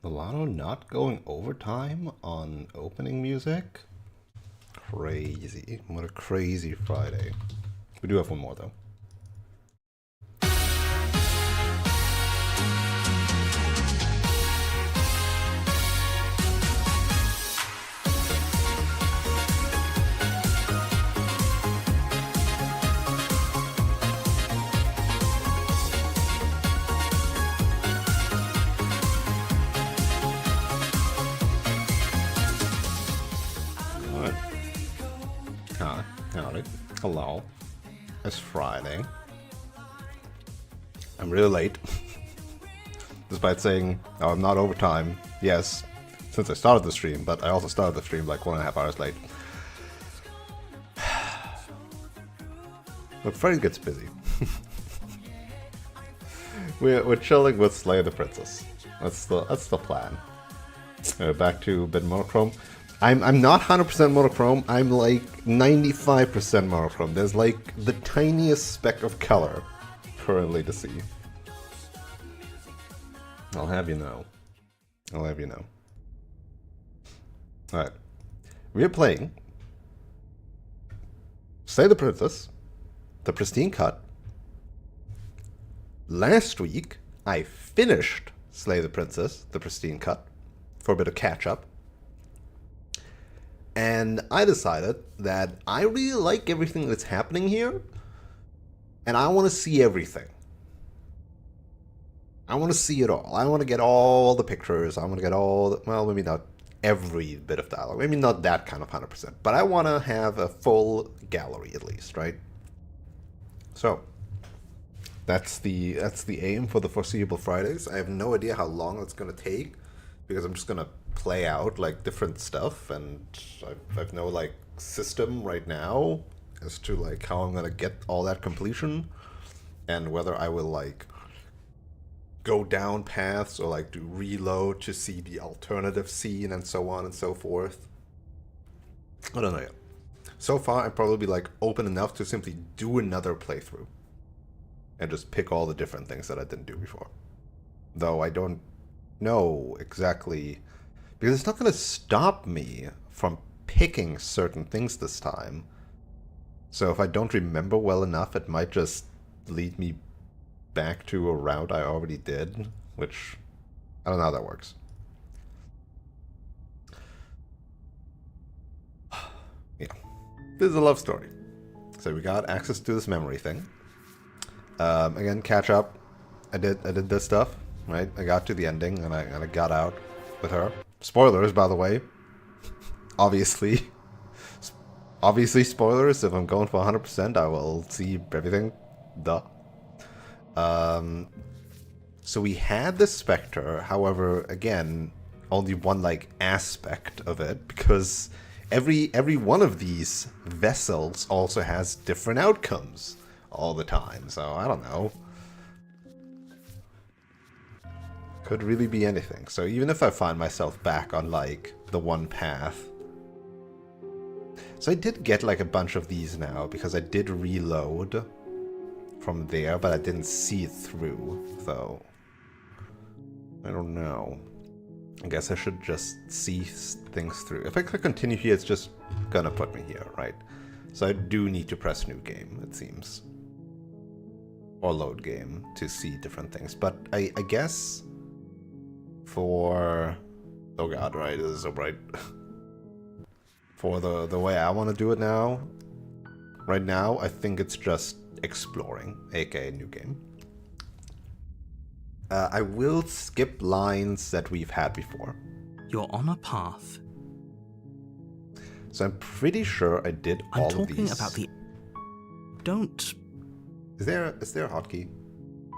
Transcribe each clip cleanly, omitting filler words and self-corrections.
Milano not going overtime on opening music? Crazy. What a crazy Friday. We do have one more though. Howdy. Hello. It's Friday. I'm really late. Despite saying, oh, I'm not overtime. Yes, since I started the stream, but I also started the stream like 1.5 hours late. But Friday gets busy. We're chilling with Slay the Princess. That's the plan. Back to a bit monochrome. I'm not 100% monochrome, I'm like 95% monochrome. There's like the tiniest speck of color currently to see. I'll have you know. I'll have you know. Alright. We are playing Slay the Princess, the Pristine cut. Last week, I finished Slay the Princess, the Pristine cut, for a bit of catch-up. And I decided that I really like everything that's happening here, and I want to see everything. I want to see it all. I want to get all the pictures. I want to get all the, well, maybe not every bit of dialogue. Maybe not that kind of 100%. But I want to have a full gallery at least, right? So that's the aim for the foreseeable Fridays. I have no idea how long it's going to take because I'm just going to play out like different stuff, and I've no like system right now as to like how I'm gonna get all that completion, and whether I will like go down paths or like do reload to see the alternative scene and so on and so forth. I don't know yet. So far I'm probably like open enough to simply do another playthrough and just pick all the different things that I didn't do before, though I don't know exactly, because it's not going to stop me from picking certain things this time. So if I don't remember well enough, it might just lead me back to a route I already did, which I don't know how that works. Yeah, this is a love story. So we got access to this memory thing. Again, catch up. I did this stuff, right? I got to the ending and I got out with her. Spoilers, by the way. Obviously. Obviously spoilers. If I'm going for 100%, I will see everything. Duh. So we had the Spectre, however, again, only one, like, aspect of it, because every one of these vessels also has different outcomes all the time, so I don't know. Could really be anything. So even if I find myself back on like the one path. So I did get like a bunch of these now because I did reload from there, but I didn't see it through, though. I don't know. I guess I should just see things through. If I click continue here, it's just gonna put me here, right? So I do need to press new game, it seems. Or load game to see different things. But I guess for, oh god, right, this is so bright. For the way I want to do it now, right now, I think it's just exploring, aka new game. I will skip lines that we've had before. You're on a path. So I'm pretty sure I did all of these. I'm talking about the... Don't... Is there a hotkey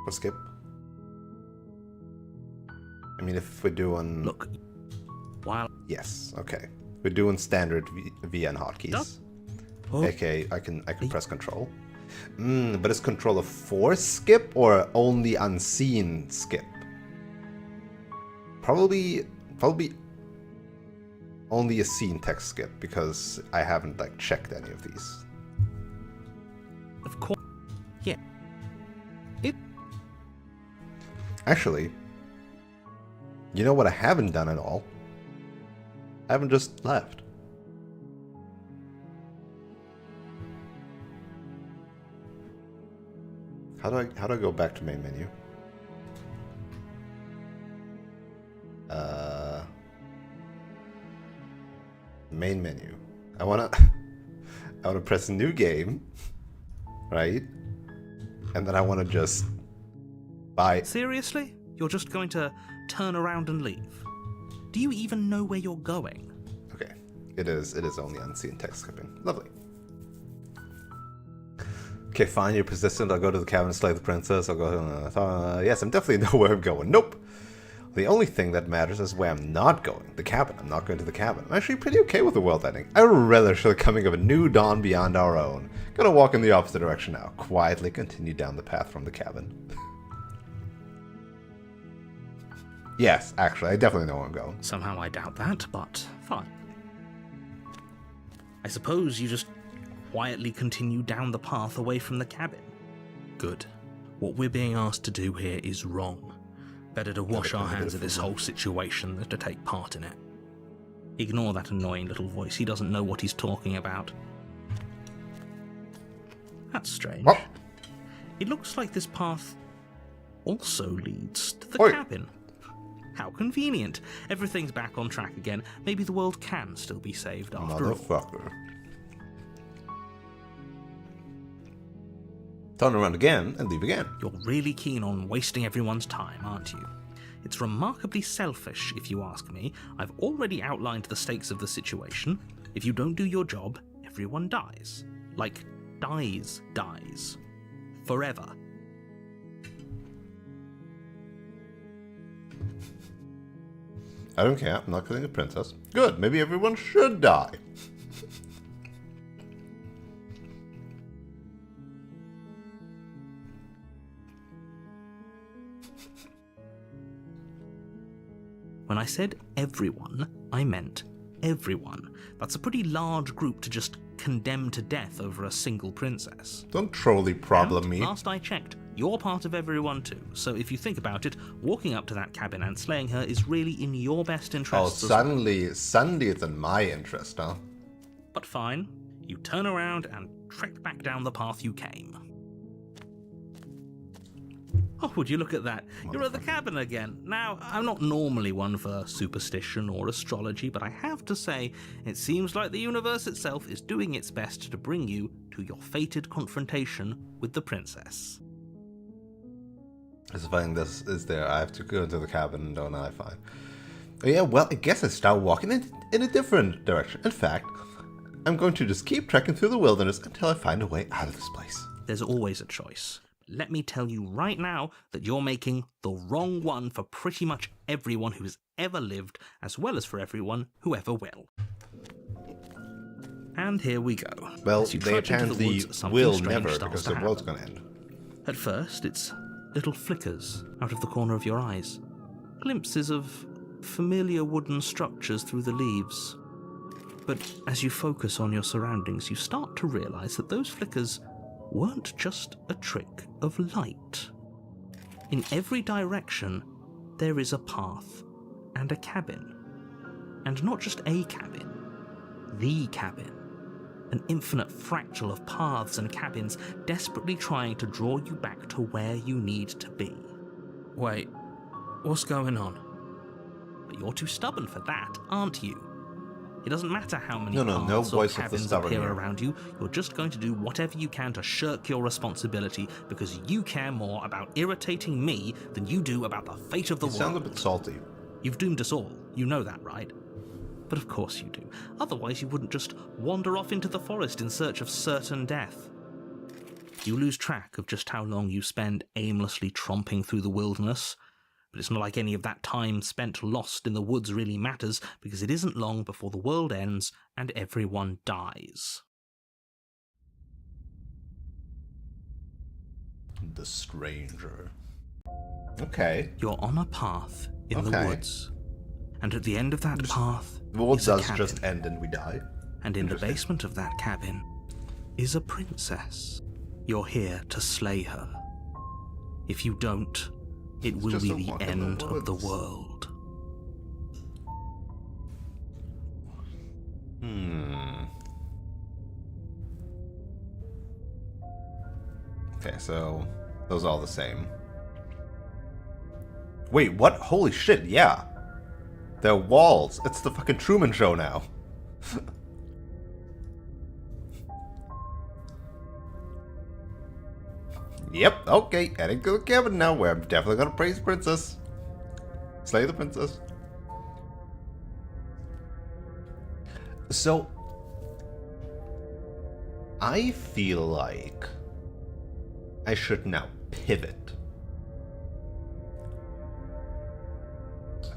for skip? I mean, if we're doing... Look, while... Yes, okay. We're doing standard VN hotkeys. Oh. Okay, I can press control. But is control a force skip or only unseen skip? Probably only a scene text skip, because I haven't like checked any of these. Of course. Yeah. It... Actually, You know what I haven't done at all? I haven't just left. How do I go back to main menu? Main menu. I wanna press new game, right? And then I wanna just buy. Seriously? You're just going to turn around and leave? Do you even know where you're going? Okay, it is only unseen text skipping. Lovely. Okay, fine, you're persistent. I'll go to the cabin and slay the princess. I'll go. Yes, I'm definitely know where I'm going. Nope. The only thing that matters is where I'm not going. The cabin. I'm not going to the cabin. I'm actually pretty okay with the world ending. I relish the coming of a new dawn beyond our own. Gonna walk in the opposite direction now. Quietly continue down the path from the cabin. Yes, actually, I definitely know where I'm going. Somehow I doubt that, but fine. I suppose you just quietly continue down the path away from the cabin. Good. What we're being asked to do here is wrong. Better to wash our hands of this whole situation than to take part in it. Ignore that annoying little voice. He doesn't know what he's talking about. That's strange. What? It looks like this path also leads to the cabin. How convenient. Everything's back on track again. Maybe the world can still be saved after all. Motherfucker. Turn around again and leave again. You're really keen on wasting everyone's time, aren't you? It's remarkably selfish, if you ask me. I've already outlined the stakes of the situation. If you don't do your job, everyone dies. Like, dies. Forever. I don't care. I'm not killing a princess. Good. Maybe everyone should die. When I said everyone, I meant everyone. That's a pretty large group to just condemn to death over a single princess. Don't trolley problem me. Last I checked, you're part of everyone too. So if you think about it, walking up to that cabin and slaying her is really in your best interest. Oh, suddenly it's in my interest, huh? But fine, you turn around and trek back down the path you came. Oh, would you look at that? You're at the cabin again. Now, I'm not normally one for superstition or astrology, but I have to say, it seems like the universe itself is doing its best to bring you to your fated confrontation with the princess. It's fine, this is there. I have to go into the cabin, don't I? Fine. Oh, yeah, well, I guess I start walking in a different direction. In fact, I'm going to just keep trekking through the wilderness until I find a way out of this place. There's always a choice. Let me tell you right now that you're making the wrong one for pretty much everyone who's ever lived, as well as for everyone who ever will. And here we go. Well, As you they trudge into the apparently woods, something will strange never, starts because to the happen. world's gonna end. At first, it's little flickers out of the corner of your eyes. Glimpses of familiar wooden structures through the leaves. But as you focus on your surroundings, you start to realize that those flickers weren't just a trick of light. In every direction, there is a path and a cabin. And not just a cabin, the cabin. An infinite fractal of paths and cabins desperately trying to draw you back to where you need to be. Wait, what's going on? But you're too stubborn for that, aren't you? It doesn't matter how many paths or cabins appear around you, you're just going to do whatever you can to shirk your responsibility because you care more about irritating me than you do about the fate of the world. You sound a bit salty. You've doomed us all, you know that, right? But of course you do. Otherwise you wouldn't just wander off into the forest in search of certain death. You lose track of just how long you spend aimlessly tromping through the wilderness. But it's not like any of that time spent lost in the woods really matters, because it isn't long before the world ends and everyone dies. The stranger. Okay. You're on a path in the woods. And at the end of that path The world is a does cabin. just end and we die. And in the basement of that cabin is a princess. You're here to slay her. If you don't, it will be the end of the world. Okay, so those are all the same. Wait, what? Holy shit, yeah. They're walls. It's the fucking Truman Show now. Yep, okay, heading to the cabin now, where I'm definitely gonna praise the princess. Slay the princess. So, I feel like I should now pivot.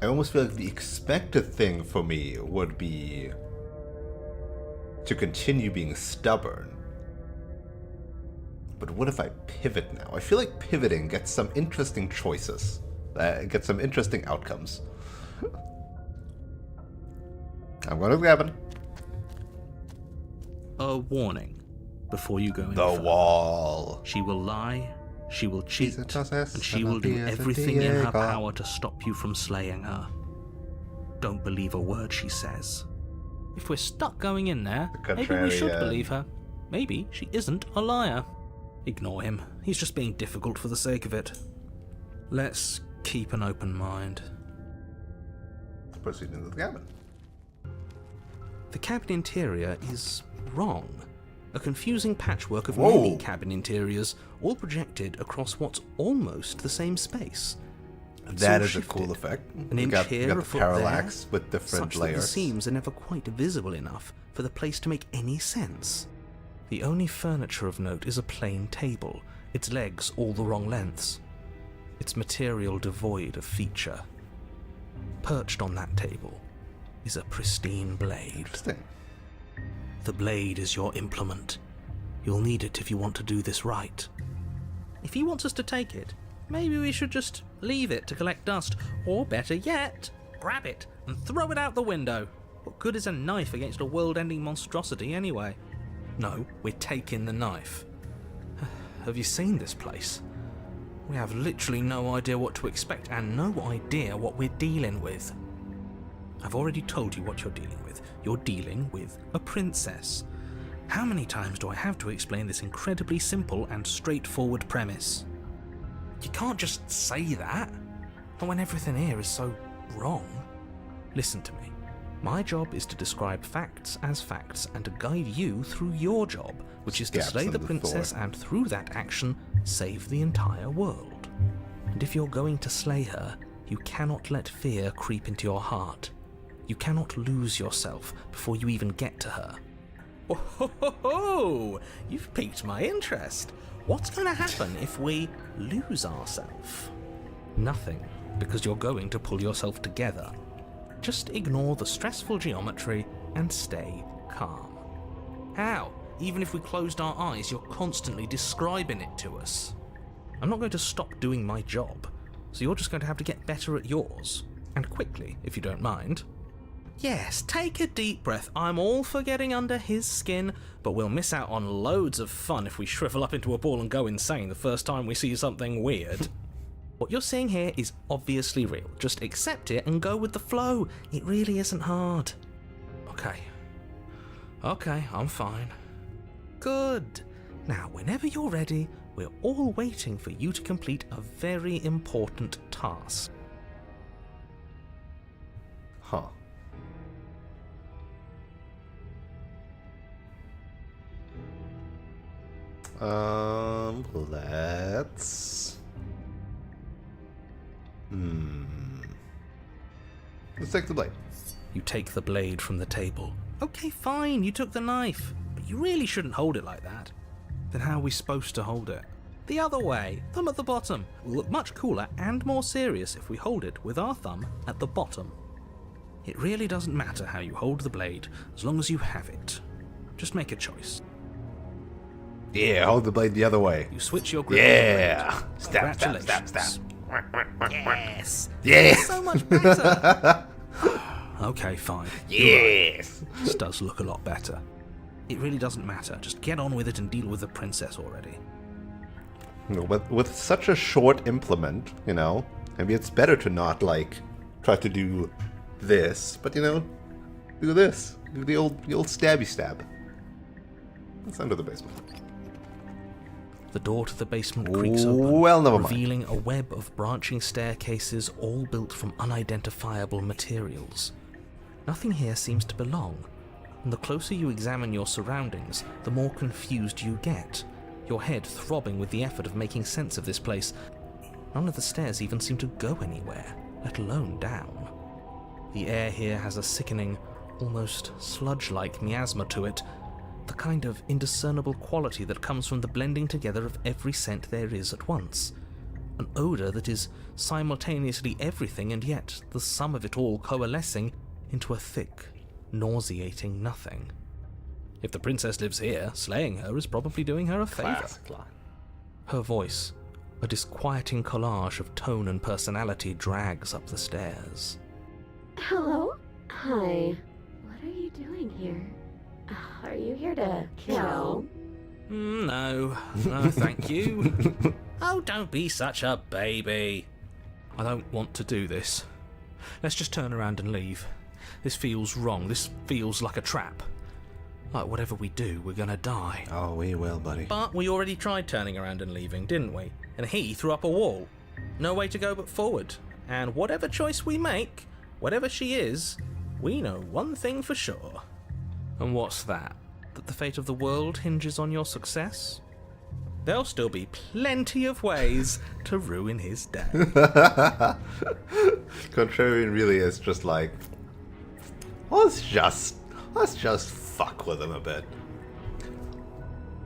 I almost feel like the expected thing for me would be to continue being stubborn. But what if I pivot now? I feel like pivoting gets some interesting choices. Gets some interesting outcomes. I'm going to the cabin. A warning before you go in. The wall. She will lie, she will cheat, and she will do everything in her power to stop you from slaying her. Don't believe a word she says. If we're stuck going in there, maybe we should believe her. Maybe she isn't a liar. Ignore him. He's just being difficult for the sake of it. Let's keep an open mind. Proceed into the cabin. The cabin interior is wrong. A confusing patchwork of many cabin interiors, all projected across what's almost the same space. That is a cool effect. An inch here, a foot parallax there, with different such layers. That the seams are never quite visible enough for the place to make any sense. The only furniture of note is a plain table, its legs all the wrong lengths, its material devoid of feature. Perched on that table is a pristine blade. Interesting. The blade is your implement. You'll need it if you want to do this right. If he wants us to take it, maybe we should just leave it to collect dust, or better yet, grab it and throw it out the window. What good is a knife against a world-ending monstrosity anyway? No, we're taking the knife. Have you seen this place? We have literally no idea what to expect and no idea what we're dealing with. I've already told you what you're dealing with. You're dealing with a princess. How many times do I have to explain this incredibly simple and straightforward premise? You can't just say that, not when everything here is so wrong. Listen to me. My job is to describe facts as facts and to guide you through your job, which is to slay the princess and through that action, save the entire world. And if you're going to slay her, you cannot let fear creep into your heart. You cannot lose yourself before you even get to her. Oh, ho, ho, ho. You've piqued my interest. What's going to happen if we lose ourselves? Nothing, because you're going to pull yourself together. Just ignore the stressful geometry and stay calm. How? Even if we closed our eyes, you're constantly describing it to us. I'm not going to stop doing my job, so you're just going to have to get better at yours. And quickly, if you don't mind. Yes, take a deep breath. I'm all for getting under his skin, but we'll miss out on loads of fun if we shrivel up into a ball and go insane the first time we see something weird. What you're seeing here is obviously real. Just accept it and go with the flow. It really isn't hard. Okay, I'm fine. Good. Now, whenever you're ready, we're all waiting for you to complete a very important task. Huh. Let's... Let's take the blade. You take the blade from the table. Okay, fine, you took the knife, but you really shouldn't hold it like that. Then how are we supposed to hold it? The other way, thumb at the bottom. We'll look much cooler and more serious if we hold it with our thumb at the bottom. It really doesn't matter how you hold the blade, as long as you have it. Just make a choice. Yeah, hold the blade the other way. You switch your grip. Yeah! Stab, Stab, stab, stab, stab. Yes! Yeah! So much better! Okay, fine. Yes! Right. This does look a lot better. It really doesn't matter. Just get on with it and deal with the princess already. With such a short implement, you know, maybe it's better to not, like, try to do this, but, you know, do this. Do the old stabby stab. It's under the basement. The door to the basement creaks open, Well, never mind. revealing a web of branching staircases all built from unidentifiable materials. Nothing here seems to belong, and the closer you examine your surroundings, the more confused you get, your head throbbing with the effort of making sense of this place. None of the stairs even seem to go anywhere, let alone down. The air here has a sickening, almost sludge-like miasma to it, the kind of indiscernible quality that comes from the blending together of every scent there is at once. An odour that is simultaneously everything and yet the sum of it all coalescing into a thick, nauseating nothing. If the princess lives here, slaying her is probably doing her a favour. Classic line. Her voice, a disquieting collage of tone and personality, drags up the stairs. Hello? Hi. What are you doing here? Are you here to kill? No, no, thank you. Oh, don't be such a baby. I don't want to do this. Let's just turn around and leave. This feels wrong. This feels like a trap. Like whatever we do, we're gonna die. Oh, we will, buddy. But we already tried turning around and leaving, didn't we? And he threw up a wall. No way to go but forward. And whatever choice we make, whatever she is, we know one thing for sure. And what's that? That the fate of the world hinges on your success? There'll still be plenty of ways to ruin his day. Contrarian really is just like, let's just fuck with him a bit.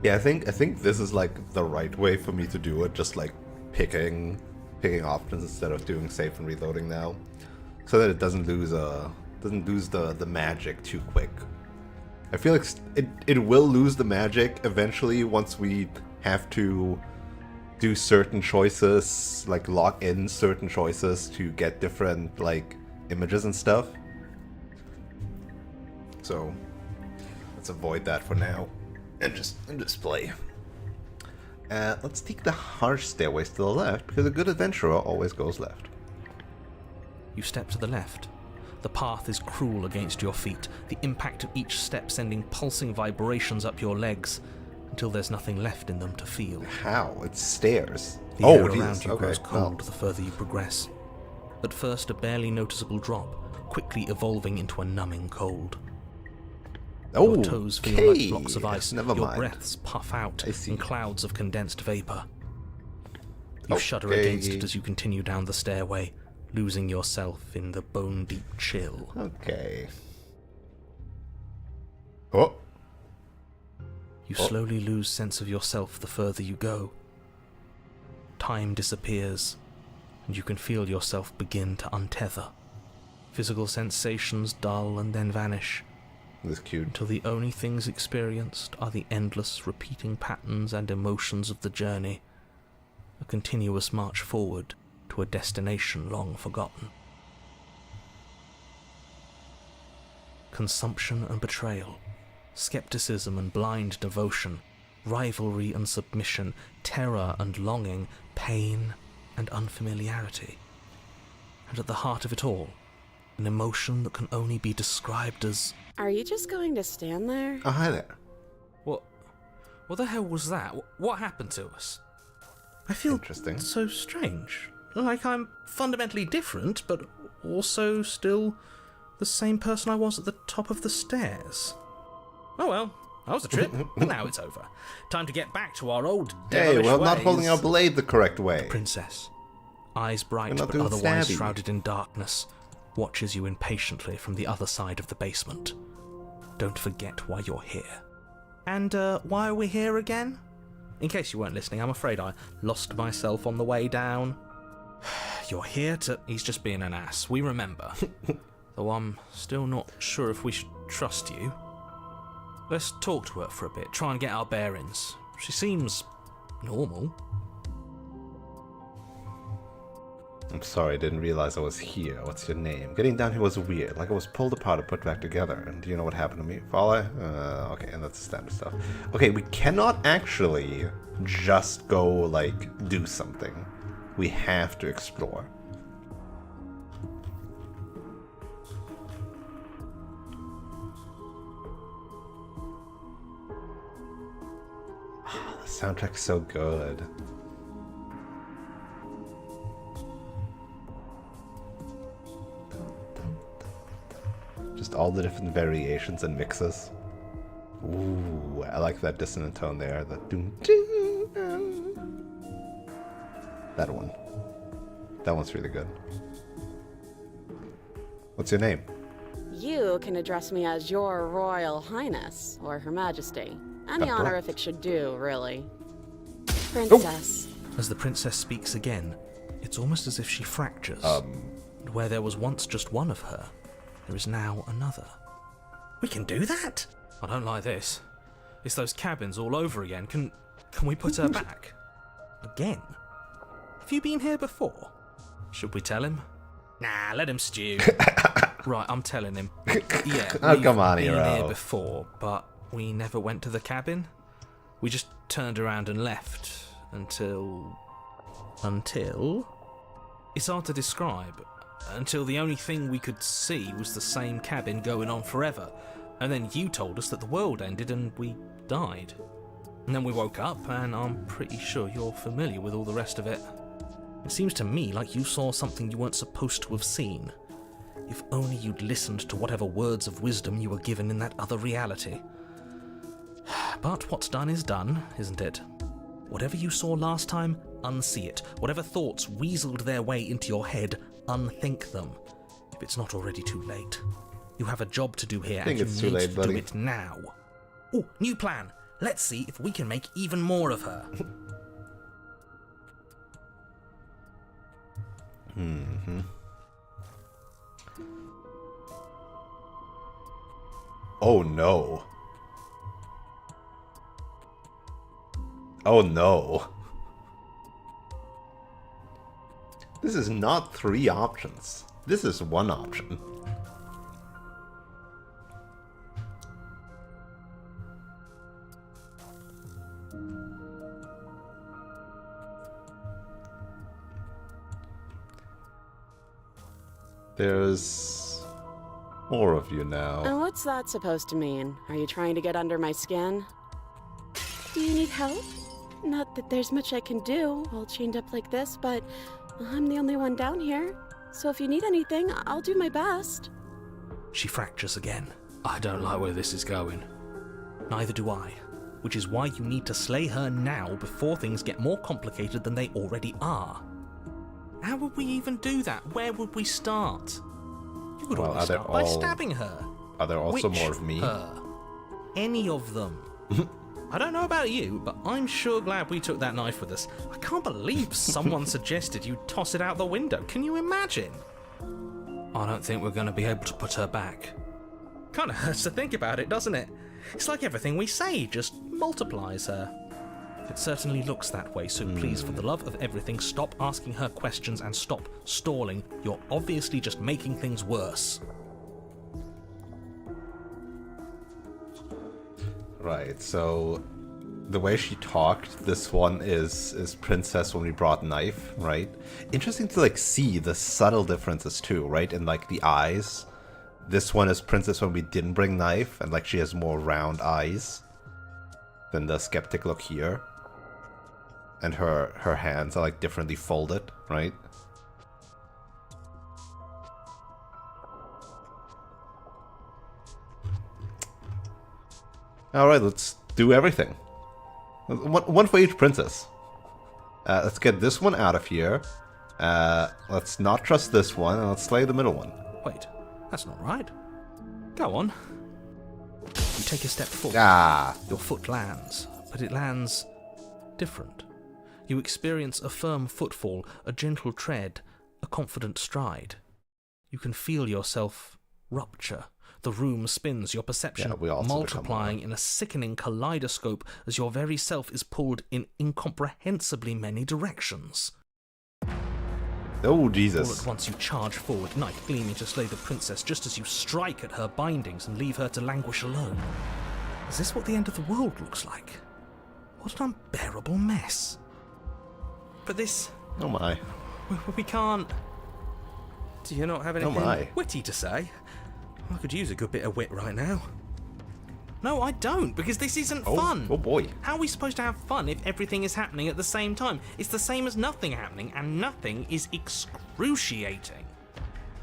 Yeah, I think this is like the right way for me to do it, just like picking options instead of doing save and reloading now, so that it doesn't lose the magic too quick. I feel like it will lose the magic eventually once we have to do certain choices, like lock in certain choices to get different like images and stuff. So let's avoid that for now and just play. Let's take the harsh stairways to the left, because a good adventurer always goes left. You step to the left. The path is cruel against your feet, the impact of each step sending pulsing vibrations up your legs, until there's nothing left in them to feel. How? It's stairs. The air Jesus. around you grows Okay, cold the further you progress. At first a barely noticeable drop, quickly evolving into a numbing cold. Oh, Your toes feel like blocks of okay. ice, Never your mind. breaths puff out I see. in clouds of condensed vapour. You shudder Okay. against it as you continue down the stairway, losing yourself in the bone-deep chill. Okay. Oh. You slowly lose sense of yourself the further you go. Time disappears, and you can feel yourself begin to untether. Physical sensations dull and then vanish, This is cute. until the only things experienced are the endless repeating patterns and emotions of the journey, a continuous march forward to a destination long forgotten. Consumption and betrayal, skepticism and blind devotion, rivalry and submission, terror and longing, pain and unfamiliarity. And at the heart of it all, an emotion that can only be described as... Are you just going to stand there? Oh, hi there. What the hell was that? What happened to us? I feel Interesting. so strange. Like I'm fundamentally different, but also still the same person I was at the top of the stairs. Oh well, that was a trip, and now it's over. Time to get back to our old Hey, devilish we're not ways. holding our blade the correct way. Princess, eyes bright We're not but doing otherwise stabby. shrouded in darkness, watches you impatiently from the other side of the basement. Don't forget why you're here. And why are we here again? In case you weren't listening, I'm afraid I lost myself on the way down. You're here to... He's just being an ass, we remember. Though I'm still not sure if we should trust you. Let's talk to her for a bit, try and get our bearings. She seems normal. I'm sorry, I didn't realize I was here. What's your name? Getting down here was weird, like I was pulled apart and put back together. And do you know what happened to me? Follow? Okay, and that's the standard stuff. Okay, we cannot actually just go, like, do something. We have to explore. Ah, the soundtrack's so good. Just all the different variations and mixes. Ooh, I like that dissonant tone there. The doom, doom, that one. That one's really good. What's your name? You can address me as Your Royal Highness, or Her Majesty. Any That honorific should do, really. Princess. As the princess speaks again, it's almost as if she fractures. And where there was once just one of her, there is now another. We can do that? I don't like this. It's those cabins all over again. Can we put her back? Again? Have you been here before? Should we tell him? Nah, let him stew. Right, I'm telling him. Yeah, Oh, we've come on, been Hero. here before, but we never went to the cabin. We just turned around and left until... It's hard to describe. Until the only thing we could see was the same cabin going on forever. And then you told us that the world ended and we died. And then we woke up, and I'm pretty sure you're familiar with all the rest of it. It seems to me like you saw something you weren't supposed to have seen. If only you'd listened to whatever words of wisdom you were given in that other reality. But what's done is done, isn't it? Whatever you saw last time, unsee it. Whatever thoughts weaseled their way into your head, unthink them. If it's not already too late. You have a job to do here, I think and it's you too need late, to buddy. do it now. Oh, new plan. Let's see if we can make even more of her. Oh no. Oh no. This is not 3 options. This is 1 option. There's more of you now. And what's that supposed to mean? Are you trying to get under my skin? Do you need help? Not that there's much I can do, all chained up like this, but I'm the only one down here. So if you need anything, I'll do my best. She fractures again. I don't like where this is going. Neither do I. Which is why you need to slay her now before things get more complicated than they already are. How would we even do that? Where would we start? You could Well, always are they start by all- stabbing her. Are there also Which more of me? her? Any of them. I don't know about you, but I'm sure glad we took that knife with us. I can't believe someone suggested you toss it out the window. Can you imagine? I don't think we're going to be able to put her back. Kind of hurts to think about it, doesn't it? It's like everything we say just multiplies her. It certainly looks that way, so please, for the love of everything, stop asking her questions and stop stalling. You're obviously just making things worse. Right, so the way she talked, this one is Princess when we brought knife, right? Interesting to like see the subtle differences too, right? In like the eyes. This one is Princess when we didn't bring knife, and like she has more round eyes than the skeptic look here. And her hands are like differently folded, right? Alright, let's do everything. One for each princess. Let's get this one out of here. Let's not trust this one, and let's slay the middle one. Wait, that's not right. Go on. You take a step forward. Ah! Your foot lands, but it lands different. You experience a firm footfall, a gentle tread, a confident stride. You can feel yourself rupture. The room spins, your perception Yeah, we also multiplying become in a sickening kaleidoscope as your very self is pulled in incomprehensibly many directions. Oh, All Jesus. at once you charge forward, knife gleaming to slay the princess just as you strike at her bindings and leave her to languish alone. Is this what the end of the world looks like? What an unbearable mess. But this... Oh my. we can't... Do you not have Oh anything my. witty to say? I could use a good bit of wit right now. No, I don't, because this isn't Oh, fun. oh boy. How are we supposed to have fun if everything is happening at the same time? It's the same as nothing happening, and nothing is excruciating.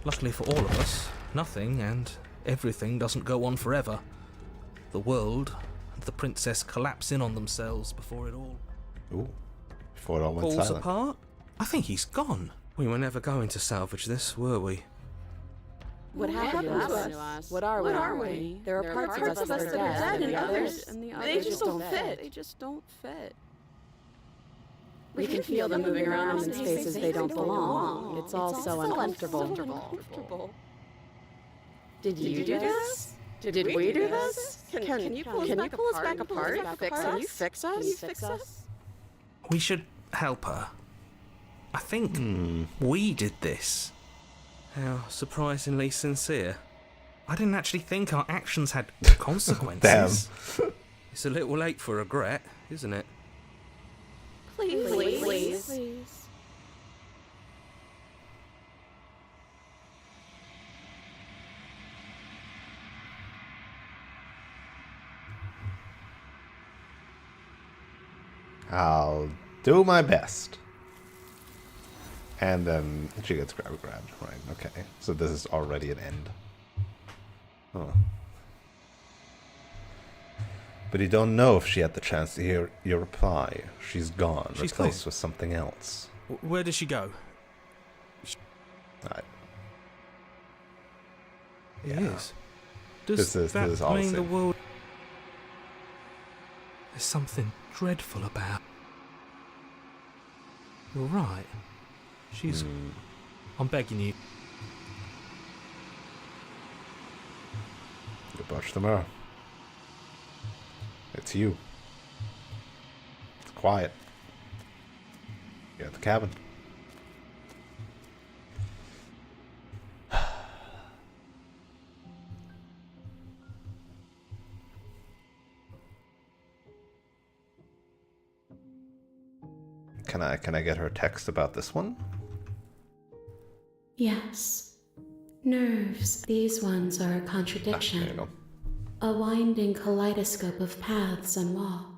Luckily for all of us, nothing and everything doesn't go on forever. The world and the princess collapse in on themselves before it all Ooh. Before it all went falls silent. apart. I think he's gone. We were never going to salvage this, were we? What happened to us? What are we? There are parts of us that are dead, and the others, they just don't fit. They just don't fit. We can feel them moving around in spaces they don't belong. It's all so uncomfortable. Did you do this? Did we do this? Can you pull us back apart? Can you fix us? We should help her. I think we did this. How surprisingly sincere. I didn't actually think our actions had consequences. Damn. It's a little late for regret, isn't it? Please. I'll do my best. And then she gets grabbed. Right, okay. So this is already an end. Oh. But you don't know if she had the chance to hear your reply. She's gone, She's replaced gone. with something else. Where does she go? Right. It Yeah. is. Does This is that all the mean the same. world... There's something dreadful about... You're right. She's... I'm begging you. You approach the mirror. It's you. It's quiet. You're at the cabin. Can I get her text about this one? Yes. Nerves. These ones are a There you contradiction. go. A winding kaleidoscope of paths unwalked.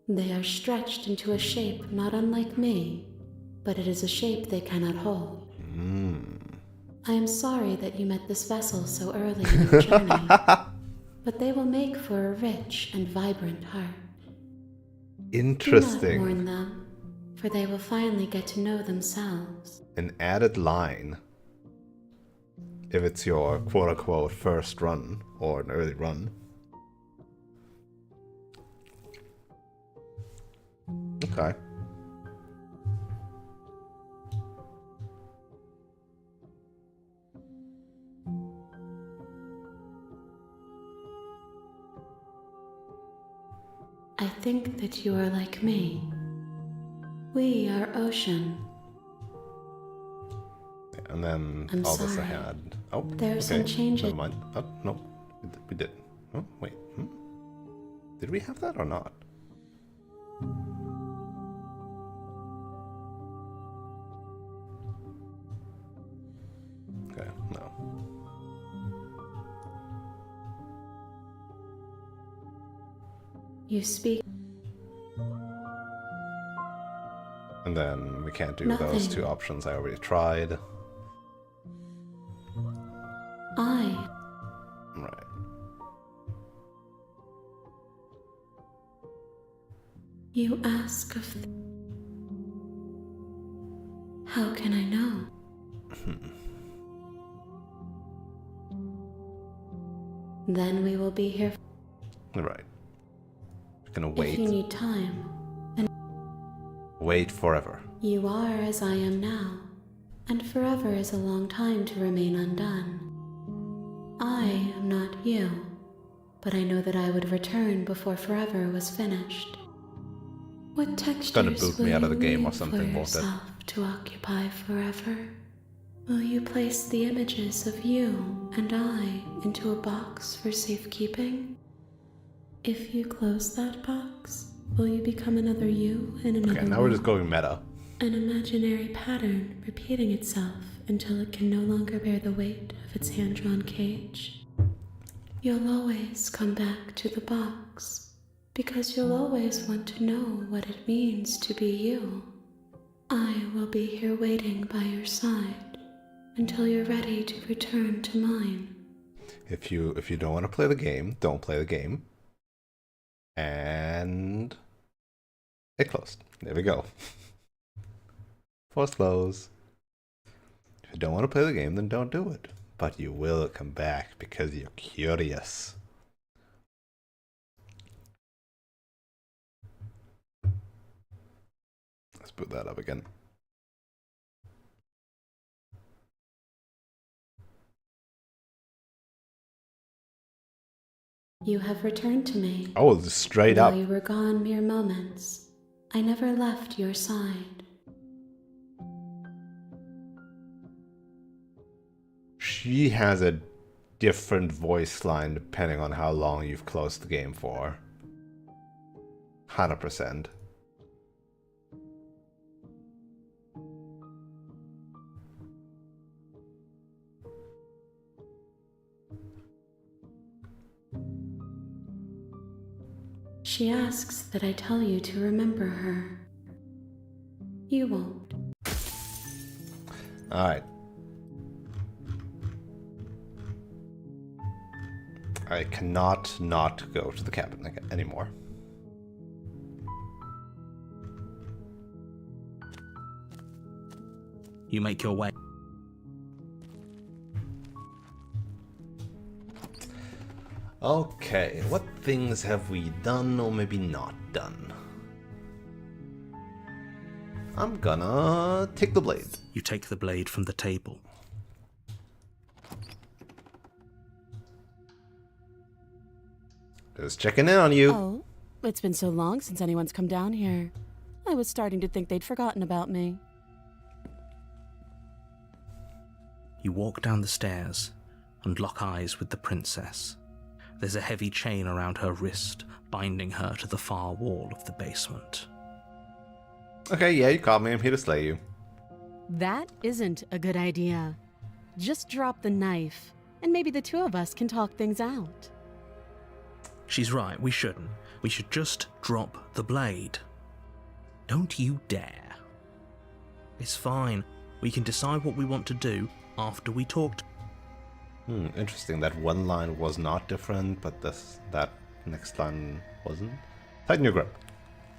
They are stretched into a shape not unlike me, but it is a shape they cannot hold. I am sorry that you met this vessel so early in your journey, but they will make for a rich and vibrant heart. Do not Interesting. mourn them, for they will finally get to know themselves. An added line. If it's your quote-unquote first run, or an early run. Okay. I think that you are like me. We are ocean. And then I'm all this I sorry. had. Oh, There's okay. some changes. Never mind. Oh, no. We did. Oh, wait. Did we have that or not? Okay, no. You speak. And then we can't do those Nothing. two options I already tried. I. Right. You ask of. How can I know? Then we will be here. Right. We're gonna If you wait. need time, Wait forever. you are as I am now, and forever is a long time to remain undone. I am not you, but I know that I would return before forever was finished. What textures gonna boot me will out of the you game or leave something, for won't it? yourself to occupy forever? Will you place the images of you and I into a box for safekeeping? If you close that box, will you become another you in another Okay, now we're just world? going meta. An imaginary pattern repeating itself until it can no longer bear the weight of its hand-drawn cage. You'll always come back to the box, because you'll always want to know what it means to be you. I will be here waiting by your side until you're ready to return to mine. If you don't want to play the game, don't play the game. And it closed. There we go. Force close. If you don't want to play the game, then don't do it. But you will come back because you're curious. Let's put that up again. You have returned to me. Oh, straight up. While you were gone mere moments, I never left your side. She has a different voice line depending on how long you've closed the game for. 100%. She asks that I tell you to remember her. You won't. Alright. I cannot not go to the cabin anymore. You make your way. Okay, what things have we done or maybe not done? I'm gonna take the blade. You take the blade from the table. Just checking in on you. Oh, it's been so long since anyone's come down here. I was starting to think they'd forgotten about me. You walk down the stairs and lock eyes with the princess. There's a heavy chain around her wrist, binding her to the far wall of the basement. Okay, yeah, you caught me. I'm here to slay you. That isn't a good idea. Just drop the knife, and maybe the two of us can talk things out. She's right, we shouldn't. We should just drop the blade. Don't you dare. It's fine. We can decide what we want to do after we talked. Interesting. That one line was not different, but that next line wasn't. Tighten your grip.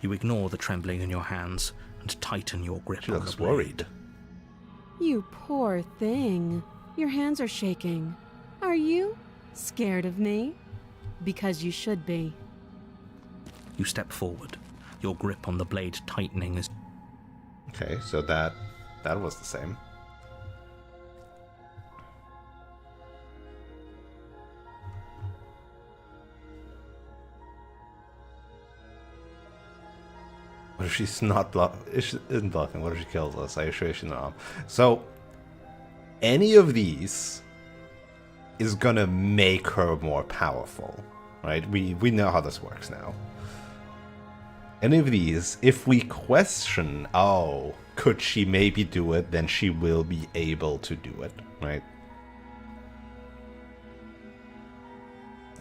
You ignore the trembling in your hands and tighten your grip She on the looks blade. worried. You poor thing. Your hands are shaking. Are you scared of me? Because you should be. You step forward, your grip on the blade tightening as... Okay, so that was the same. What if she's not isn't blocking? What if she kills us? I assure you she's not. So, any of these is gonna make her more powerful, right? We know how this works now. Any of these, if we question, oh, could she maybe do it, then she will be able to do it, right?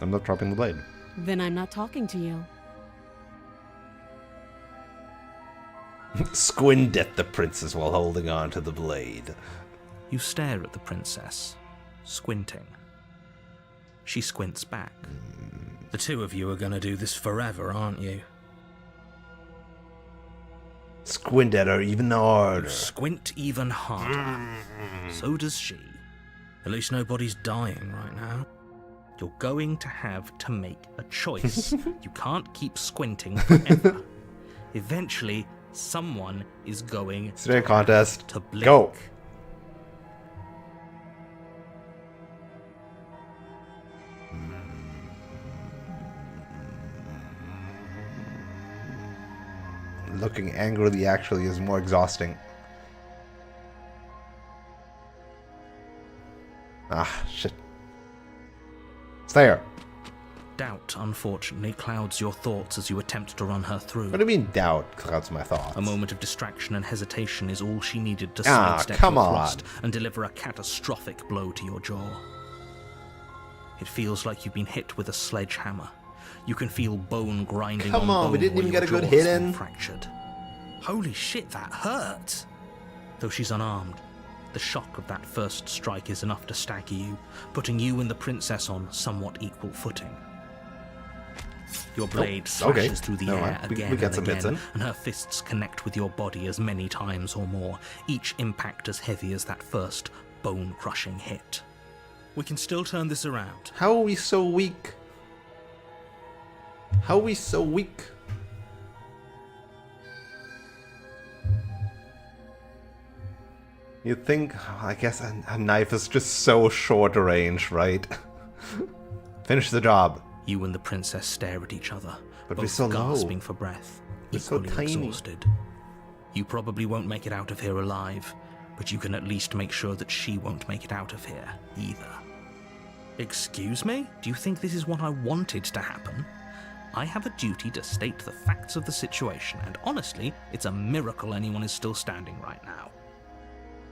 I'm not dropping the blade. Then I'm not talking to you. Squint at the princess while holding on to the blade. You stare at the princess, squinting. She squints back. The two of you are gonna do this forever, aren't you? Squint at her even harder. Squint even harder. So does she. At least nobody's dying right now. You're going to have to make a choice. You can't keep squinting forever. Eventually, someone is going Straight contest. to blink. Go. Looking angrily actually is more exhausting. Ah, shit. Stay here. Doubt, unfortunately, clouds your thoughts as you attempt to run her through. What do you mean doubt clouds my thoughts? A moment of distraction and hesitation is all she needed to Ah, sidestep come your on. thrust and deliver a catastrophic blow to your jaw. It feels like you've been hit with a sledgehammer. You can feel bone grinding Come on, bone we didn't where even get a your good jaw has hit been in. fractured. Holy shit, that hurt! Though she's unarmed, the shock of that first strike is enough to stagger you, putting you and the princess on somewhat equal footing. Your blade slashes through the air again we get and some hits again, in. and her fists connect with your body as many times or more, each impact as heavy as that first bone-crushing hit. We can still turn this around. How are we so weak? How are we so weak? You'd think, I guess a knife is just so short range, right? Finish the job. You and the princess stare at each other, But we're both so low. gasping for breath, We're so equally tiny. exhausted. You probably won't make it out of here alive, but you can at least make sure that she won't make it out of here either. Excuse me? Do you think this is what I wanted to happen? I have a duty to state the facts of the situation, and honestly, it's a miracle anyone is still standing right now.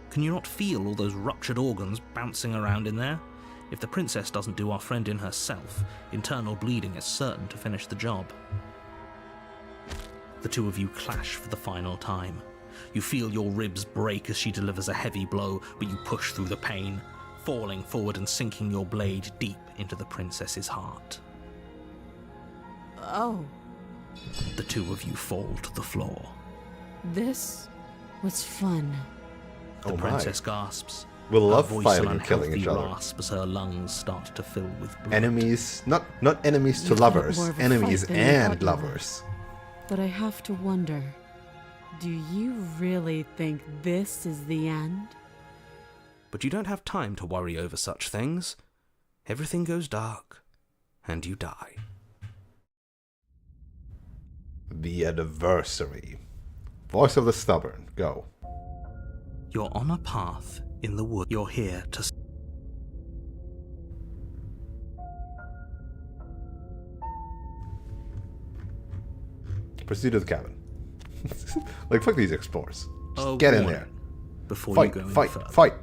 Can you not feel all those ruptured organs bouncing around in there? If the princess doesn't do our friend in herself, internal bleeding is certain to finish the job. The two of you clash for the final time. You feel your ribs break as she delivers a heavy blow, but you push through the pain, falling forward and sinking your blade deep into the princess's heart. Oh, The two of you fall to the floor. this was fun. The Oh my. princess gasps. We'll her love voice fighting an and killing each unhealthy other. rasp as her lungs start to fill with blood. Enemies, not enemies to You thought lovers, more of a enemies fight than you thought and you were. lovers. But I have to wonder, do you really think this is the end? But you don't have time to worry over such things. Everything goes dark, and you die. The adversary. Voice of the stubborn. Go. You're on a path in the wood. You're here to... Proceed to the cabin. Like, fuck these explorers. Just Oh, get in warning. there. Before Fight, you go any fight, further. fight.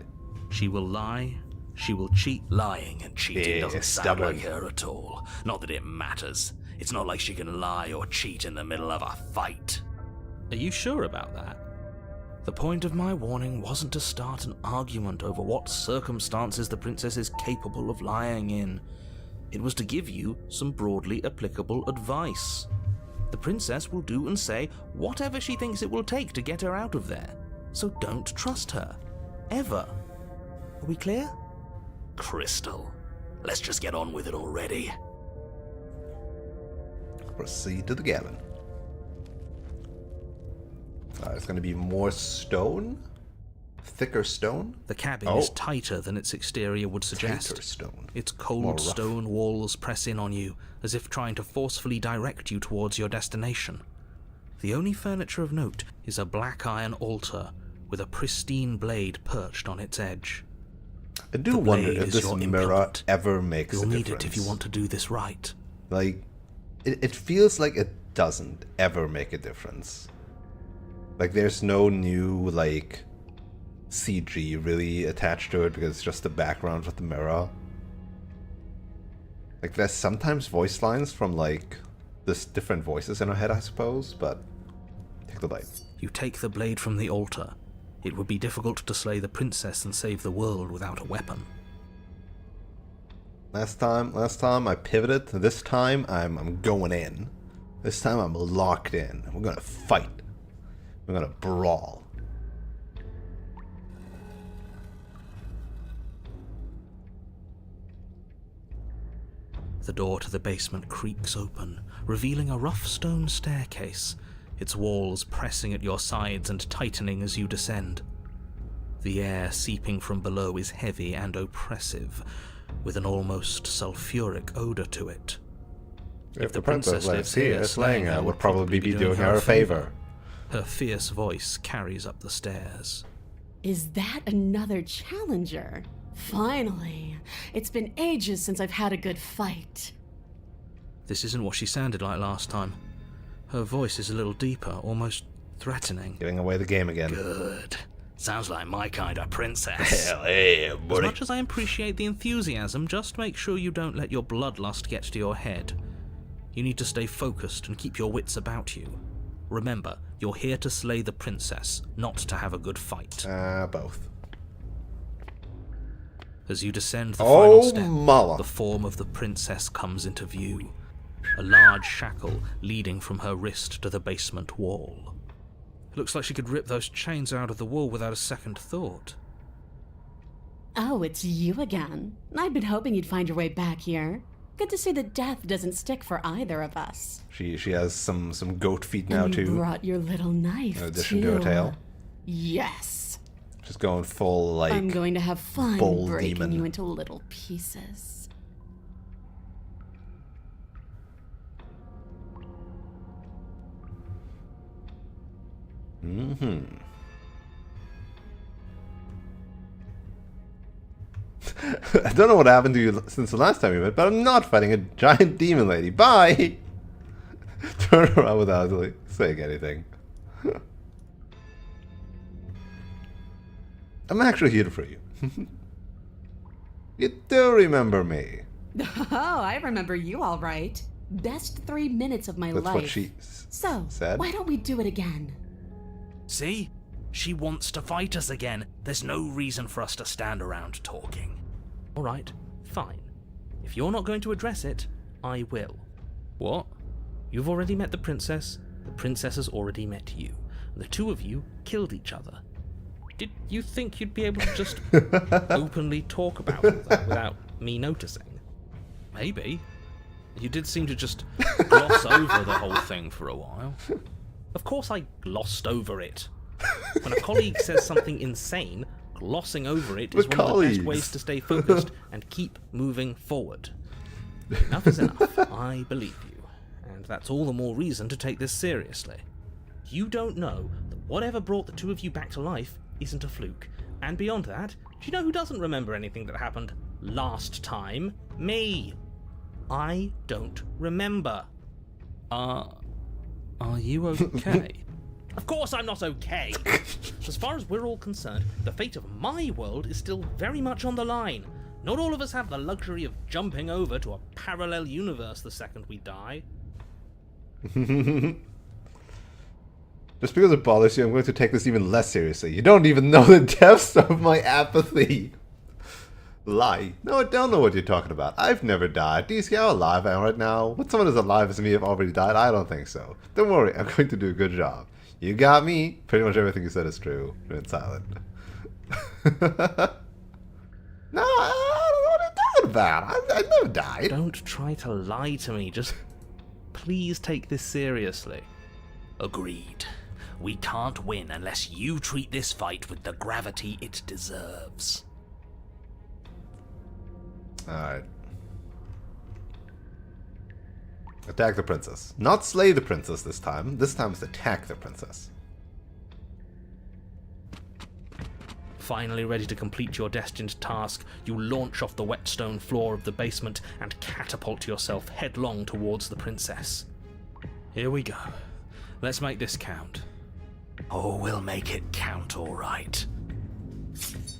She will lie, she will cheat. Lying and cheating Yeah, doesn't sound stubborn. like her at all. Not that it matters. It's not like she can lie or cheat in the middle of a fight. Are you sure about that? The point of my warning wasn't to start an argument over what circumstances the princess is capable of lying in. It was to give you some broadly applicable advice. The princess will do and say whatever she thinks it will take to get her out of there. So don't trust her. Ever. Are we clear? Crystal, let's just get on with it already. Proceed to the cabin. It's going to be more stone? Thicker stone? The cabin Oh. is tighter than its exterior would suggest. Tighter stone. Its More cold rough. stone walls press in on you, as if trying to forcefully direct you towards your destination. The only furniture of note is a black iron altar with a pristine blade perched on its edge. I do The wonder blade if is this your mirror implement. ever makes You'll a need difference. it if you want to do this right. Like, it feels like it doesn't ever make a difference. Like, there's no new, like, CG really attached to it because it's just the background with the mirror. Like, there's sometimes voice lines from, like, this different voices in her head, I suppose, but take the blade. You take the blade from the altar. It would be difficult to slay the princess and save the world without a weapon. Last time I pivoted. This time I'm going in. This time I'm locked in. We're gonna fight. We're gonna brawl. The door to the basement creaks open, revealing a rough stone staircase, its walls pressing at your sides and tightening as you descend. The air seeping from below is heavy and oppressive, with an almost sulfuric odor to it. If the princess lives here, slaying her would probably be doing her a favor. Her fierce voice carries up the stairs. Is that another challenger? Finally. It's been ages since I've had a good fight. This isn't what she sounded like last time. Her voice is a little deeper, almost threatening. Giving away the game again. Good. Sounds like my kind of princess. Hell yeah, As buddy. much as I appreciate the enthusiasm, just make sure you don't let your bloodlust get to your head. You need to stay focused and keep your wits about you. Remember, you're here to slay the princess, not to have a good fight. Both. As you descend the final step, mama. the form of the princess comes into view. A large shackle leading from her wrist to the basement wall. It looks like she could rip those chains out of the wall without a second thought. Oh, it's you again. I've been hoping you'd find your way back here. Good to see that death doesn't stick for either of us. She has some goat feet now And you too. brought your little knife, In addition too. to her tail. Yes. She's going full like. I'm going to have fun bull breaking demon. you into little pieces. Mm-hmm. I don't know what happened to you since the last time we met, but I'm not fighting a giant demon lady. Bye! Turn around without like, saying anything. I'm actually here for you. You do remember me. Oh, I remember you all right. Best 3 minutes of my That's life. what she So, said. why don't we do it again? See? She wants to fight us again. There's no reason for us to stand around talking. Alright, fine. If you're not going to address it, I will. What? You've already met the princess has already met you. The two of you killed each other. Did you think you'd be able to just openly talk about all that without me noticing? Maybe. You did seem to just gloss over the whole thing for a while. Of course I glossed over it. When a colleague says something insane, glossing over it is We're one of the colleagues. best ways to stay focused and keep moving forward. Enough is enough. I believe you. And that's all the more reason to take this seriously. You don't know that whatever brought the two of you back to life isn't a fluke. And beyond that, do you know who doesn't remember anything that happened last time? Me. I don't remember. Are you okay? Of course I'm not okay. As far as we're all concerned, the fate of my world is still very much on the line. Not all of us have the luxury of jumping over to a parallel universe the second we die. Just because it bothers you, I'm going to take this even less seriously. You don't even know the depths of my apathy. Lie. No, I don't know what you're talking about. I've never died. Do you see how alive I am right now? Would someone as alive as me have already died? I don't think so. Don't worry, I'm going to do a good job. You got me. Pretty much everything you said is true. You're silent. No, I don't know what you're talking about. I never died. Don't try to lie to me. Just please take this seriously. Agreed. We can't win unless you treat this fight with the gravity it deserves. Alright. Attack the princess. Not slay the princess this time. This time is attack the princess. Finally ready to complete your destined task, you launch off the wet stone floor of the basement and catapult yourself headlong towards the princess. Here we go. Let's make this count. Oh, we'll make it count, all right.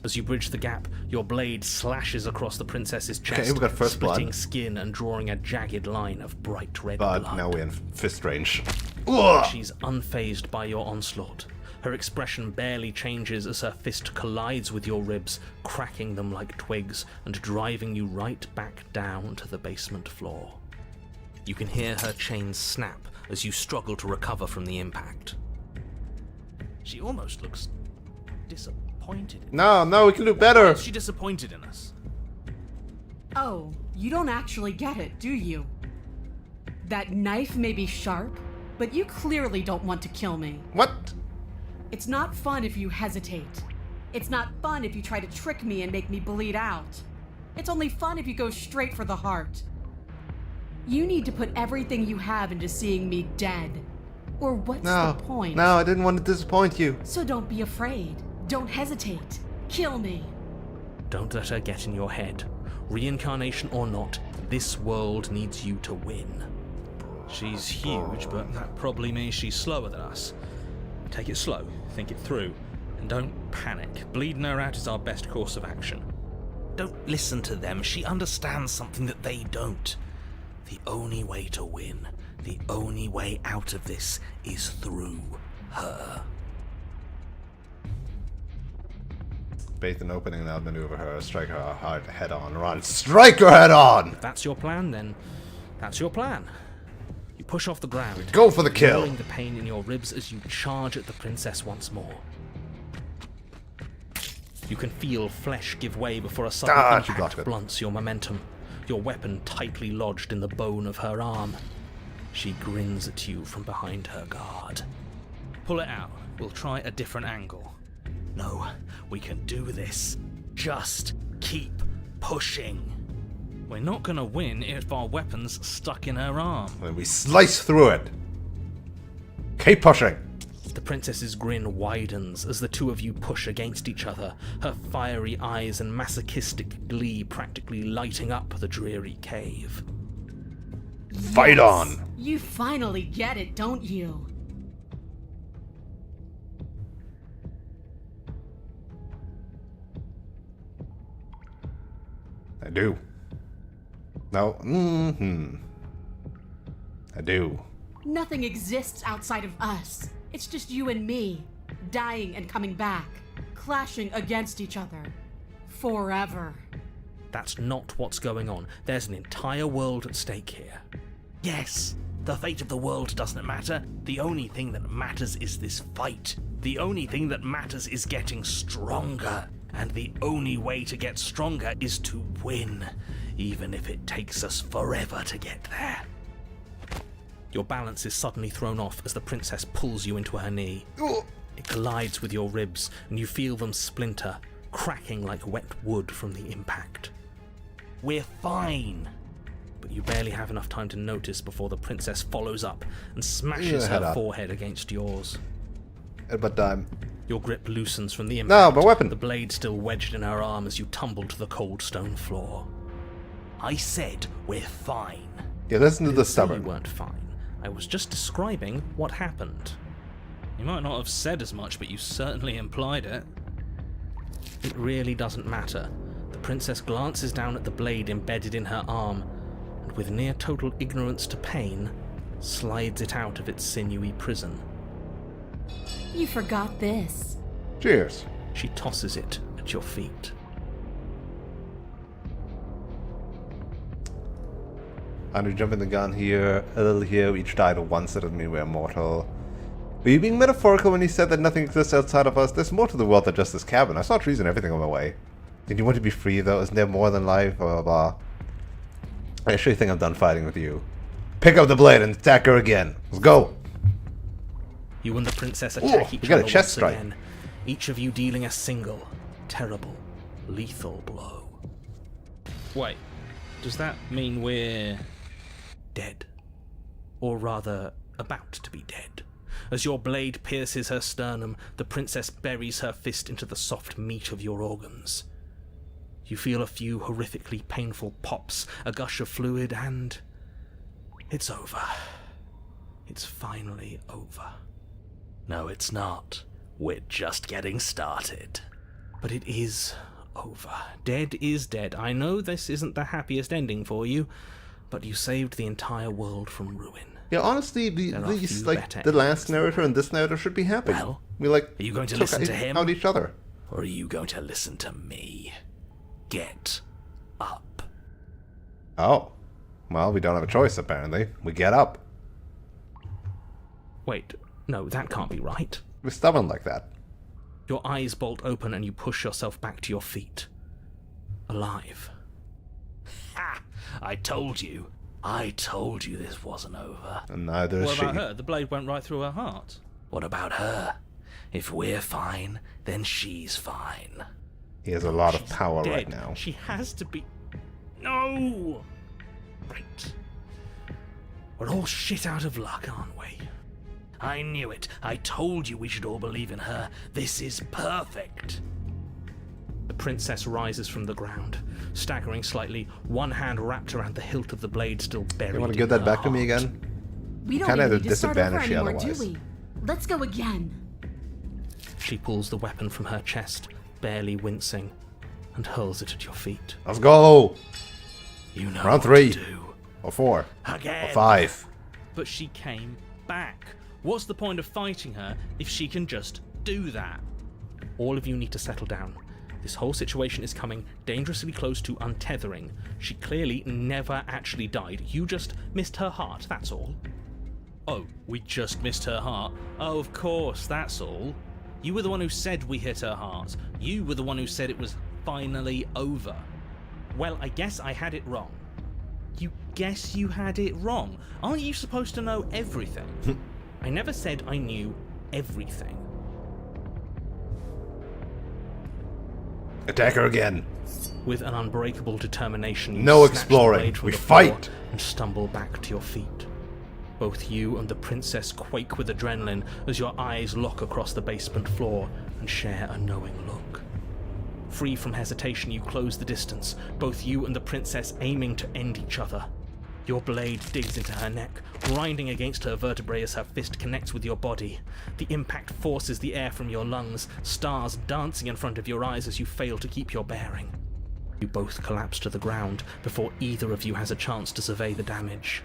As you bridge the gap, your blade slashes across the princess's chest, Okay, we got first splitting blood. skin and drawing a jagged line of bright red But blood. now we're in fist range. Ugh! She's unfazed by your onslaught. Her expression barely changes as her fist collides with your ribs, cracking them like twigs and driving you right back down to the basement floor. You can hear her chains snap as you struggle to recover from the impact. She almost looks disappointed. No, we can do Why better. is she disappointed in us? Oh, you don't actually get it, do you? That knife may be sharp, but you clearly don't want to kill me. What? It's not fun if you hesitate. It's not fun if you try to trick me and make me bleed out. It's only fun if you go straight for the heart. You need to put everything you have into seeing me dead. Or what's No. the point? No, I didn't want to disappoint you. So don't be afraid. Don't hesitate. Kill me. Don't let her get in your head. Reincarnation or not, this world needs you to win. She's huge, but that probably means she's slower than us. Take it slow, think it through. And don't panic. Bleeding her out is our best course of action. Don't listen to them. She understands something that they don't. The only way to win, the only way out of this is through her. Bait an opening and outmaneuver her, strike her hard head on, run. Strike her head on! If that's your plan, then that's your plan. You push off the ground, Go for the kill! feeling the pain in your ribs as you charge at the princess once more. You can feel flesh give way before a sudden she blocked impact it. blunts your momentum, your weapon tightly lodged in the bone of her arm. She grins at you from behind her guard. Pull it out. We'll try a different angle. No, we can do this. Just keep pushing. We're not gonna win if our weapon's stuck in her arm. When we slice through it. Keep pushing. The princess's grin widens as the two of you push against each other, her fiery eyes and masochistic glee practically lighting up the dreary cave. Fight Yes. on! You finally get it, don't you? I do. No. I do. Nothing exists outside of us. It's just you and me, dying and coming back, clashing against each other. Forever. That's not what's going on. There's an entire world at stake here. Yes, the fate of the world doesn't matter. The only thing that matters is this fight. The only thing that matters is getting stronger. And the only way to get stronger is to win, even if it takes us forever to get there. Your balance is suddenly thrown off as the princess pulls you into her knee. It collides with your ribs, and you feel them splinter, cracking like wet wood from the impact. We're fine. But you barely have enough time to notice before the princess follows up and smashes head her up. forehead against yours. But Your grip loosens from the No, impact, my weapon. the blade still wedged in her arm as you tumble to the cold stone floor. I said we're fine. yeah, listen to the Say you stubborn. weren't fine. I was just describing what happened. You might not have said as much, but you certainly implied it. It really doesn't matter. The princess glances down at the blade embedded in her arm, and with near total ignorance to pain, slides it out of its sinewy prison. You forgot this. Cheers. She tosses it at your feet. Under jumping the gun here, a little here, we each died once, that doesn't mean we're immortal. Were you being metaphorical when you said that nothing exists outside of us? There's more to the world than just this cabin. I saw trees and everything on my way. Did you want to be free, though? Isn't there more than life? Blah, blah, blah. I actually think I'm done fighting with you. Pick up the blade and attack her again. Let's go. You and the princess attack Ooh, each we got a other chest once strike. again, each of you dealing a single, terrible, lethal blow. Wait, does that mean we're dead? Or rather, about to be dead? As your blade pierces her sternum, the princess buries her fist into the soft meat of your organs. You feel a few horrifically painful pops, a gush of fluid, and it's over. It's finally over. No, it's not. We're just getting started. But it is over. Dead is dead. I know this isn't the happiest ending for you, but you saved the entire world from ruin. Yeah, honestly, There are these, few like, better the last endings. narrator and this narrator should be happy. Well, we, like, are you going to took listen to him? out each other. Or are you going to listen to me? Get up. Oh. Well, we don't have a choice, apparently. We get up. Wait, no, that can't be right. We're stubborn like that. Your eyes bolt open and you push yourself back to your feet. Alive. Ha! I told you. I told you this wasn't over. And neither is What she. about her? The blade went right through her heart. What about her? If we're fine, then she's fine. He has a lot of power Dead. right now. She has to be... No! Right. We're all shit out of luck, aren't we? I knew it. I told you we should all believe in her. This is perfect. The princess rises from the ground, staggering slightly, one hand wrapped around the hilt of the blade still buried You want to in give that her back to me heart. again? We don't Kinda even at a need to start over disadvantage anymore, otherwise. do we? Let's go again. She pulls the weapon from her chest, barely wincing, and hurls it at your feet. Let's go! You know Round what 3. to do. Or 4. Again. Or 5. But she came back. What's the point of fighting her if she can just do that? All of you need to settle down. This whole situation is coming dangerously close to untethering. She clearly never actually died. You just missed her heart, that's all. Oh, we just missed her heart? Oh, of course, that's all. You were the one who said we hit her heart. You were the one who said it was finally over. Well, I guess I had it wrong. You guess you had it wrong? Aren't you supposed to know everything? I never said I knew everything. Attack her again. With an unbreakable determination, you No snatch the exploring. blade from We the floor fight. and stumble back to your feet. Both you and the princess quake with adrenaline as your eyes lock across the basement floor and share a knowing look. Free from hesitation, you close the distance, both you and the princess aiming to end each other. Your blade digs into her neck, grinding against her vertebrae as her fist connects with your body. The impact forces the air from your lungs, stars dancing in front of your eyes as you fail to keep your bearing. You both collapse to the ground before either of you has a chance to survey the damage.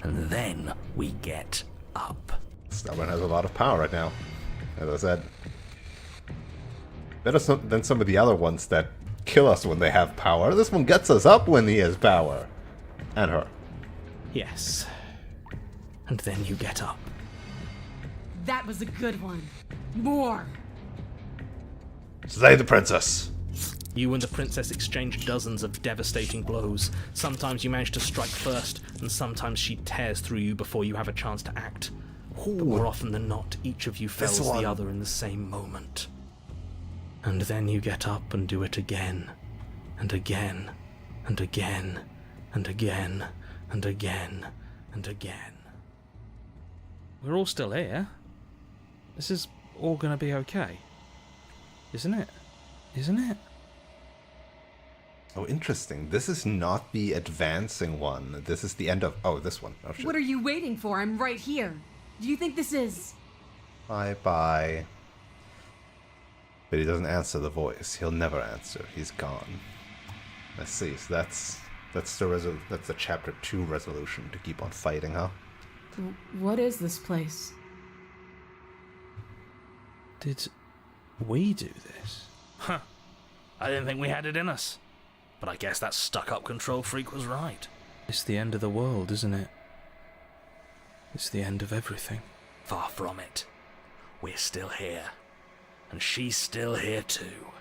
And then we get up. Stubborn has a lot of power right now. As I said. Better than some of the other ones that kill us when they have power. This one gets us up when he has power. And her. Yes. And then you get up. That was a good one. More. Slay the princess. You and the princess exchange dozens of devastating blows. Sometimes you manage to strike first, and sometimes she tears through you before you have a chance to act. But more often than not, each of you fells one. the other in the same moment. And then you get up and do it again, and again, and again, and again, and again, and again. We're all still here. This is all gonna be okay. Isn't it? Isn't it? Oh, interesting. This is not the advancing one. This is the end of... Oh, this one. Oh, shit. What are you waiting for? I'm right here. Do you think this is... Bye-bye. But he doesn't answer the voice. He'll never answer. He's gone. Let's see. So that's the chapter 2 resolution, to keep on fighting, huh? What is this place? Did we do this? Huh. I didn't think we had it in us. But I guess that stuck-up control freak was right. It's the end of the world, isn't it? It's the end of everything. Far from it. We're still here. And she's still here too.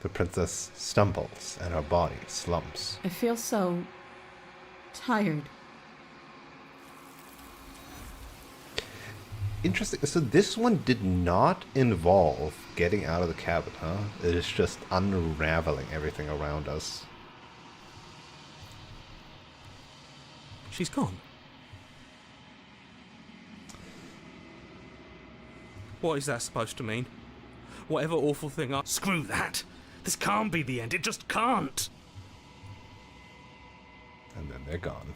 The princess stumbles, and her body slumps. I feel so... tired. Interesting. So this one did not involve getting out of the cabin, huh? It is just unraveling everything around us. She's gone. What is that supposed to mean? Whatever awful thing I... Screw that! This can't be the end. It just can't! And then they're gone.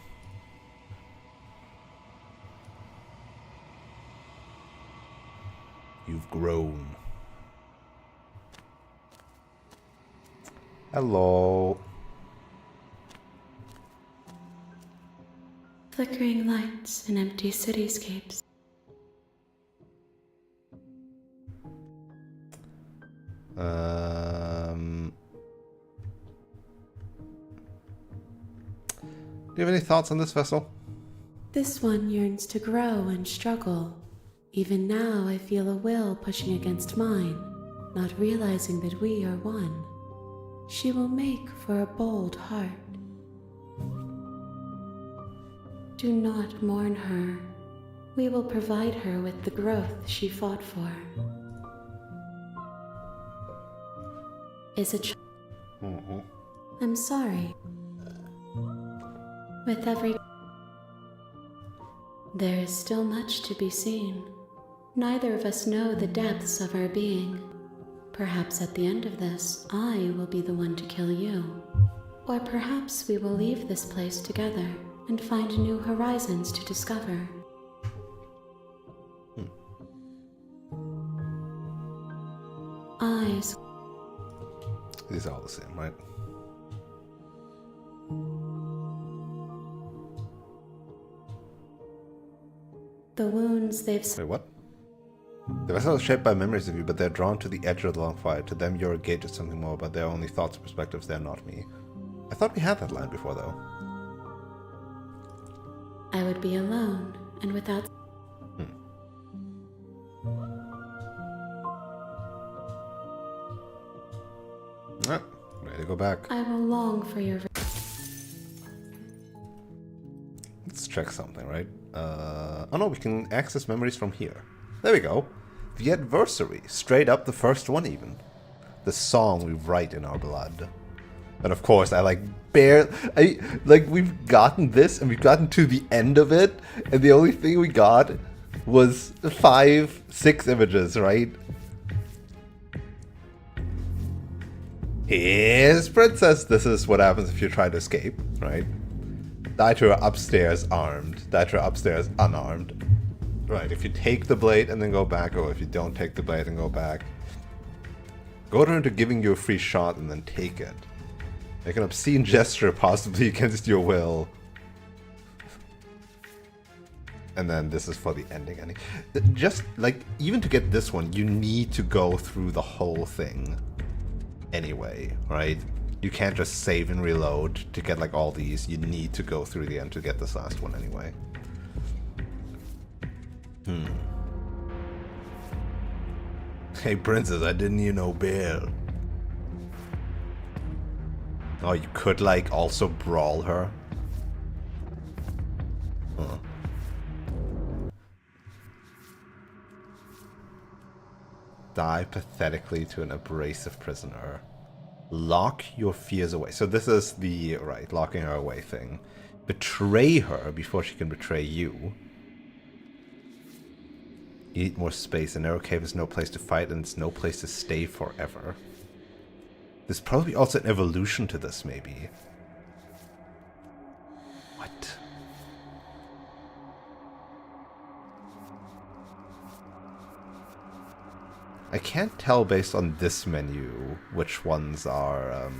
You've grown. Hello. Flickering lights and empty cityscapes. Do you have any thoughts on this vessel? This one yearns to grow and struggle. Even now I feel a will pushing against mine, not realizing that we are one. She will make for a bold heart. Do not mourn her. We will provide her with the growth she fought for. Is it? I'm sorry. With every... There is still much to be seen. Neither of us know the depths of our being. Perhaps at the end of this, I will be the one to kill you. Or perhaps we will leave this place together and find new horizons to discover. eyes. These are all the same, right? The wounds they've Wait, what? The vessel is shaped by memories of you, but they're drawn to the edge of the long fire. To them, you're engaged with something more, but they're only thoughts and perspectives. They're not me. I thought we had that line before, though. I would be alone and without. Ah, ready to go back. I will long for your. Let's check something, right? Oh no, we can access memories from here. There we go. The adversary. Straight up the first one, even. The song we write in our blood. And of course, we've gotten this, and we've gotten to the end of it, and the only thing we got was 5, 6 images, right? Here's Princess. This is what happens if you try to escape, right? Die to her upstairs armed. Die to her upstairs unarmed. Right, if you take the blade and then go back, or if you don't take the blade and go back. Go into giving you a free shot and then take it. Make an obscene gesture, possibly against your will. And then this is for the ending. Just, like, even to get this one, you need to go through the whole thing. Anyway, right? You can't just save and reload to get, like, all these. You need to go through the end to get this last one anyway. Hey, Princess, I didn't hear no bell. Oh, you could, like, also brawl her? Huh. Die pathetically to an abrasive prisoner. Lock your fears away. So this is the, right, locking her away thing. Betray her before she can betray you. You need more space. A narrow cave is no place to fight, and it's no place to stay forever. There's probably also an evolution to this, maybe. What? I can't tell based on this menu which ones are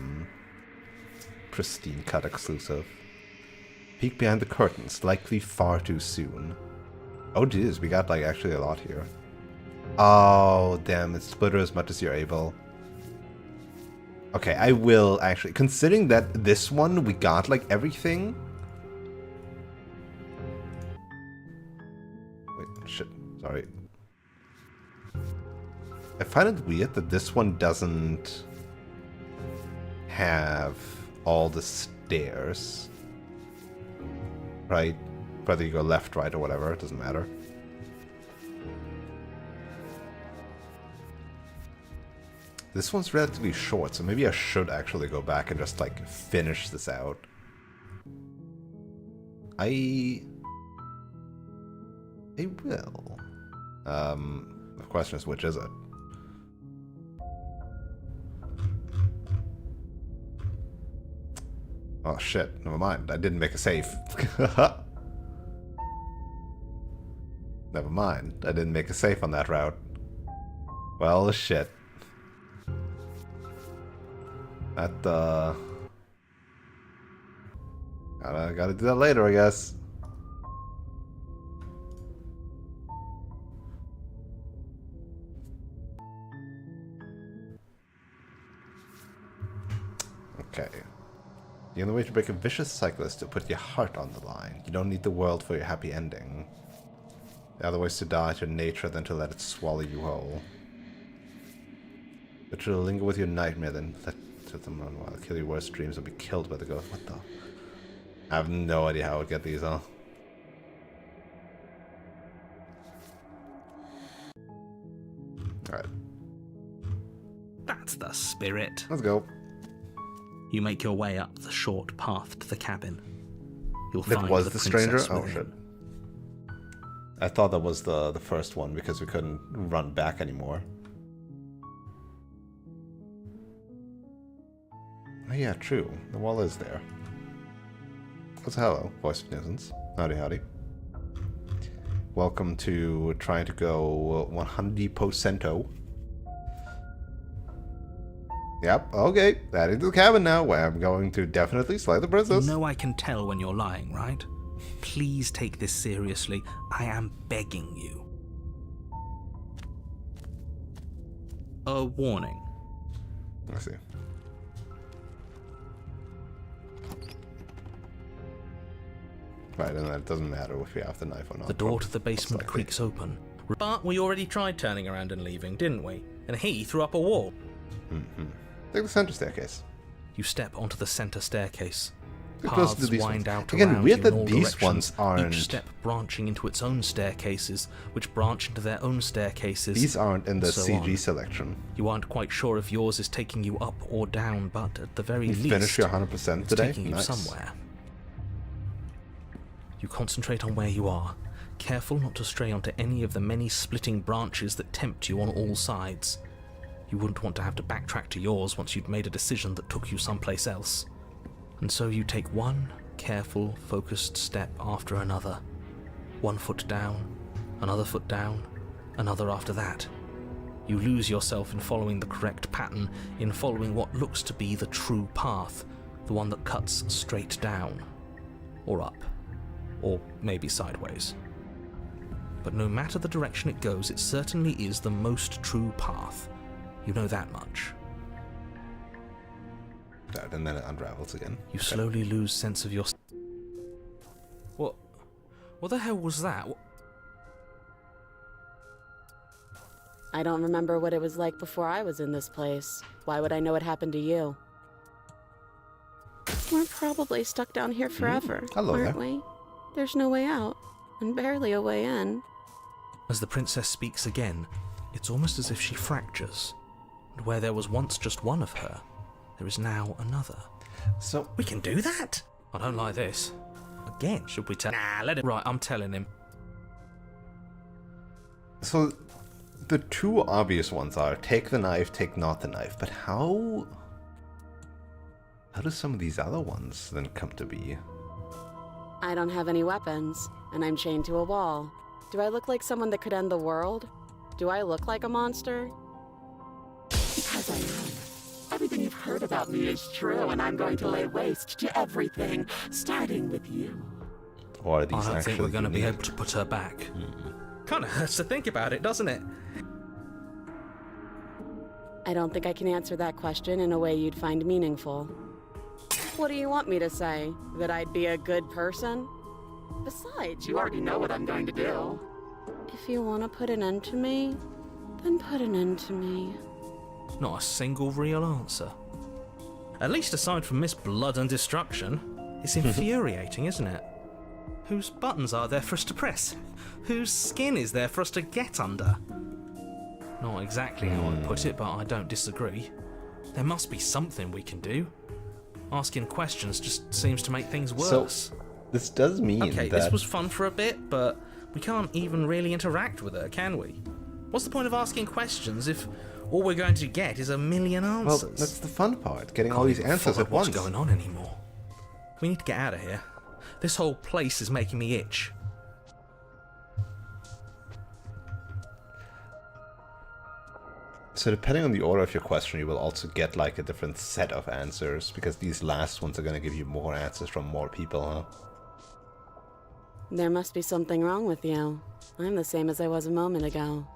Pristine cut exclusive. Peek behind the curtains, likely far too soon. Oh geez, we got like actually a lot here. Oh damn, it's split her as much as you're able. Okay, I will actually, considering that this one we got like everything. Wait, shit, sorry. I find it weird that this one doesn't have all the stairs. Right? Whether you go left, right, or whatever, it doesn't matter. This one's relatively short, so maybe I should actually go back and just, like, finish this out. I will. The question is, which is it? Oh shit, never mind. I didn't make a save. Never mind. I didn't make a save on that route. Well, shit. That, Gotta do that later, I guess. Okay. The only way to break a vicious cycle is to put your heart on the line. You don't need the world for your happy ending. The other way is to die to nature than to let it swallow you whole. But you'll linger with your nightmare, then let them run wild. Kill your worst dreams or be killed by the ghost. What the? I have no idea how I would get these, huh? Alright. That's the spirit. Let's go. You make your way up the short path to the cabin. You'll That find was the stranger? princess Oh within. shit. I thought that was the first one because we couldn't run back anymore. Oh yeah, true. The wall is there. What's hello, voice of nuisance. Howdy howdy. Welcome to trying to go 100%. Yep, okay. That into the cabin now, where I'm going to definitely slay the You princess. know I can tell when you're lying, right? Please take this seriously. I am begging you. A warning. Let's see. Right, and that doesn't matter if you have the knife or not. The door to the Most basement likely. creaks open. But we already tried turning around and leaving, didn't we? And he threw up a wall. Take the center staircase. You step onto the center staircase. It goes to Paths these wind ones. out Again, around weird you that in all these directions, ones aren't- each step branching into its own staircases, which branch into their own staircases. These aren't in the so CG on. selection. You aren't quite sure if yours is taking you up or down, but at the very You least, finished your 100% it's today? taking you Nice. somewhere. You concentrate on where you are, careful not to stray onto any of the many splitting branches that tempt you on all sides. You wouldn't want to have to backtrack to yours once you'd made a decision that took you someplace else. And so you take one careful, focused step after another. One foot down, another foot down, another after that. You lose yourself in following the correct pattern, in following what looks to be the true path, the one that cuts straight down, or up, or maybe sideways. But no matter the direction it goes, it certainly is the most true path. You know that much. That, and then it unravels again. You slowly lose sense of your... What the hell was that? I don't remember what it was like before I was in this place. Why would I know what happened to you? We're probably stuck down here forever, hello aren't there. we? There's no way out, and barely a way in. As the princess speaks again, it's almost as if she fractures. And where there was once just one of her, there is now another. So, We can do that? I don't like this. Again, should we tell... Nah, let it... Right, I'm telling him. so the two obvious ones are take the knife, take not the knife. But how do some of these other ones then come to be? I don't have any weapons, and I'm chained to a wall. Do I look like someone that could end the world? Do I look like a monster? Because I am. Everything you've heard about me is true, and I'm going to lay waste to everything, starting with you. Or are these I don't actually think we're going to be unique? able to put her back. Kind of hurts to think about it, doesn't it? I don't think I can answer that question in a way you'd find meaningful. What do you want me to say? That I'd be a good person? Besides, You already know what I'm going to do. if you want to put an end to me, then put an end to me. Not a single real answer. At least aside from Miss Blood and Destruction. It's infuriating, isn't it? Whose buttons are there for us to press? Whose skin is there for us to get under? Not exactly how I put it, but I don't disagree. There must be something we can do. Asking questions just seems to make things worse. This does mean Okay, that this was fun for a bit, but we can't even really interact with her, can we? What's the point of asking questions if all we're going to get is a million well, answers? that's the fun part, getting all Can't these even answers follow at what's once. going on anymore. We need to get out of here. This whole place is making me itch. So depending on the order of your question, you will also get like a different set of answers, because these last ones are going to give you more answers from more people, huh? There must be something wrong with you. I'm the same as I was a moment ago.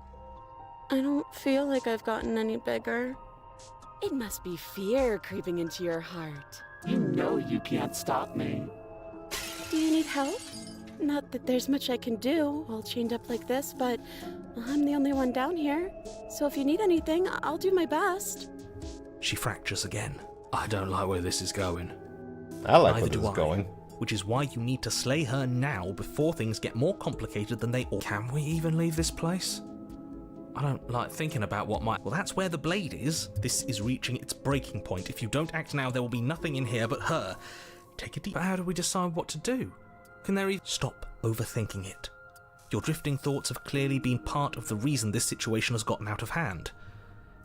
I don't feel like I've gotten any bigger. It must be fear creeping into your heart. You know you can't stop me. Do you need help? Not that there's much I can do, all chained up like this, but I'm the only one down here. So if you need anything, I'll do my best. She fractures again. I don't like where this is going. I like Neither where this do is I. going. Which is why you need to slay her now before things get more complicated than they ought. Can we even leave this place? I don't like thinking about what might... Well, that's where the blade is. This is reaching its breaking point. If you don't act now, there will be nothing in here but her. Take a deep... But how do we decide what to do? Can there even... Stop overthinking it. Your drifting thoughts have clearly been part of the reason this situation has gotten out of hand.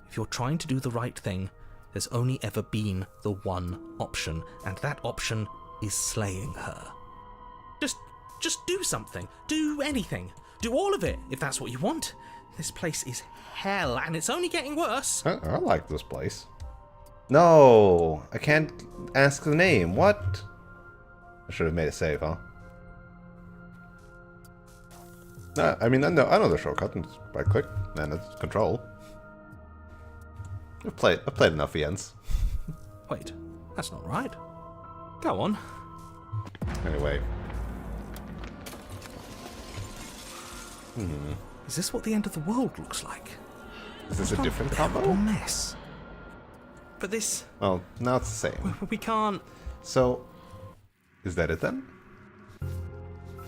If you're trying to do the right thing, there's only ever been the one option, and that option is slaying her. Just do something. Do anything. Do all of it, if that's what you want. This place is hell, and it's only getting worse. I like this place. No! I can't ask the name. What? I should have made a save, huh? No, I mean, I know the shortcut. It's right click, and it's control. I've played enough Viens. Wait, that's not right. Go on. Anyway. Is this what the end of the world looks like? Is this a different A combo? mess. But this... Well, now it's the same. We can't... So, is that it then?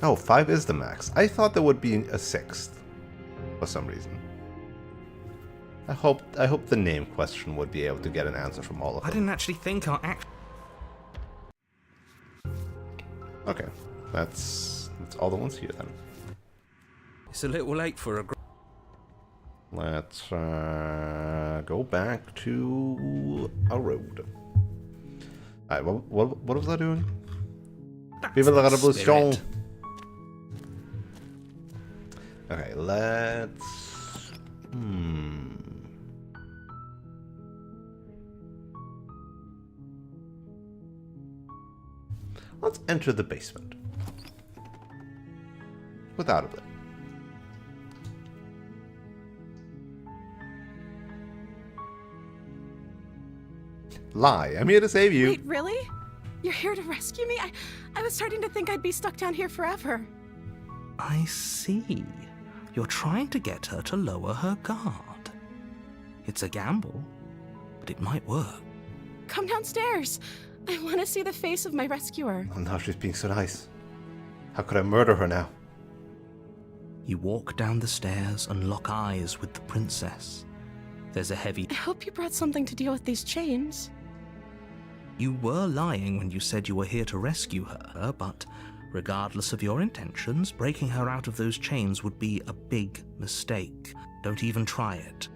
Oh, 5 is the max. I thought there would be a 6th. For some reason. I hope the name question would be able to get an answer from all of I them. didn't actually think our act... Okay, that's all the ones here then. It's a little late for a... Let's go back to our road. Alright, what was I doing? Vive la revolution! spirit. Okay, let's... Let's enter the basement. Without a blip. Lie, I'm here to save you. Wait, really? You're here to rescue me? I was starting to think I'd be stuck down here forever. I see. You're trying to get her to lower her guard. It's a gamble, but it might work. Come downstairs. I want to see the face of my rescuer. Oh, now she's being so nice. How could I murder her now? You walk down the stairs and lock eyes with the princess. There's a heavy... I hope you brought something to deal with these chains. You were lying when you said you were here to rescue her, but regardless of your intentions, breaking her out of those chains would be a big mistake. Don't even try it.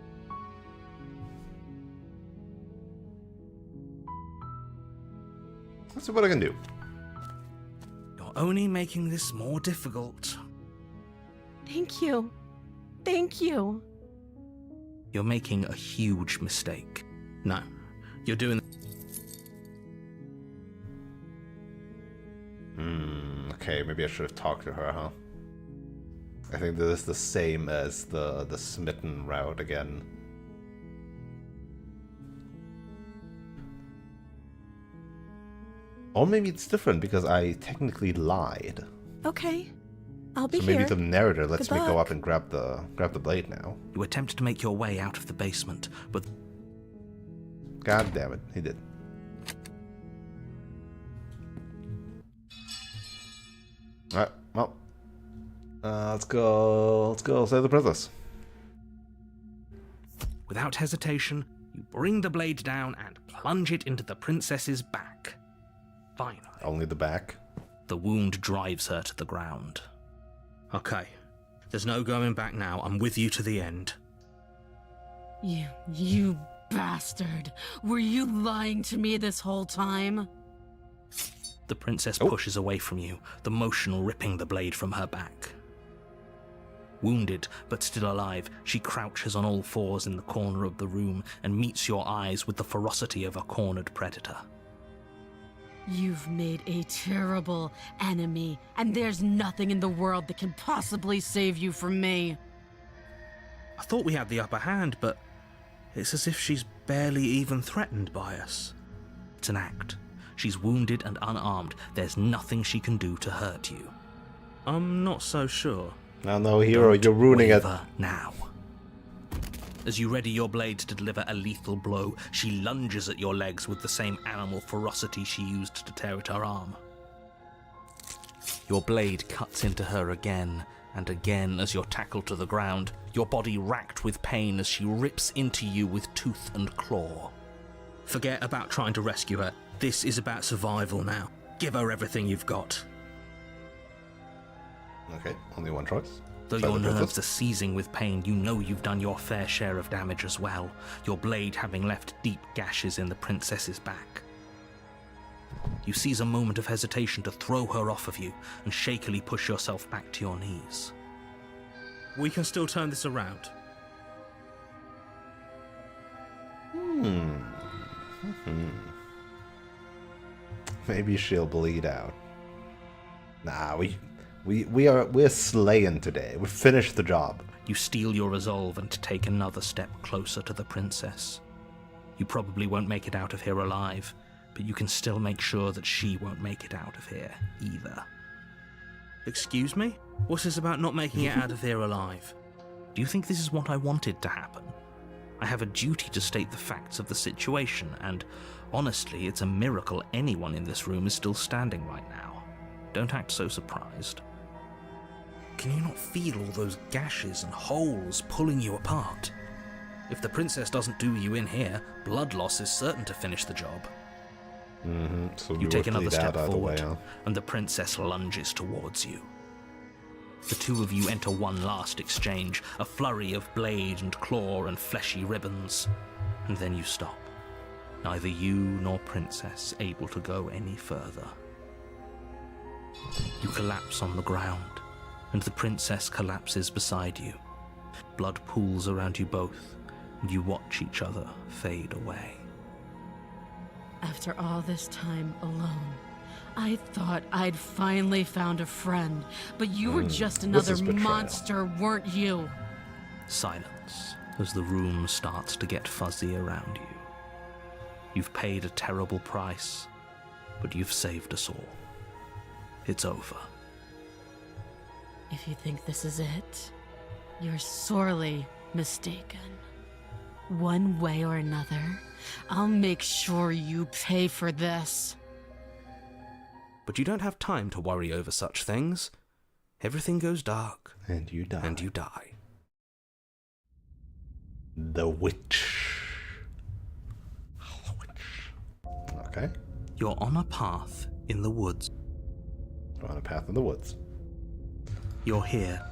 Let's see what I can do. You're only making this more difficult. Thank you. Thank you. You're making a huge mistake. No, you're doing... Okay, maybe I should have talked to her, huh? I think this is the same as the smitten route again. Or maybe it's different because I technically lied. Okay. I'll be So maybe here. the narrator lets Good me go luck. up and grab the blade now. You attempt to make your way out of the basement, but God damn it, he did. Alright, well. Let's go save the princess. without hesitation, you bring the blade down and plunge it into the princess's back. Finally, Only the back. the wound drives her to the ground. Okay, there's no going back now. I'm with you to the end. You bastard. Were you lying to me this whole time? The princess pushes away from you, the motion ripping the blade from her back. Wounded, but still alive, she crouches on all fours in the corner of the room and meets your eyes with the ferocity of a cornered predator. You've made a terrible enemy, and there's nothing in the world that can possibly save you from me. I thought we had the upper hand, but it's as if she's barely even threatened by us. It's an act. She's wounded and unarmed. There's nothing she can do to hurt you. I'm not so sure. No, no, hero, you're ruining it. Waver now. As you ready your blade to deliver a lethal blow, she lunges at your legs with the same animal ferocity she used to tear at her arm. Your blade cuts into her again and again as you're tackled to the ground, your body racked with pain as she rips into you with tooth and claw. Forget about trying to rescue her. This is about survival now. Give her everything you've got. Okay, only one choice. Though Save your the princess. nerves are seizing with pain, you know you've done your fair share of damage as well, your blade having left deep gashes in the princess's back. You seize a moment of hesitation to throw her off of you and shakily push yourself back to your knees. We can still turn this around. Maybe she'll bleed out. Nah, we're slaying today. We finished the job. You steel your resolve and take another step closer to the princess. You probably won't make it out of here alive, but you can still make sure that she won't make it out of here either. Excuse me? What's this about not making it out of here alive? Do you think this is what I wanted to happen? I have a duty to state the facts of the situation, and honestly, it's a miracle anyone in this room is still standing right now. Don't act so surprised. Can you not feel all those gashes and holes pulling you apart? If the princess doesn't do you in here, blood loss is certain to finish the job. So You take another step out of the way, forward, huh? and the princess lunges towards you. The two of you enter one last exchange, a flurry of blade and claw and fleshy ribbons, and then you stop. Neither you nor princess able to go any further. You collapse on the ground, and the princess collapses beside you. Blood pools around you both, and you watch each other fade away. After all this time alone, I thought I'd finally found a friend, but you were just another is betrayal. monster, weren't you? Silence as the room starts to get fuzzy around you. You've paid a terrible price, but you've saved us all. It's over. If you think this is it, you're sorely mistaken. One way or another, I'll make sure you pay for this. But you don't have time to worry over such things. Everything goes dark, And you die. and you die. The witch. The witch. Okay. You're on a path in the woods. We're on a path in the woods. You're here.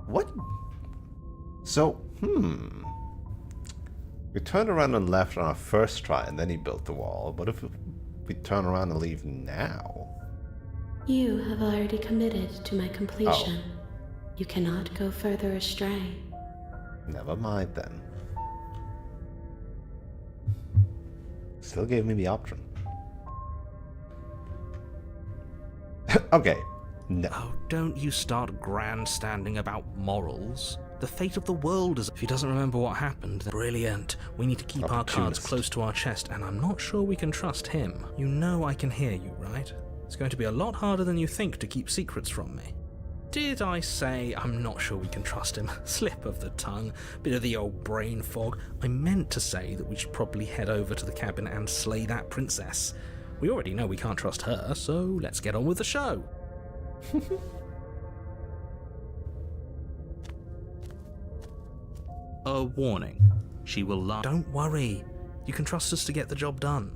What? So, we turned around and left on our first try, and then he built the wall. What if we turn around and leave now? You have already committed to my completion. Oh. You cannot go further astray. Never mind then. Still gave me the option. Okay. No. Oh, don't you start grandstanding about morals. The fate of the world is... If he doesn't remember what happened, then brilliant. We need to keep our cards Opportunist. close to our chest, and I'm not sure we can trust him. You know I can hear you, right? It's going to be a lot harder than you think to keep secrets from me. Did I say I'm not sure we can trust him? Slip of the tongue, bit of the old brain fog. I meant to say that we should probably head over to the cabin and slay that princess. We already know we can't trust her, so let's get on with the show. A warning. She will lie. Don't worry. You can trust us to get the job done.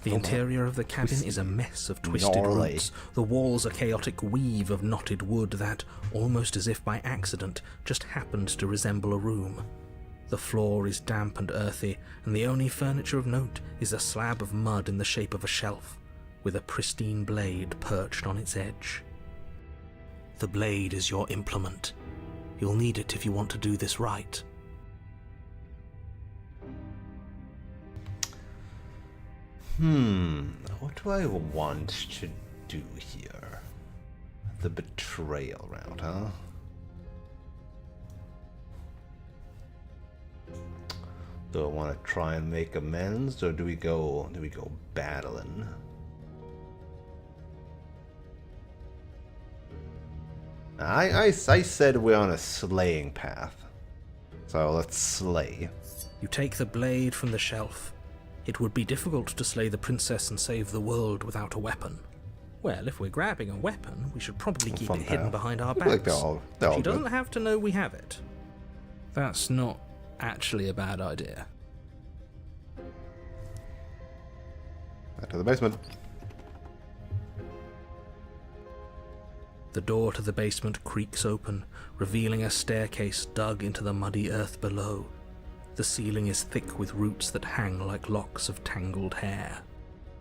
The interior of the cabin is a mess of twisted Gnarly. roots. The walls a chaotic weave of knotted wood that, almost as if by accident, just happened to resemble a room. The floor is damp and earthy, and the only furniture of note is a slab of mud in the shape of a shelf, with a pristine blade perched on its edge. The blade is your implement. You'll need it if you want to do this right. What do I want to do here? The betrayal route, huh? Do I want to try and make amends, or do we go battling? I said we're on a slaying path, so let's slay. You take the blade from the shelf. It would be difficult to slay the princess and save the world without a weapon. Well, if we're grabbing a weapon, we should probably keep Fun it hidden path. behind our I feel like backs. they're all She good. doesn't have to know we have it. That's not actually a bad idea. Back to the basement. The door to the basement creaks open, revealing a staircase dug into the muddy earth below. The ceiling is thick with roots that hang like locks of tangled hair.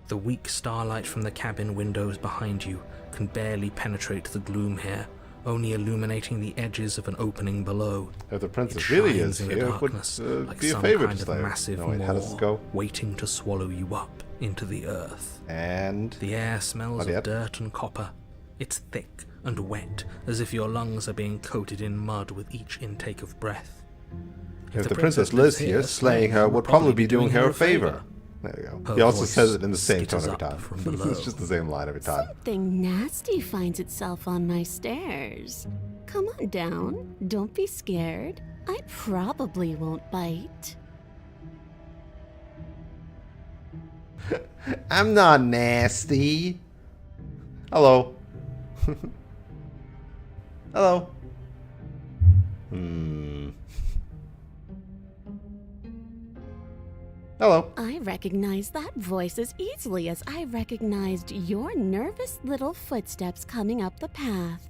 The weak starlight from the cabin windows behind you can barely penetrate the gloom here, only illuminating the edges of an opening below. If the princess It really shines is in the here, it would darkness, like be a some favor kind to of slay her. massive No, wait, how does this maw go? waiting to swallow you up into the earth. And The air smells Not of yet. dirt and copper. It's thick and wet, as if your lungs are being coated in mud with each intake of breath. if the princess lives here, slaying her would probably be doing her a favor. There you go. Her He also voice says it in the same tone skitters every up time. from below. It's just the same line every time. Something nasty finds itself on my stairs. Come on down. Don't be scared. I probably won't bite. I'm not nasty. Hello. Hello. Hello. I recognize that voice as easily as I recognized your nervous little footsteps coming up the path.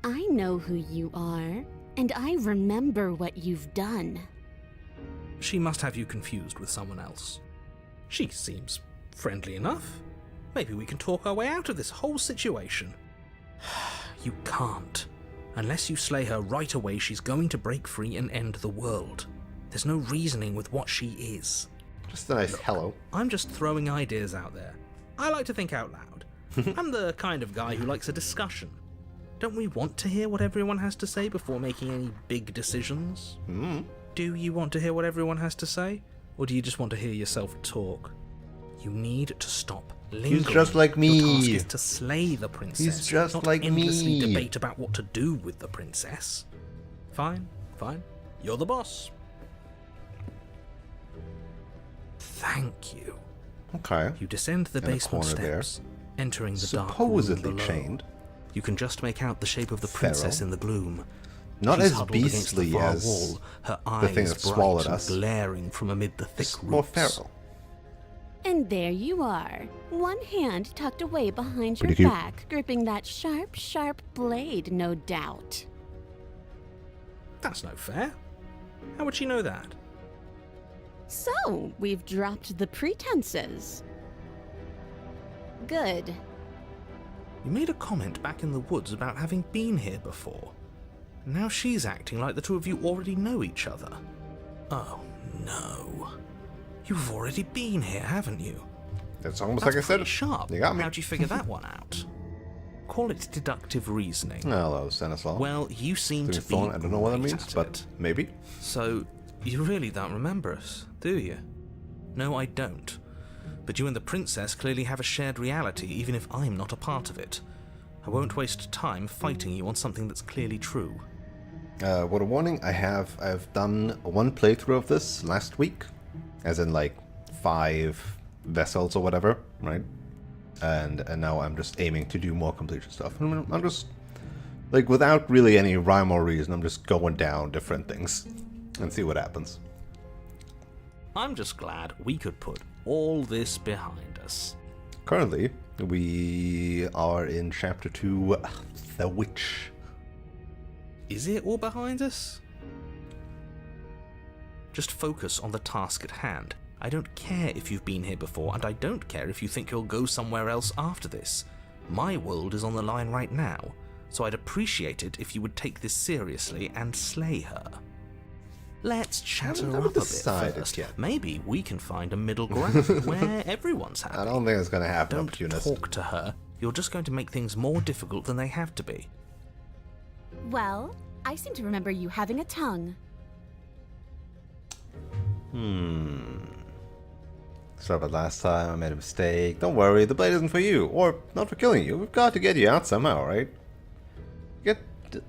I know who you are, and I remember what you've done. She must have you confused with someone else. She seems friendly enough. Maybe we can talk our way out of this whole situation. You can't. Unless you slay her right away, she's going to break free and end the world. There's no reasoning with what she is. Just a nice hello. I'm just throwing ideas out there. I like to think out loud. I'm the kind of guy who likes a discussion. Don't we want to hear what everyone has to say before making any big decisions? Do you want to hear what everyone has to say? Or do you just want to hear yourself talk? You need to stop lingering. He's just like me. Your task is to slay the princess. He's just not like endlessly me. debate about what to do with the princess. Fine, fine. You're the boss. Thank you. Okay. You descend the In the basement corner there. steps, entering the dark Supposedly room below. chained. You can just make out the shape of the princess Pharaoh. in the gloom. Not She's as huddled against the beastly far as wall, her the eyes thing that bright swallowed and us. glaring from amid the thick It's more roots. feral. And there you are, one hand tucked away behind your Pretty cute. back, gripping that sharp, sharp blade, no doubt. That's no fair. How would she know that? So, we've dropped the pretenses. Good. You made a comment back in the woods about having been here before. Now she's acting like the two of you already know each other. Oh, no. You've already been here, haven't you? It's almost That's like I said. pretty sharp. You got me. How'd you figure that one out? Call it deductive reasoning. Hello, Stanislaw. Well, you seem to be Thorn, I don't know what that great means, at but it. maybe. So, you really don't remember us, do you? No, I don't. But you and the princess clearly have a shared reality, even if I'm not a part of it. I won't waste time fighting you on something that's clearly true. What a warning, I've done one playthrough of this last week. As in, like, 5 vessels or whatever, right? And now I'm just aiming to do more completion stuff. I'm just, like, without really any rhyme or reason, I'm just going down different things and see what happens. I'm just glad we could put all this behind us. Currently, we are in Chapter 2, The Witch. Is it all behind us? Just focus on the task at hand. I don't care if you've been here before, and I don't care if you think you'll go somewhere else after this. My world is on the line right now, so I'd appreciate it if you would take this seriously and slay her. Let's chat her Haven't up a bit decided first. yet. Maybe we can find a middle ground where everyone's happy. I don't think it's going to happen, Don't opportunist. talk to her. You're just going to make things more difficult than they have to be. Well, I seem to remember you having a tongue. Sorry about last time, I made a mistake. Don't worry, the blade isn't for you, or not for killing you. We've got to get you out somehow, right? Get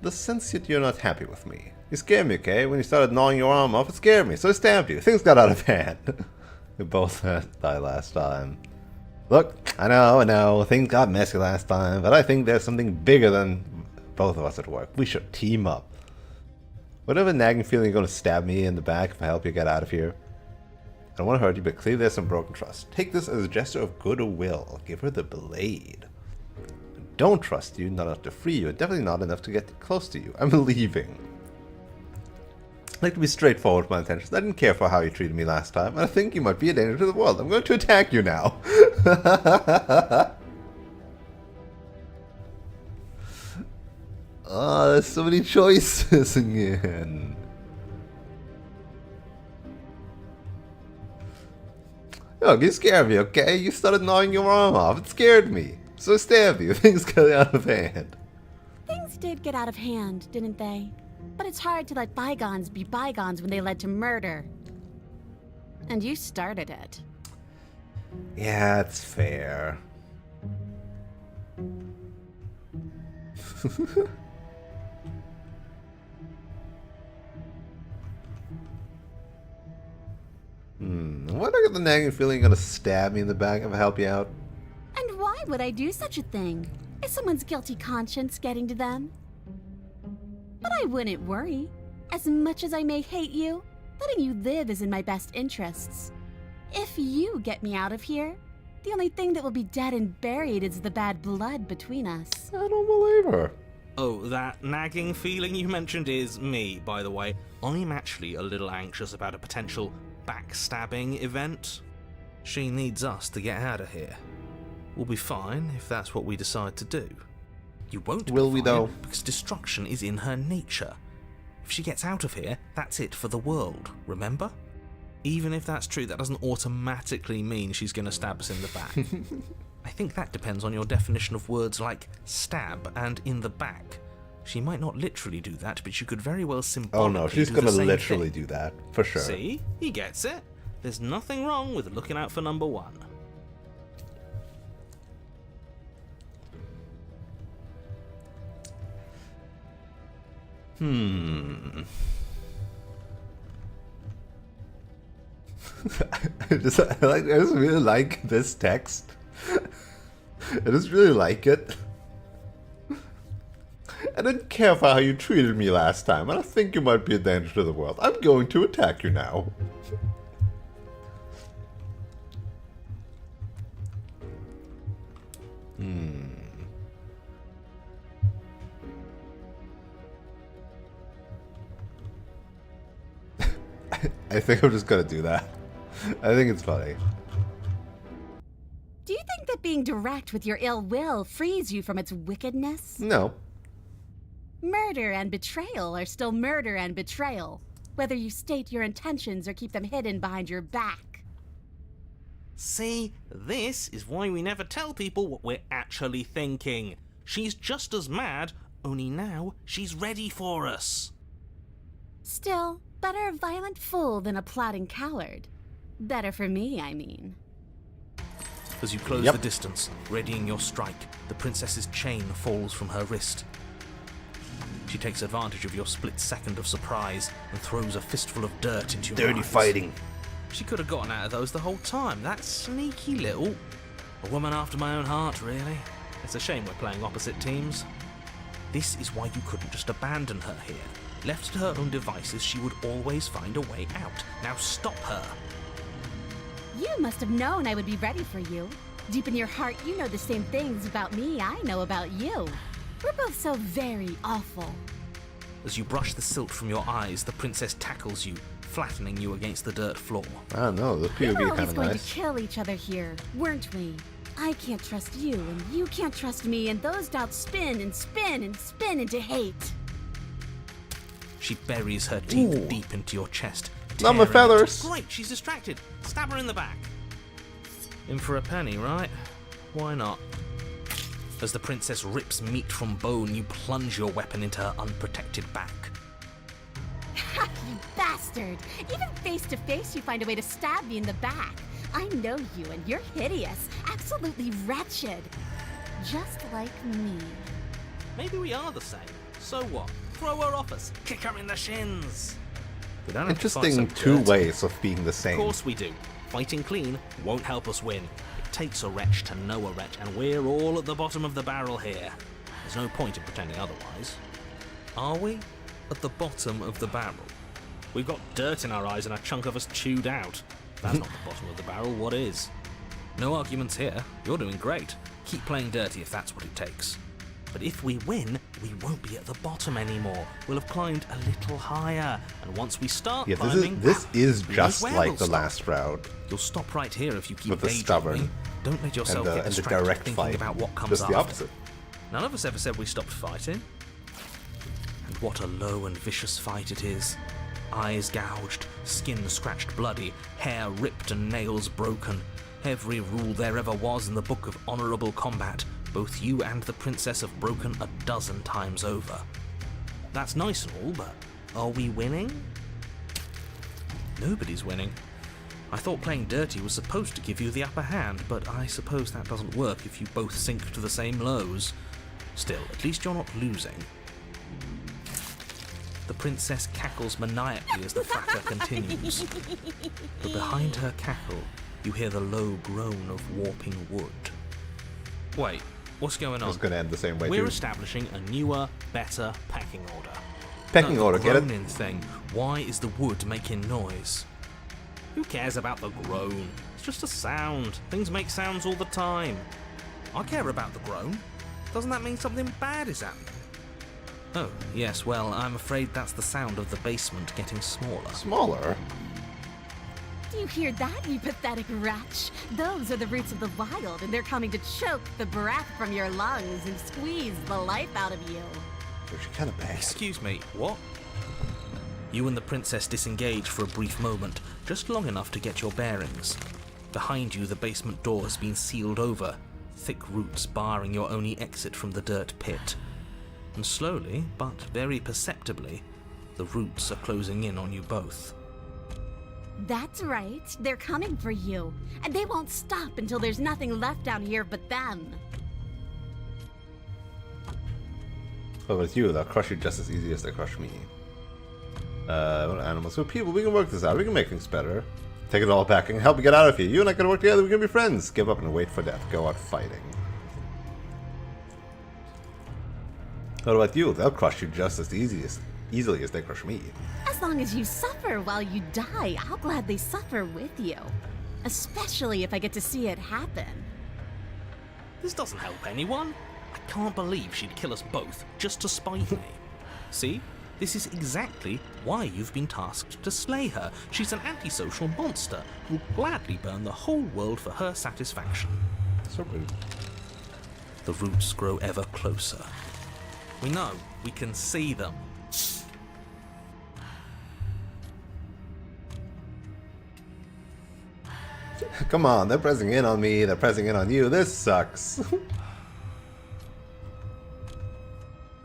the sense that you're not happy with me. You scared me, okay? When you started gnawing your arm off, it scared me, so I stabbed you. Things got out of hand. We both died last time. Look, I know, things got messy last time, but I think there's something bigger than both of us at work. We should team up. Whatever nagging feeling you're going to stab me in the back if I help you get out of here. I don't want to hurt you, but clearly there's some broken trust. Take this as a gesture of goodwill. Give her the blade. I don't trust you, not enough to free you, and definitely not enough to get close to you. I'm leaving. I'd like to be straightforward with my intentions. I didn't care for how you treated me last time, and I think you might be a danger to the world. I'm going to attack you now. Oh, there's so many choices again. Look, you scared me, okay? You started gnawing your arm off. It scared me. So I stabbed you. Things got out of hand. Things did get out of hand, didn't they? But it's hard to let bygones be bygones when they led to murder. And you started it. Yeah, it's fair. Why do I get the nagging feeling you're gonna stab me in the back if I help you out? And why would I do such a thing? Is someone's guilty conscience getting to them? But I wouldn't worry. As much as I may hate you, letting you live is in my best interests. If you get me out of here, the only thing that will be dead and buried is the bad blood between us. I don't believe her. Oh, that nagging feeling you mentioned is me, by the way. I'm actually a little anxious about a potential backstabbing event. She needs us to get out of here. We'll be fine if that's what we decide to do. You won't Will be we, fine, though? because destruction is in her nature. If she gets out of here, that's it for the world, remember? Even if that's true, that doesn't automatically mean she's going to stab us in the back. I think that depends on your definition of words like stab and in the back. She might not literally do that, but you could very well symbolically Oh no, she's do gonna the same literally thing. do that, for sure. See? He gets it. There's nothing wrong with looking out for number one. I just really like this text. I just really like it. I didn't care for how you treated me last time, and I think you might be a danger to the world. I'm going to attack you now. I think I'm just gonna do that. I think it's funny. Do you think that being direct with your ill will frees you from its wickedness? No. Murder and betrayal are still murder and betrayal, whether you state your intentions or keep them hidden behind your back. See, this is why we never tell people what we're actually thinking. She's just as mad, only now she's ready for us. Still, better a violent fool than a plotting coward. Better for me, I mean. As you close Yep. the distance, readying your strike, the princess's chain falls from her wrist. She takes advantage of your split second of surprise and throws a fistful of dirt into your Dirty eyes. fighting. She could have gotten out of those the whole time. That sneaky little... A woman after my own heart, really. It's a shame we're playing opposite teams. This is why you couldn't just abandon her here. Left to her own devices, she would always find a way out. Now stop her. You must have known I would be ready for you. Deep in your heart, you know the same things about me I know about you. We're both so very awful. As you brush the silt from your eyes, the princess tackles you, flattening you against the dirt floor. I don't know, the We POV were kind always of going nice. to kill each other here, weren't we? I can't trust you, and you can't trust me, and those doubts spin and spin and spin into hate. She buries her teeth Ooh. deep into your chest. Not my tearing it. feathers. Great, she's distracted. Stab her in the back. In for a penny, right? Why not? As the princess rips meat from bone, you plunge your weapon into her unprotected back. Ha, you bastard! Even face to face, you find a way to stab me in the back. I know you, and you're hideous, absolutely wretched. Just like me. Maybe we are the same. So what? Throw her off us. Kick her in the shins. We don't have to fight Interesting so two dirty. ways of being the Of same. course we do. Fighting clean won't help us win. It takes a wretch to know a wretch, and we're all at the bottom of the barrel here. There's no point in pretending otherwise. Are we? At the bottom of the barrel? We've got dirt in our eyes and a chunk of us chewed out. If that's not the bottom of the barrel, what is? No arguments here. You're doing great. Keep playing dirty if that's what it takes. But if we win, we won't be at the bottom anymore. We'll have climbed a little higher, and once we start Yeah, climbing, this is who knows just where like we'll the stop. last round. You'll stop right here if you keep With the stubborn daydreaming. Don't let yourself get and the distracted direct thinking fight. about what comes Just after. the opposite. None of us ever said we stopped fighting. And what a low and vicious fight it is. Eyes gouged, skin scratched bloody, hair ripped and nails broken. Every rule there ever was in the book of honourable combat, both you and the princess have broken a dozen times over. That's nice and all, but are we winning? Nobody's winning. I thought playing dirty was supposed to give you the upper hand, but I suppose that doesn't work if you both sink to the same lows. Still, at least you're not losing. The princess cackles maniacally as the fracas continues. But behind her cackle, you hear the low groan of warping wood. Wait, what's going on? It's going to end the same way We're too. establishing a newer, better packing order. Pecking No, order, the get it? groaning thing. Why is the wood making noise? Who cares about the groan? It's just a sound. Things make sounds all the time. I care about the groan. Doesn't that mean something bad is happening? Oh, yes, well, I'm afraid that's the sound of the basement getting smaller. Smaller? Do you hear that, you pathetic wretch? Those are the roots of the wild, and they're coming to choke the breath from your lungs and squeeze the life out of you. Which is kind of bad. Excuse me, what? You and the princess disengage for a brief moment, just long enough to get your bearings. Behind you, the basement door has been sealed over, thick roots barring your only exit from the dirt pit. And slowly, but very perceptibly, the roots are closing in on you both. That's right. They're coming for you. And they won't stop until there's nothing left down here but them. Well, with you, they'll crush you just as easy as they crush me. What animals? So people, we can work this out. We can make things better. Take it all back and help you get out of here. You and I can work together. We can be friends. Give up and wait for death. Go out fighting. What about you? They'll crush you just as easily as they crush me. As long as you suffer while you die, I'll gladly suffer with you. Especially if I get to see it happen. This doesn't help anyone. I can't believe she'd kill us both just to spite me. See? This is exactly why you've been tasked to slay her. She's an antisocial monster who'll gladly burn the whole world for her satisfaction. So rude. The roots grow ever closer. We know. We can see them. Come on, they're pressing in on me. They're pressing in on you. This sucks.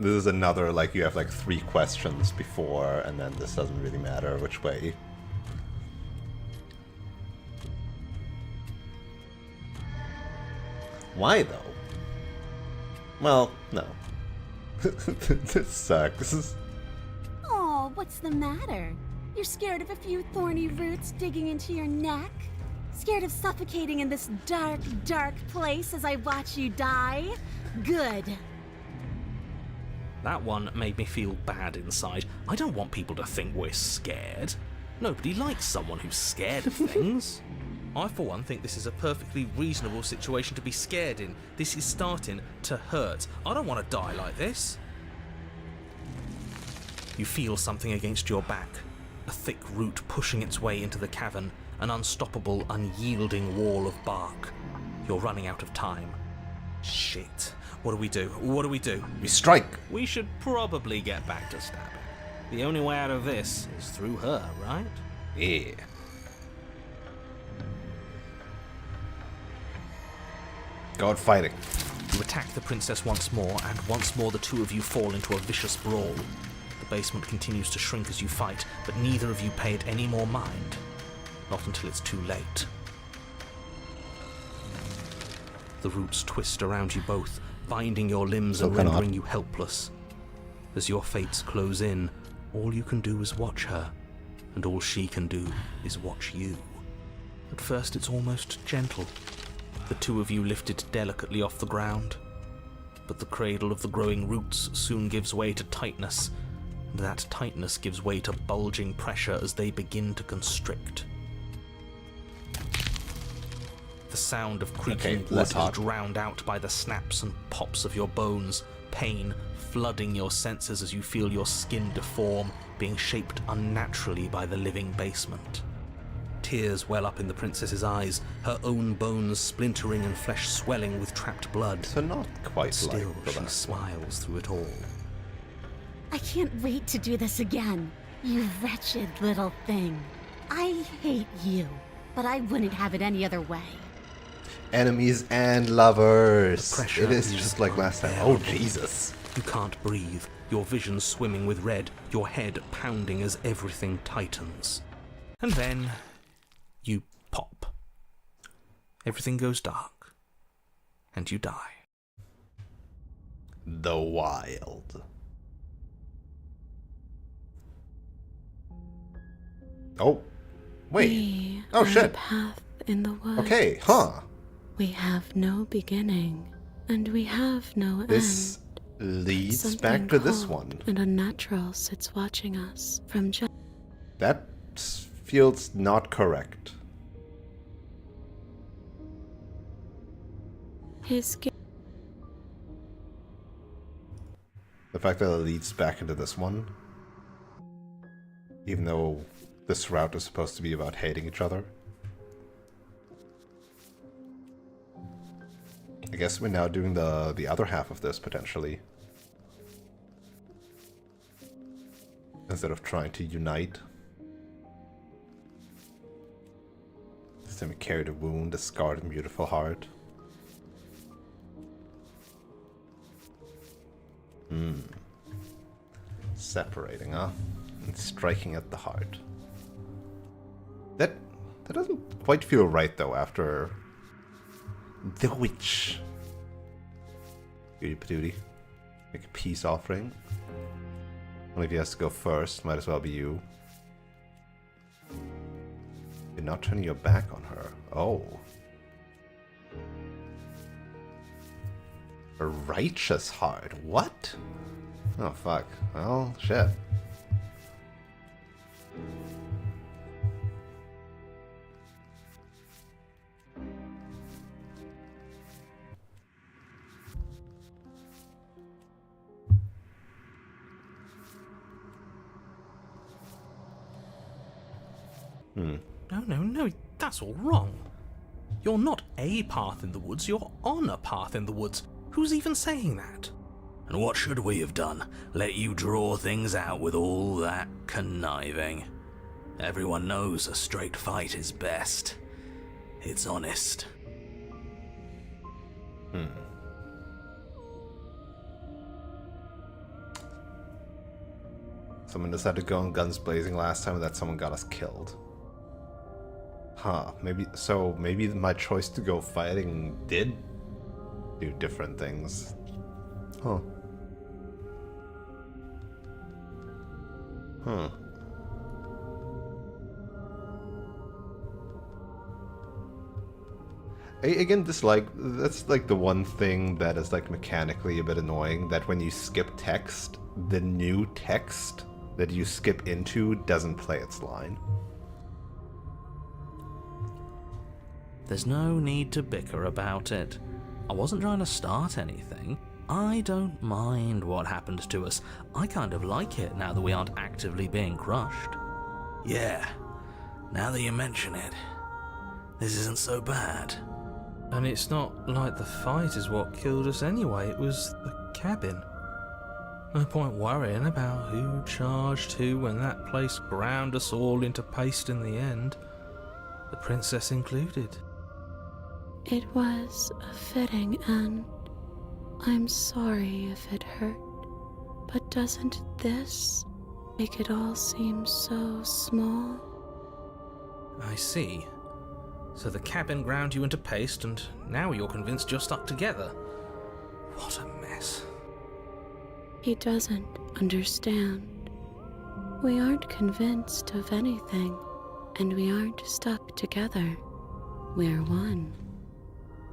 This is another, like, you have like 3 questions before, and then this doesn't really matter which way. Why, though? Well, no. This sucks. Oh, what's the matter? You're scared of a few thorny roots digging into your neck? Scared of suffocating in this dark, dark place as I watch you die? Good. That one made me feel bad inside. I don't want people to think we're scared. Nobody likes someone who's scared of things. I, for one, think this is a perfectly reasonable situation to be scared in. This is starting to hurt. I don't want to die like this. You feel something against your back. A thick root pushing its way into the cavern. An unstoppable, unyielding wall of bark. You're running out of time. Shit. What do we do? What do we do? We strike. We should probably get back to stabbing. The only way out of this is through her, right? Yeah. Go out fighting. You attack the princess once more, and once more the two of you fall into a vicious brawl. The basement continues to shrink as you fight, but neither of you pay it any more mind. Not until it's too late. The roots twist around you both, binding your limbs and cannot. rendering you helpless. As your fates close in, all you can do is watch her, and all she can do is watch you. At first it's almost gentle, the two of you lifted delicately off the ground. But the cradle of the growing roots soon gives way to tightness, and that tightness gives way to bulging pressure as they begin to constrict. The sound of creaking wood less is hot. drowned out by the snaps and pops of your bones pain flooding your senses as you feel your skin deform, being shaped unnaturally by the living basement. Tears well up in the princess's eyes, her own bones splintering and flesh swelling with trapped blood. So not quite Still, like the she last one. smiles through it all. I can't wait to do this again. You wretched little thing. I hate you, but I wouldn't have it any other way. Enemies and lovers. The pressure It is is just like last time. Oh, unbearable. Jesus. You can't breathe, your vision swimming with red, your head pounding as everything tightens. And then you pop. Everything goes dark, and you die. The Wild. Oh, wait. We Oh, are shit. a path in the woods. Okay, huh. We have no beginning, and we have no This end. leads Something back to this cold one. And unnatural sits watching us from just. That feels not correct. His skin. The fact that it leads back into this one, even though this route is supposed to be about hating each other. I guess we're now doing the other half of this, potentially. Instead of trying to unite. This time we carried a wound, a scarred and beautiful heart. Separating, huh? And striking at the heart. That doesn't quite feel right, though, after the witch. Beauty patootie. Make a peace offering. One of you has to go first. Might as well be you. You're not turning your back on her. Oh. A righteous heart. What? Oh, fuck. Well, shit. No, that's all wrong. You're not a path in the woods, you're on a path in the woods. Who's even saying that? And what should we have done? Let you draw things out with all that conniving? Everyone knows a straight fight is best. It's honest. Someone decided to go on guns blazing last time and that someone got us killed. Huh, maybe my choice to go fighting did do different things. Huh. Huh. Again, that's like the one thing that is like mechanically a bit annoying, that when you skip text, the new text that you skip into doesn't play its line. There's no need to bicker about it. I wasn't trying to start anything. I don't mind what happened to us. I kind of like it now that we aren't actively being crushed. Yeah, now that you mention it, this isn't so bad. And it's not like the fight is what killed us anyway, it was the cabin. No point worrying about who charged who when that place ground us all into paste in the end. The princess included. It was a fitting end. I'm sorry if it hurt, but doesn't this make it all seem so small? I see. So the cabin ground you into paste, and now you're convinced you're stuck together. What a mess. He doesn't understand. We aren't convinced of anything, and we aren't stuck together. We're one.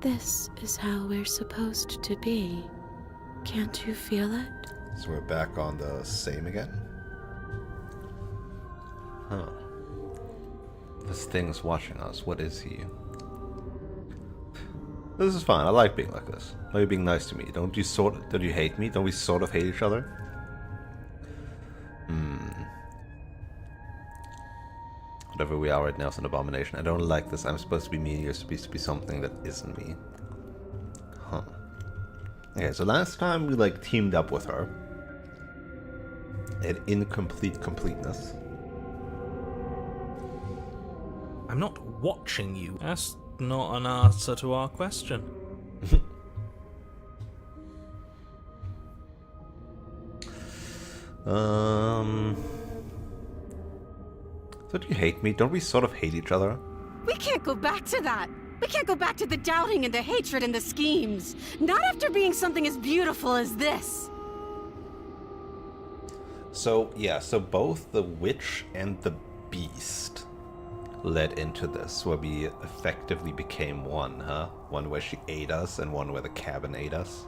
This is how we're supposed to be. Can't you feel it? So we're back on the same again? Huh. This thing's watching us. What is he? This is fine. I like being like this. I like being nice to me. Don't you hate me? Don't we sort of hate each other? Whatever we are right now is an abomination. I don't like this. I'm supposed to be me. You're supposed to be something that isn't me. Huh. Okay, so last time we like teamed up with her. At incomplete completeness. I'm not watching you. That's not an answer to our question. So do you hate me? Don't we sort of hate each other? We can't go back to that. We can't go back to the doubting and the hatred and the schemes. Not after being something as beautiful as this. So, yeah, so both the witch and the beast led into this, where we effectively became one, huh? One where she ate us, and one where the cabin ate us.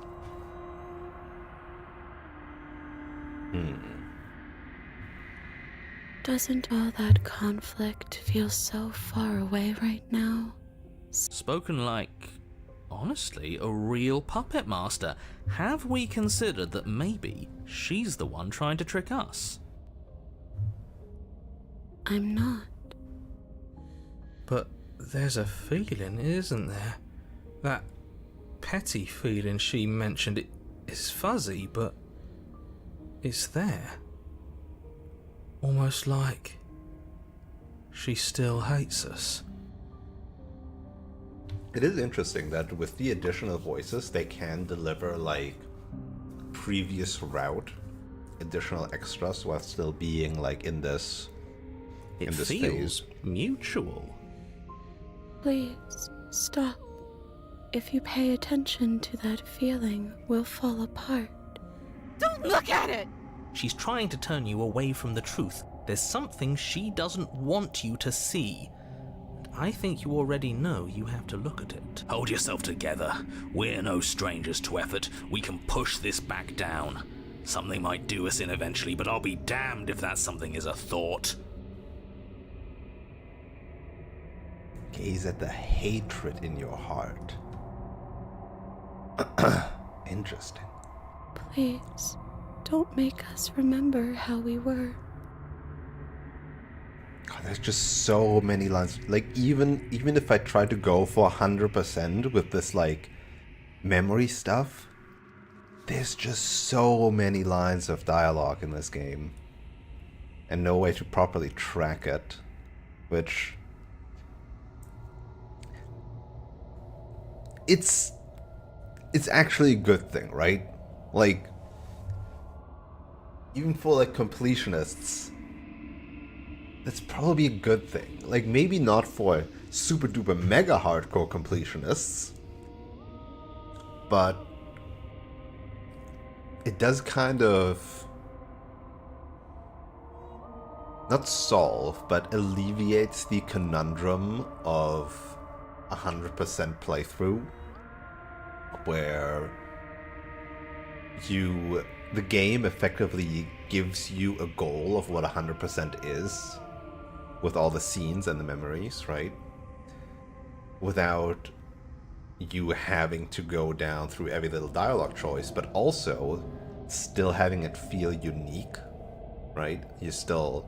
Doesn't all that conflict feel so far away right now? Spoken like, honestly, a real puppet master. Have we considered that maybe she's the one trying to trick us? I'm not. But there's a feeling, isn't there? That petty feeling she mentioned, it is fuzzy, but it's there. Almost like she still hates us. It is interesting that with the additional voices, they can deliver, like, previous route, additional extras, while still being, like, in this feels phase. mutual. Please, stop. If you pay attention to that feeling, we'll fall apart. Don't look at it! She's trying to turn you away from the truth. There's something she doesn't want you to see. I think you already know you have to look at it. Hold yourself together. We're no strangers to effort. We can push this back down. Something might do us in eventually, but I'll be damned if that something is a thought. Gaze at the hatred in your heart. Interesting. Please, don't make us remember how we were. God, there's just so many lines. Like, even if I try to go for 100% with this, like, memory stuff, there's just so many lines of dialogue in this game. And no way to properly track it. Which... It's actually a good thing, right? Like, even for, like, completionists... That's probably a good thing. Like, maybe not for super duper mega hardcore completionists, but it does kind of not solve, but alleviates the conundrum of 100% playthrough, where the game effectively gives you a goal of what 100% is, with all the scenes and the memories, right? Without you having to go down through every little dialogue choice, but also still having it feel unique, right? You're still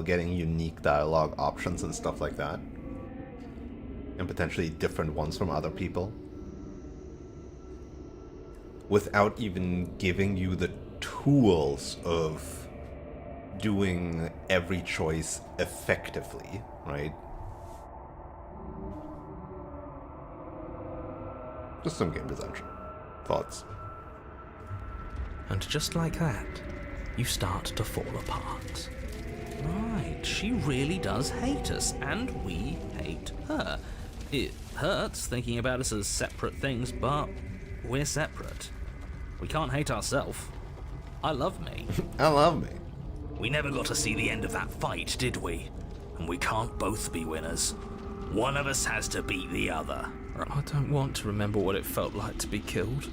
getting unique dialogue options and stuff like that. And potentially different ones from other people. Without even giving you the tools of doing every choice effectively, right? Just some game design thoughts. And just like that, you start to fall apart. Right, she really does hate us, and we hate her. It hurts thinking about us as separate things, but we're separate. We can't hate ourselves. I love me. I love me. We never got to see the end of that fight, did we? And we can't both be winners. One of us has to beat the other. I don't want to remember what it felt like to be killed.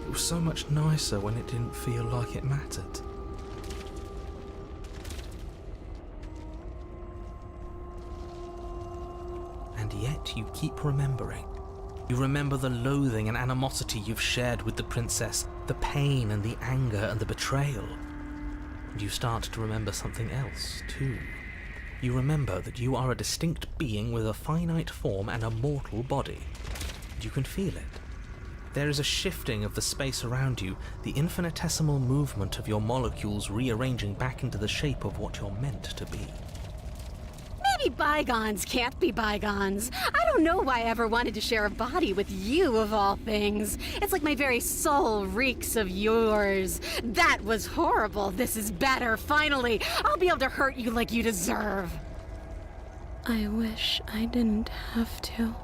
It was so much nicer when it didn't feel like it mattered. And yet you keep remembering. You remember the loathing and animosity you've shared with the princess, the pain and the anger and the betrayal. And you start to remember something else, too. You remember that you are a distinct being with a finite form and a mortal body. You can feel it. There is a shifting of the space around you, the infinitesimal movement of your molecules rearranging back into the shape of what you're meant to be. Maybe bygones can't be bygones. I don't know why I ever wanted to share a body with you, of all things. It's like my very soul reeks of yours. That was horrible. This is better, finally. I'll be able to hurt you like you deserve. I wish I didn't have to.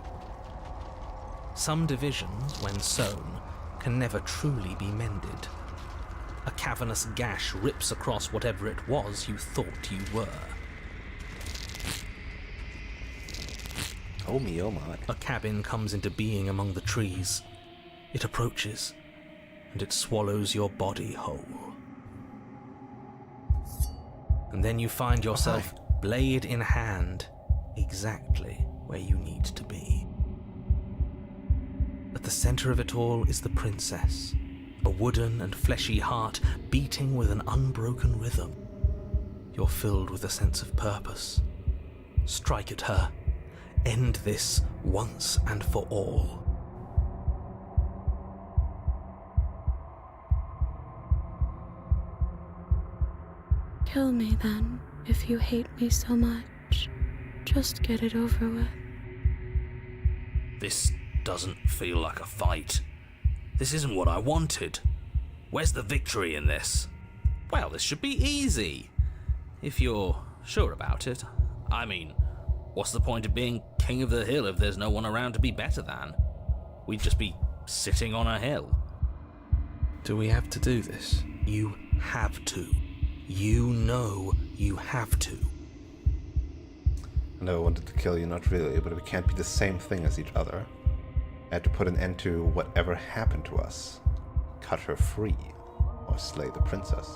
Some divisions, when sown, can never truly be mended. A cavernous gash rips across whatever it was you thought you were. Oh me, oh my. A cabin comes into being among the trees. It approaches, and it swallows your body whole. And then you find yourself, blade in hand, exactly where you need to be. At the center of it all is the princess, a wooden and fleshy heart beating with an unbroken rhythm. You're filled with a sense of purpose. Strike at her. End this once and for all. Kill me then, if you hate me so much. Just get it over with. This doesn't feel like a fight. This isn't what I wanted. Where's the victory in this? Well, this should be easy. If you're sure about it. I mean, what's the point of being king of the hill if there's no one around to be better than? We'd just be sitting on a hill. Do we have to do this? You have to. You know you have to. No, I wanted to kill you, not really, but we can't be the same thing as each other. I had to put an end to whatever happened to us. Cut her free, or slay the princess.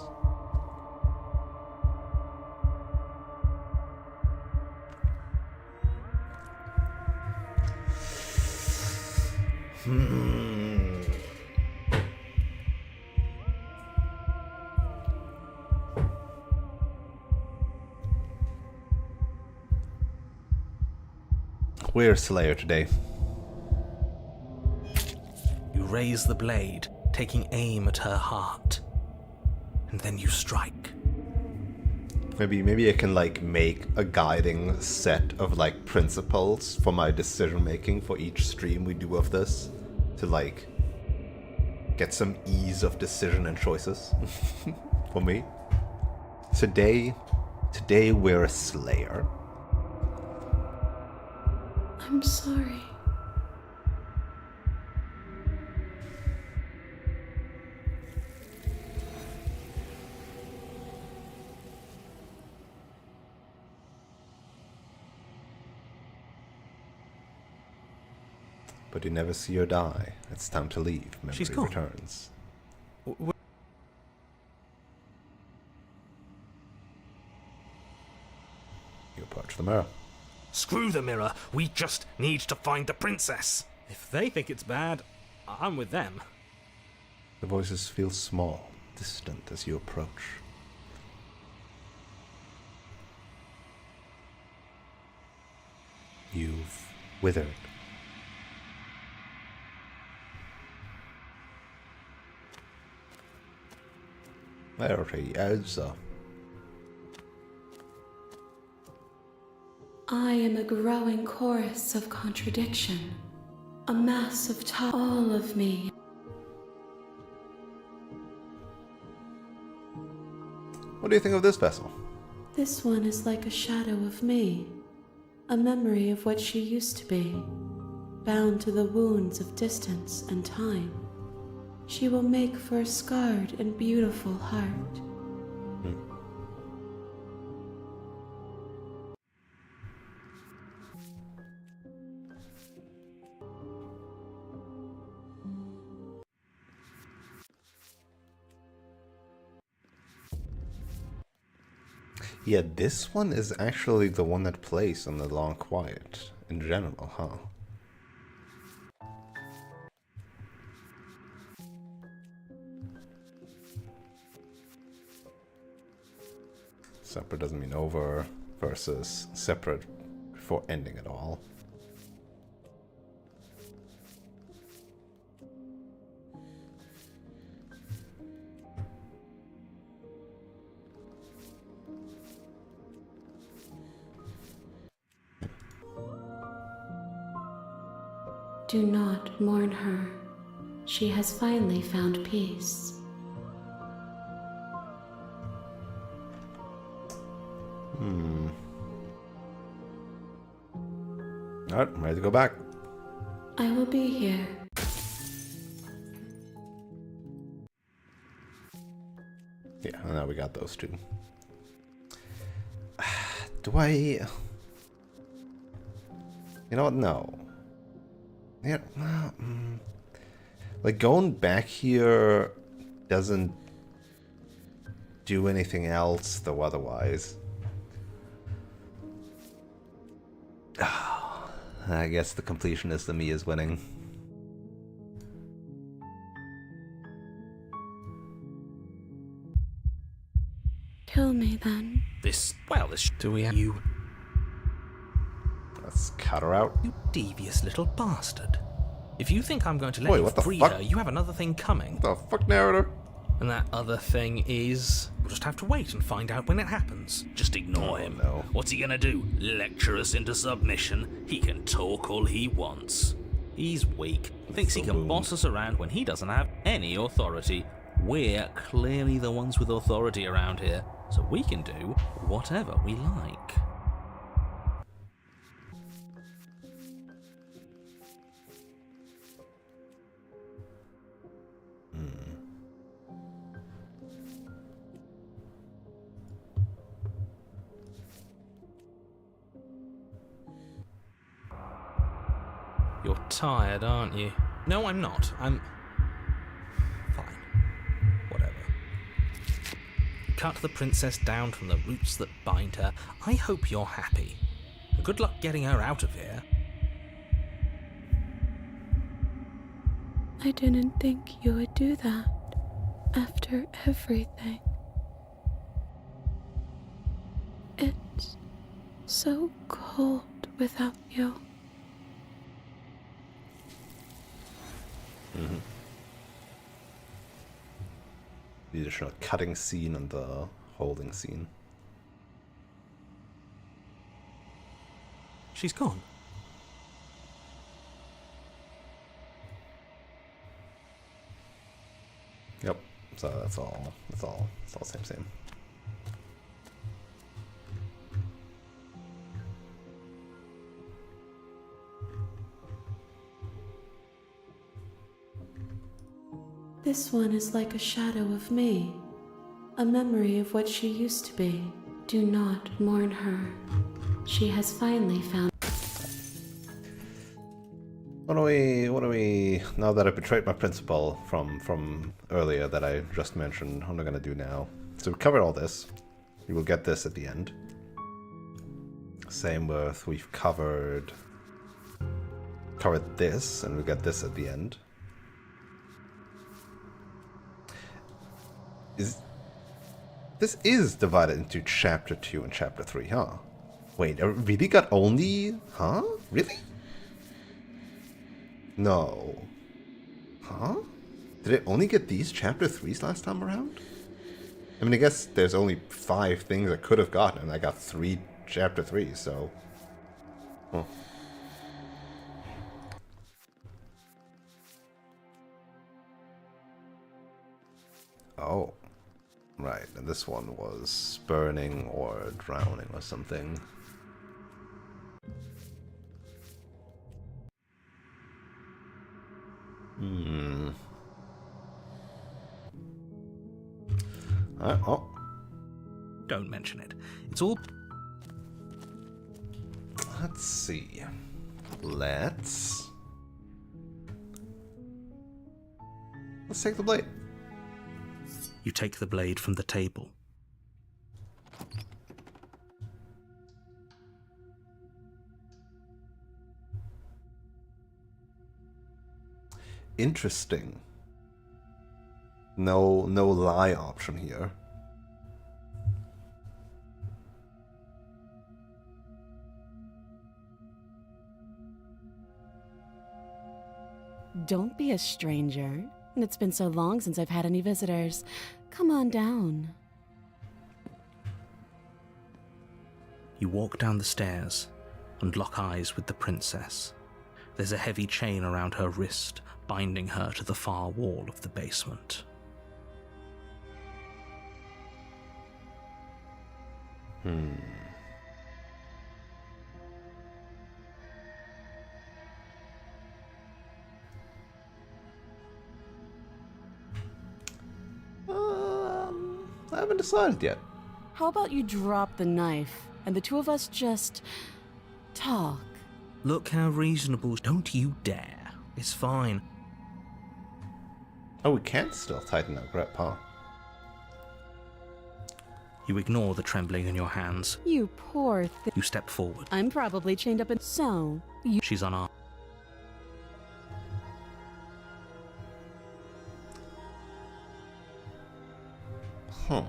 Where's Slayer today? You raise the blade, taking aim at her heart. And then you strike. Maybe I can like make a guiding set of like principles for my decision making for each stream we do of this to like get some ease of decision and choices for me. Today we're a Slayer. I'm sorry. But you never see her die. It's time to leave. Memory She's gone. returns. You approach the mirror. Screw the mirror. We just need to find the princess. If they think it's bad, I'm with them. The voices feel small, distant as you approach. You've withered. There he is. I am a growing chorus of contradiction. A mass of all of me. What do you think of this vessel? This one is like a shadow of me. A memory of what she used to be. Bound to the wounds of distance and time. She will make for a scarred and beautiful heart. Yeah, this one is actually the one that plays on the Long Quiet in general, huh? Separate doesn't mean over versus separate before ending it all. Do not mourn her. She has finally found peace. Alright, I'm ready to go back. I will be here. Yeah, now we got those two. Do I... You know what? No. Yeah, like going back here doesn't do anything else though otherwise. I guess the completionist in me is winning. Kill me then. This do we have you? Let's cut her out. You devious little bastard. If you think I'm going to let Wait, you what the free fuck? her, you have another thing coming. What the fuck, narrator? And that other thing is... We'll just have to wait and find out when it happens. Just ignore him. no. What's he gonna do? Lecture us into submission? He can talk all he wants. He's weak. Thinks he can boss us around when he doesn't have any authority. We're clearly the ones with authority around here, so we can do whatever we like. You're tired, aren't you? No, I'm not. I'm... fine. Whatever. Cut the princess down from the roots that bind her. I hope you're happy. Good luck getting her out of here. I didn't think you would do that after everything. It's so cold without you. The additional cutting scene and the holding scene. She's gone. Yep. So that's all. It's all same. This one is like a shadow of me, a memory of what she used to be. Do not mourn her. She has finally found... What do we, now that I betrayed my principal from earlier that I just mentioned, what am I gonna do now? So we covered all this. We will get this at the end. Same with, we've covered this, and we get this at the end. This is divided into chapter 2 and chapter 3, huh? Wait, I really got only... Huh? Really? No. Huh? Did it only get these chapter 3s last time around? I mean, I guess there's only 5 things I could have gotten, and I got 3 chapter 3s, so... Huh. Oh. Right, and this one was burning or drowning or something. Oh. Don't mention it. It's all... Let's see. Let's take the blade. You take the blade from the table. Interesting. No lie option here. Don't be a stranger. It's been so long since I've had any visitors. Come on down. You walk down the stairs and lock eyes with the princess. There's a heavy chain around her wrist, binding her to the far wall of the basement. I haven't decided yet. How about you drop the knife and the two of us just talk? Look how reasonable. Don't you dare. It's fine. Oh, we can still tighten our grip, huh? You ignore the trembling in your hands. You poor thing. You step forward. I'm probably chained up in. So, you. She's unarmed. Huh.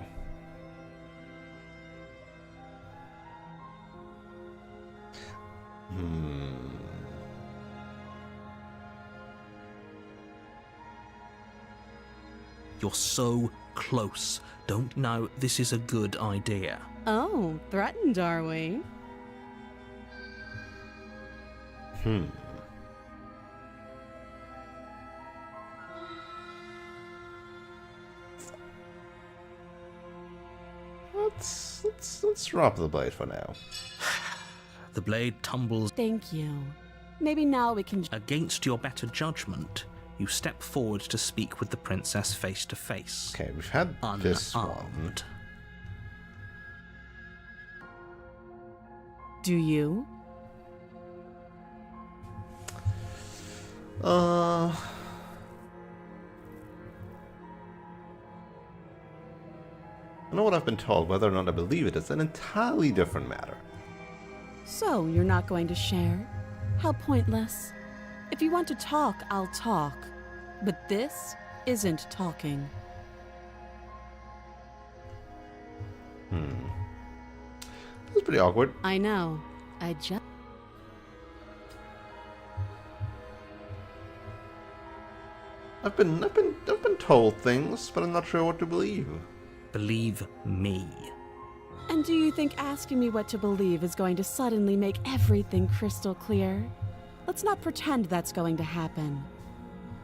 You're so close. Don't know this is a good idea. Oh, threatened, are we? Let's drop the blade for now. The blade tumbles. Thank you. Maybe now we can. Against your better judgment, you step forward to speak with the princess face to face. Okay, we've had this one. Unarmed. Do you? I know what I've been told. Whether or not I believe it is an entirely different matter. So, you're not going to share? How pointless. If you want to talk, I'll talk. But this isn't talking. It's pretty awkward. I know. I just. I've been told things, but I'm not sure what to believe. Believe me. And do you think asking me what to believe is going to suddenly make everything crystal clear? Let's not pretend that's going to happen.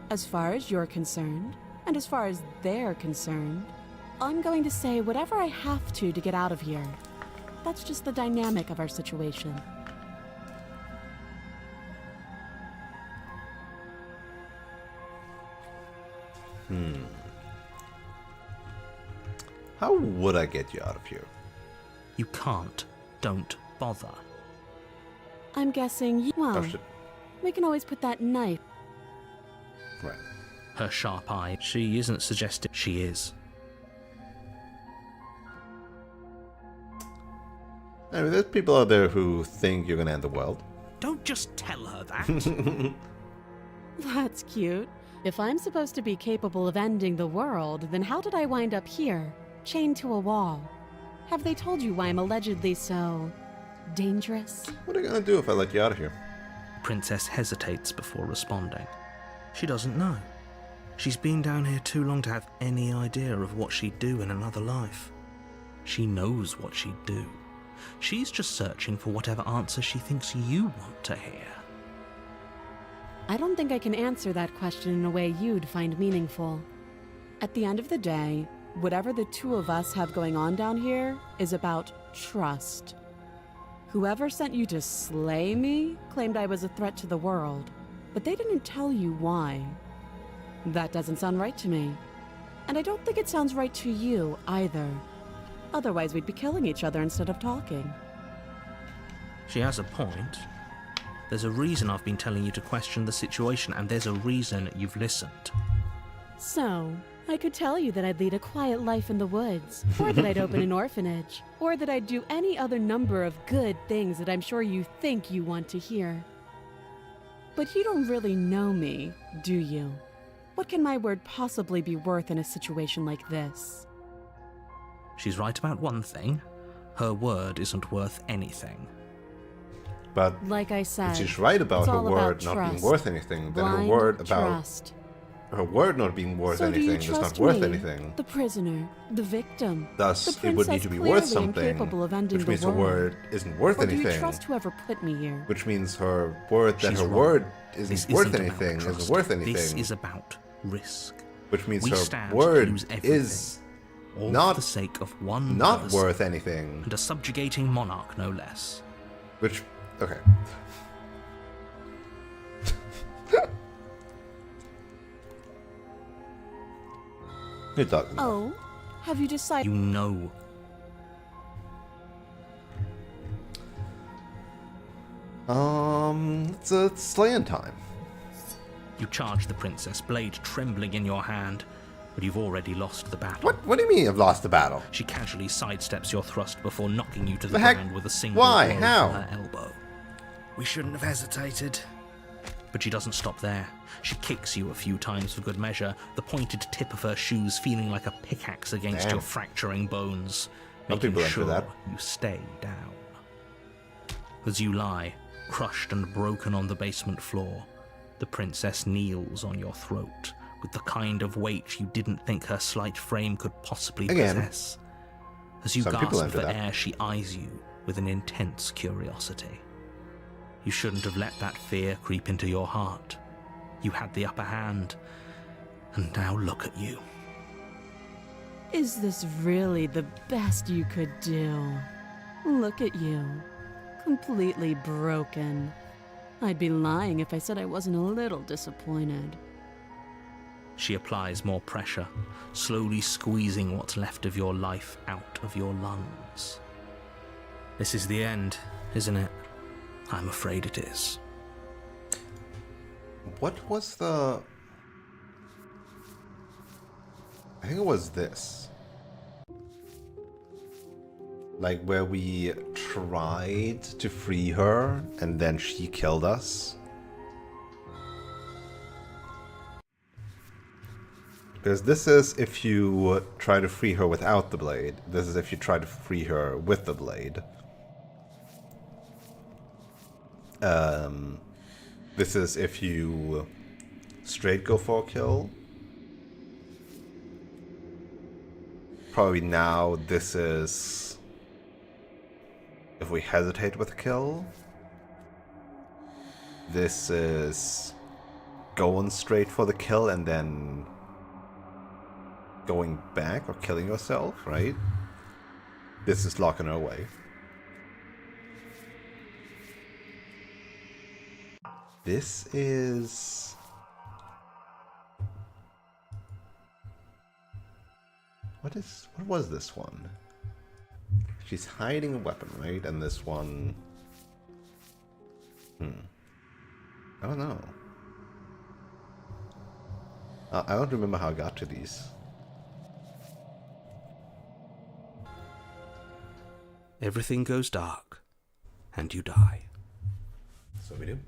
As far as you're concerned, and as far as they're concerned, I'm going to say whatever I have to get out of here. That's just the dynamic of our situation. How would I get you out of here? You can't. Don't bother. I'm guessing well, Oh, shit. we can always put that knife. Right. Her sharp eye. She isn't suggesting she is. Anyway, there's people out there who think you're gonna end the world. Don't just tell her that. That's cute. If I'm supposed to be capable of ending the world, then how did I wind up here, chained to a wall? Have they told you why I'm allegedly so dangerous? What are you gonna do if I let you out of here? Princess hesitates before responding. She doesn't know. She's been down here too long to have any idea of what she'd do in another life. She knows what she'd do. She's just searching for whatever answer she thinks you want to hear. I don't think I can answer that question in a way you'd find meaningful. At the end of the day, whatever the two of us have going on down here is about trust. Whoever sent you to slay me claimed I was a threat to the world, but they didn't tell you why. That doesn't sound right to me. And I don't think it sounds right to you either. Otherwise, we'd be killing each other instead of talking. She has a point. There's a reason I've been telling you to question the situation, and there's a reason you've listened. So, I could tell you that I'd lead a quiet life in the woods, or that I'd open an orphanage, or that I'd do any other number of good things that I'm sure you think you want to hear. But you don't really know me, do you? What can my word possibly be worth in a situation like this? She's right about one thing. Her word isn't worth anything. But Like I if said, she's right about it's her all word about not being trust. worth anything, then her Blind word about trust. her word not being worth So do you anything is trust not worth me, anything. the prisoner, the victim, Thus, the it would need princess to be worth clearly something, incapable of ending which the means her world? word isn't worth Or do anything. you trust whoever put me here? Which means her word that She's her wrong. word This isn't worth about anything trust. isn't worth anything. This is about risk. Which means We her stand to word lose everything, is all not for the sake of one not person worth anything. and a subjugating monarch, no less. Which, okay. You're talking about. Oh, have you decided? You know. It's slaying time. You charge the princess, blade trembling in your hand, but you've already lost the battle. What do you mean I've lost the battle? She casually sidesteps your thrust before knocking you to the The heck? ground with a single Why? blow How? from her elbow. We shouldn't have hesitated. But she doesn't stop there. She kicks you a few times for good measure, the pointed tip of her shoes feeling like a pickaxe against Damn. your fracturing bones, Some making people enter sure that. you stay down. As you lie, crushed and broken on the basement floor, the princess kneels on your throat with the kind of weight you didn't think her slight frame could possibly Again, possess. As you some people gasp enter for that. air, she eyes you with an intense curiosity. You shouldn't have let that fear creep into your heart. You had the upper hand, and now look at you. Is this really the best you could do? Look at you. Completely broken. I'd be lying if I said I wasn't a little disappointed. She applies more pressure, slowly squeezing what's left of your life out of your lungs. This is the end, isn't it? I'm afraid it is. What was the... I think it was this. Like where we tried to free her and then she killed us. Because this is if you try to free her without the blade. This is if you try to free her with the blade. This is if you straight go for a kill. Probably now this is if we hesitate with a kill. This is going straight for the kill and then going back or killing yourself, right? This is locking her away. This is... What was this one? She's hiding a weapon, right? And this one... I don't know. I don't remember how I got to these. Everything goes dark, and you die. So we do.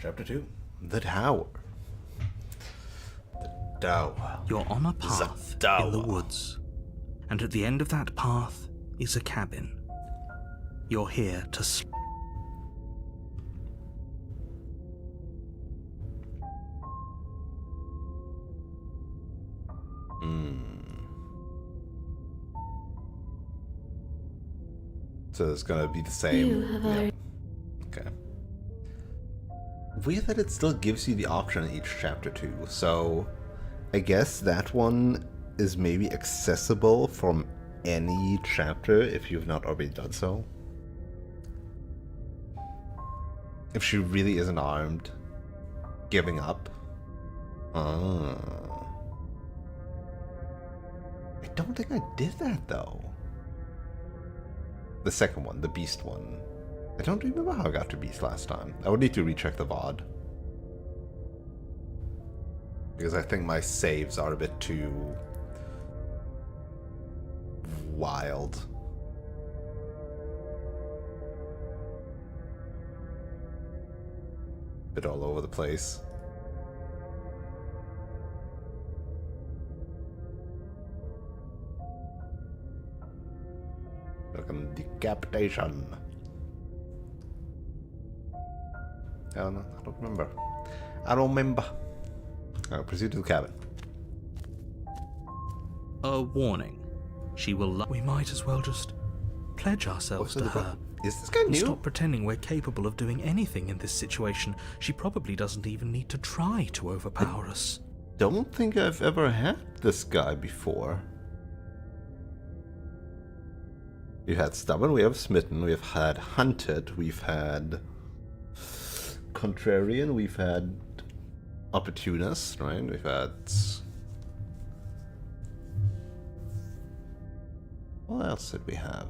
Chapter 2. The Tower. The Tower. You're on a path in the woods, and at the end of that path is a cabin. You're here to sleep. So it's gonna be the same. You have already. Okay. Weird that it still gives you the option in each chapter too. So I guess that one is maybe accessible from any chapter if you've not already done so. If she really isn't armed, giving up. I don't think I did that though. The second one, the Beast one. I don't remember how I got to Beast last time. I would need to recheck the VOD. Because I think my saves are a bit too... wild. Bit all over the place. Welcome decapitation. I don't know. I don't remember. I don't remember. Alright, proceed to the cabin. A warning. She will we might as well just pledge ourselves to her. Is this guy And new? stop pretending we're capable of doing anything in this situation. She probably doesn't even need to try to overpower us. Don't think I've ever had this guy before. We've had stubborn, we have smitten, we've had hunted, we've had contrarian, we've had opportunist, right? We've had... What else did we have?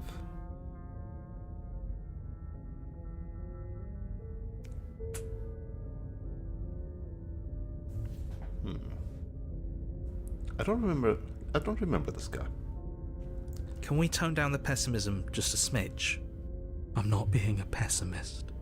I don't remember this guy. Can we tone down the pessimism just a smidge? I'm not being a pessimist.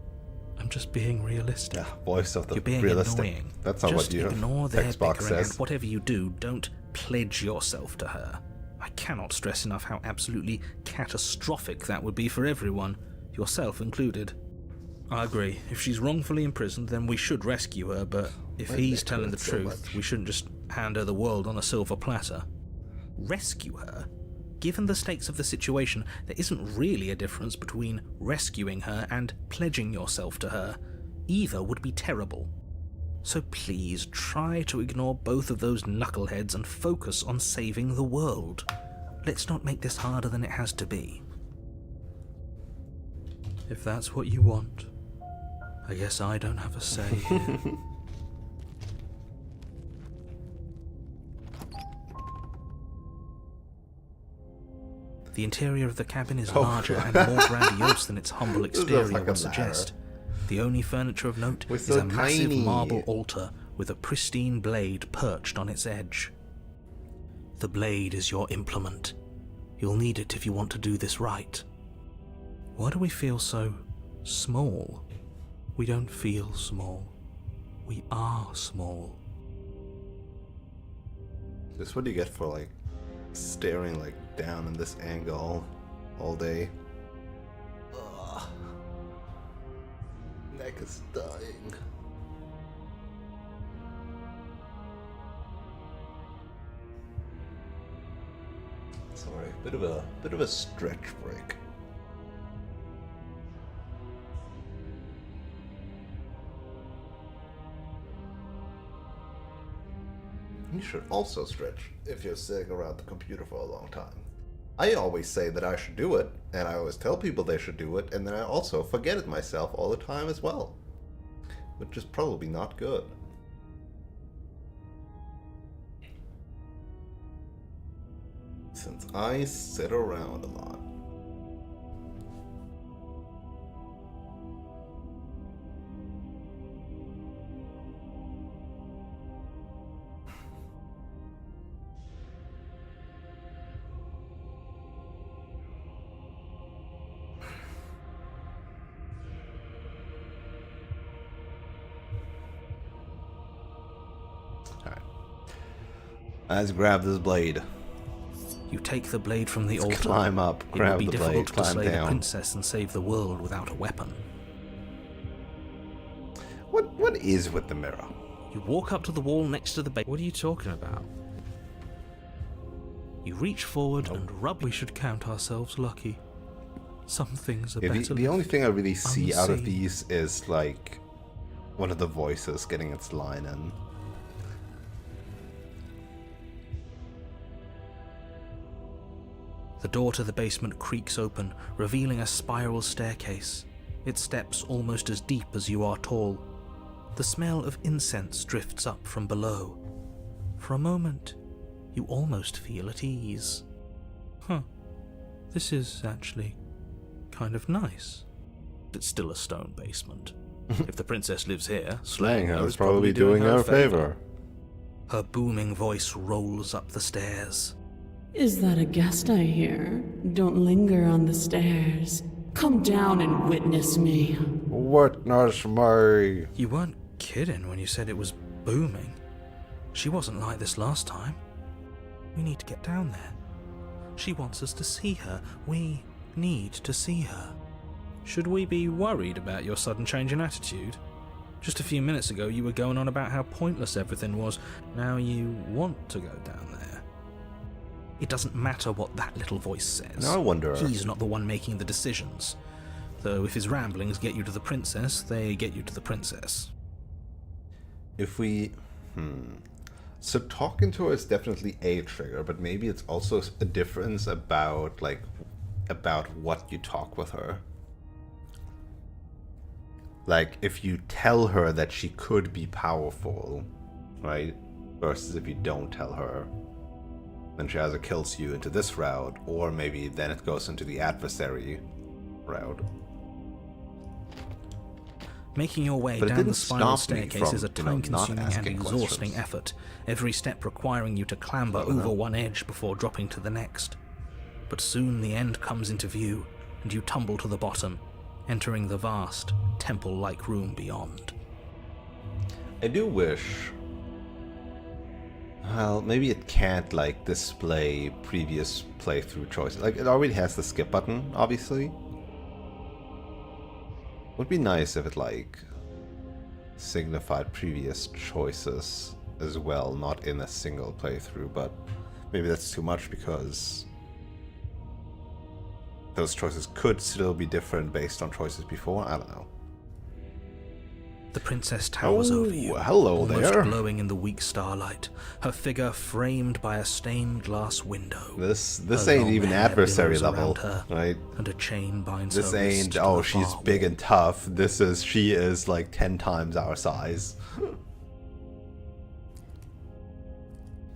I'm just being realistic. Yeah, voice of the You're being realistic. annoying. That's not just what you ignore their text box bickering, says. and whatever you do, don't pledge yourself to her. I cannot stress enough how absolutely catastrophic that would be for everyone, yourself included. I agree. If she's wrongfully imprisoned, then we should rescue her, but if he's telling the truth, we shouldn't just hand her the world on a silver platter. Rescue her? Given the stakes of the situation, there isn't really a difference between rescuing her and pledging yourself to her. Either would be terrible. So please try to ignore both of those knuckleheads and focus on saving the world. Let's not make this harder than it has to be. If that's what you want, I guess I don't have a say here. The interior of the cabin is larger and more grandiose than its humble exterior like would a suggest. The only furniture of note We're is so a massive tiny. marble altar with a pristine blade perched on its edge. The blade is your implement. You'll need it if you want to do this right. Why do we feel so small? We don't feel small. We are small. This is what you get for like staring like down in this angle all day. Ugh. Neck is dying. Sorry, bit of a stretch break. You should also stretch if you're sitting around the computer for a long time. I always say that I should do it, and I always tell people they should do it, and then I also forget it myself all the time as well. Which is probably not good. Since I sit around a lot. Let's grab this blade. You take the blade from the Let's altar. climb up, It grab would be the difficult blade, to climb slay the down. princess and save the world without a weapon. What is with the mirror? You walk up to the wall next to the bait. What are you talking about? You reach forward and rub. We should count ourselves lucky. Some things are Yeah, better. the only thing I really see out of unseen. these is like one of the voices getting its line in. The door to the basement creaks open, revealing a spiral staircase. Its steps almost as deep as you are tall. The smell of incense drifts up from below. For a moment, you almost feel at ease. This is actually kind of nice. It's still a stone basement. If the princess lives here, Slaying her her is probably doing her a favor. Her booming voice rolls up the stairs. Is that a guest I hear? Don't linger on the stairs. Come down and witness me. Witness me. You weren't kidding when you said it was booming. She wasn't like this last time. We need to get down there. She wants us to see her. We need to see her. Should we be worried about your sudden change in attitude? Just a few minutes ago, you were going on about how pointless everything was. Now you want to go down there. It doesn't matter what that little voice says. Now I wonder... He's not the one making the decisions. Though if his ramblings get you to the princess, they get you to the princess. If we... So talking to her is definitely a trigger, but maybe it's also a difference about, like, about what you talk with her. Like, if you tell her that she could be powerful, right? Versus if you don't tell her, then she either kills you into this route, or maybe then it goes into the adversary route. Making your way But it down the didn't spiral stop me staircase from, is a you know, not time-consuming and asking exhausting questions. effort, every step requiring you to clamber over one edge before dropping to the next. But soon the end comes into view, and you tumble to the bottom, entering the vast, temple-like room beyond. I do wish... Well, maybe it can't, like, display previous playthrough choices. Like, it already has the skip button, obviously. Would be nice if it, like, signified previous choices as well, not in a single playthrough, but maybe that's too much because those choices could still be different based on choices before. I don't know. The princess towers over you, hello almost there. glowing in the weak starlight, her figure framed by a stained glass window. This Her ain't long even hair adversary billows level, around her, right? and a chain binds This her wrist ain't, to oh, the she's far big wall. and tough. She is like 10 times our size.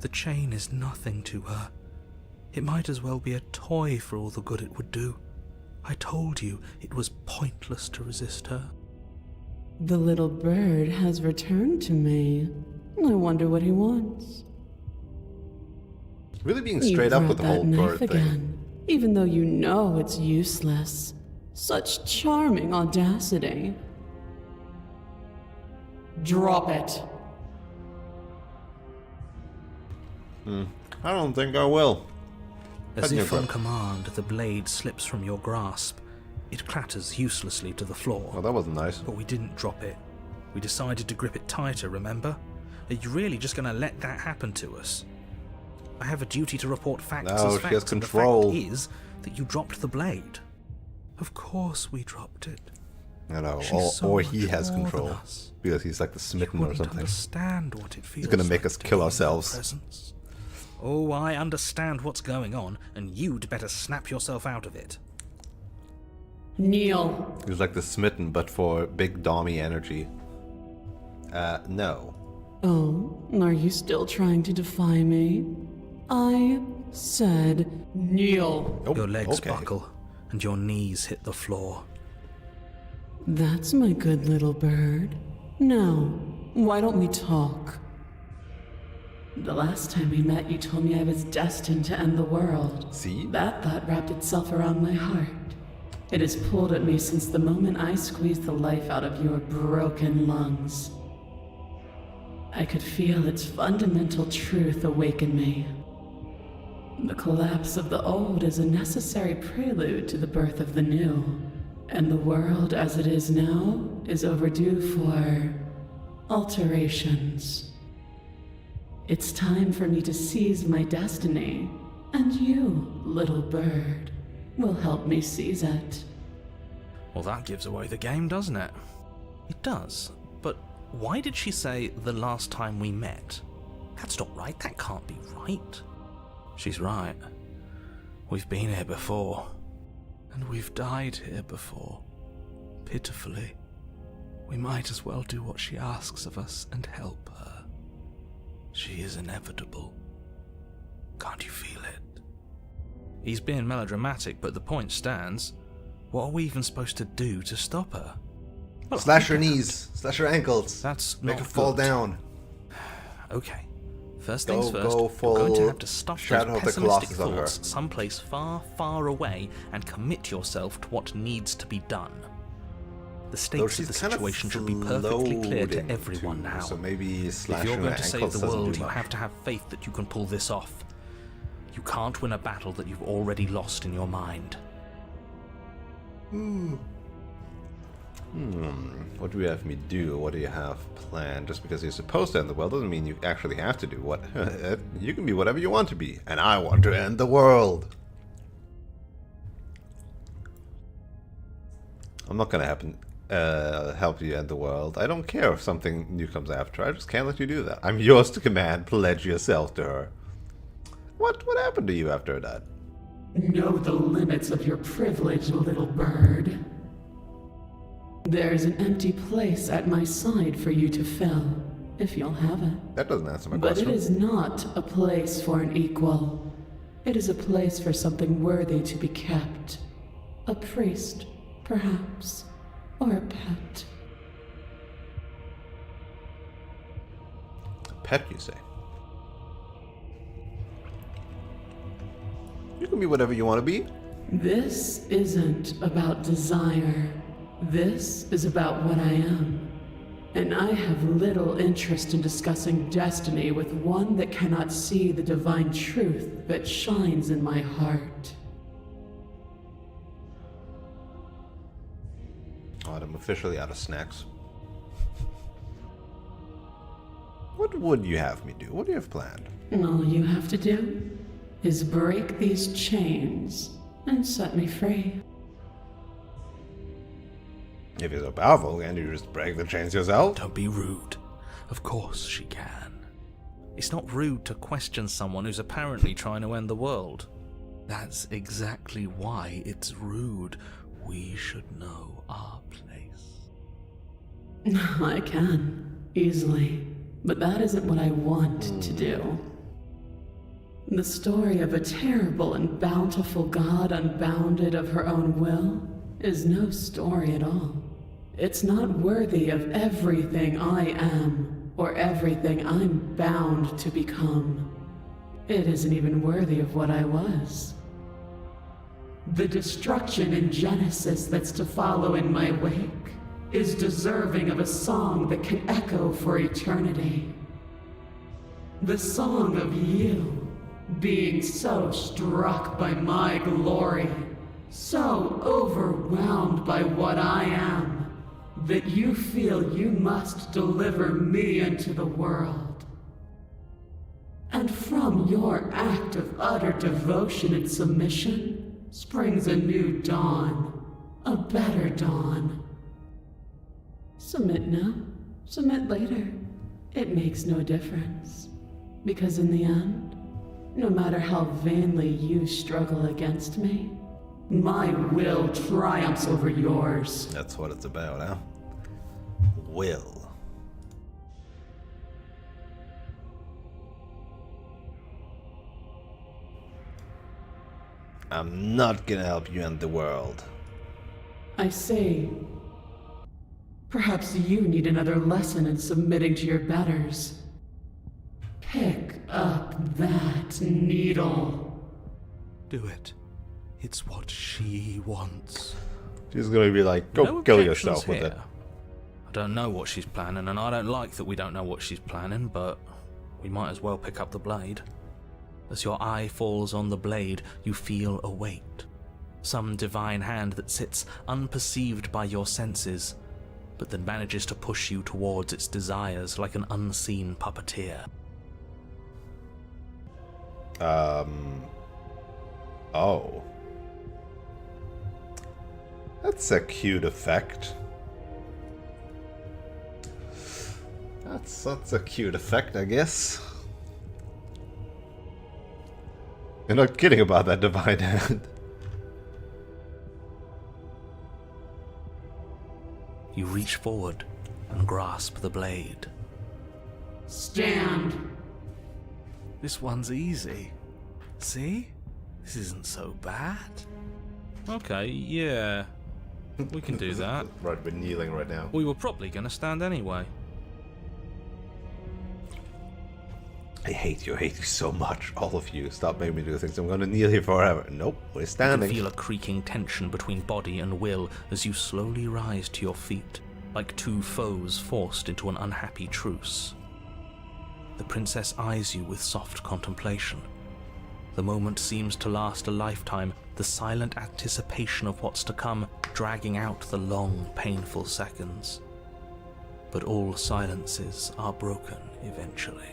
The chain is nothing to her. It might as well be a toy for all the good it would do. I told you it was pointless to resist her. The little bird has returned to me. I wonder what he wants. Really being You straight up brought with the that whole knife bird thing. again, even though you know it's useless. Such charming audacity. Drop it. I don't think I will. As Hadn't if you on got- command, the blade slips from your grasp. It clatters uselessly to the floor. Well, that wasn't nice. But we didn't drop it. We decided to grip it tighter, remember? Are you really just going to let that happen to us? I have a duty to report facts No, as she facts, has and control. the fact is that you dropped the blade. Of course we dropped it. I know, She's so or much he has more than control. us. Because he's like the smitten You or wouldn't something. understand what it feels gonna make like us to kill be in her ourselves. presence. Oh, I understand what's going on, and you'd better snap yourself out of it. Kneel. He's like the smitten, but for big dommy energy. No. Oh, are you still trying to defy me? I said kneel. Oh, Your legs okay. buckle, and your knees hit the floor. That's my good little bird. Now, why don't we talk? The last time we met, you told me I was destined to end the world. See? That thought wrapped itself around my heart. It has pulled at me since the moment I squeezed the life out of your broken lungs. I could feel its fundamental truth awaken me. The collapse of the old is a necessary prelude to the birth of the new, and the world as it is now is overdue for alterations. It's time for me to seize my destiny, and you, little bird, will help me seize it. Well, that gives away the game, doesn't it? It does. But why did she say the last time we met? That's not right. That can't be right. She's right. We've been here before. And we've died here before. Pitifully. We might as well do what she asks of us and help her. She is inevitable. Can't you feel it? He's being melodramatic, but the point stands. What are we even supposed to do to stop her? Well, Slash her we can't. knees, slash her ankles. That's Make not her fall good. down. Okay. First things first, Go you're going to full have to stop those Shadow of the pessimistic Colossus on her. thoughts someplace far, far away and commit yourself to what needs to be done. The Though stakes of she's the kind of situation should be perfectly clear to floating everyone too, now. So maybe If slashing you're her going to save ankles the doesn't world, do you much. have to have faith that you can pull this off. You can't win a battle that you've already lost in your mind. What do you have me do? What do you have planned? Just because you're supposed to end the world doesn't mean you actually have to do what. You can be whatever you want to be, and I want to end the world. I'm not gonna help you end the world. I don't care if something new comes after. I just can't let you do that. I'm yours to command. Pledge yourself to her. What happened to you after that? Know the limits of your privilege, little bird. There's an empty place at my side for you to fill, if you'll have it. That doesn't answer my But question. it is not a place for an equal. It is a place for something worthy to be kept. A priest, perhaps, or a pet. A pet, you say? You can be whatever you want to be. This isn't about desire. This is about what I am. And I have little interest in discussing destiny with one that cannot see the divine truth that shines in my heart. Oh, I'm officially out of snacks. What would you have me do? What do you have planned? All you have to do is break these chains and set me free. If you're so powerful, can't you just break the chains yourself? Don't be rude. Of course she can. It's not rude to question someone who's apparently trying to end the world. That's exactly why it's rude. We should know our place. I can, easily. But that isn't what I want to do. The story of a terrible and bountiful god unbounded of her own will is no story at all. It's not worthy of everything I am, or everything I'm bound to become. It isn't even worthy of what I was. The destruction in Genesis that's to follow in my wake is deserving of a song that can echo for eternity. The song of you, being so struck by my glory, so overwhelmed by what I am, that you feel you must deliver me into the world. And from your act of utter devotion and submission springs a new dawn, a better dawn. Submit now, submit later. It makes no difference. Because in the end, no matter how vainly you struggle against me, my will triumphs over yours. That's what it's about, huh? Will. I'm not gonna help you end the world. I say, perhaps you need another lesson in submitting to your betters. Pick up that needle. Do it. It's what she wants. She's gonna be like, go No kill objections yourself with here. it. I don't know what she's planning, and I don't like that we don't know what she's planning, but we might as well pick up the blade. As your eye falls on the blade, you feel a weight. Some divine hand that sits unperceived by your senses, but that manages to push you towards its desires like an unseen puppeteer. Oh. That's a cute effect. That's a cute effect, I guess. You're not kidding about that divine hand. You reach forward and grasp the blade. Stand. This one's easy. See? This isn't so bad. Okay, yeah. We can do that. Right, we're kneeling right now. We were probably going to stand anyway. I hate you so much, all of you. Stop making me do things. I'm gonna kneel here forever. Nope, we're You standing. can feel a creaking tension between body and will as you slowly rise to your feet, like two foes forced into an unhappy truce. The princess eyes you with soft contemplation. The moment seems to last a lifetime, the silent anticipation of what's to come dragging out the long, painful seconds. But all silences are broken eventually.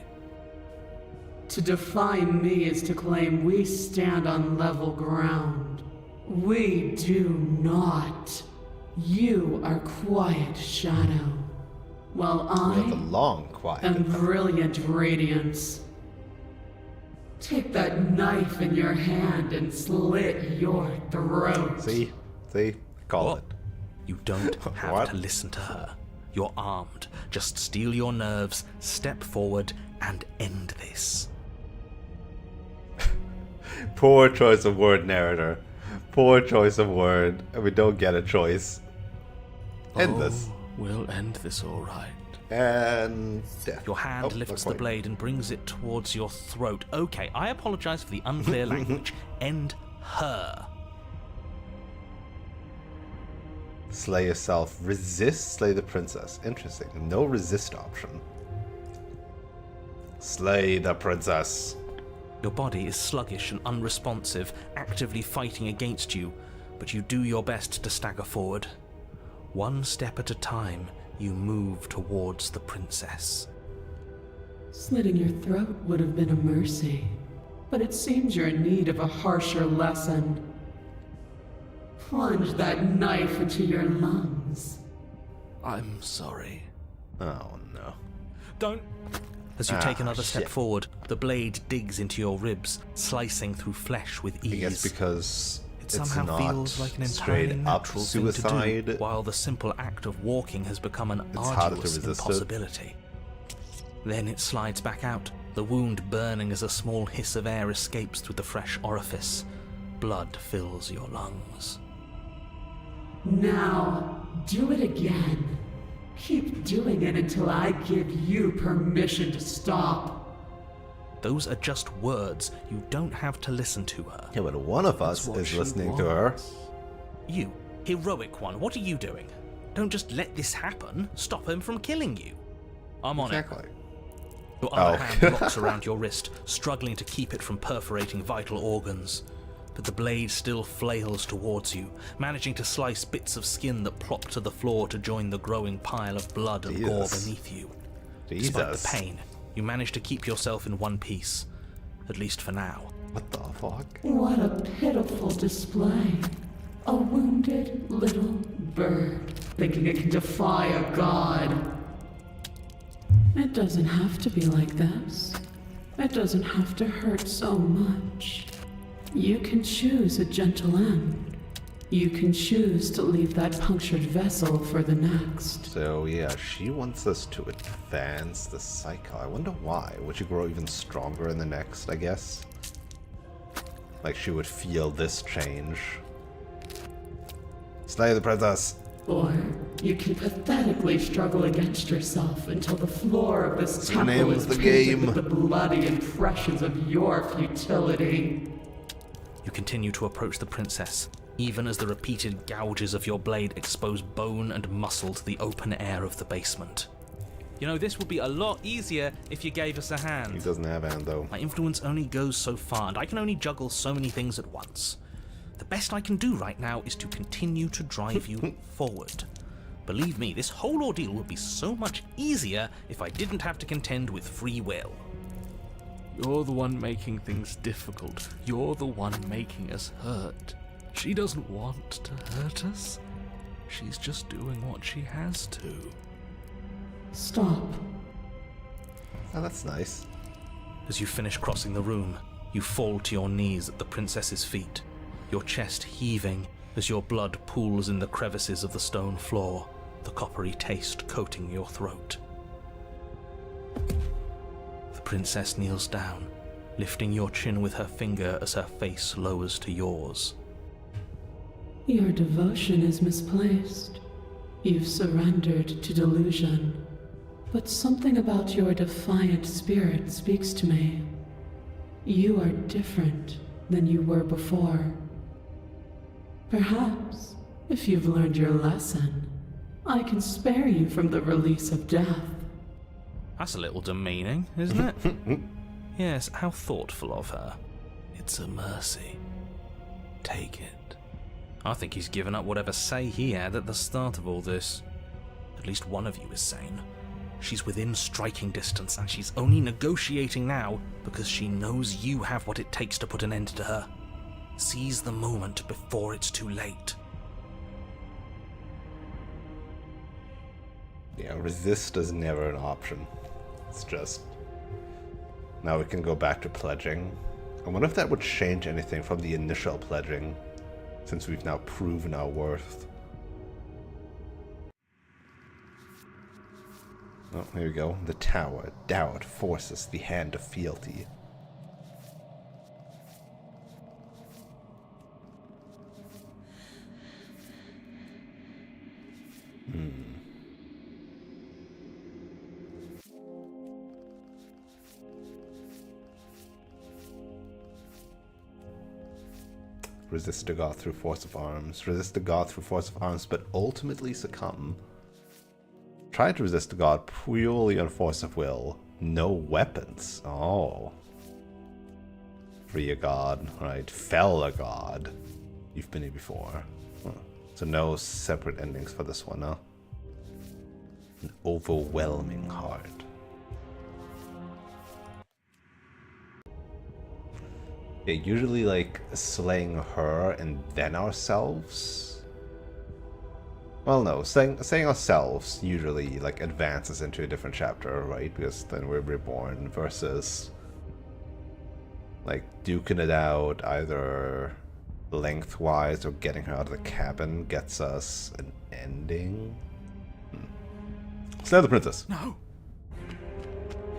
To defy me is to claim we stand on level ground. We do not. You are quiet shadow, while We have a I long quiet. am brilliant radiance. Take that knife in your hand and slit your throat. See? Call What? it. You don't have What? to listen to her. You're armed. Just steel your nerves, step forward, and end this. Poor choice of word, narrator. Poor choice of word. And we don't get a choice. End this. We'll end this all right. And death. Your hand Oh, lifts not the quite. blade and brings it towards your throat. Okay, I apologize for the unclear language. End her. Slay yourself. Resist, slay the princess. Interesting. No resist option. Slay the princess. Your body is sluggish and unresponsive, actively fighting against you, but you do your best to stagger forward. One step at a time, you move towards the princess. Slitting your throat would have been a mercy, but it seems you're in need of a harsher lesson. Plunge that knife into your lungs. I'm sorry. Oh no. Don't. As you take another step shit. forward, the blade digs into your ribs, slicing through flesh with ease. I guess because It it's somehow not feels like an straight entirely up natural thing to suicide. do, while the simple act of walking has become an It's harder to arduous resist it. impossibility. Then it slides back out, the wound burning as a small hiss of air escapes through the fresh orifice. Blood fills your lungs. Now, do it again. Keep doing it until I give you permission to stop. Those are just words. You don't have to listen to her. Yeah, but one of us That's what is she listening to her. wants. You, heroic one, what are you doing? Don't just let this happen. Stop him from killing you. I'm on Exactly. it. Your other Oh. hand locks around your wrist, struggling to keep it from perforating vital organs. But the blade still flails towards you, managing to slice bits of skin that plop to the floor to join the growing pile of blood and gore Jesus. beneath you. Despite Jesus. the pain, you manage to keep yourself in one piece. At least for now. What the fuck? What a pitiful display. A wounded little bird thinking it can defy a god. It doesn't have to be like this. It doesn't have to hurt so much. You can choose a gentle end. You can choose to leave that punctured vessel for the next. So yeah, she wants us to advance the cycle. I wonder why. Would she grow even stronger in the next, I guess? Like she would feel this change. Slay the princess! Or you can pathetically struggle against yourself until the floor of this the temple name is of the painted game. with the bloody impressions of your futility. You continue to approach the princess, even as the repeated gouges of your blade expose bone and muscle to the open air of the basement. You know, this would be a lot easier if you gave us a He hand. doesn't have hand though. My influence only goes so far, and I can only juggle so many things at once. The best I can do right now is to continue to drive you forward. Believe me, this whole ordeal would be so much easier if I didn't have to contend with free will. You're the one making things difficult. You're the one making us hurt. She doesn't want to hurt us. She's just doing what she has to. Stop. Oh, that's nice. As you finish crossing the room, you fall to your knees at the princess's feet, your chest heaving as your blood pools in the crevices of the stone floor, the coppery taste coating your throat. The princess kneels down, lifting your chin with her finger as her face lowers to yours. Your devotion is misplaced. You've surrendered to delusion. But something about your defiant spirit speaks to me. You are different than you were before. Perhaps, if you've learned your lesson, I can spare you from the release of death. That's a little demeaning, isn't it? Yes, how thoughtful of her. It's a mercy. Take it. I think he's given up whatever say he had at the start of all this. At least one of you is sane. She's within striking distance, and she's only negotiating now because she knows you have what it takes to put an end to her. Seize the moment before it's too late. Yeah, resist is never an option. It's just... Now we can go back to pledging. I wonder if that would change anything from the initial pledging, since we've now proven our worth. Oh, here we go. The tower. Doubt forces the hand of fealty. Resist the god through force of arms. Resist the god through force of arms, but ultimately succumb. Try to resist the god purely on force of will. No weapons. Oh. Free a god. Right. Fell a god. You've been here before. Huh. So no separate endings for this one, huh? An overwhelming heart. Yeah, usually like slaying her and then ourselves. Well, no, saying ourselves usually like advances into a different chapter, right? Because then we're reborn versus like duking it out either lengthwise or getting her out of the cabin gets us an ending. Slay the princess. No.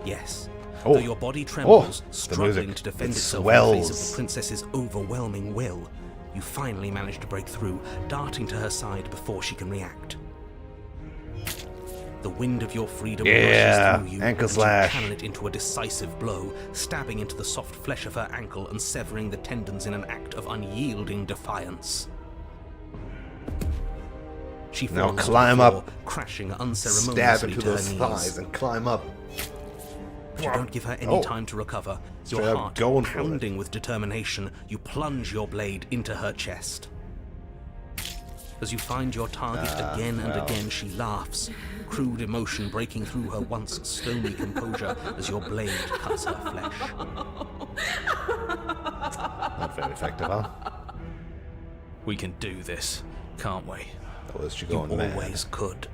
Yes. Oh. Though your body trembles, The struggling music. to defend It itself in the face of swells. the princess's overwhelming will, you finally manage to break through, darting to her side before she can react. The wind of your freedom Yeah, rushes through you, ankle and slash. you channel it into a decisive blow, stabbing into the soft flesh of her ankle and severing the tendons in an act of unyielding defiance. She Now falls to climb the floor, up, crashing Stab unceremoniously into to her those knees. thighs and climb up. You don't give her any Oh. time to recover. Straight Your up heart going for it. pounding with determination, you plunge your blade into her chest. As you find your target again and well. again, she laughs, crude emotion breaking through her once stony composure as your blade cuts her flesh. Not very effective, huh? We can do this, can't we? That was she You going mad. always could.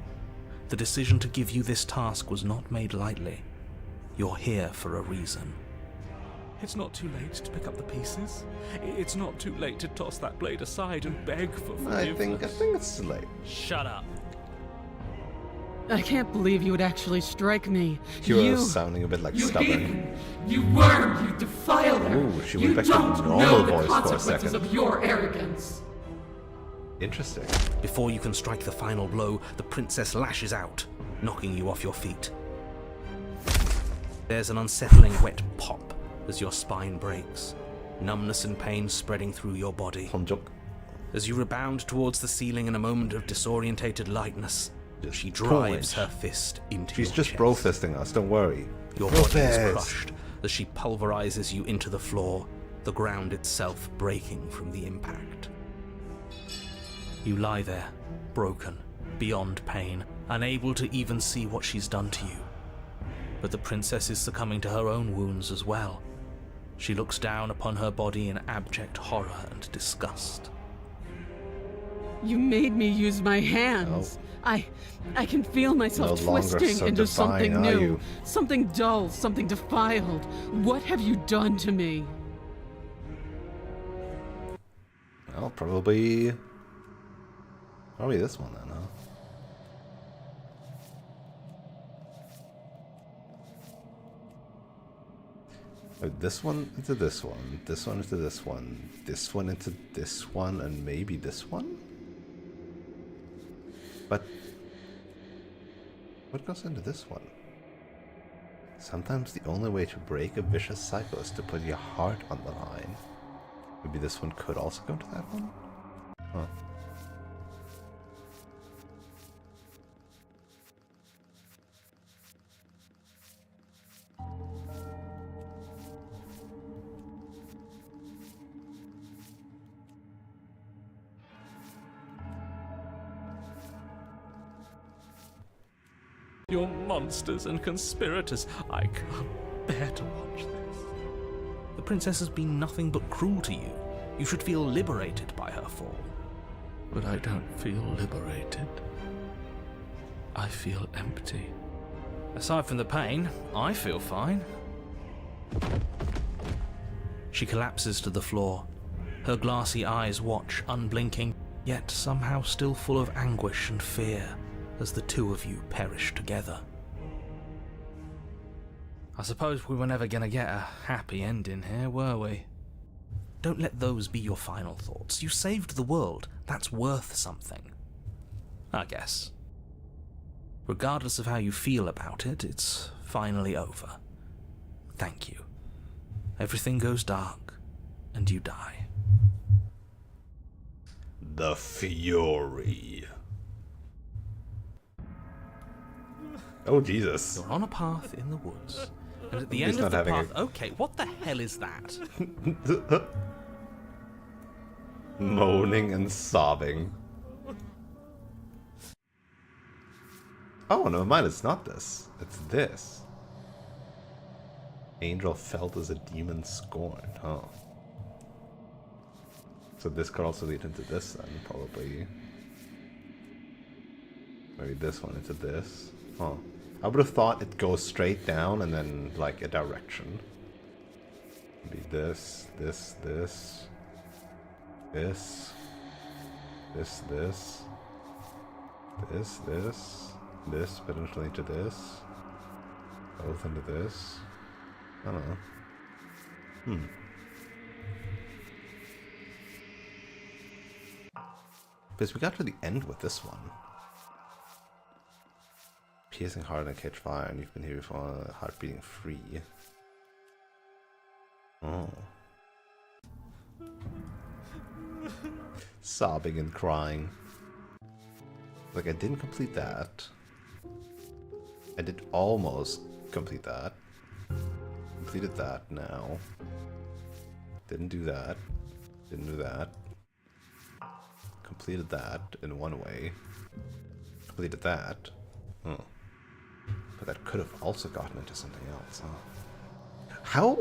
The decision to give you this task was not made lightly. You're here for a reason. It's not too late to pick up the pieces. It's not too late to toss that blade aside and beg for forgiveness. I think it's too late. Shut up. I can't believe you would actually strike me. Kira's sounding a bit like stubborn. You worm, you defiler! Ooh, she went back to normal voice for a second. of your arrogance! Interesting. Before you can strike the final blow, the princess lashes out, knocking you off your feet. There's an unsettling wet pop as your spine breaks, numbness and pain spreading through your body. As you rebound towards the ceiling in a moment of disorientated lightness, she drives her fist into She's your just chest. bro-fisting us, don't worry. Your body is crushed as she pulverizes you into the floor, the ground itself breaking from the impact. You lie there, broken, beyond pain, unable to even see what she's done to you. But the princess is succumbing to her own wounds as well. She looks down upon her body in abject horror and disgust. You made me use my hands. I can feel myself No longer twisting so into divine, something are new, you? something dull, something defiled. What have you done to me? Well, probably this one then, huh? This one into this one, this one into this one, this one into this one, and maybe this one? But what goes into this one? Sometimes the only way to break a vicious cycle is to put your heart on the line. Maybe this one could also go to that one? Huh. You're monsters and conspirators. I can't bear to watch this. The princess has been nothing but cruel to you. You should feel liberated by her fall. But I don't feel liberated. I feel empty. Aside from the pain, I feel fine. She collapses to the floor. Her glassy eyes watch, unblinking, yet somehow still full of anguish and fear as the two of you perish together. I suppose we were never gonna get a happy ending here, were we? Don't let those be your final thoughts. You saved the world. That's worth something. I guess. Regardless of how you feel about it, it's finally over. Thank you. Everything goes dark, and you die. The Fury. Oh, Jesus. You're on a path in the woods, and at the He's end of not the having path... Okay, what the hell is that? Moaning and sobbing. Oh, never mind, it's not this. It's this. Angel felt as a demon scorned, huh? So this could also lead into this then, probably. Maybe this one into this. Huh. I would have thought it goes straight down and then, like, a direction. Maybe this, this, this. This. This, this. This, this. This, potentially to this. Both into this. I don't know. Because we got to the end with this one. Piercing hard and catch fire, and you've been here before, heart beating free. Oh. Sobbing and crying. Like, I didn't complete that. I did almost complete that. Completed that now. Didn't do that. Didn't do that. Completed that in one way. Completed that. Oh. But that could have also gotten into something else, huh? How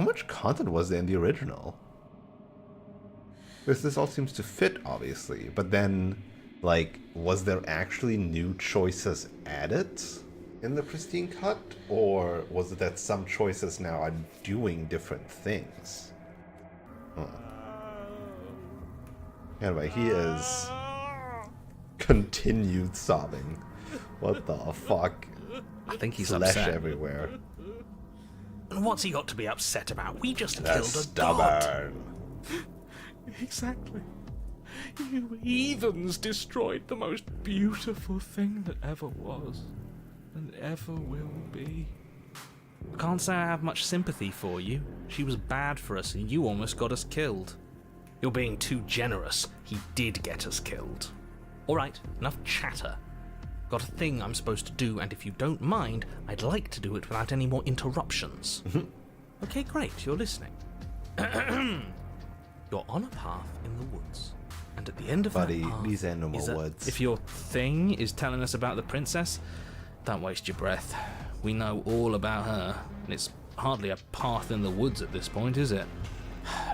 much content was there in the original? Because this all seems to fit, obviously, but then, like, was there actually new choices added in the Pristine cut? Or was it that some choices now are doing different things? Huh. Anyway, he is continued sobbing. What the fuck? I think he's Flesh upset. everywhere. And what's he got to be upset about? We just That's killed a god. stubborn. Exactly. You heathens destroyed the most beautiful thing that ever was, and ever will be. I can't say I have much sympathy for you. She was bad for us and you almost got us killed. You're being too generous. He did get us killed. Alright, enough chatter. Got a thing I'm supposed to do, and if you don't mind, I'd like to do it without any more interruptions. Okay, great, you're listening. You're on a path in the woods, and at the end of Buddy, that path these are no is more a- woods. If your thing is telling us about the princess, don't waste your breath. We know all about her, and it's hardly a path in the woods at this point, is it?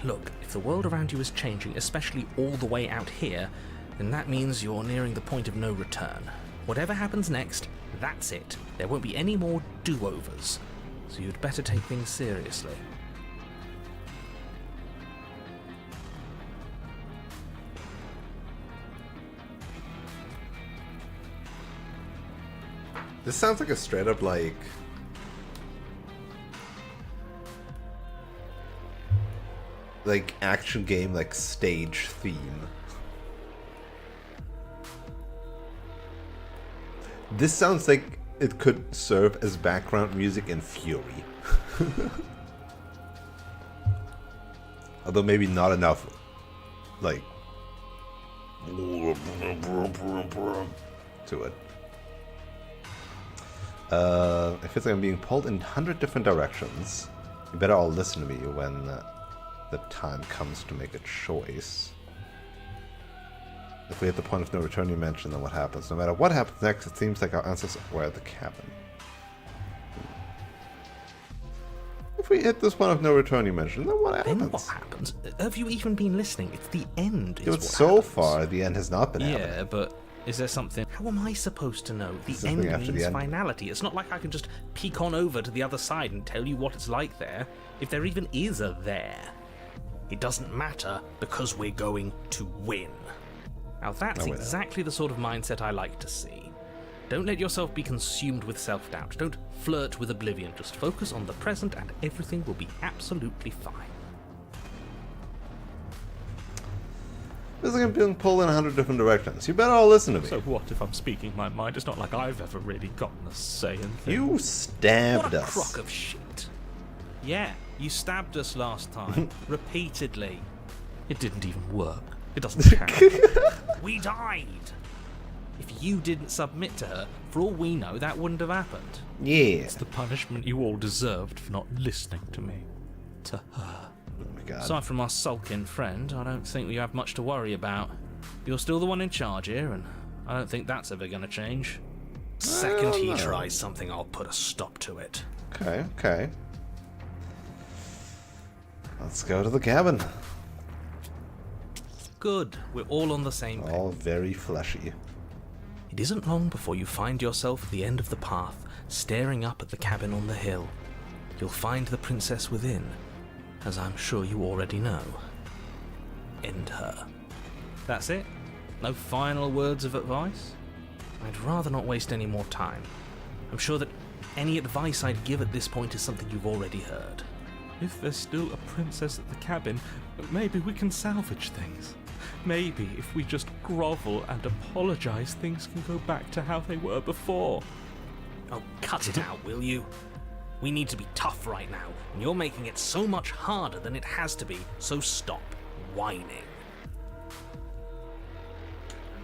Look, if the world around you is changing, especially all the way out here, then that means you're nearing the point of no return. Whatever happens next, that's it. There won't be any more do-overs, so you'd better take things seriously. This sounds like a straight up like action game, like stage theme. This sounds like it could serve as background music in Fury. Although maybe not enough, like, to it. It feels like I'm being pulled in 100 different directions. You better all listen to me when the time comes to make a choice. If we hit the point of no return you mentioned, then what happens? No matter what happens next, it seems like our answers were at the cabin. If we hit this point of no return you mentioned, then what happens? Then what happens? Have you even been listening? It's the end. Yeah, but so far, the end has not been happening. Yeah, but is there something? How am I supposed to know? The end means finality. It's not like I can just peek on over to the other side and tell you what it's like there. If there even is a there. It doesn't matter because we're going to win. Now that's exactly the sort of mindset I like to see. Don't let yourself be consumed with self-doubt. Don't flirt with oblivion. Just focus on the present and everything will be absolutely fine. Feels like I'm being pulled in 100 different directions. You better all listen to me. So what if I'm speaking my mind? It's not like I've ever really gotten a say in things. You stabbed What a us. crock of shit. Yeah, you stabbed us last time. Repeatedly. It didn't even work. It doesn't count. We died. If you didn't submit to her, for all we know, that wouldn't have happened. Yeah. It's the punishment you all deserved for not listening to me. To her. Oh my god. Aside from our sulking friend, I don't think we have much to worry about. You're still the one in charge here, and I don't think that's ever going to change. Second he tries something, I'll put a stop to it. Okay, okay. Let's go to the cabin. Good, we're all on the same page. All very fleshy. It isn't long before you find yourself at the end of the path, staring up at the cabin on the hill. You'll find the princess within, as I'm sure you already know. End her. That's it? No final words of advice? I'd rather not waste any more time. I'm sure that any advice I'd give at this point is something you've already heard. If there's still a princess at the cabin, maybe we can salvage things. Maybe if we just grovel and apologize, things can go back to how they were before. Oh, cut it out, will you? We need to be tough right now, and you're making it so much harder than it has to be, so stop whining.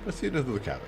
Proceed into the cabin.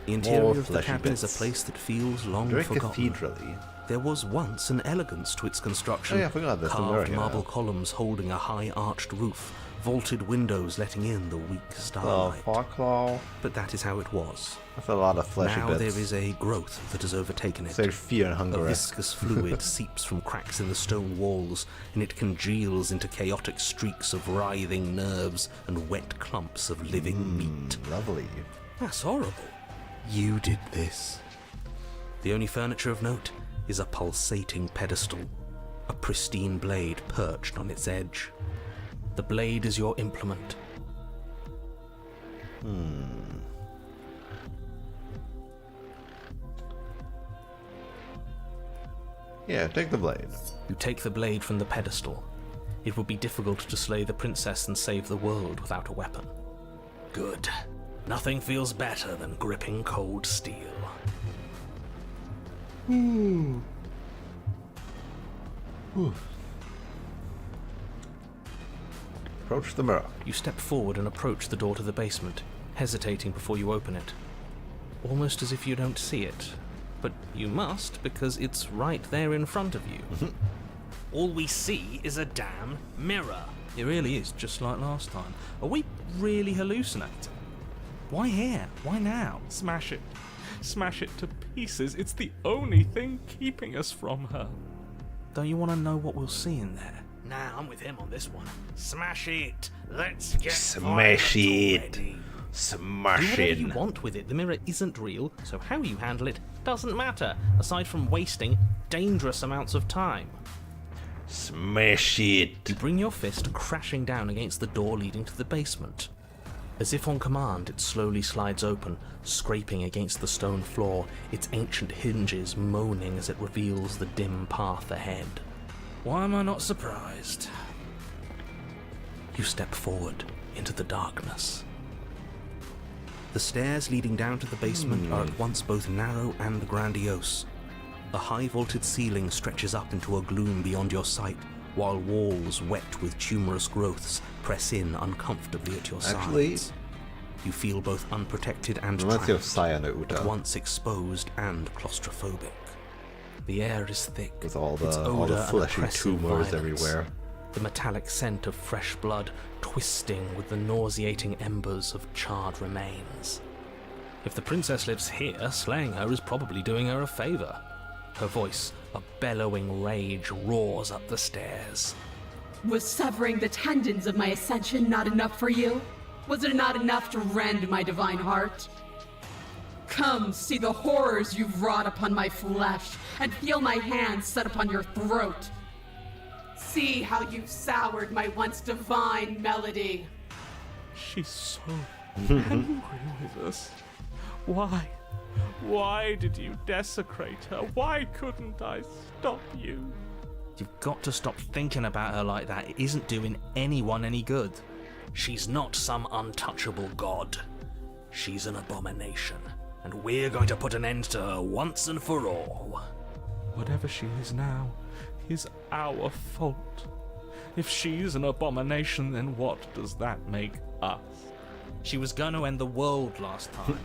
The interior More of the fleshy cabin is bits. a place that feels long Very forgotten. cathedral-y. There was once an elegance to its construction. Oh yeah, I forgot there's the mirror Carved here marble now. columns holding a high arched roof, vaulted windows letting in the weak starlight. Farclaw. But that is how it was. That's a lot of fleshy Now bits. there is a growth that has overtaken it. Say fear and A hunger. viscous fluid seeps from cracks in the stone walls, and it congeals into chaotic streaks of writhing nerves and wet clumps of living meat. Lovely. That's horrible. You did this. The only furniture of note is a pulsating pedestal, a pristine blade perched on its edge. The blade is your implement. Yeah, take the blade. You take the blade from the pedestal. It would be difficult to slay the princess and save the world without a weapon. Good. Nothing feels better than gripping cold steel. Approach the mirror. You step forward and approach the door to the basement, hesitating before you open it. Almost as if you don't see it. But you must, because it's right there in front of you. All we see is a damn mirror. It really is, just like last time. Are we really hallucinating? Why here? Why now? Smash it. Smash it to pieces. It's the only thing keeping us from her. Don't you want to know what we'll see in there? Nah, I'm with him on this one. Smash it. Let's get Smash violent it. already. Do Smash whatever it. you want with it. The mirror isn't real, so how you handle it doesn't matter, aside from wasting dangerous amounts of time. Smash it. You bring your fist crashing down against the door leading to the basement. As if on command, it slowly slides open, scraping against the stone floor, its ancient hinges moaning as it reveals the dim path ahead. Why am I not surprised? You step forward into the darkness. The stairs leading down to the basement are at once both narrow and grandiose. A high vaulted ceiling stretches up into a gloom beyond your sight, while walls wet with tumorous growths press in uncomfortably at your Actually, sides. You feel both unprotected and reminds me of trapped, Sayana at Uta. once exposed and claustrophobic. The air is thick, With all its the odor an fleshy oppressive tumors violence. everywhere. the metallic scent of fresh blood twisting with the nauseating embers of charred remains. If the princess lives here, slaying her is probably doing her a favor. Her voice, a bellowing rage, roars up the stairs. Was severing the tendons of my ascension not enough for you? Was it not enough to rend my divine heart? Come, see the horrors you've wrought upon my flesh, and feel my hands set upon your throat. See how you've soured my once divine melody. She's so angry with us. Why? Why did you desecrate her? Why couldn't I stop you? You've got to stop thinking about her like that. It isn't doing anyone any good. She's not some untouchable god. She's an abomination, and we're going to put an end to her once and for all. Whatever she is now is our fault. If she's an abomination, then what does that make us? She was going to end the world last time.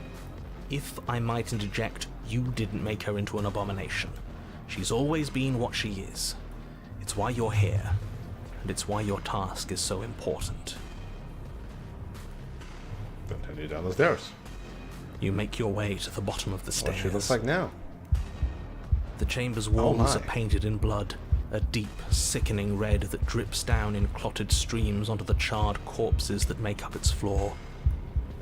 If I might interject, you didn't make her into an abomination. She's always been what she is. It's why you're here, and it's why your task is so important. Continue down the stairs. You make your way to the bottom of the stairs. What she looks like now. The chamber's walls my. are painted in blood, a deep, sickening red that drips down in clotted streams onto the charred corpses that make up its floor.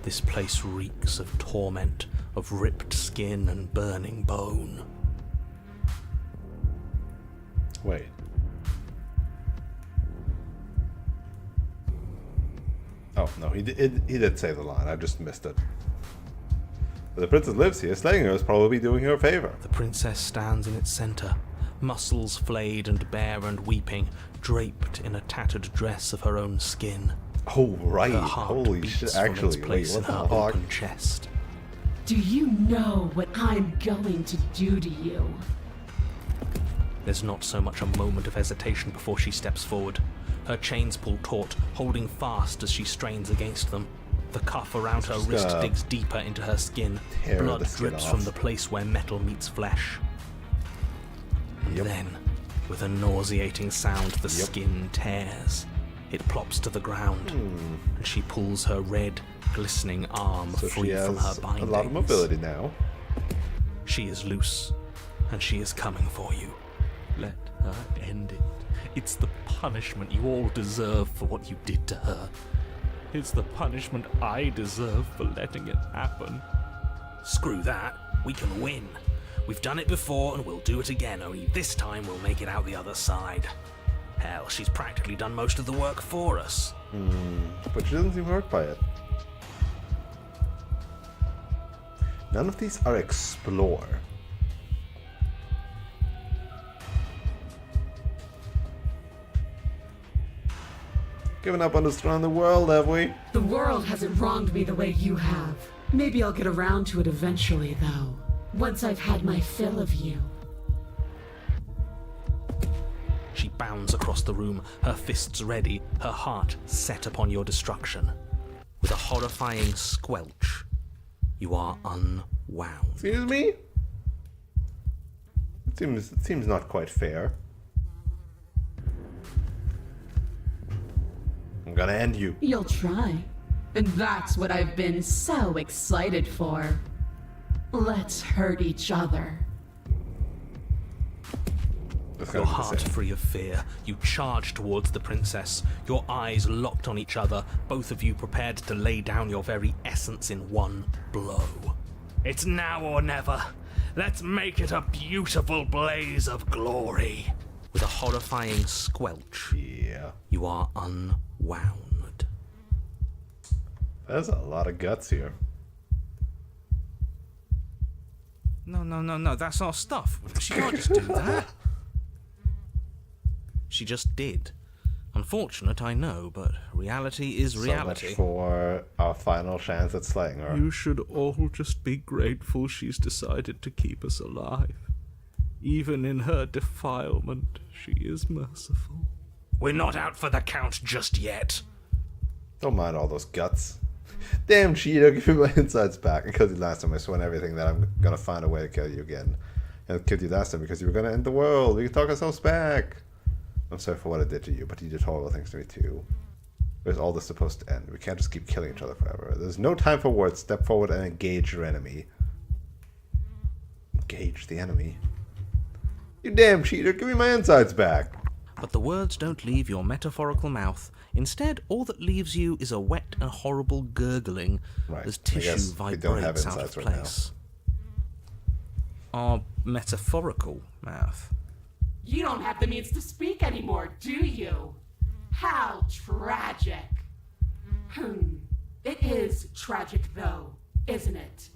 This place reeks of torment, of ripped skin and burning bone. Wait. Oh, no, he did say the line. I just missed it. But the princess lives here. Slaying her is probably doing her a favor. The princess stands in its center, muscles flayed and bare and weeping, draped in a tattered dress of her own skin. Oh, right. Her heart Holy beats shit. from Actually, its place in what the her fuck? open chest. Do you know what I'm going to do to you? There's not so much a moment of hesitation before she steps forward. Her chains pull taut, holding fast as she strains against them. The cuff around her wrist digs deeper into her skin. tear Blood the skin drips off. from the place where metal meets flesh. And Yep. then, with a nauseating sound, the Yep. skin tears. It plops to the ground, and she pulls her red, glistening arm So free she from her has a bindings. lot of mobility now. She is loose, and she is coming for you. Let her end it. It's the punishment you all deserve for what you did to her. It's the punishment I deserve for letting it happen. Screw that. We can win. We've done it before and we'll do it again, only this time we'll make it out the other side. Hell, she's practically done most of the work for us. But she doesn't seem hurt by it. None of these are explore. Given up on destroying the world, have we? The world hasn't wronged me the way you have. Maybe I'll get around to it eventually, though. Once I've had my fill of you. She bounds across the room, her fists ready, her heart set upon your destruction. With a horrifying squelch, you are unwound. Excuse me? It seems not quite fair. I'm gonna end you. You'll try. And that's what I've been so excited for. Let's hurt each other. That's Your gonna be the heart same. free of fear, you charge towards the princess, your eyes locked on each other, both of you prepared to lay down your very essence in one blow. It's now or never. Let's make it a beautiful blaze of glory. With a horrifying squelch, Yeah. you are unwound. There's a lot of guts here. No, that's our stuff. She can't just do that. She just did. Unfortunate, I know, but reality is reality. So much for our final chance at slaying her. You should all just be grateful she's decided to keep us alive. Even in her defilement, she is merciful. We're not out for the count just yet. Don't mind all those guts. Damn cheater, give me my insides back. I killed you last time, I swear on everything that I'm gonna find a way to kill you again. And I killed you last time because you were gonna end the world. We can talk ourselves back. I'm sorry for what I did to you, but you did horrible things to me too. Where's all this supposed to end? We can't just keep killing each other forever. There's no time for words. Step forward and engage your enemy. Engage the enemy? You damn cheater, give me my insides back. But the words don't leave your metaphorical mouth. Instead, all that leaves you is a wet and horrible gurgling Right. as I tissue guess we don't have vibrates out of insides right now. place. Our metaphorical mouth. You don't have the means to speak anymore, do you? How tragic. It is tragic, though, isn't it?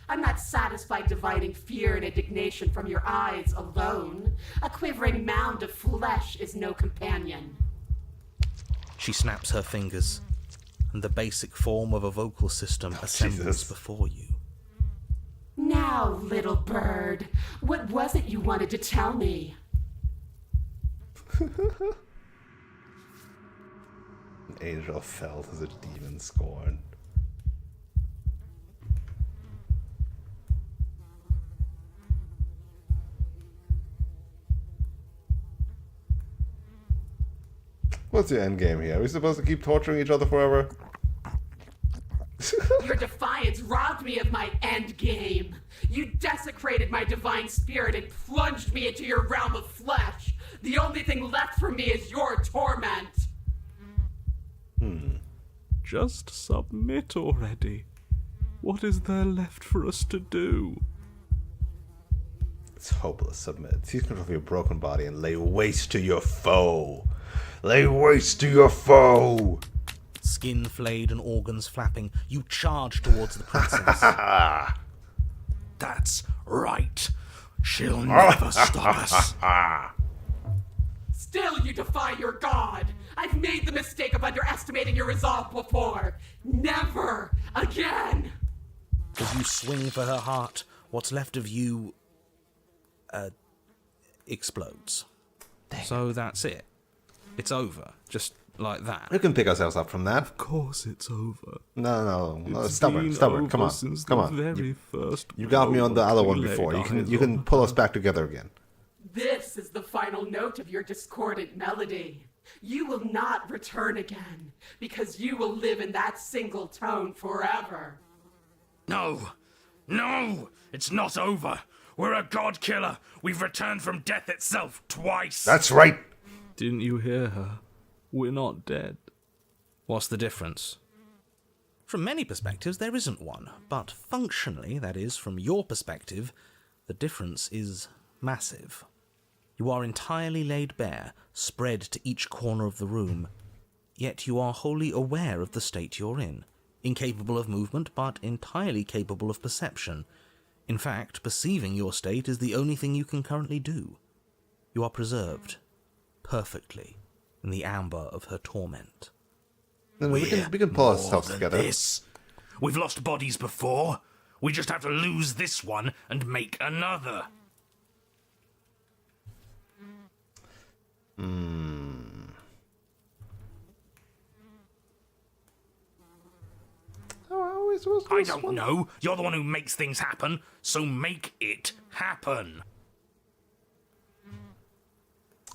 I'm not satisfied dividing fear and indignation from your eyes alone. A quivering mound of flesh is no companion. She snaps her fingers, and the basic form of a vocal system assembles Jesus. before you. Now, little bird, what was it you wanted to tell me? An angel felt as a demon scorned. What's your end game here? Are we supposed to keep torturing each other forever? Your defiance robbed me of my end game. You desecrated my divine spirit and plunged me into your realm of flesh. The only thing left for me is your torment. Just submit already. What is there left for us to do? It's hopeless. Submit. Seize control of your broken body and lay waste to your foe. Lay waste to your foe. Skin flayed and organs flapping, you charge towards the princess. That's right. She'll never stop us. Still you defy your god. I've made the mistake of underestimating your resolve before. Never again. As you swing for her heart, what's left of you explodes. So that's it. It's over. Just like that. We can pick ourselves up from that. Of course it's over. No. It's Stubborn. been Come over on. since Come the on. very first You got me on the other one moment before. we You laid can eyes pull on us back together again. This is the final note of your discordant melody. You will not return again, because you will live in that single tone forever. No! It's not over! We're a god killer! We've returned from death itself twice! That's right. Didn't you hear her? We're not dead. What's the difference? From many perspectives, there isn't one. But functionally, that is, from your perspective, the difference is massive. You are entirely laid bare, spread to each corner of the room. Yet you are wholly aware of the state you're in. Incapable of movement, but entirely capable of perception. In fact, perceiving your state is the only thing you can currently do. You are preserved, perfectly, in the amber of her torment. Then we can pull More ourselves than together. This. We've lost bodies before. We just have to lose this one and make another. I don't know. You're the one who makes things happen, so make it happen.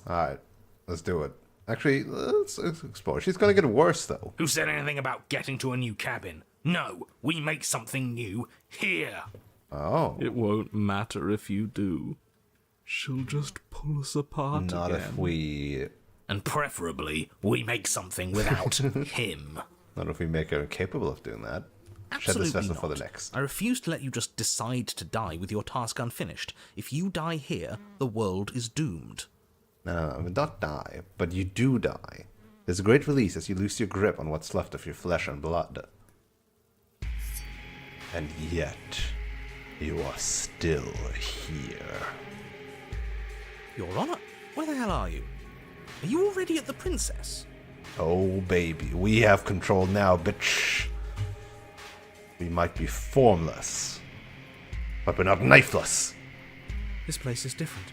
Alright, let's do it. Actually, let's explore. She's gonna get worse, though. Who said anything about getting to a new cabin? No, we make something new here. Oh. It won't matter if you do. She'll just pull us apart Not again. if we... And preferably, we make something without him. Not if we make her incapable of doing that. Shed Absolutely this vessel not. for the next. I refuse to let you just decide to die with your task unfinished. If you die here, the world is doomed. No, I mean, not die, but you do die. There's a great release as you lose your grip on what's left of your flesh and blood. And yet, you are still here. Your Honor, where the hell are you? Are you already at the princess? Oh, baby, we have control now, bitch. We might be formless, but we're not knifeless. This place is different.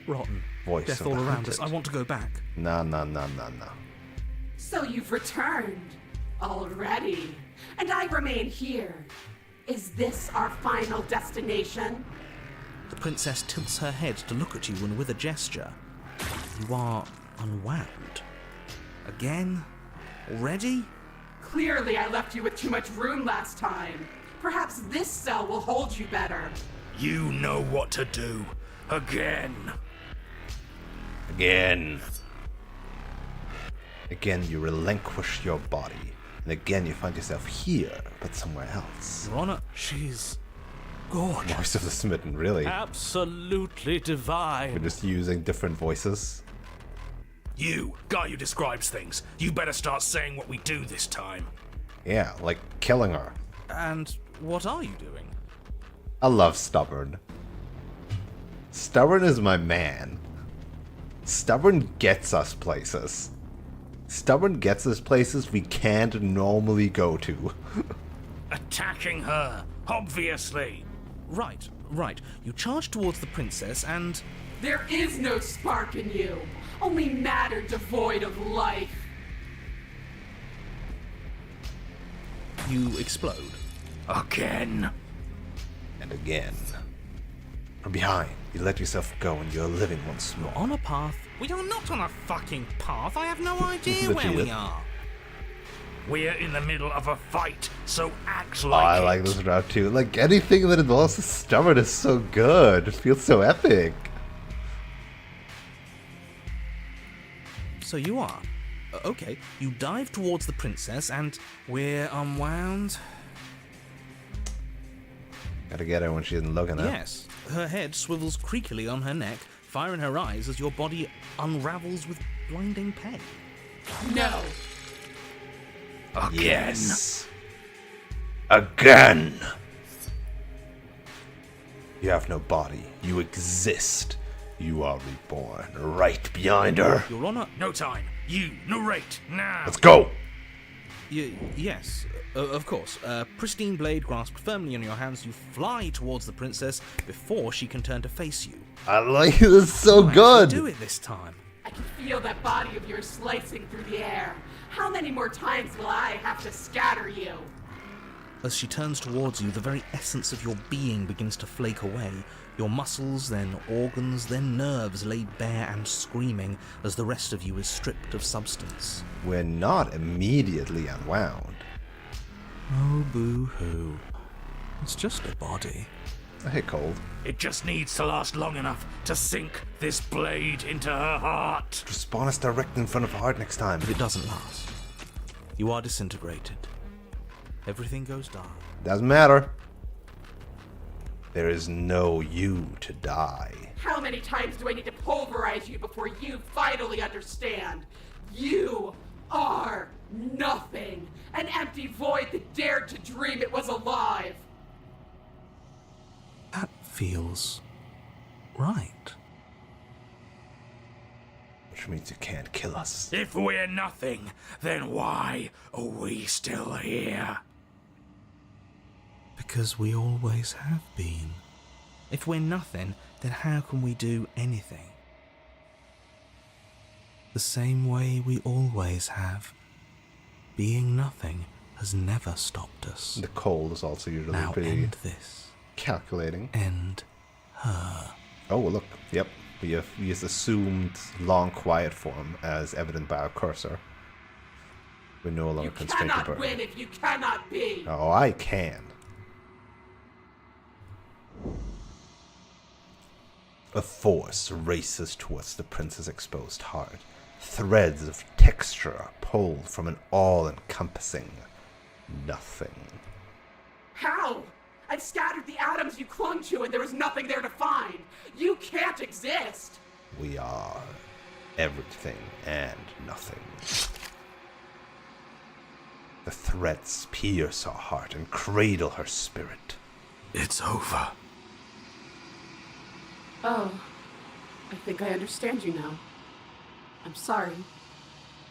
Rotten. Voice Death of all the around us. hunted. I want to go back. No. So you've returned already, and I remain here. Is this our final destination? The princess tilts her head to look at you, and with a gesture, you are unwound. Again? Already? Clearly, I left you with too much room last time. Perhaps this cell will hold you better. You know what to do. Again. Again. Again, you relinquish your body. And again, you find yourself here, but somewhere else. Your Honor, she's gorgeous. Voice of the Smitten, really. Absolutely divine. We're just using different voices. You, guy who describes things, you better start saying what we do this time. Yeah, like killing her. And what are you doing? I love Stubborn. Stubborn is my man. Stubborn gets us places. Stubborn gets us places we can't normally go to. Attacking her, obviously. Right. You charge towards the princess and... There is no spark in you, only matter devoid of life. you explode. Again. And again. From behind, you let yourself go and you're living once more. On a path. We are not on a fucking path. I have no idea where Legit. we are. We're in the middle of a fight, so act Oh, like I it. like this route too. Like, anything that involves the stubborn is so good. It feels so epic. So you are. Okay, you dive towards the princess and we're unwound. Gotta get her when she isn't looking at. Yes, her head swivels creakily on her neck, fire in her eyes as your body unravels with blinding pain. No. Again. Yes. Again. You have no body. You exist. You are reborn right behind her. Your Honor, No time. You narrate now. Let's go. yes, of course. Pristine blade grasped firmly in your hands, you fly towards the princess before she can turn to face you. I like this so You good. actually do it this time. I can feel that body of yours slicing through the air. How many more times will I have to scatter you? As she turns towards you, the very essence of your being begins to flake away. Your muscles, then organs, then nerves laid bare and screaming as the rest of you is stripped of substance. We're not immediately unwound. Oh, boo-hoo. It's just a body. I hit cold. It just needs to last long enough to sink this blade into her heart. Just spawn us direct in front of her heart next time. But it doesn't last. You are disintegrated. Everything goes dark. Doesn't matter. There is no you to die. How many times do I need to pulverize you before you finally understand? You are nothing. An empty void that dared to dream it was alive. That feels right. Which means you can't kill us. If we're nothing, then why are we still here? Because we always have been. If we're nothing, then how can we do anything? The same way we always have. Being nothing has never stopped us. The cold is also usually Now pretty end this. calculating. End her. Oh, look. Yep. We have assumed long quiet form as evident by our cursor. We're no longer You constrained to cannot burn. win if you cannot be. Oh, I can. A force races towards the prince's exposed heart. Threads of texture are pulled from an all-encompassing nothing. How? I've scattered the atoms you clung to and there is nothing there to find. You can't exist. We are everything and nothing. The threads pierce our heart and cradle her spirit. It's over. Oh, I think I understand you now. I'm sorry.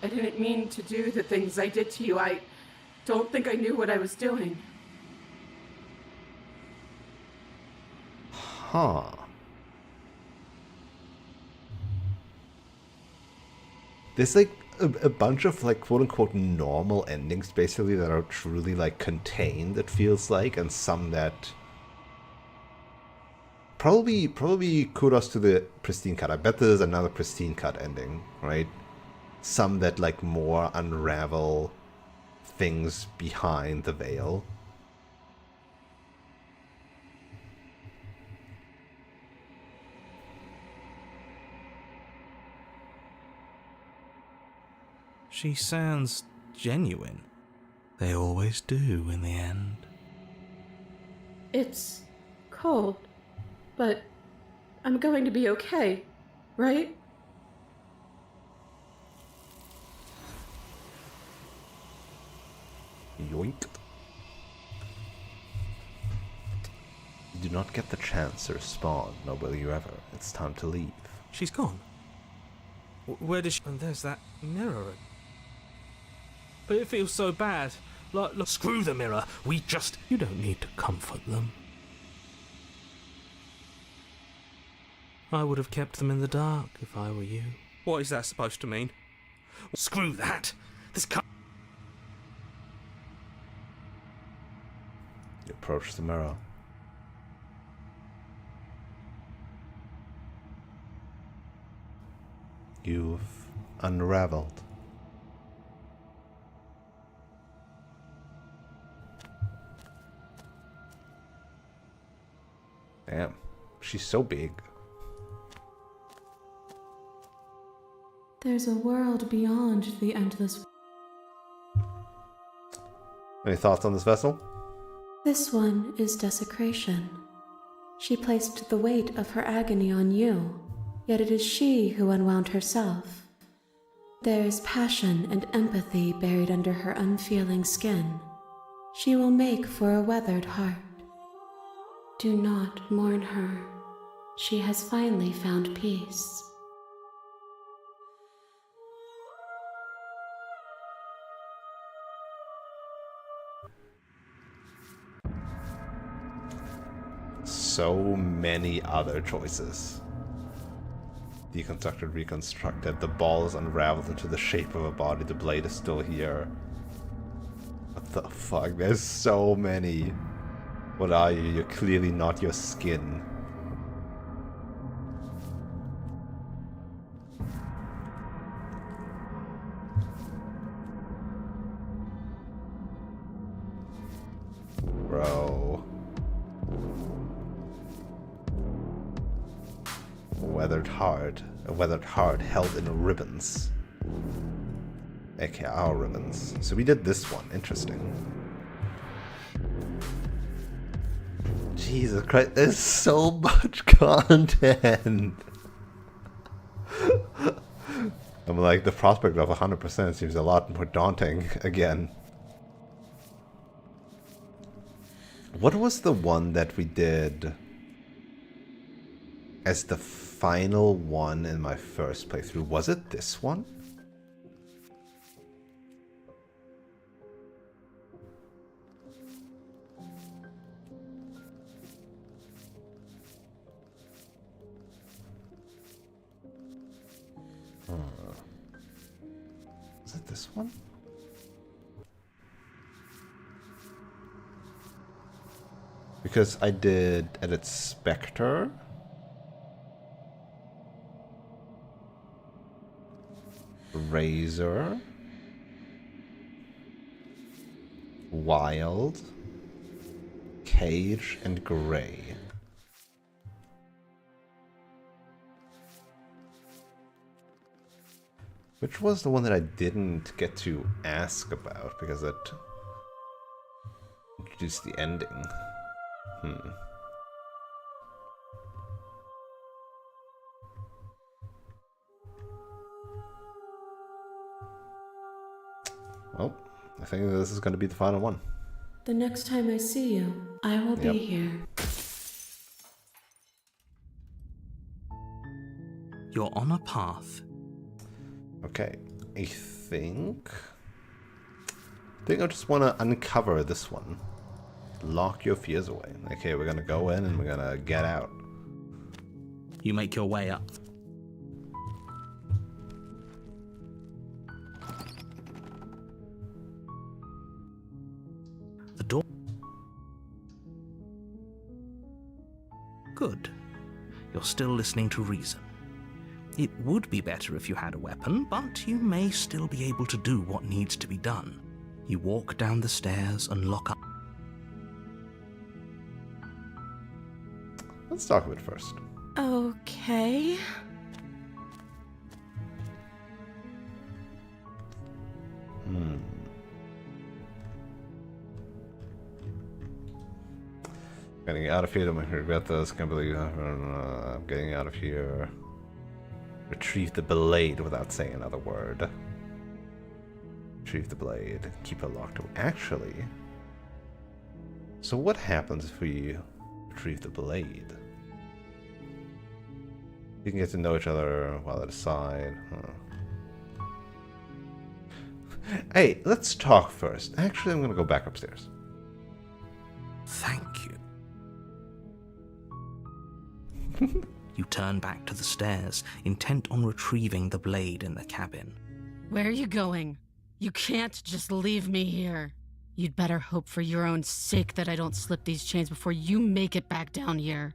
I didn't mean to do the things I did to you. I don't think I knew what I was doing. Huh. There's like a bunch of like quote unquote normal endings basically that are truly like contained, it feels like, and some that probably kudos to the Pristine cut. I bet there's another Pristine cut ending, right? Some that like more unravel things behind the veil. She sounds genuine. They always do in the end. It's cold, but I'm going to be okay, right? Yoink. You do not get the chance to respond, nor will you ever. It's time to leave. She's gone. Where does she... And there's that mirror. But it feels so bad. Like, Screw the mirror. We just... you don't need to comfort them. I would have kept them in the dark if I were you. What is that supposed to mean? Screw that. This can't... You approach the mirror. You've unraveled. Damn, she's so big. There's a world beyond the endless. Any thoughts on this vessel? This one is desecration. She placed the weight of her agony on you, yet it is she who unwound herself. There is passion and empathy buried under her unfeeling skin. She will make for a weathered heart. Do not mourn her. She has finally found peace. So many other choices. Deconstructed, reconstructed. The ball is unraveled into the shape of a body. The blade is still here. What the fuck? There's so many. What are you? You're clearly not your skin. Bro. A weathered heart held in ribbons. aka our ribbons. So we did this one. Interesting. Jesus Christ, there's so much content. I'm like, the prospect of 100% seems a lot more daunting again. What was the one that we did as the final one in my first playthrough? Was it this one? Is it this one? Because I did edit Spectre, Razor, Wild, Cage, and Gray. Which was the one that I didn't get to ask about because it introduced the ending. Well, I think this is going to be the final one. The next time I see you, I will be here. You're on a path. Okay, I think I just want to uncover this one. Lock your fears away. Okay, we're gonna go in and we're gonna get out. You make your way up. The door. Good. You're still listening to reason. It would be better if you had a weapon, but you may still be able to do what needs to be done. You walk down the stairs and lock up. Let's talk a bit first. Okay. Getting out of here, don't make me regret this. Can't believe I'm getting out of here. Retrieve the blade without saying another word. Retrieve the blade. Keep it locked away. Actually, so what happens if we retrieve the blade? You can get to know each other while at a side. Hey, let's talk first. Actually, I'm gonna go back upstairs. Thank you. You turn back to the stairs, intent on retrieving the blade in the cabin. Where are you going? You can't just leave me here. You'd better hope for your own sake that I don't slip these chains before you make it back down here.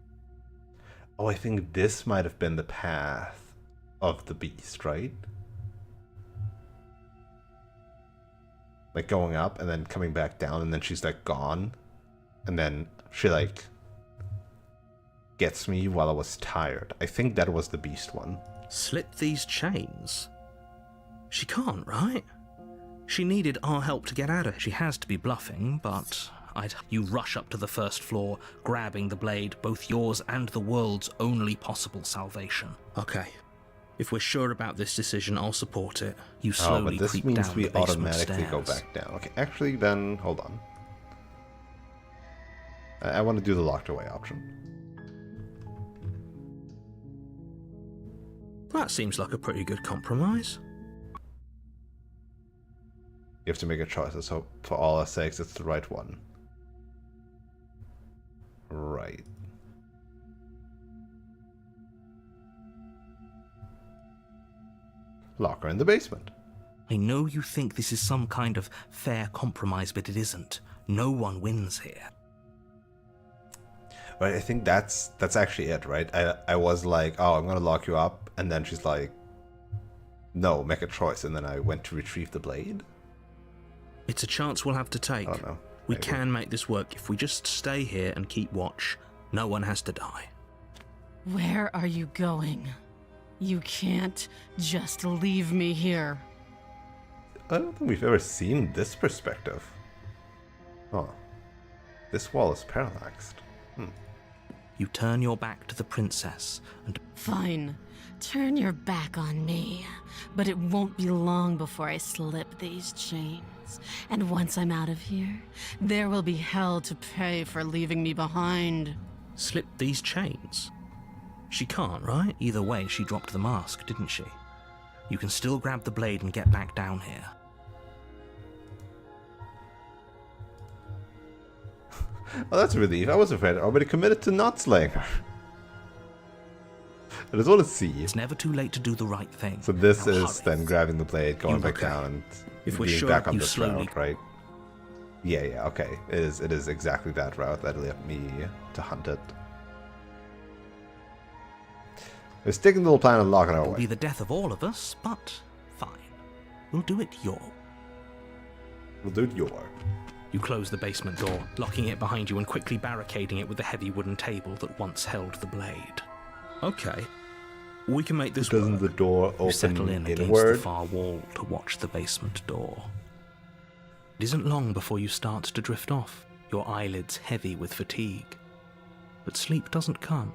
Oh, I think this might have been the path of the beast, right? Like going up and then coming back down, and then she's like gone. And then she like gets me while I was tired. I think that was the beast one. Slip these chains? She can't, right? She needed our help to get at her. She has to be bluffing, but you rush up to the first floor, grabbing the blade, both yours and the world's only possible salvation. Okay. If we're sure about this decision, I'll support it. You slowly but this creep means down we the basement automatically stairs. go back down. Okay, actually then, hold on. I want to do the locked away option. That seems like a pretty good compromise. You have to make a choice, so for all our sakes, it's the right one. Right. Lock her in the basement. I know you think this is some kind of fair compromise, but it isn't. No one wins here. Right, I think that's actually it, right? I was like, oh, I'm gonna lock you up, and then she's like, no, make a choice, and then I went to retrieve the blade? It's a chance we'll have to take. I don't know. We Maybe. can make this work if we just stay here and keep watch. No one has to die. Where are you going? You can't just leave me here. I don't think we've ever seen this perspective. Oh. This wall is parallaxed. You turn your back to the princess and... Fine. Turn your back on me. But it won't be long before I slip these chains. And once I'm out of here, there will be hell to pay for leaving me behind. Slip these chains? She can't, right? Either way, she dropped the mask, didn't she? You can still grab the blade and get back down here. Oh, that's a relief. I was afraid I already committed to not slaying her. I just want to see. It's never too late to do the right thing. So this Now is hurry. then grabbing the blade, going back okay? down, and If we're being sure, back on you this slowly... route, right? Yeah, okay. It is exactly that route that led me to hunt it. We're sticking to the plan and locking our It'll be way. the death of all of us, but fine. We'll do it your. We'll do it your. You close the basement door, locking it behind you and quickly barricading it with the heavy wooden table that once held the blade. Okay. We can make this Doesn't work. the door You settle open in against the inward? far wall to watch the basement door. It isn't long before you start to drift off, your eyelids heavy with fatigue. But sleep doesn't come.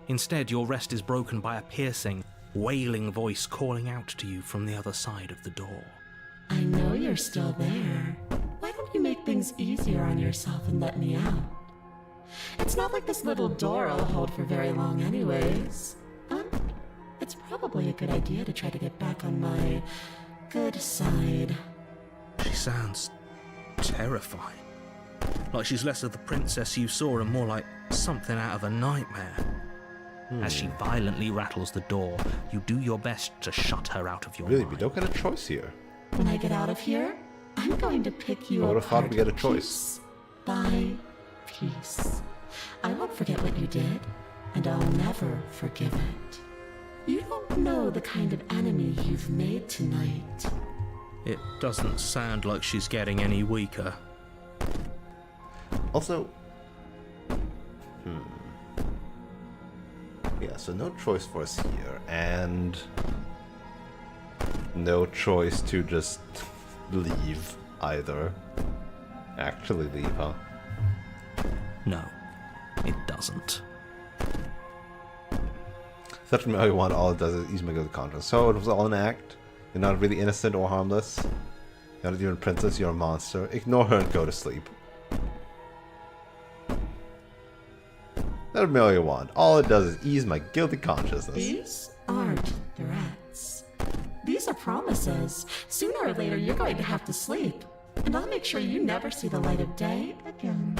Instead, your rest is broken by a piercing, wailing voice calling out to you from the other side of the door. I know you're still there. Why don't you make things easier on yourself and let me out? It's not like this little door will hold for very long anyways. It's probably a good idea to try to get back on my good side. She sounds terrifying. Like she's less of the princess you saw and more like something out of a nightmare. As she violently rattles the door, you do your best to shut her out of your Really, mind. we don't get a choice here. When I get out of here, I'm going to pick you I would have apart thought we get a choice. piece by piece. I won't forget what you did. and I'll never forgive it. You don't know the kind of enemy you've made tonight. It doesn't sound like she's getting any weaker. Also, yeah, so no choice for us here, and no choice to just leave either. Actually leave, huh? No, it doesn't. Such me one, all it does is ease my good conscience. So it was all an act. You're not really innocent or harmless. You're not even a princess, you're a monster. Ignore her and go to sleep. That Amelia wand. All it does is ease my guilty consciousness. These aren't threats. These are promises. Sooner or later, you're going to have to sleep. And I'll make sure you never see the light of day again.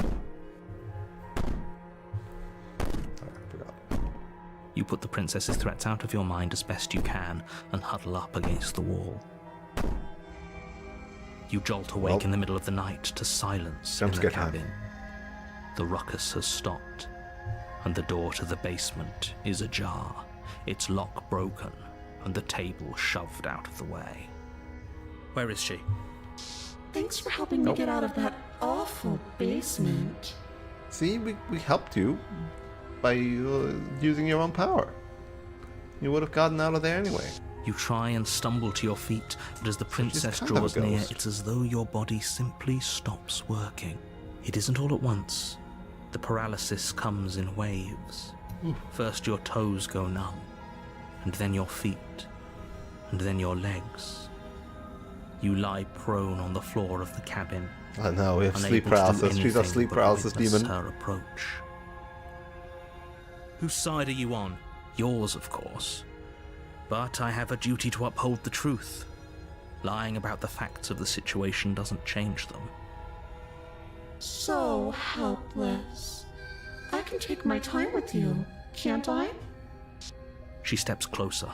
You put the princess's threats out of your mind as best you can and huddle up against the wall. You jolt awake in the middle of the night to silence in the cabin. The ruckus has stopped, and the door to the basement is ajar, its lock broken, and the table shoved out of the way. Where is she? Thanks for helping me get out of that awful basement. See, we helped you by using your own power. You would have gotten out of there anyway. You try and stumble to your feet, but as the princess draws near, it's as though your body simply stops working. It isn't all at once. The paralysis comes in waves. First your toes go numb, and then your feet, and then your legs. You lie prone on the floor of the cabin. I know, we have sleep paralysis. She's a sleep paralysis demon. Her approach. Whose side are you on? Yours, of course. But I have a duty to uphold the truth. Lying about the facts of the situation doesn't change them. So helpless. I can take my time with you, can't I? She steps closer,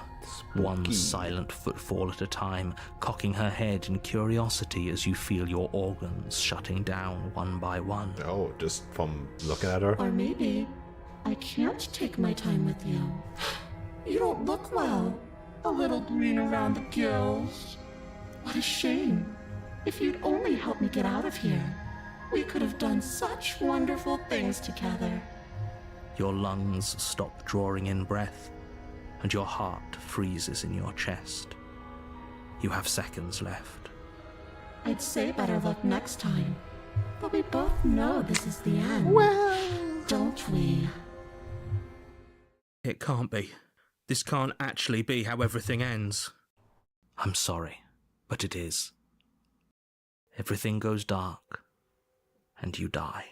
one silent footfall at a time, cocking her head in curiosity as you feel your organs shutting down one by one. Oh, just from looking at her? Or maybe I can't take my time with you. You don't look well. A little green around the gills. What a shame. If you'd only helped me get out of here, we could have done such wonderful things together. Your lungs stop drawing in breath, and your heart freezes in your chest. You have seconds left. I'd say better luck next time, but we both know this is the end. Well, don't we? It can't be. This can't actually be how everything ends. I'm sorry, but it is. Everything goes dark, and you die.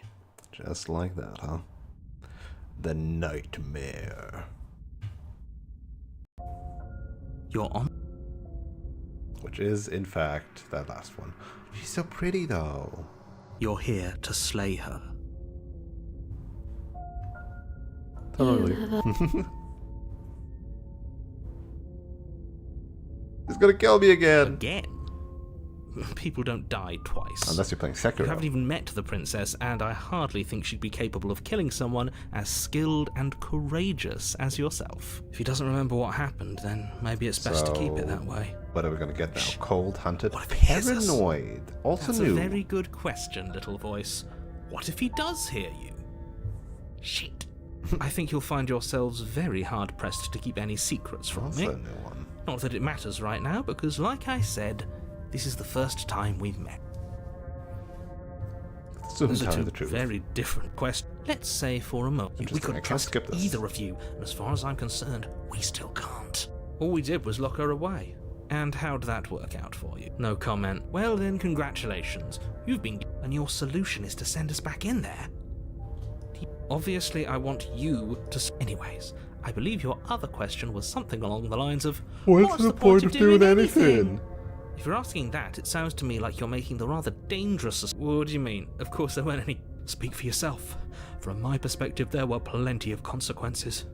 Just like that, huh? The nightmare. You're on. Which is, in fact, that last one. She's so pretty, though. You're here to slay her. Totally. He's gonna kill me again. Again? People don't die twice. Unless you're playing Sekiro. You haven't even met the princess, and I hardly think she'd be capable of killing someone as skilled and courageous as yourself. If he doesn't remember what happened, then maybe it's best to keep it that way. What are we gonna get now? Cold, hunted, What if he hears us? paranoid. Also That's new. a very good question, little voice. What if he does hear you? Shit. I think you'll find yourselves very hard-pressed to keep any secrets from That's me. a new one. Not that it matters right now, because like I said, this is the first time we've met. Soon Those are tell you two the truth. very different questions. Let's say for a moment we Interesting, I couldn't can't trust skip this. either of you, and as far as I'm concerned, we still can't. All we did was lock her away. And how'd that work out for you? No comment. Well then, congratulations. You've been... And your solution is to send us back in there? Obviously, I want you to... Anyways, I believe your other question was something along the lines of... What's the point of doing anything? If you're asking that, it sounds to me like you're making the rather dangerous... What do you mean? Of course there weren't any... Speak for yourself. From my perspective, there were plenty of consequences.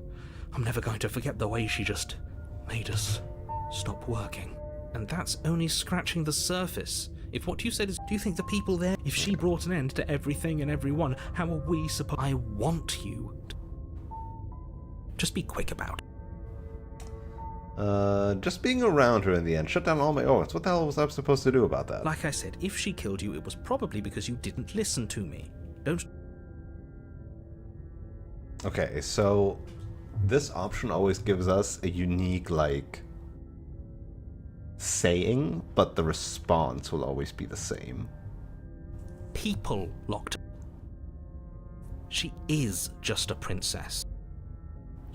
I'm never going to forget the way she just made us stop working. And that's only scratching the surface. If what you said is, do you think the people there... If she brought an end to everything and everyone, how are we supposed... I want you to... Just be quick about it. Just being around her in the end. Shut down all my orbs. What the hell was I supposed to do about that? Like I said, if she killed you, it was probably because you didn't listen to me. Don't... Okay, so this option always gives us a unique, like, saying, but the response will always be the same. People locked. She is just a princess.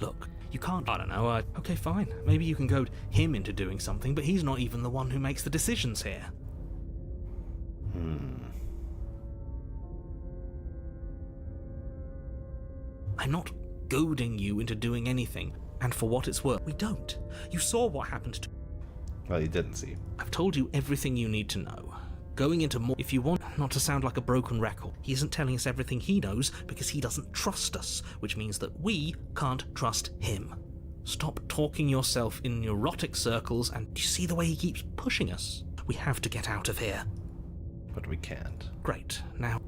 Look, you can't... I don't know, okay, fine. Maybe you can goad him into doing something, but he's not even the one who makes the decisions here. I'm not goading you into doing anything, and for what it's worth, we don't. You saw what happened to... Well, you didn't see. I've told you everything you need to know. Going into more... If you want not to sound like a broken record, he isn't telling us everything he knows because he doesn't trust us, which means that we can't trust him. Stop talking yourself in neurotic circles, and you see the way he keeps pushing us? We have to get out of here. But we can't. Great. Now...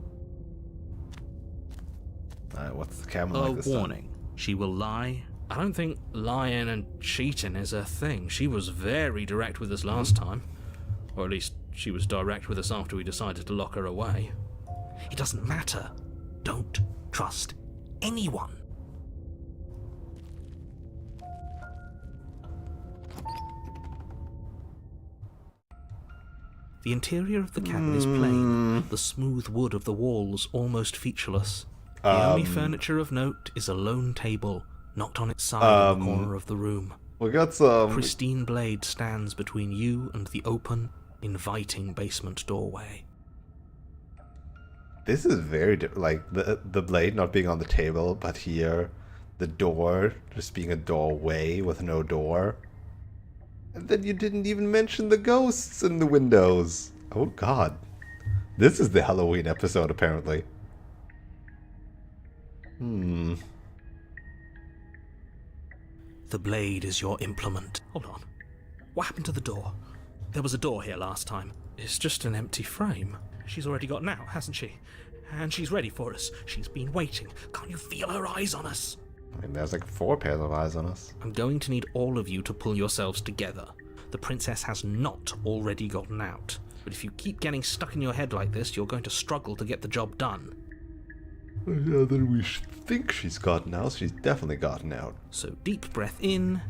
what's the camera like this time? warning. She will lie. I don't think lying and cheating is her thing. She was very direct with us last time. Or at least she was direct with us after we decided to lock her away. It doesn't matter. Don't trust anyone. The interior of the cabin is plain, the smooth wood of the walls almost featureless. The only furniture of note is a lone table, knocked on its side in the corner of the room. We got some... Pristine blade stands between you and the open, inviting basement doorway. This is very like the blade not being on the table, but here the door just being a doorway with no door. And then you didn't even mention the ghosts in the windows. Oh god. This is the Halloween episode apparently. The blade is your implement. Hold on. What happened to the door? There was a door here last time. It's just an empty frame. She's already gotten out, hasn't she? And she's ready for us. She's been waiting. Can't you feel her eyes on us? I mean, there's like 4 pairs of eyes on us. I'm going to need all of you to pull yourselves together. The princess has not already gotten out. But if you keep getting stuck in your head like this, you're going to struggle to get the job done. Yeah, then we think she's gotten out. She's definitely gotten out. So deep breath in,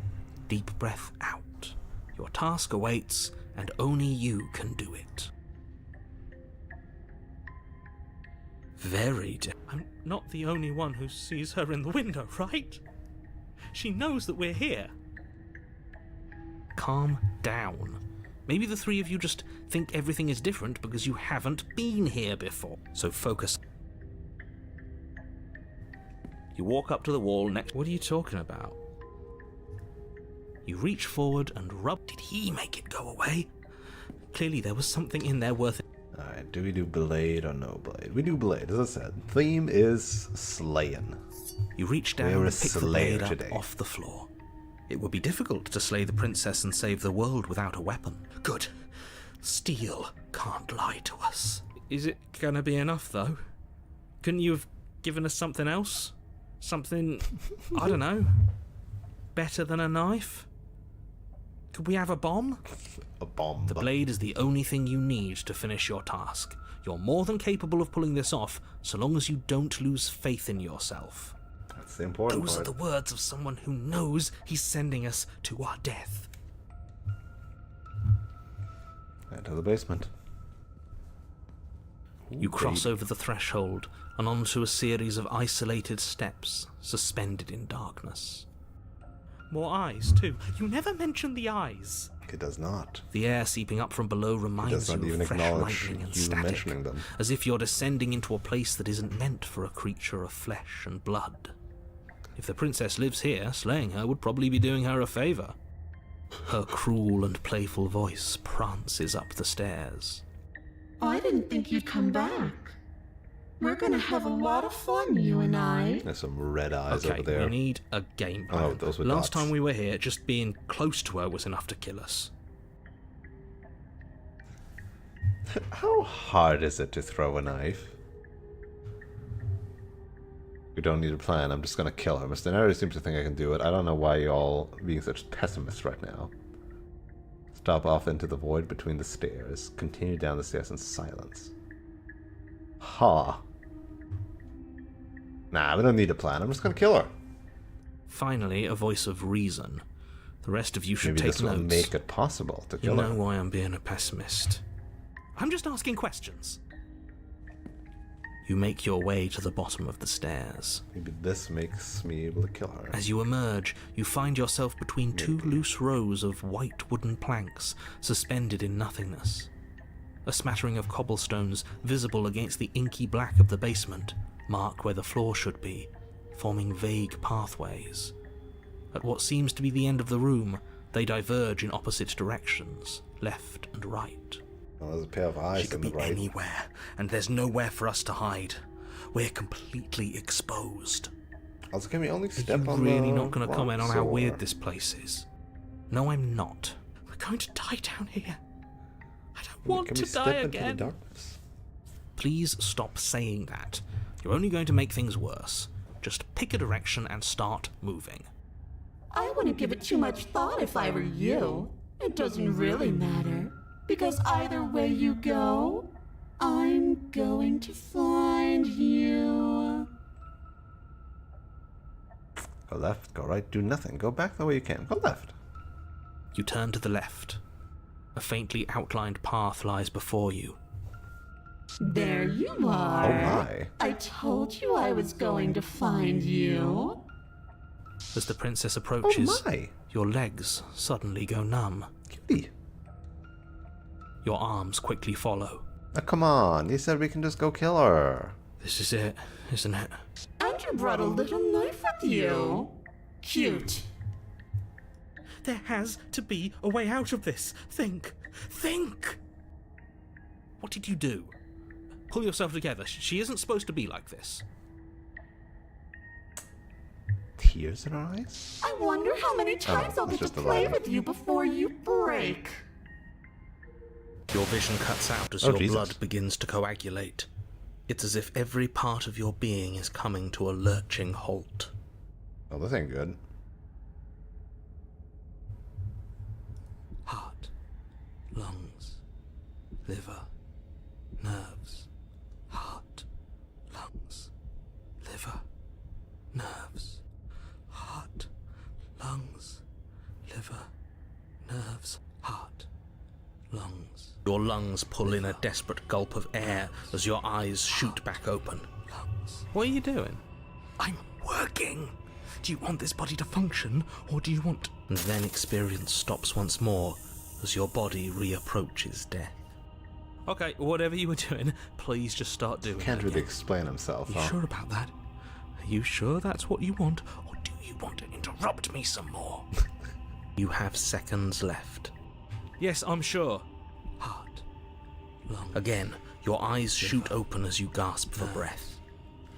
deep breath out. Your task awaits, and only you can do it. I'm not the only one who sees her in the window, right? She knows that we're here. Calm down. Maybe the 3 of you just think everything is different because you haven't been here before. So focus. You walk up to the wall next... What are you talking about? You reach forward and rub... Did he make it go away? Clearly there was something in there worth it. Alright, do we do blade or no blade? We do blade, as I said. Theme is slaying. You reach down We're a and pick the slayer blade up today. off the floor. It would be difficult to slay the princess and save the world without a weapon. Good. Steel can't lie to us. Is it gonna be enough, though? Couldn't you have given us something else? Something, I don't know, better than a knife? Could we have a bomb? A bomb. The blade is the only thing you need to finish your task. You're more than capable of pulling this off, so long as you don't lose faith in yourself. That's the important Those part. are the words of someone who knows he's sending us to our death. Into the basement. You cross over the threshold and onto a series of isolated steps, suspended in darkness. More eyes, too. You never mention the eyes. It does not. The air seeping up from below It reminds does not you even of fresh acknowledge lightning and you static, mentioning them. as if you're descending into a place that isn't meant for a creature of flesh and blood. If the princess lives here, slaying her would probably be doing her a favour. Her cruel and playful voice prances up the stairs. I didn't think you'd come back. We're gonna have a lot of fun, you and I. There's some red eyes Okay, over there. we need a game plan. Oh, those were Last dots. time we were here, just being close to her was enough to kill us. How hard is it to throw a knife? We don't need a plan. I'm just gonna kill her. Mr. Neri seems to think I can do it. I don't know why you're all being such pessimists right now. Stop off into the void between the stairs. Continue down the stairs in silence. Ha. Nah, we don't need a plan. I'm just gonna kill her. Finally, a voice of reason. The rest of you should Maybe take this will notes. make it possible to kill You know her. why I'm being a pessimist. I'm just asking questions. You make your way to the bottom of the stairs. Maybe this makes me able to kill her. As you emerge, you find yourself between two loose rows of white wooden planks suspended in nothingness. A smattering of cobblestones visible against the inky black of the basement mark where the floor should be, forming vague pathways. At what seems to be the end of the room, they diverge in opposite directions, left and right. Oh, there's a pair of eyes She could on the be right. anywhere, and there's nowhere for us to hide. We're completely exposed. Also, can we only Are step you on really the not going to comment on rocks, how or- weird this place is? No, I'm not. We're going to die down here. I don't Can want we to step die into again. the darkness? Please stop saying that. You're only going to make things worse. Just pick a direction and start moving. I wouldn't give it too much thought if I were you. It doesn't really matter, because either way you go, I'm going to find you. Go left, go right, do nothing. Go back the way you came. Go left. You turn to the left. A faintly outlined path lies before you. There you are. Oh my. I told you I was going to find you. As the princess Oh approaches, my. your legs suddenly go numb. Cutie. Your arms quickly follow. Oh, come on. You said we can just go kill her. This is it, isn't it? And you brought a little knife with you. Cute. There has to be a way out of this. Think. Think! What did you do? Pull yourself together. She isn't supposed to be like this. Tears in her eyes? I wonder how many times I'll it's get to just a play lie. with you before you break. Your vision cuts out as Oh, your Jesus. blood begins to coagulate. It's as if every part of your being is coming to a lurching halt. Oh, this ain't good. Heart, lungs, liver, nerves. Heart, lungs, liver, nerves. Heart, lungs, liver, nerves. Heart, lungs. Your lungs pull in a desperate gulp of air as your eyes shoot back open. What are you doing? I'm working. Do you want this body to function, or do you want... And then experience stops once more as your body reapproaches death. Okay, whatever you were doing, please just start doing Can't it really again. explain himself, Are you huh? sure about that? Are you sure that's what you want, or do you want to interrupt me some more? You have seconds left. Yes, I'm sure. Heart, lung. Again, your eyes shoot open as you gasp for breath.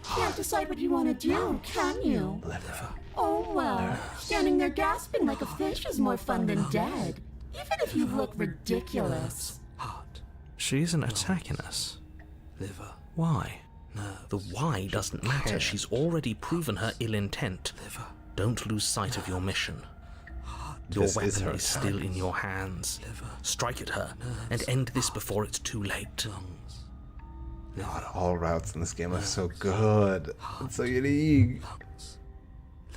Can't decide what you want to do, can you? Liver. Oh well, standing there gasping like a fish is more fun than dead. Even if you look ridiculous. Heart. She isn't attacking us. Liver. Why? No. The why doesn't matter. She's already proven her ill intent. Liver. Don't lose sight of your mission. Your This is weapon her is still in your hands. Strike at her and end this before it's too late. God, all routes in this game are so good. It's so unique. Lungs,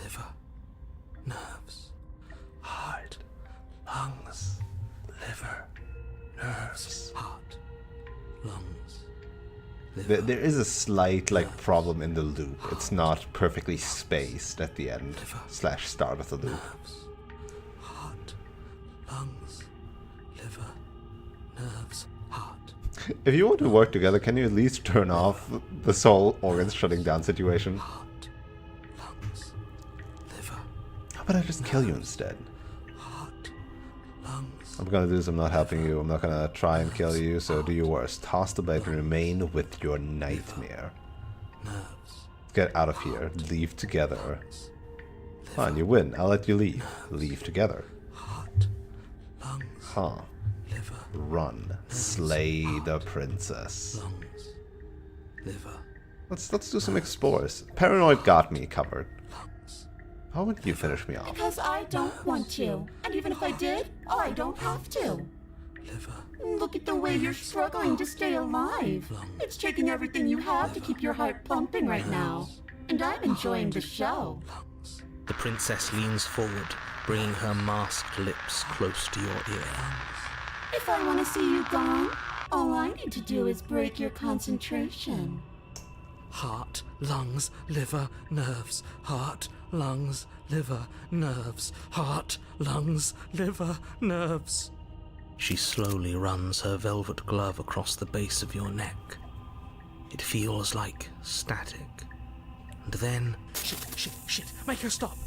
liver, nerves, heart, lungs, liver, nerves, heart, lungs, liver. There is a slight problem in the loop. It's not perfectly spaced at the end / start of the loop. Nerves, heart, lungs, liver, nerves, heart. If you want to work together, can you at least turn off the soul organs shutting down situation? Heart, lungs, liver, How about I just kill you instead? heart, lungs. I'm gonna do this, I'm not helping you, I'm not gonna try and kill you, so do your worst. Toss the blade and remain with your nightmare. Nerves, Get out of here. Leave together. Fine, you win. I'll let you leave. Leave together. heart, lungs, Huh. liver, Run. Slay the princess. lungs, liver, Let's do some explores. Paranoid got me covered. How would you finish me off? Because I don't want to. And even if I did, I don't have to. Look at the way you're struggling to stay alive. It's taking everything you have to keep your heart pumping right now. And I'm enjoying the show. The princess leans forward, bringing her masked lips close to your ear. If I want to see you gone, all I need to do is break your concentration. Heart, lungs, liver, nerves. Heart, lungs, liver, nerves. Heart, lungs, liver, nerves. She slowly runs her velvet glove across the base of your neck. It feels like static. And then... Shit. Make her stop.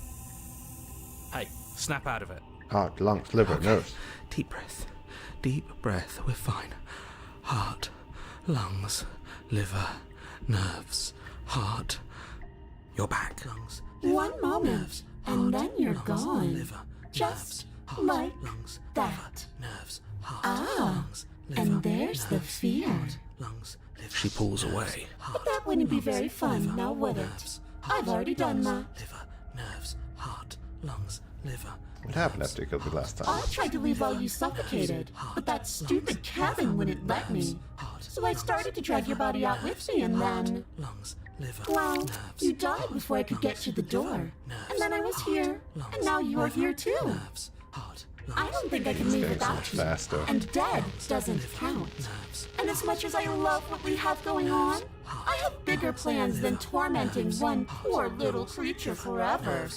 Hey, snap out of it. Heart, lungs, liver, nerves. Deep breath, we're fine. Heart, lungs, liver, nerves, heart. You're back. Lungs, One moment, and then you're gone. liver, Just heart, like lungs, that. nerves, heart, Ah, lungs, liver, and there's the nerves, fear. heart, lungs, liver. She pulls away. But that wouldn't be very fun, now would it? I've already done that. Liver, nerves, heart, lungs, liver. What happened after you killed me last I time? tried to leave while you suffocated, but that stupid cabin wouldn't let me. So I started to drag your body out with me, and then... Lungs, liver, Well, nerves, you died before I could get to the door. And then I was here, and now you're here too. nerves, heart, I don't think I can leave Getting so without much you. faster. And dead doesn't count. And as much as I love what we have going on, I have bigger plans than tormenting one poor little creature forever.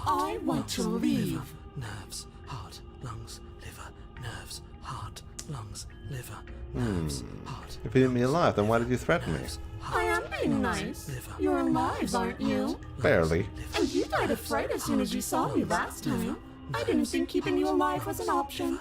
I want to leave. nerves, heart, lungs, liver, nerves, heart, lungs, liver, nerves, heart. If you didn't mean alive, then why did you threaten me? I am being nice. You're alive, aren't you? Barely. And you died of fright as soon as you saw me last time. I didn't think keeping you alive was an option.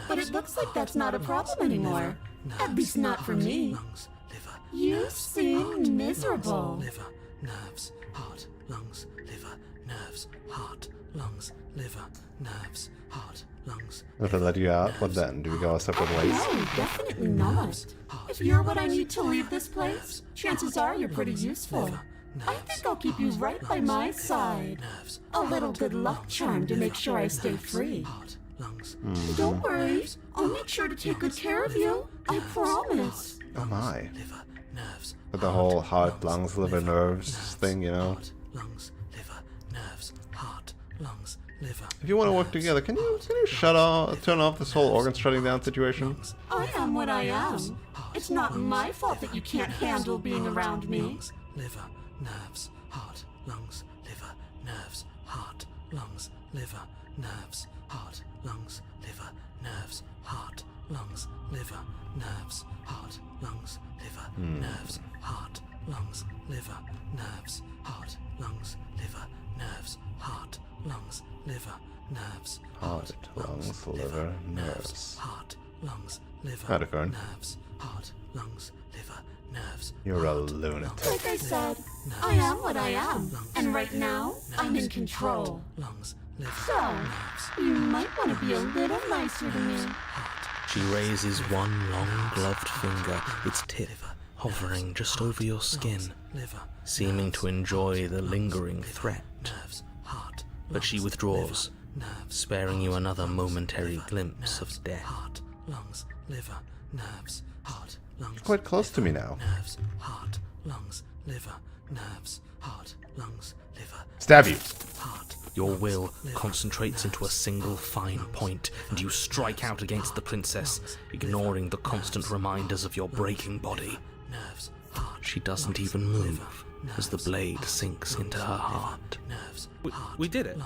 But it looks like that's not a problem anymore. At least not for me. Lungs, liver, You seem miserable. liver, nerves, heart, lungs, liver, nerves, heart, lungs, liver, nerves, heart, lungs. If I let you out, what then? Do we go our separate ways? No, definitely not. If you're what I need to leave this place, chances are you're pretty useful. I think I'll keep you right by my side. A little good luck charm to make sure I stay free. Heart, lungs, Don't worry, I'll make sure to take good care of you. I promise. Oh my. liver, nerves, With the whole heart, lungs, liver, nerves thing, you know? heart, lungs, liver, nerves, heart, lungs, liver. If you want to work together, can you turn off this whole organ shutting down situation? I am what I am. It's not my fault that you can't handle being around me. Lungs, liver, nerves, heart, lungs, liver, nerves, heart, lungs, liver, nerves, heart, lungs, liver, nerves, heart, lungs, liver, nerves, heart, lungs, liver, nerves, heart, lungs, liver, nerves, heart, lungs, liver, nerves, heart, lungs, liver, nerves, Heart, lungs, liver, nerves. heart, lungs, liver, Unicorn. nerves, heart, lungs, liver, nerves. You're a lunatic. Like I said, I am what I am. And right now, I'm in control. Lungs, liver, So, you might want to be a little nicer to me. She raises one long gloved finger, its tip hovering just over your skin, seeming to enjoy the lingering threat. But she withdraws, sparing you another momentary glimpse of death. Lungs, liver, nerves, heart, lungs. Quite close to me now. Nerves, heart, lungs, liver, nerves, heart, lungs, liver. Stab you. Heart. Your will concentrates into a single fine point, and you strike out against the princess, ignoring the constant reminders of your breaking body. She doesn't even move as the blade sinks into her heart. We did it.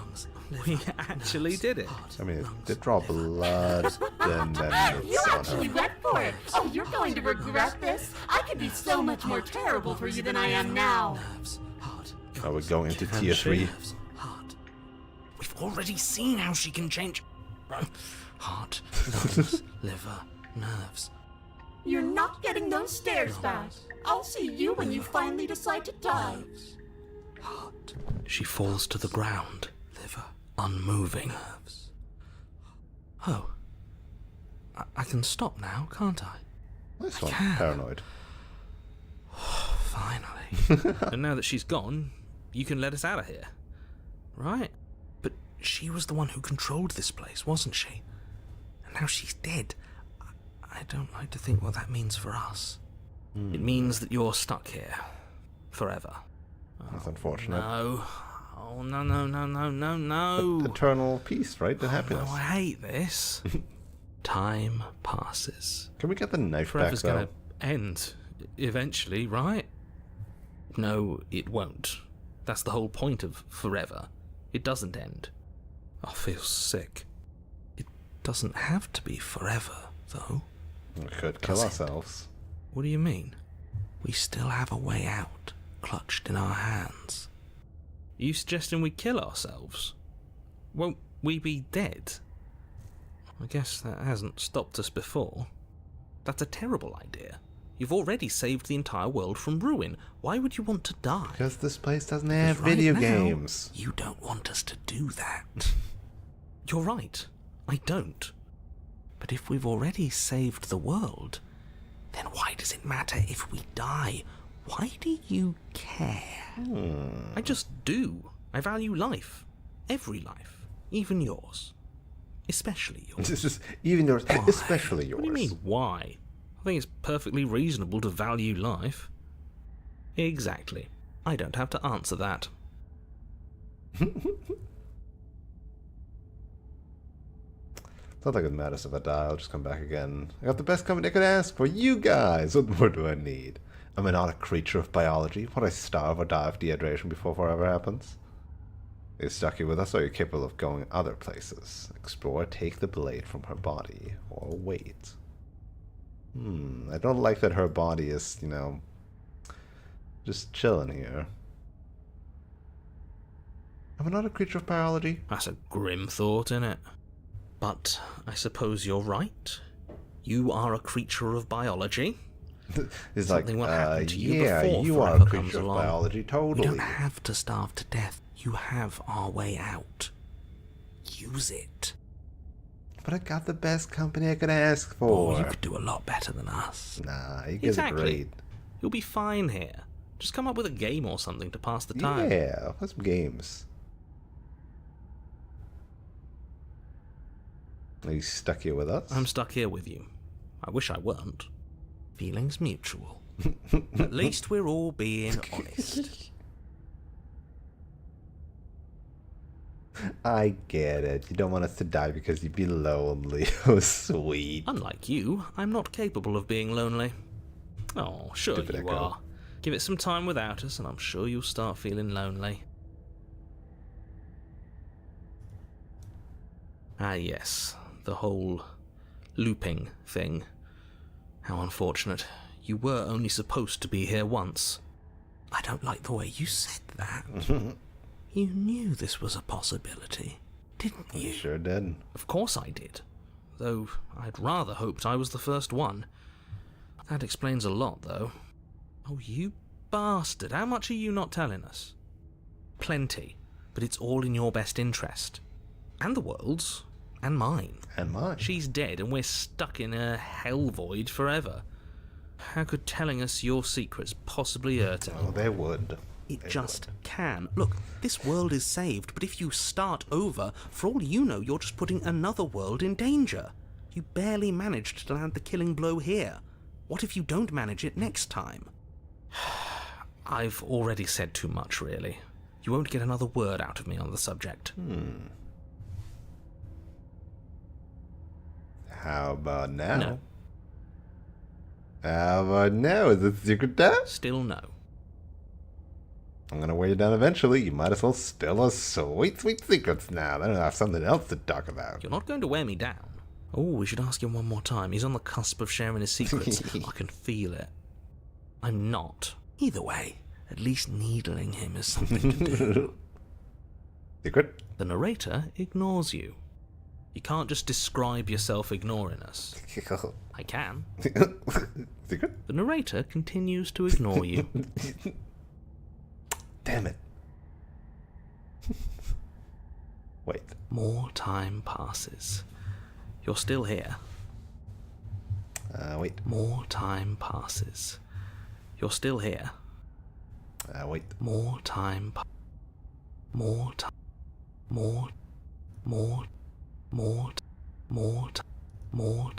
We actually did it. I mean, it did draw blood and then You it's on actually her. went for it. Oh, you're going to regret this. I could be so much more terrible for you than I am now. Are we going into tier 3? We've already seen how she can change. Heart, lungs, liver, nerves. You're not getting those stairs back. I'll see you when you finally decide to die. Heart. She falls to the ground, liver, unmoving. Oh. I can stop now, can't I? This one, can. paranoid. Finally. And now that she's gone, you can let us out of here. Right? But she was the one who controlled this place, wasn't she? And now she's dead. I don't like to think what that means for us. It means that you're stuck here. Forever. That's unfortunate. No. Oh, no. Eternal peace, right? And happiness. No, I hate this. Time passes. Can we get the knife Forever's back, though? gonna end eventually, right? No, it won't. That's the whole point of forever. It doesn't end. I feel sick. It doesn't have to be forever, though. We could kill ourselves. What do you mean? We still have a way out, clutched in our hands. Are you suggesting we kill ourselves? Won't we be dead? I guess that hasn't stopped us before. That's a terrible idea. You've already saved the entire world from ruin. Why would you want to die? Because this place doesn't have Right video now, games. You don't want us to do that. You're right. I don't. But if we've already saved the world, then why does it matter if we die? Why do you care? I just do. I value life. Every life. Even yours. Especially yours. It's just, even yours, Why? especially yours. What do you mean, why? I think it's perfectly reasonable to value life. Exactly. I don't have to answer that. It's not like it matters if I die, I'll just come back again. I got the best company I could ask for, you guys! What more do I need? Am I not a creature of biology? Would I starve or die of dehydration before forever happens? Are you stuck here with us, or are you capable of going other places? Explore, take the blade from her body, or wait. I don't like that her body is, you know, just chilling here. Am I not a creature of biology? That's a grim thought, innit? But I suppose you're right. You are a creature of biology. It's like, Something will happen to you yeah, before you are a forever comes creature of along. biology, We totally. don't have to starve to death. You have our way out. Use it. But I got the best company I could ask for. Or you could do a lot better than us. Nah, you guys are great. You'll be fine here. Just come up with a game or something to pass the time. Yeah, play some games. Are you stuck here with us? I'm stuck here with you. I wish I weren't. Feelings mutual. At least we're all being honest. I get it. You don't want us to die because you'd be lonely. Oh, sweet. Unlike you, I'm not capable of being lonely. Oh, sure Stupid you echo. are. Give it some time without us, and I'm sure you'll start feeling lonely. Ah, yes. The whole looping thing. How unfortunate. You were only supposed to be here once. I don't like the way you said that. You knew this was a possibility, didn't you? You sure did. Of course I did. Though I'd rather hoped I was the first one. That explains a lot, though. Oh, you bastard. How much are you not telling us? Plenty. But it's all in your best interest. And the world's. And mine. And mine. She's dead and we're stuck in a hell void forever. How could telling us your secrets possibly hurt her? Oh, they would. It just can. Look, this world is saved, but if you start over, for all you know, you're just putting another world in danger. You barely managed to land the killing blow here. What if you don't manage it next time? I've already said too much, really. You won't get another word out of me on the subject. How about now? No. How about now? Is it secret death? Still no. I'm gonna wear you down eventually. You might as well spill us sweet, sweet secrets now. Then I'll have something else to talk about. You're not going to wear me down. Oh, we should ask him one more time. He's on the cusp of sharing his secrets. I can feel it. I'm not. Either way, at least needling him is something to do. Secret? The narrator ignores you. You can't just describe yourself ignoring us. I can. Secret? The narrator continues to ignore you. Damn it. Wait. More time passes. You're still here. Wait. More time passes. You're still here. Wait. More time. More time. More. More. More. More. More. More.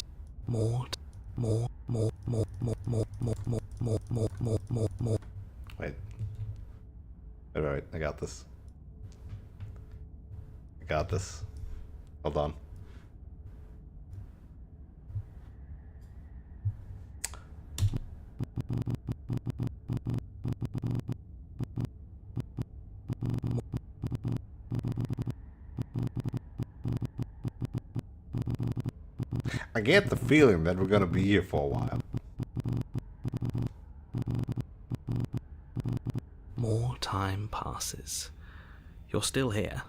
More. More. More. More. More. More. More. More. More. More. More. More. Wait. Alright, I got this. I got this. Hold on. I get the feeling that we're gonna be here for a while. More time passes. You're still here.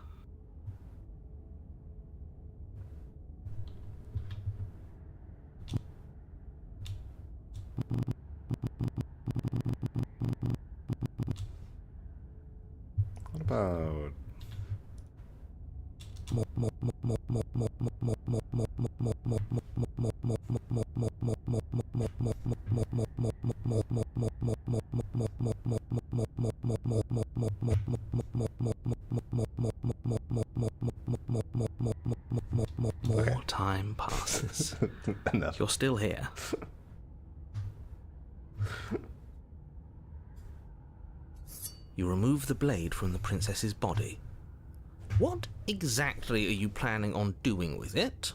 What about... More time passes. Enough. You're still here. You remove the blade from the princess's body. What exactly are you planning on doing with it?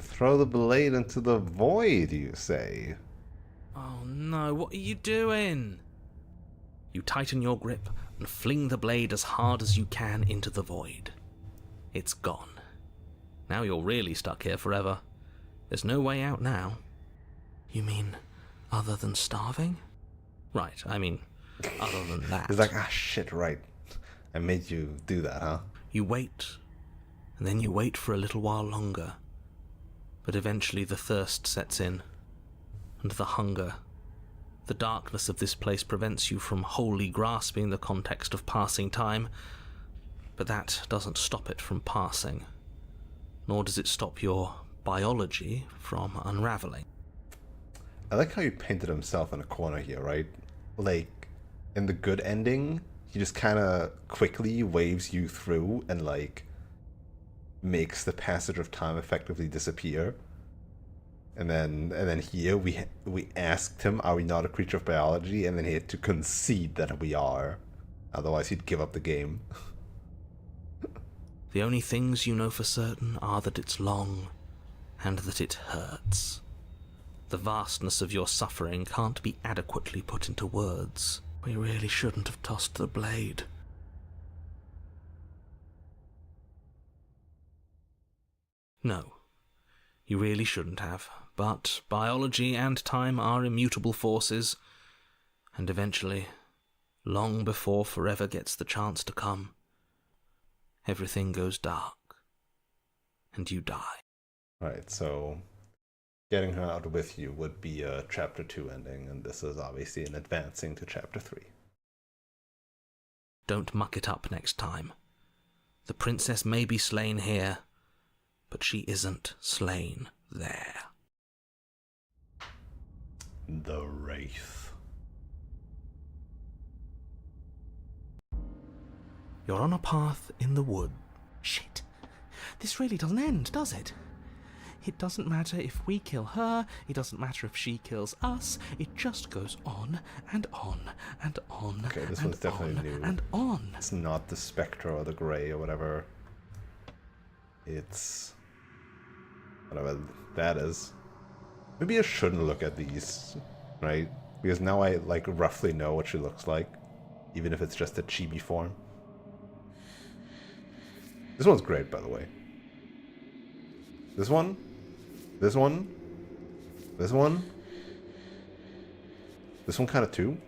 Throw the blade into the void, you say? Oh no, what are you doing? You tighten your grip and fling the blade as hard as you can into the void. It's gone. Now you're really stuck here forever. There's no way out now. You mean other than starving? Right, I mean other than that. It's like, ah, shit, right. I made you do that, huh? You wait, and then you wait for a little while longer. But eventually the thirst sets in, and the hunger. The darkness of this place prevents you from wholly grasping the context of passing time, but that doesn't stop it from passing, nor does it stop your biology from unraveling. I like how he painted himself in a corner here, right? Like, in the good ending, he just kind of quickly waves you through and, like, makes the passage of time effectively disappear. And then here we asked him, are we not a creature of biology? And then he had to concede that we are. Otherwise he'd give up the game. The only things you know for certain are that it's long and that it hurts. The vastness of your suffering can't be adequately put into words. We really shouldn't have tossed the blade. No, you really shouldn't have, but biology and time are immutable forces, and eventually, long before forever gets the chance to come, everything goes dark, and you die. Right, so getting her out with you would be a chapter 2 ending, and this is obviously an advancing to chapter 3. Don't muck it up next time. The princess may be slain here, but she isn't slain there. The Wraith. You're on a path in the wood. Shit. This really doesn't end, does it? It doesn't matter if we kill her, it doesn't matter if she kills us, it just goes on and on and on. Okay, this and one's definitely on new. And on. It's not the Spectre or the Grey or whatever. It's whatever that is. Maybe I shouldn't look at these, right? Because now I like roughly know what she looks like, even if it's just a chibi form. This one's great, by the way. This one, this one, this one, this one kind of too.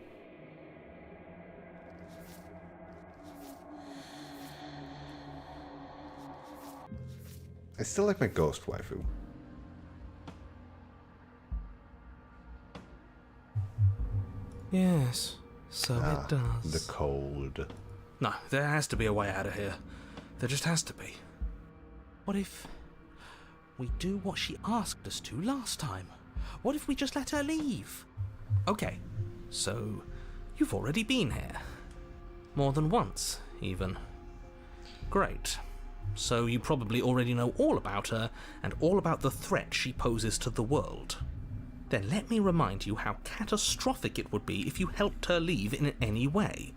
I still like my ghost waifu. Yes, so it does. The cold. No, there has to be a way out of here. There just has to be. What if we do what she asked us to last time? What if we just let her leave? Okay, so you've already been here. More than once, even. Great. So you probably already know all about her and all about the threat she poses to the world. Then let me remind you how catastrophic it would be if you helped her leave in any way.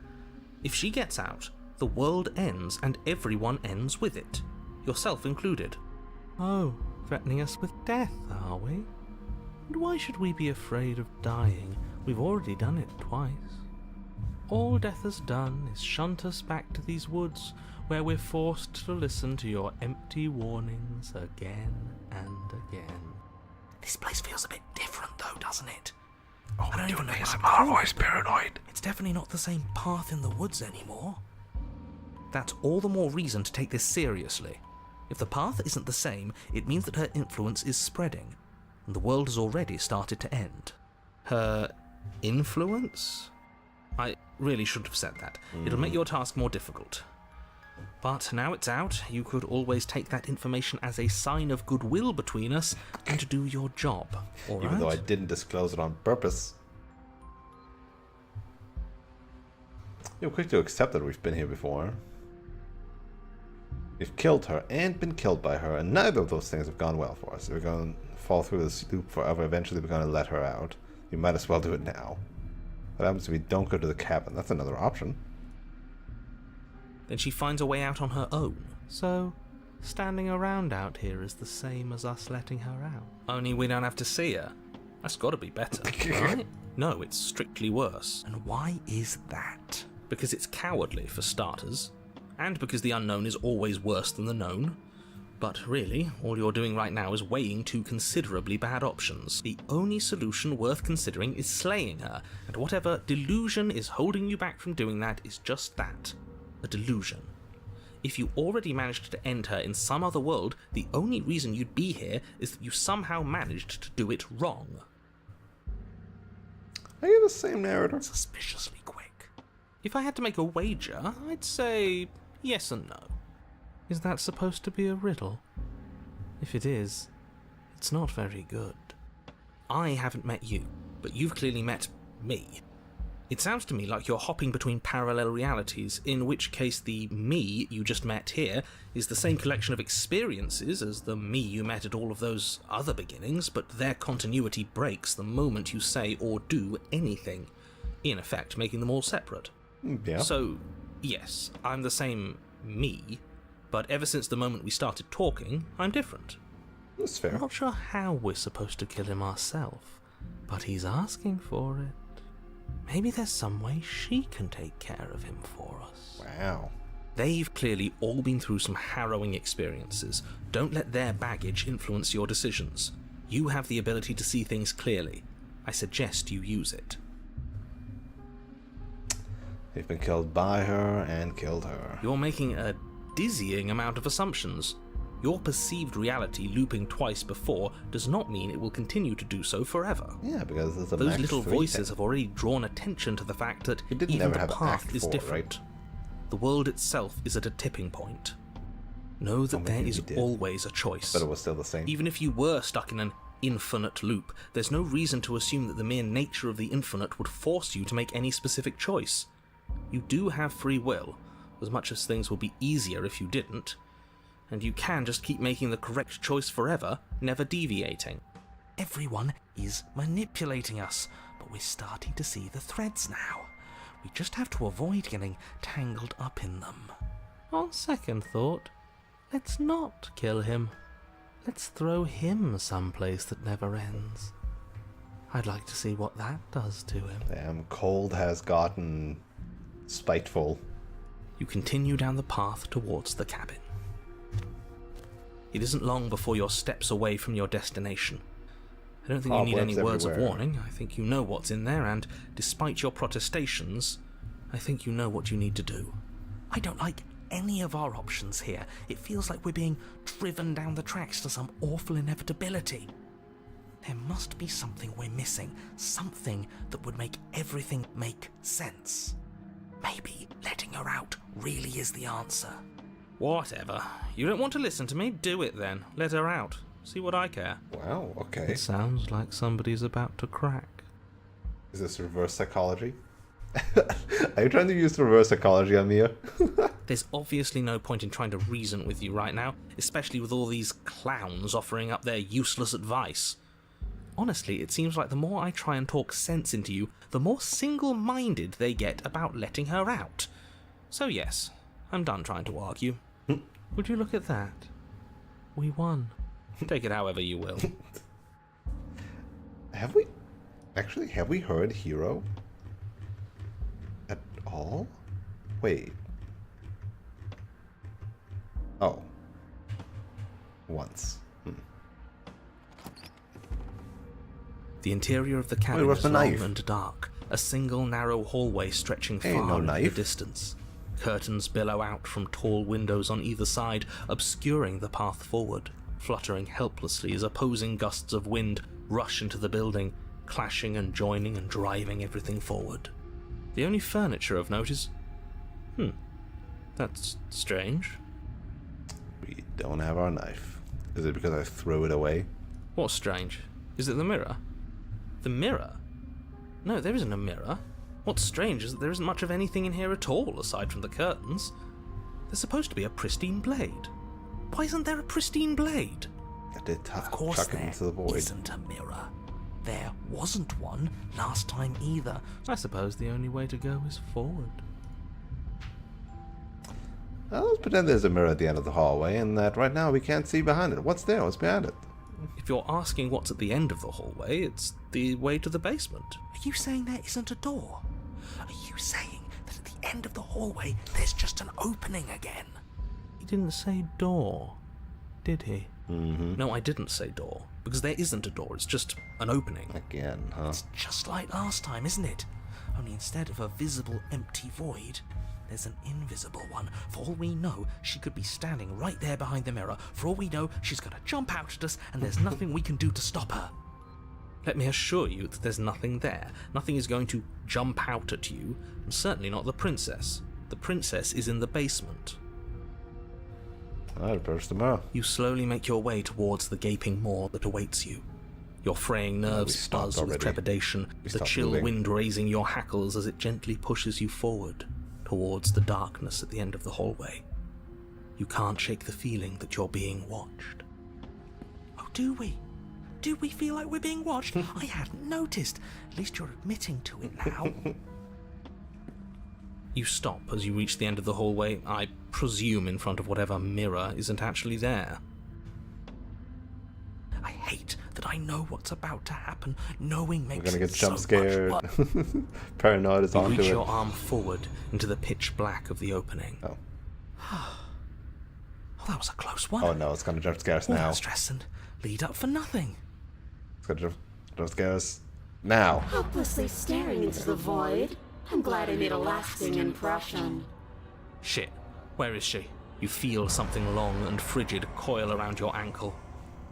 If she gets out, the world ends and everyone ends with it, yourself included. Oh, threatening us with death, are we? And why should we be afraid of dying? We've already done it twice. All death has done is shunt us back to these woods where we're forced to listen to your empty warnings again and again. This place feels a bit different though, doesn't it? Oh, I don't we're even doing know what ASMR I'm voice called. paranoid. It's definitely not the same path in the woods anymore. That's all the more reason to take this seriously. If the path isn't the same, it means that her influence is spreading, and the world has already started to end. Her influence? I really shouldn't have said that. It'll make your task more difficult. But now it's out, you could always take that information as a sign of goodwill between us and do your job, alright? Even though I didn't disclose it on purpose. You're quick to accept that we've been here before. We've killed her and been killed by her, and neither of those things have gone well for us. If we're going to fall through this loop forever, eventually we're going to let her out. We might as well do it now. What happens if we don't go to the cabin? That's another option. Then she finds a way out on her own. So, standing around out here is the same as us letting her out. Only we don't have to see her. That's got to be better, right? No, it's strictly worse. And why is that? Because it's cowardly, for starters, and because the unknown is always worse than the known. But really, all you're doing right now is weighing two considerably bad options. The only solution worth considering is slaying her, and whatever delusion is holding you back from doing that is just that. A delusion. If you already managed to end her in some other world, the only reason you'd be here is that you somehow managed to do it wrong. Are you the same narrator? Suspiciously quick. If I had to make a wager, I'd say yes and no. Is that supposed to be a riddle? If it is, it's not very good. I haven't met you, but you've clearly met me. It sounds to me like you're hopping between parallel realities, in which case the me you just met here is the same collection of experiences as the me you met at all of those other beginnings, but their continuity breaks the moment you say or do anything, in effect making them all separate. Yeah. So, yes, I'm the same me, but ever since the moment we started talking, I'm different. That's fair. I'm not sure how we're supposed to kill him ourselves, but he's asking for it. Maybe there's some way she can take care of him for us. Wow. They've clearly all been through some harrowing experiences. Don't let their baggage influence your decisions. You have the ability to see things clearly. I suggest you use it. We've been killed by her and killed her. You're making a dizzying amount of assumptions. Your perceived reality looping twice before does not mean it will continue to do so forever. Yeah, because there's a Those max little 3 voices have already drawn attention to the fact that You didn't even ever the have path Act is 4, different. right? The world itself is at a tipping point. Know that maybe there we is did. always a choice. But it was still the same. Even if you were stuck in an infinite loop, there's no reason to assume that the mere nature of the infinite would force you to make any specific choice. You do have free will, as much as things would be easier if you didn't. And you can just keep making the correct choice forever, never deviating. Everyone is manipulating us, but we're starting to see the threads now. We just have to avoid getting tangled up in them. On second thought, let's not kill him. Let's throw him someplace that never ends. I'd like to see what that does to him. Damn, Cold has gotten spiteful. You continue down the path towards the cabin. It isn't long before you're steps away from your destination. I don't think you need any Cobwebs words of everywhere. warning. I think you know what's in there, and despite your protestations, I think you know what you need to do. I don't like any of our options here. It feels like we're being driven down the tracks to some awful inevitability. There must be something we're missing, something that would make everything make sense. Maybe letting her out really is the answer. Whatever. You don't want to listen to me? Do it then. Let her out. See what I care. Wow, okay. It sounds like somebody's about to crack. Is this reverse psychology? Are you trying to use reverse psychology on Mia? There's obviously no point in trying to reason with you right now, especially with all these clowns offering up their useless advice. Honestly, it seems like the more I try and talk sense into you, the more single-minded they get about letting her out. So yes, I'm done trying to argue. Would you look at that? We won. Take it however you will. Have we heard Hero at all? Wait. Oh. Once. The interior of the cabin where's is the long knife? and dark, a single narrow hallway stretching Ain't far no into the knife. distance. Curtains billow out from tall windows on either side, obscuring the path forward, fluttering helplessly as opposing gusts of wind rush into the building, clashing and joining and driving everything forward. The only furniture of note is... that's strange. We don't have our knife. Is it because I threw it away? What's strange? Is it the mirror? The mirror? No, there isn't a mirror. What's strange is that there isn't much of anything in here at all, aside from the curtains. There's supposed to be a pristine blade. Why isn't there a pristine blade? I did Of course chuck it there into the void. isn't a mirror. There wasn't one last time either. I suppose the only way to go is forward. Well, let's pretend there's a mirror at the end of the hallway and that right now we can't see behind it. What's there? What's behind it? If you're asking what's at the end of the hallway, it's the way to the basement. Are you saying there isn't a door? Are you saying that at the end of the hallway there's just an opening again? He didn't say door, did he? Mm-hmm. No, I didn't say door, because there isn't a door, it's just an opening. Again, huh? It's just like last time, isn't it? Only instead of a visible empty void, there's an invisible one. For all we know, she could be standing right there behind the mirror. For all we know, she's going to jump out at us, and there's nothing we can do to stop her. Let me assure you that there's nothing there. Nothing is going to jump out at you, and certainly not the princess. The princess is in the basement. I'll approach the mirror. You slowly make your way towards the gaping maw that awaits you. Your fraying nerves stopped buzz with already. trepidation, We the stopped chill moving. wind raising your hackles as it gently pushes you forward, towards the darkness at the end of the hallway. You can't shake the feeling that you're being watched. Oh, do we? Do we feel like we're being watched? I hadn't noticed. At least you're admitting to it now. You stop as you reach the end of the hallway, I presume in front of whatever mirror isn't actually there. I hate that I know what's about to happen. Knowing We're makes gonna it get so jump scared. much worse. Paranoid is You onto reach it. your arm forward into the pitch black of the opening. Oh. Oh, that was a close one. Oh no, it's gonna jump scare us All now. that stress and lead up for nothing. It's gonna jump scare us now. Helplessly staring into the void. I'm glad I made a lasting impression. Shit, where is she? You feel something long and frigid coil around your ankle.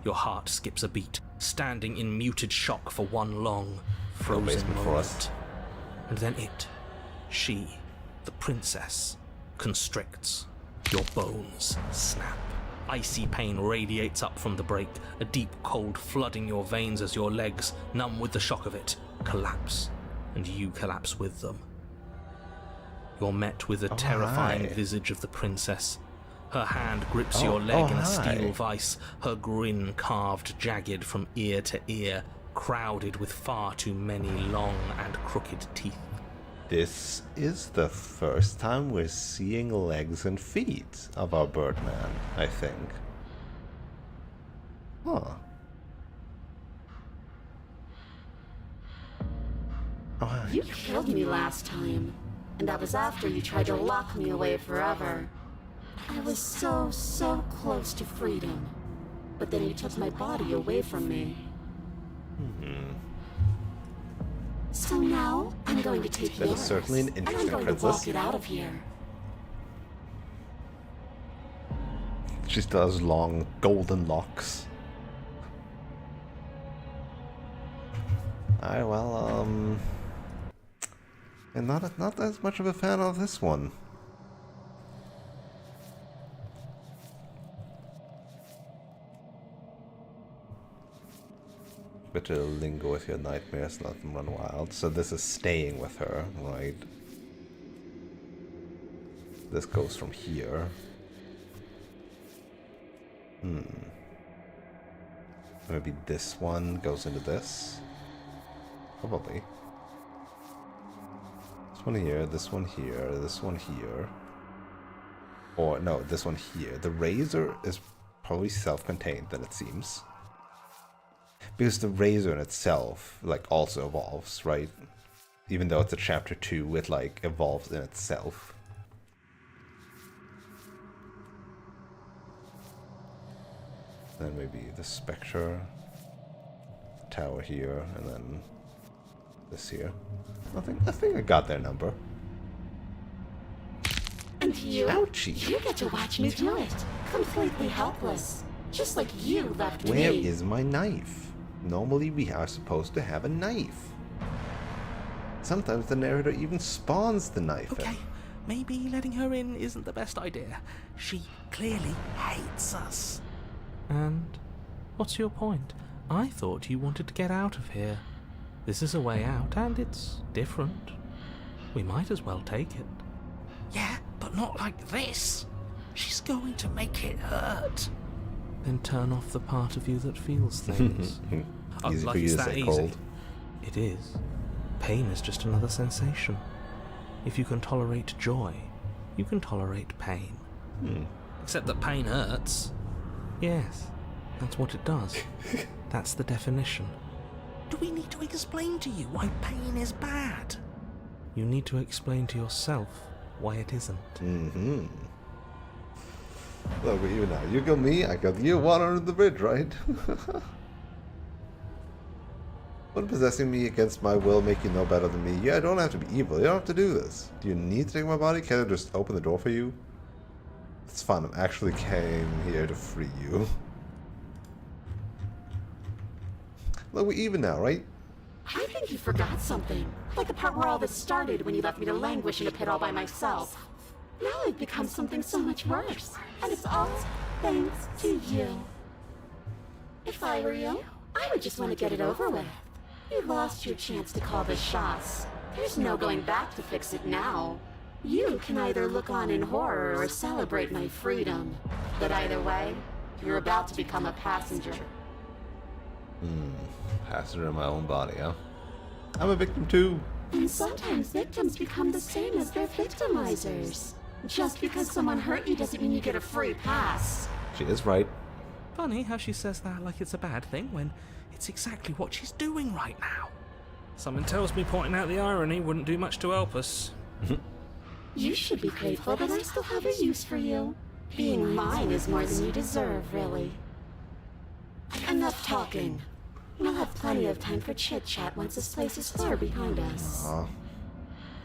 Your heart skips a beat, standing in muted shock for one long, frozen basement for moment. us. And then she, the princess, constricts. Your bones snap. Icy pain radiates up from the break, a deep cold flooding your veins as your legs, numb with the shock of it, collapse, and you collapse with them. You're met with the terrifying hi. visage of the princess. Her hand grips Oh, your leg in hi. a steel vice, her grin carved jagged from ear to ear, crowded with far too many long and crooked teeth. This is the first time we're seeing legs and feet of our Birdman, I think. Huh. Oh, hi. You killed me last time, and that was after you tried to lock me away forever. I was so close to freedom, but then you took my body away from me. So now, I'm going to take That is yours, certainly an and I'm interesting going princess. to walk it out of here. She still has long golden locks. Alright, well, and not as much of a fan of this one. it to linger with your nightmares, let them run wild. So this is staying with her, right? This goes from here. Maybe this one goes into this? Probably. This one here, this one here, this one here. Or, no, this one here. The razor is probably self-contained, then it seems. Because the razor in itself, like, also evolves, right? Even though it's a chapter 2, it, like, evolves in itself. Then maybe the spectre, tower here, and then this here. I think I got their number. And you? Ouchie. You get to watch me do it. Completely helpless. Just like you left me. Where is my knife? Normally we are supposed to have a knife. Sometimes the narrator even spawns the knife in. Okay, maybe letting her in isn't the best idea. She clearly hates us. And what's your point? I thought you wanted to get out of here. This is a way out, and it's different. We might as well take it. Yeah, but not like this. She's going to make it hurt. Then turn off the part of you that feels things. Easy like for you it's to that say easy. cold. It is. Pain is just another sensation. If you can tolerate joy, you can tolerate pain. Except that pain hurts. Yes, that's what it does. That's the definition. Do we need to explain to you why pain is bad? You need to explain to yourself why it isn't. Look at you now. You got me, I got you. Water under the bridge, right? Would possessing me against my will make you no better than me? Yeah, I don't have to be evil. You don't have to do this. Do you need to take my body? Can I just open the door for you? It's fun. I actually came here to free you. Look, we're even now, right? I think you forgot something. Like the part where all this started when you left me to languish in a pit all by myself. Now I've become something so much worse. And it's all thanks to you. If I were you, I would just want to get it over with. You lost your chance to call the shots. There's no going back to fix it now. You can either look on in horror or celebrate my freedom. But either way, you're about to become a passenger. Passenger in my own body, huh? I'm a victim too. And sometimes victims become the same as their victimizers. Just because someone hurt you doesn't mean you get a free pass. She is right. Funny how she says that like it's a bad thing when it's exactly what she's doing right now. Something tells me pointing out the irony wouldn't do much to help us. You should be grateful that I still have a use for you. Being mine is more than you deserve, really. Enough talking. We'll have plenty of time for chit-chat once this place is far behind us.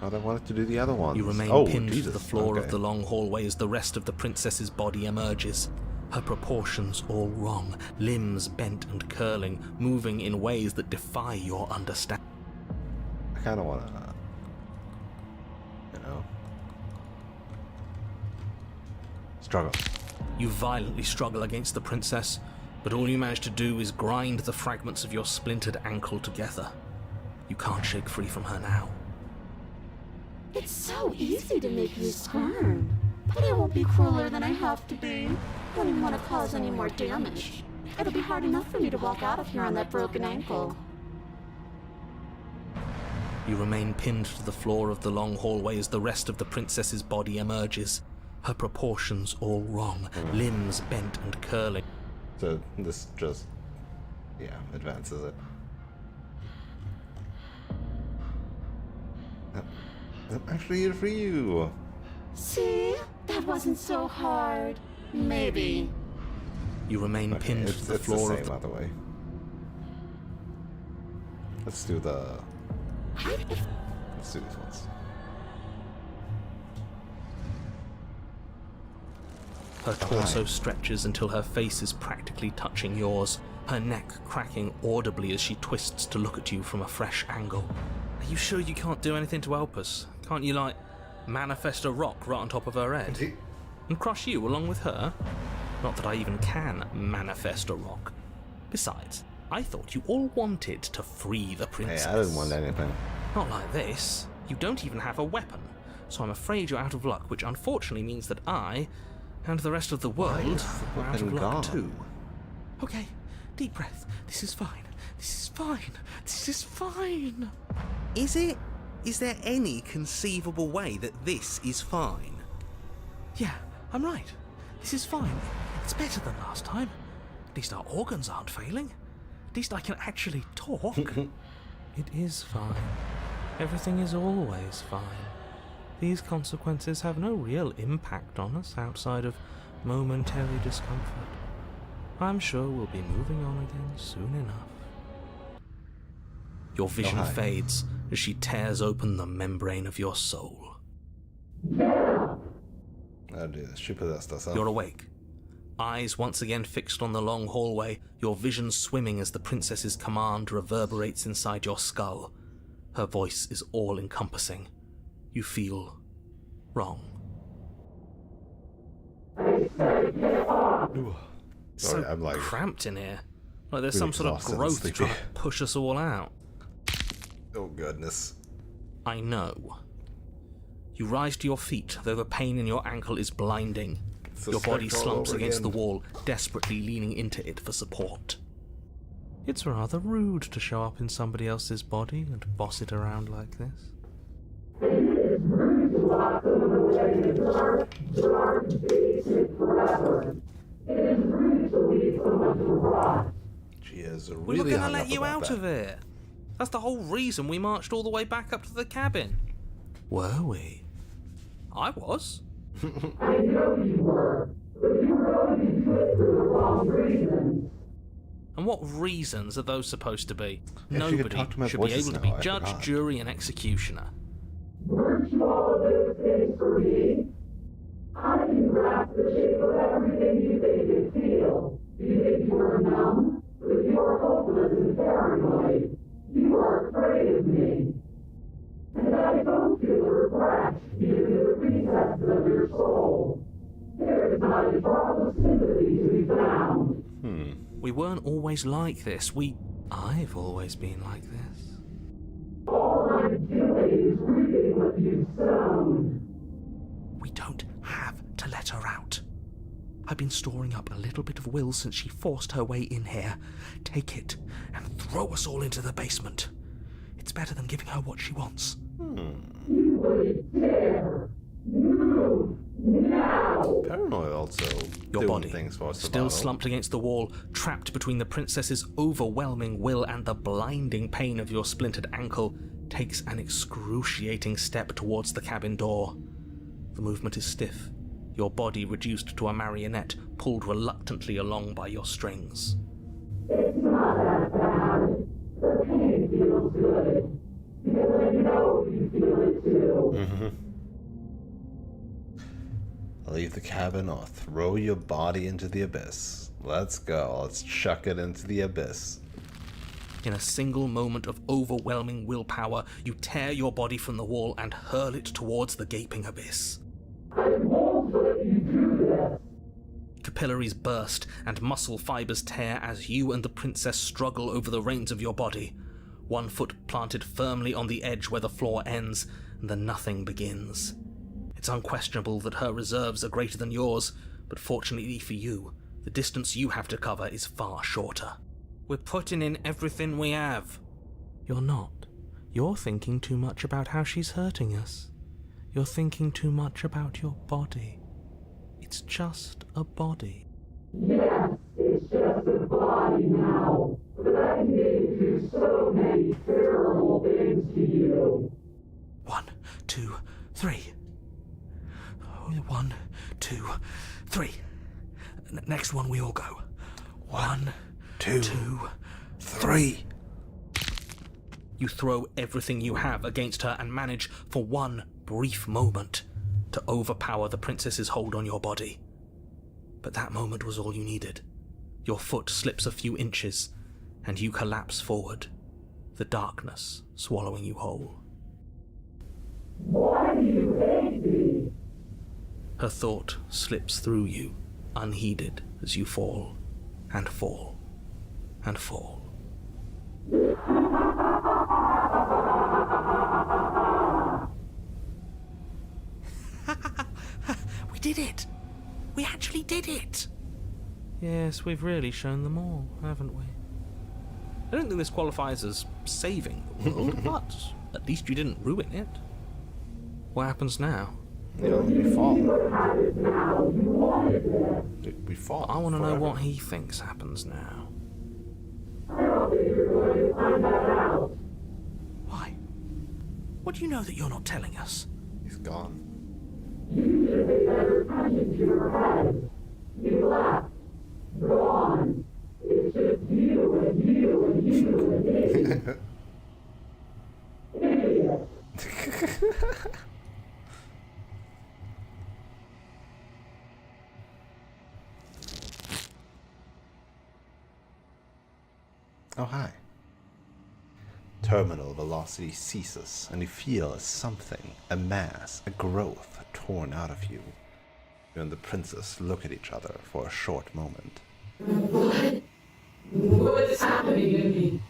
How'd I wanted to do the other one? You remain pinned to the floor of the long hallway as the rest of the princess's body emerges. Her proportions all wrong, limbs bent and curling, moving in ways that defy your understanding. I kind of want to, struggle. You violently struggle against the princess, but all you manage to do is grind the fragments of your splintered ankle together. You can't shake free from her now. It's so easy to make you squirm. But I won't be crueler than I have to be. I don't want to cause any more damage. It'll be hard enough for me to walk out of here on that broken ankle. You remain pinned to the floor of the long hallway as the rest of the princess's body emerges. Her proportions all wrong, limbs bent and curling. So this just, advances it. I'm actually here for you. See? That wasn't so hard. Maybe. You remain pinned to the floor of the other way. Let's do the. Let's do these ones. Her torso stretches until her face is practically touching yours, her neck cracking audibly as she twists to look at you from a fresh angle. Are you sure you can't do anything to help us? Can't you, like, manifest a rock right on top of her head? And crush you along with her? Not that I even can manifest a rock. Besides, I thought you all wanted to free the princess. Hey, I didn't want anything. Not like this. You don't even have a weapon, so I'm afraid you're out of luck, which unfortunately means that I, and the rest of the world, are out of luck too. Okay, deep breath. This is fine. This is fine. This is fine. Is it? Is there any conceivable way that this is fine? Yeah, I'm right. This is fine. It's better than last time. At least our organs aren't failing. At least I can actually talk. It is fine. Everything is always fine. These consequences have no real impact on us outside of momentary discomfort. I'm sure we'll be moving on again soon enough. Your vision fades as she tears open the membrane of your soul. Oh, dude, she possessed us, huh? You're awake. Eyes once again fixed on the long hallway, your vision swimming as the princess's command reverberates inside your skull. Her voice is all-encompassing. You feel wrong. Sorry, I'm like cramped in here. Like there's really some sort of exhausted and growth sleepy. trying to push us all out. Oh goodness. I know. You rise to your feet, though the pain in your ankle is blinding. It's a Your body spectre all slumps over against again. the wall, desperately leaning into it for support. It's rather rude to show up in somebody else's body and boss it around like this. She is We were really going to hung let up you about out that. of here. That's the whole reason we marched all the way back up to the cabin. Were we? I was. I know you were, but you were only doing it for the wrong reasons. And what reasons are those supposed to be? If you could Nobody talk to my should be voices able to now, be I judge, forgot. jury, and executioner. Weren't you all of those things for me? I can grasp the shape of everything you think and feel. You think you are numb, but you are hopeless and paranoid. You are afraid of me. And I don't feel regret, even in the recesses of your soul. There is not a drop of sympathy to be found. We weren't always like this. I've always been like this. All I'm doing is reaping what you've sown. We don't have to let her out. I've been storing up a little bit of will since she forced her way in here. Take it and throw us all into the basement. It's better than giving her what she wants. You wouldn't dare. Move now. Paranoid also Your doing body, things for us. still slumped against the wall, trapped between the princess's overwhelming will and the blinding pain of your splintered ankle, takes an excruciating step towards the cabin door. The movement is stiff, your body reduced to a marionette, pulled reluctantly along by your strings. It's not that bad. The pain feels good. Because I know you feel it too. Leave the cabin or throw your body into the abyss. Let's go. Let's chuck it into the abyss. In a single moment of overwhelming willpower, you tear your body from the wall and hurl it towards the gaping abyss. I won't let you do this. Capillaries burst and muscle fibers tear as you and the princess struggle over the reins of your body. One foot planted firmly on the edge where the floor ends, and the nothing begins. It's unquestionable that her reserves are greater than yours, but fortunately for you, the distance you have to cover is far shorter. We're putting in everything we have. You're not. You're thinking too much about how she's hurting us. You're thinking too much about your body. It's just a body. Yes, it's just a body now. But I can do so many terrible things to you. 1, 2, 3. 1, 2, 3. Next one we all go. 1, 2, 3. You throw everything you have against her and manage, for one brief moment, to overpower the princess's hold on your body. But that moment was all you needed. Your foot slips a few inches, and you collapse forward, the darkness swallowing you whole. Why do you hate me? Her thought slips through you, unheeded, as you fall, and fall, and fall. We did it! We actually did it! Yes, we've really shown them all, haven't we? I don't think this qualifies as saving the world, but at least you didn't ruin it. What happens now? You know, we fall. We fall. I want to know forever. what he thinks happens now. Why? What do you know that you're not telling us? He's gone. Oh, hi. Terminal velocity ceases, and you feel something, a mass, a growth torn out of you. You and the princess look at each other for a short moment. What is happening to me?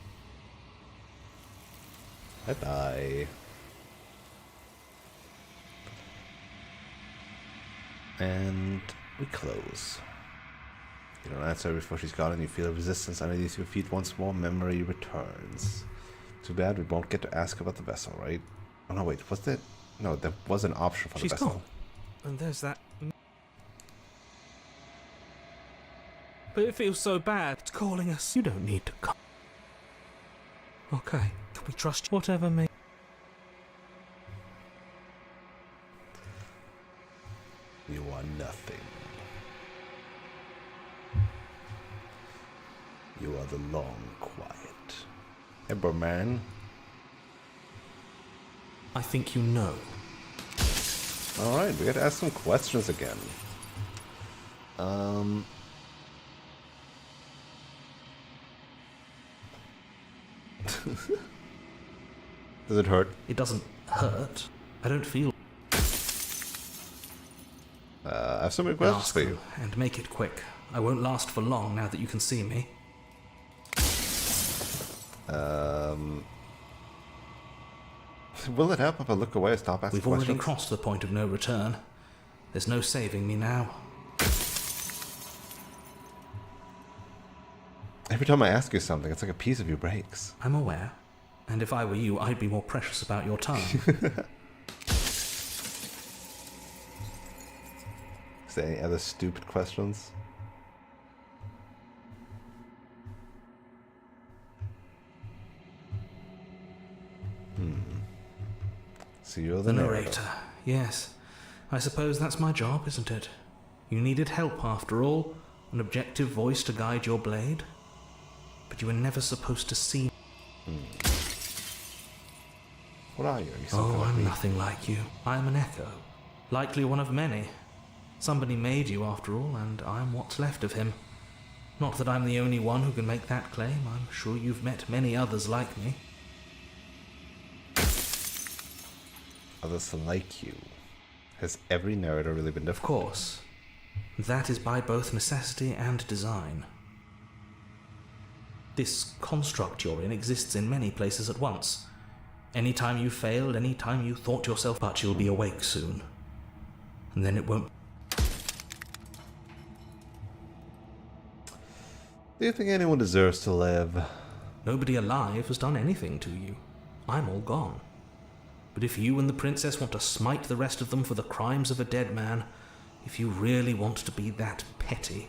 Bye-bye. And we close. You don't answer before she's gone, and you feel resistance underneath your feet once more. Memory returns. Too bad we won't get to ask about the vessel, right? Oh no, wait, was that? No, there was an option for She's the vessel. gone. And there's that... But it feels so bad. It's calling us. You don't need to come. Okay, can we trust you? Whatever may... You are nothing. You are the long quiet. Eberman. I think you know. Alright, we gotta ask some questions again. Does it hurt? It doesn't hurt. I don't feel... I have so many questions Ask for them, you. and make it quick. I won't last for long now that you can see me. Will it help if I look away and stop asking We've already questions? crossed the point of no return. There's no saving me now. Every time I ask you something, it's like a piece of you breaks. I'm aware. And if I were you, I'd be more precious about your time. Is there any other stupid questions? So you're the The narrator. narrator. Yes. I suppose that's my job, isn't it? You needed help, after all. An objective voice to guide your blade. But you were never supposed to see... What are you? Are you something Oh, like I'm me? nothing like you. I am an echo. Likely one of many. Somebody made you, after all, and I'm what's left of him. Not that I'm the only one who can make that claim. I'm sure you've met many others like me. Others like you. Has every narrator really been Of different? course. That is by both necessity and design. This construct you're in exists in many places at once. Any time you failed, any time you thought to yourself, but you'll be awake soon. And then it won't... Do you think anyone deserves to live? Nobody alive has done anything to you. I'm all gone. But if you and the princess want to smite the rest of them for the crimes of a dead man, if you really want to be that petty,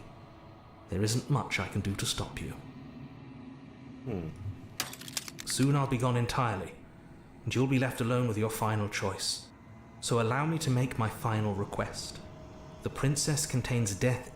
there isn't much I can do to stop you. Soon I'll be gone entirely, and you'll be left alone with your final choice. So allow me to make my final request. The princess contains death.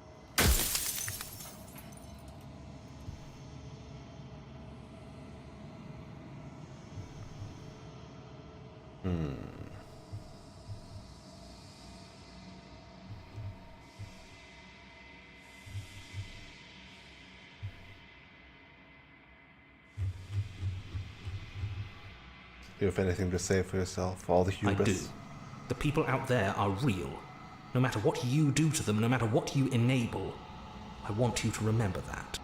Do you have anything to say for yourself? All the I hubris? do. The people out there are real. No matter what you do to them, no matter what you enable, I want you to remember that.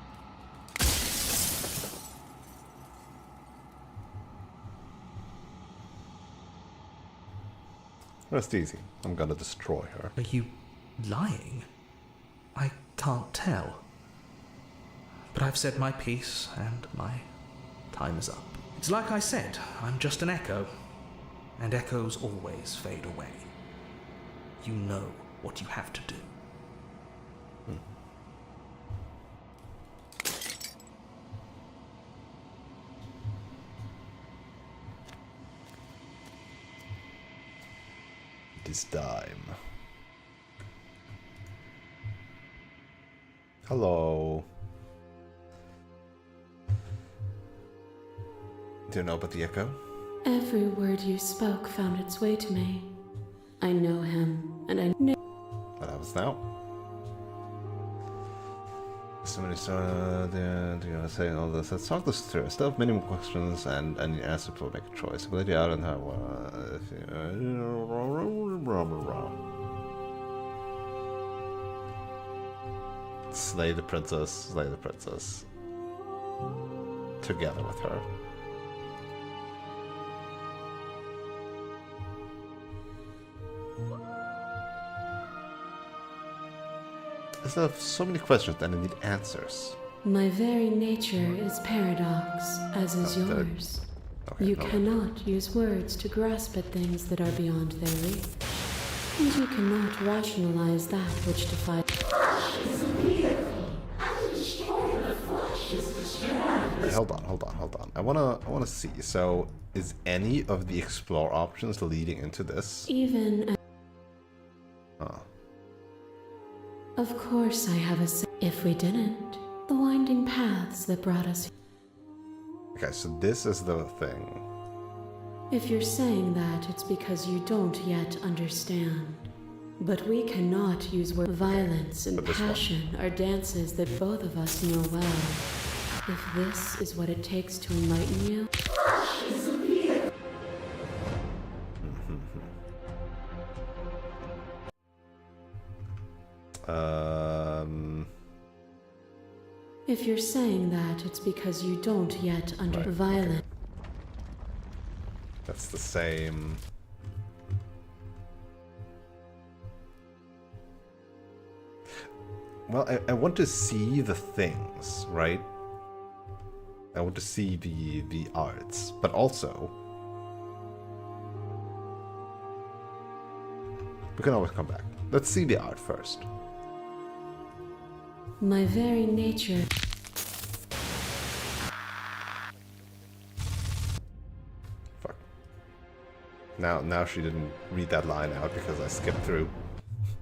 Rest easy. I'm gonna destroy her. Are you lying? I can't tell. But I've said my piece, and my time is up. It's like I said, I'm just an echo. And echoes always fade away. You know what you have to do. It is time. Hello. Do you know about the echo? Every word you spoke found its way to me. I know him, and I know. What happens now? Somebody saying all this. Let's talk this through. I still have many more questions and the answer to make a choice. Ability out and how. Slay the princess. Slay the princess. Together with her. I have so many questions and I need answers. My very nature is paradox, as is yours. Okay, You no. cannot use words to grasp at things that are beyond their reach. And you cannot rationalize that which defies. Wait, hold on. I wanna see. So, is any of the explore options leading into this? Even. Oh. Of course, I have a. If we didn't, the winding paths that brought us. Okay, so this is the thing. If you're saying that, it's because you don't yet understand. But we cannot use violence and But this one. passion are dances that both of us know well. If this is what it takes to enlighten you, if you're saying that, it's because you don't yet violence. That's the same. Well, I want to see the things, right? I want to see the arts, but also we can always come back. Let's see the art first. My very nature. Fuck. Now she didn't read that line out because I skipped through.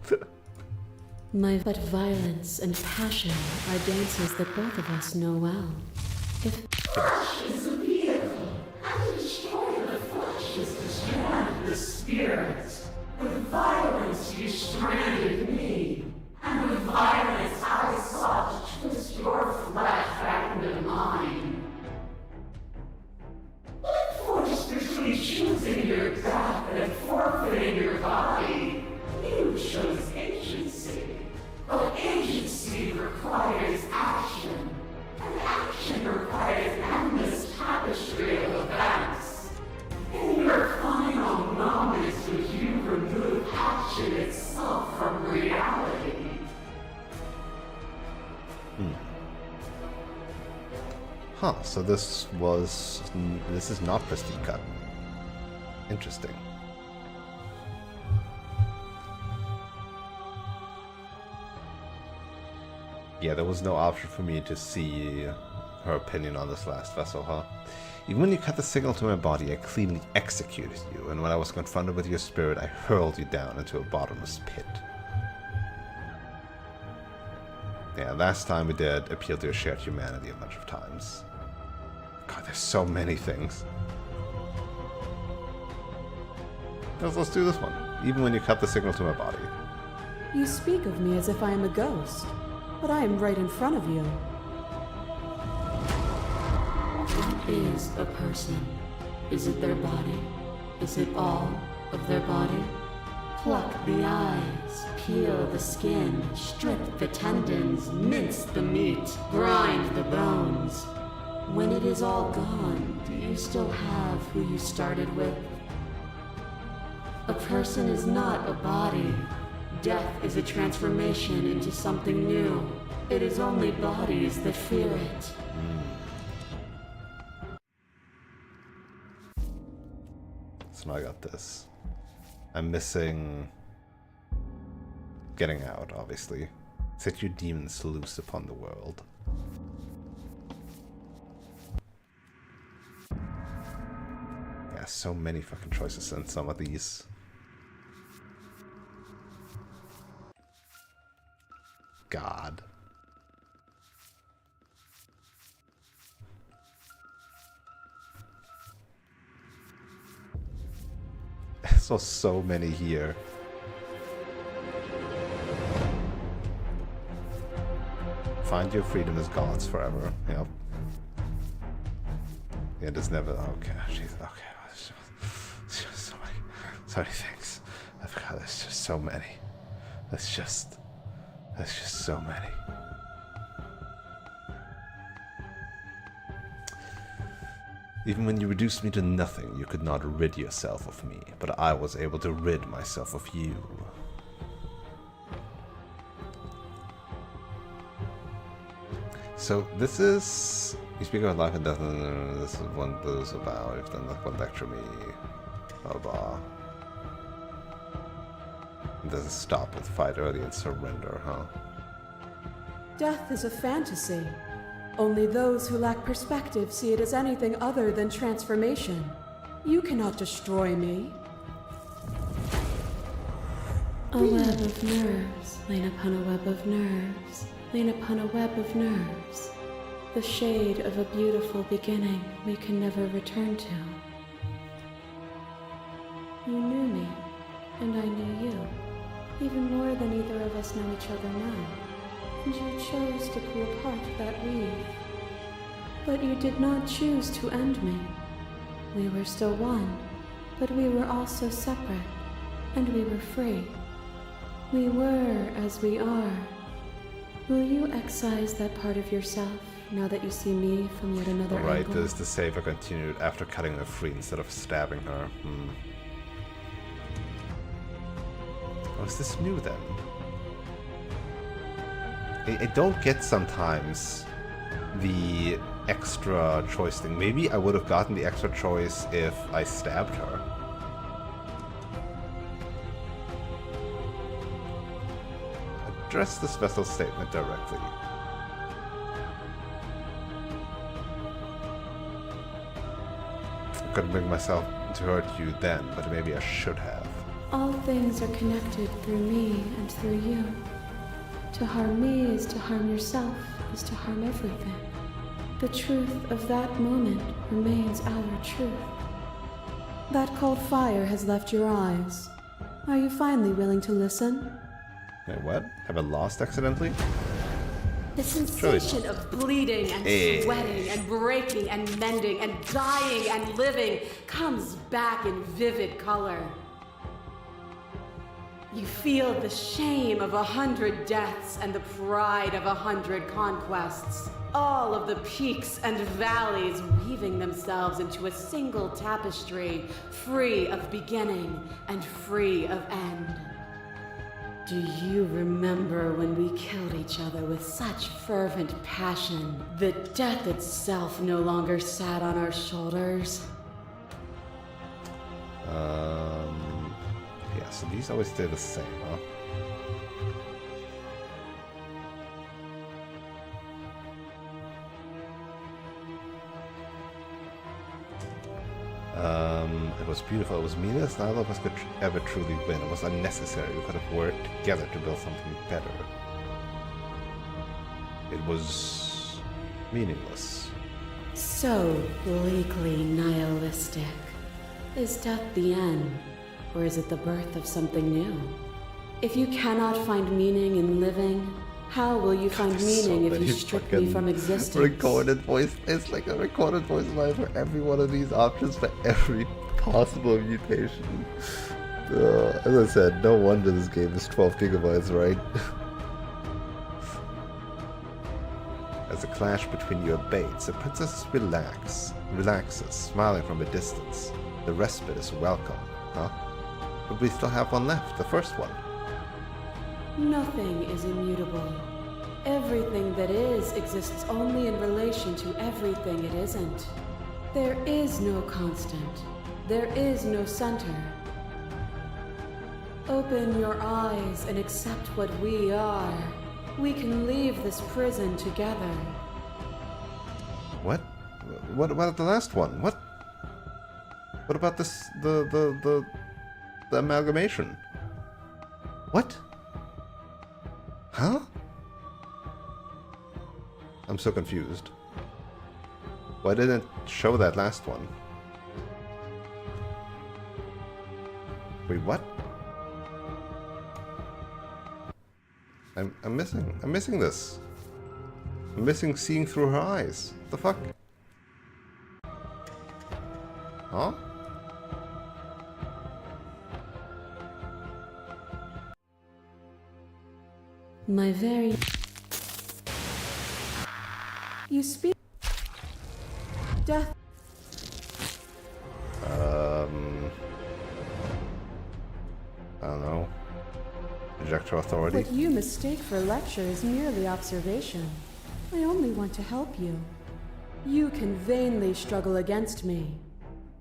But violence and passion are dances that both of us know well. If Is a vehicle, and to destroy the flesh is to strand the spirit. With violence you stranded me, and with violence I sought to twist your flesh back into mine. What force between choosing your death and forfeiting your body? You chose agency, but agency requires action. And action requires an endless tapestry of events. In your final moments would you remove action itself from reality? Huh, so this is not Pristine cut. Interesting. Yeah, there was no option for me to see her opinion on this last vessel, huh? Even when you cut the signal to my body, I cleanly executed you, and when I was confronted with your spirit, I hurled you down into a bottomless pit. Yeah, last time we did appeal to your shared humanity a bunch of times. God, there's so many things. Let's do this one. Even when you cut the signal to my body. You speak of me as if I am a ghost, but I am right in front of you. what is a person? Is it their body? Is it all of their body? Pluck the eyes, peel the skin, strip the tendons, mince the meat, grind the bones. When it is all gone, do you still have who you started with? A person is not a body. Death is a transformation into something new. It is only bodies that fear it. So now I got this. I'm missing getting out, obviously. Set your demons loose upon the world. Yeah, so many fucking choices in some of these. God. I saw so many here. Find your freedom as gods forever. Yep. Yeah, there's never. Okay, jeez. Okay, it's just so many things. I forgot. There's just so many. That's just so many. Even when you reduced me to nothing, you could not rid yourself of me, but I was able to rid myself of you. So this is... You speak about life and death, and this is what this is about. You've done that one lecture me. Blah blah. It doesn't stop with fight early and surrender, huh? Death is a fantasy. Only those who lack perspective see it as anything other than transformation. You cannot destroy me. A web of nerves, lain upon a web of nerves, lain upon a web of nerves. The shade of a beautiful beginning we can never return to. You knew me, and I knew you, even more than either of us know each other now. And you chose to pull apart that weave. But you did not choose to end me. We were still one, but we were also separate, and we were free. We were as we are. Will you excise that part of yourself now that you see me from yet another Alright, angle? this is the saver continued after cutting her free instead of stabbing her. Oh, is this new then? I don't get sometimes the extra choice thing. Maybe I would have gotten the extra choice if I stabbed her. Address this vessel statement directly. I couldn't bring myself to hurt you then, but maybe I should have. All things are connected through me and through you. To harm me is to harm yourself, is to harm everything. The truth of that moment remains our truth. That cold fire has left your eyes. Are you finally willing to listen? Wait, what? Have I lost accidentally? The sensation of bleeding and sweating and breaking and mending and dying and living comes back in vivid color. You feel the shame of 100 deaths and the pride of 100 conquests. All of the peaks and valleys weaving themselves into a single tapestry, free of beginning and free of end. Do you remember when we killed each other with such fervent passion that death itself no longer sat on our shoulders? Yeah, so these always stay the same, huh? It was beautiful, it was meaningless, neither of us could ever truly win. It was unnecessary, we could have worked together to build something better. It was meaningless. So bleakly nihilistic. Is death the end, or is it the birth of something new? If you cannot find meaning in living, how will you find meaning if you strip me from existence? Recorded voice. It's like a recorded voice line for every one of these options, for every possible mutation. As I said, no wonder this game is 12 gigabytes, right? As a clash between you abates, the princess relaxes, smiling from a distance. The respite is welcome, huh? But we still have one left, the first one. Nothing is immutable. Everything that is exists only in relation to everything it isn't. There is no constant. There is no center. Open your eyes and accept what we are. We can leave this prison together. What? What about the last one? What? What about this? The amalgamation? What? Huh? I'm so confused. Why didn't it show that last one? Wait, what? I'm missing this. I'm missing seeing through her eyes. What the fuck? Huh? My very... You speak... Death... I don't know. Reject her authority? What you mistake for lecture is merely observation. I only want to help you. You can vainly struggle against me.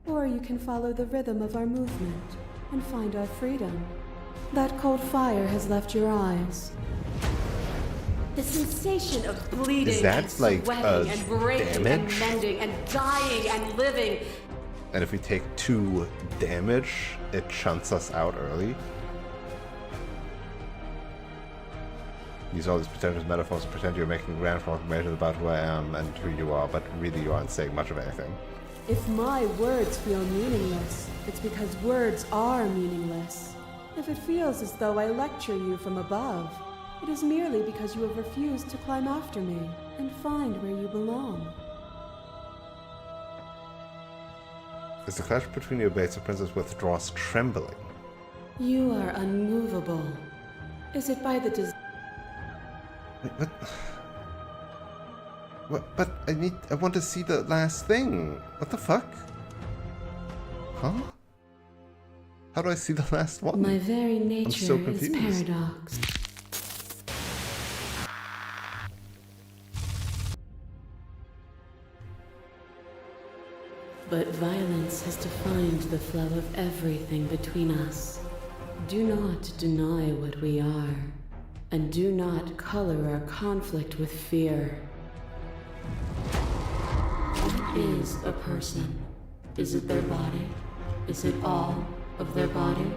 Or you can follow the rhythm of our movement and find our freedom. That cold fire has left your eyes. The sensation of bleeding Is that and like sweating and breaking damage? and mending and dying and living. And if we take 2 damage, it shunts us out early. Use all these pretentious metaphors to pretend you're making grand proclamations about who I am and who you are, but really you aren't saying much of anything. If my words feel meaningless, it's because words are meaningless. If it feels as though I lecture you from above, it is merely because you have refused to climb after me and find where you belong. As the clash between you abates, the princess withdraws trembling. You are unmovable. Is it by the Wait, what? What? But I want to see the last thing. What the fuck? Huh? How do I see the last one? My very I'm nature so is confused. paradox. But violence has defined the flow of everything between us. Do not deny what we are, and do not color our conflict with fear. What is a person? Is it their body? Is it all of their body?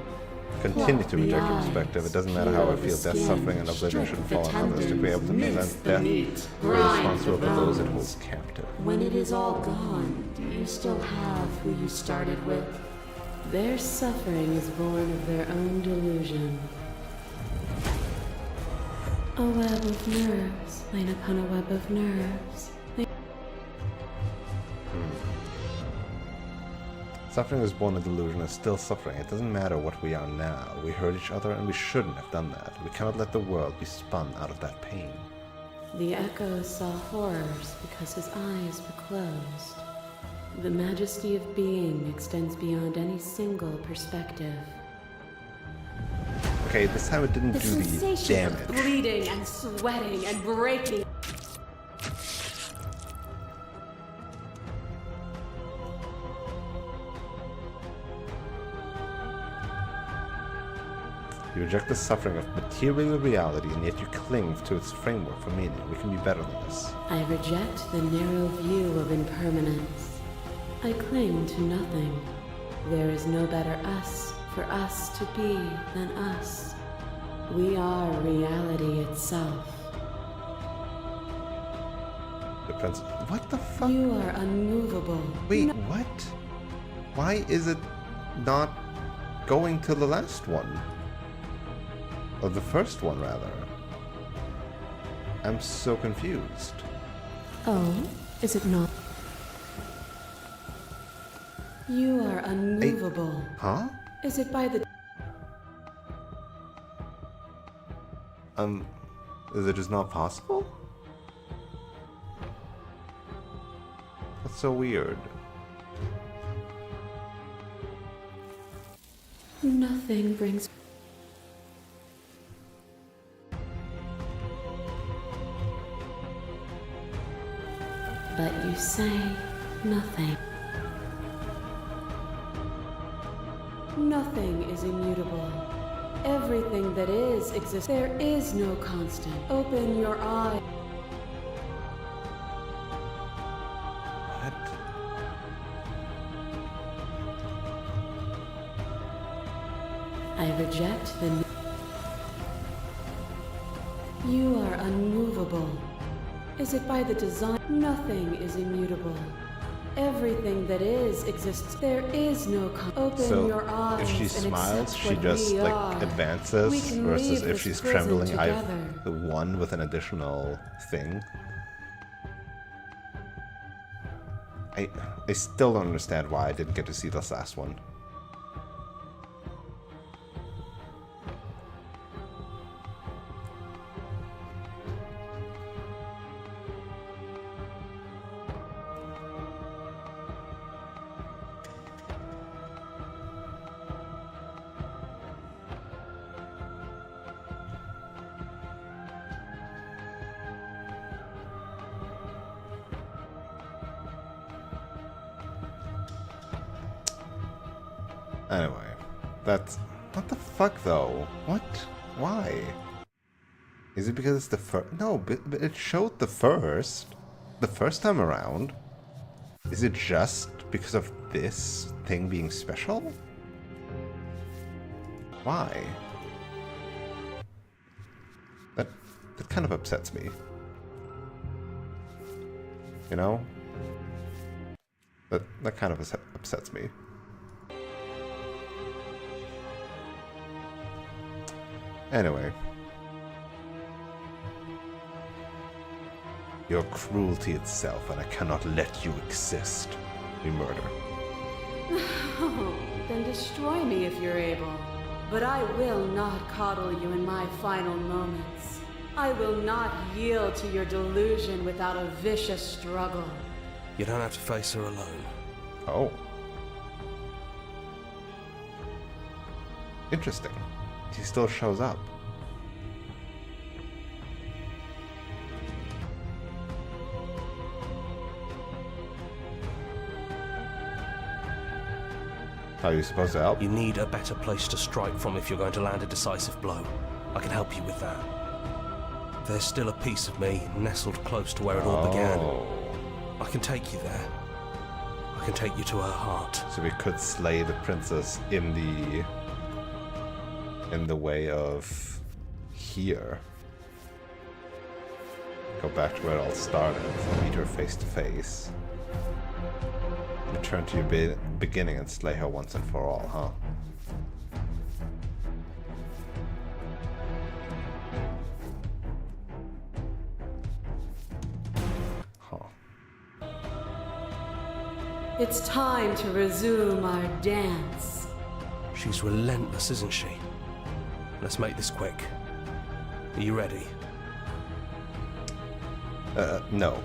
Continue to reject your eyes, perspective. It doesn't matter how I peel feel. the Death, skin, suffering, and oblivion should strip fall the on others to be able to tendons, prevent mince the death. meat, We're grind responsible the for those it bones. holds captive. When it is all gone, do you still have who you started with? Their suffering is born of their own delusion. A web of nerves, laying upon a web of nerves. Suffering is born of delusion and still suffering. It doesn't matter what we are now. We hurt each other and we shouldn't have done that. We cannot let the world be spun out of that pain. The echo saw horrors because his eyes were closed. The majesty of being extends beyond any single perspective. Okay, this time it didn't The do the sensation of damage. bleeding and sweating and breaking. You reject the suffering of material reality, and yet you cling to its framework for meaning. We can be better than this. I reject the narrow view of impermanence. I cling to nothing. There is no better us for us to be than us. We are reality itself. The prince. What the fuck? You are unmovable. Wait, what? Why is it not going to the last one? Or the first one, rather. I'm so confused. Oh, is it not? You are unmovable. Huh? Is it by the... Is it just not possible? That's so weird. Nothing brings. But you say nothing. Nothing is immutable. Everything that is exists. There is no constant. Open your eye. What? I reject the. You are unmovable. Is it by the design? Nothing is immutable. Everything that is exists. There is no open your eyes. If she and smiles, accept she what just we like are. advances, We can versus leave if this she's prison trembling, I together. have the one with an additional thing. I still don't understand why I didn't get to see this last one. Anyway, that's... What the fuck, though? What? Why? Is it because it's the first... No, but it showed the first time around. Is it just because of this thing being special? Why? That kind of upsets me. You know? That kind of upsets me. Anyway. Your cruelty itself, and I cannot let you exist. We murder. Oh, then destroy me if you're able. But I will not coddle you in my final moments. I will not yield to your delusion without a vicious struggle. You don't have to face her alone. Oh. Interesting. He still shows up. How are you supposed to help? You need a better place to strike from if you're going to land a decisive blow. I can help you with that. There's still a piece of me nestled close to where it all began. I can take you there. I can take you to her heart. So we could slay the princess in the way of here. Go back to where it all started. Meet her face to face. Return to your beginning and slay her once and for all, huh? It's time to resume our dance. She's relentless, isn't she? Let's make this quick. Are you ready? No.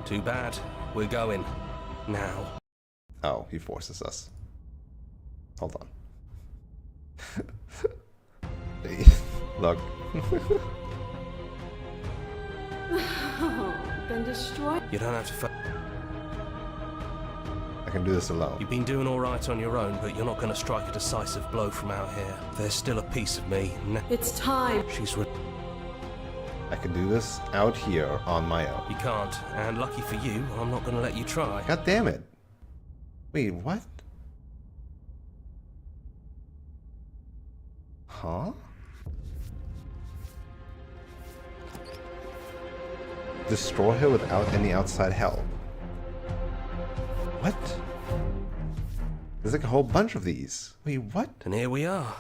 Too bad. We're going. Now. Oh, he forces us. Hold on. Look. Oh, then destroy. You don't have to I can do this alone. You've been doing all right on your own, but you're not going to strike a decisive blow from out here. There's still a piece of me. It's time. I can do this out here on my own. You can't, and lucky for you, I'm not going to let you try. God damn it. Wait, what? Huh? Destroy her without any outside help. What? There's like a whole bunch of these. Wait, what? And here we are.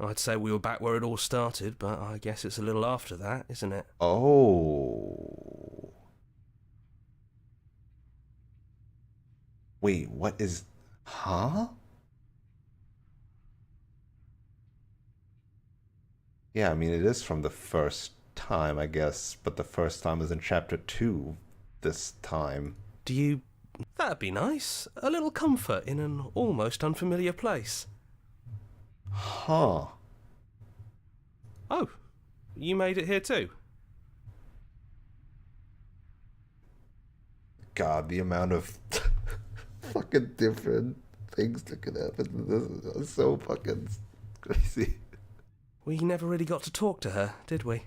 I'd say we were back where it all started, but I guess it's a little after that, isn't it? Oh. Wait, what is... Huh? Yeah, I mean, it is from the first time, I guess, but the first time is in chapter 2 this time. That'd be nice. A little comfort in an almost unfamiliar place. Huh. Oh, you made it here too? God, the amount of fucking different things that could happen to this is so fucking crazy. We never really got to talk to her, did we?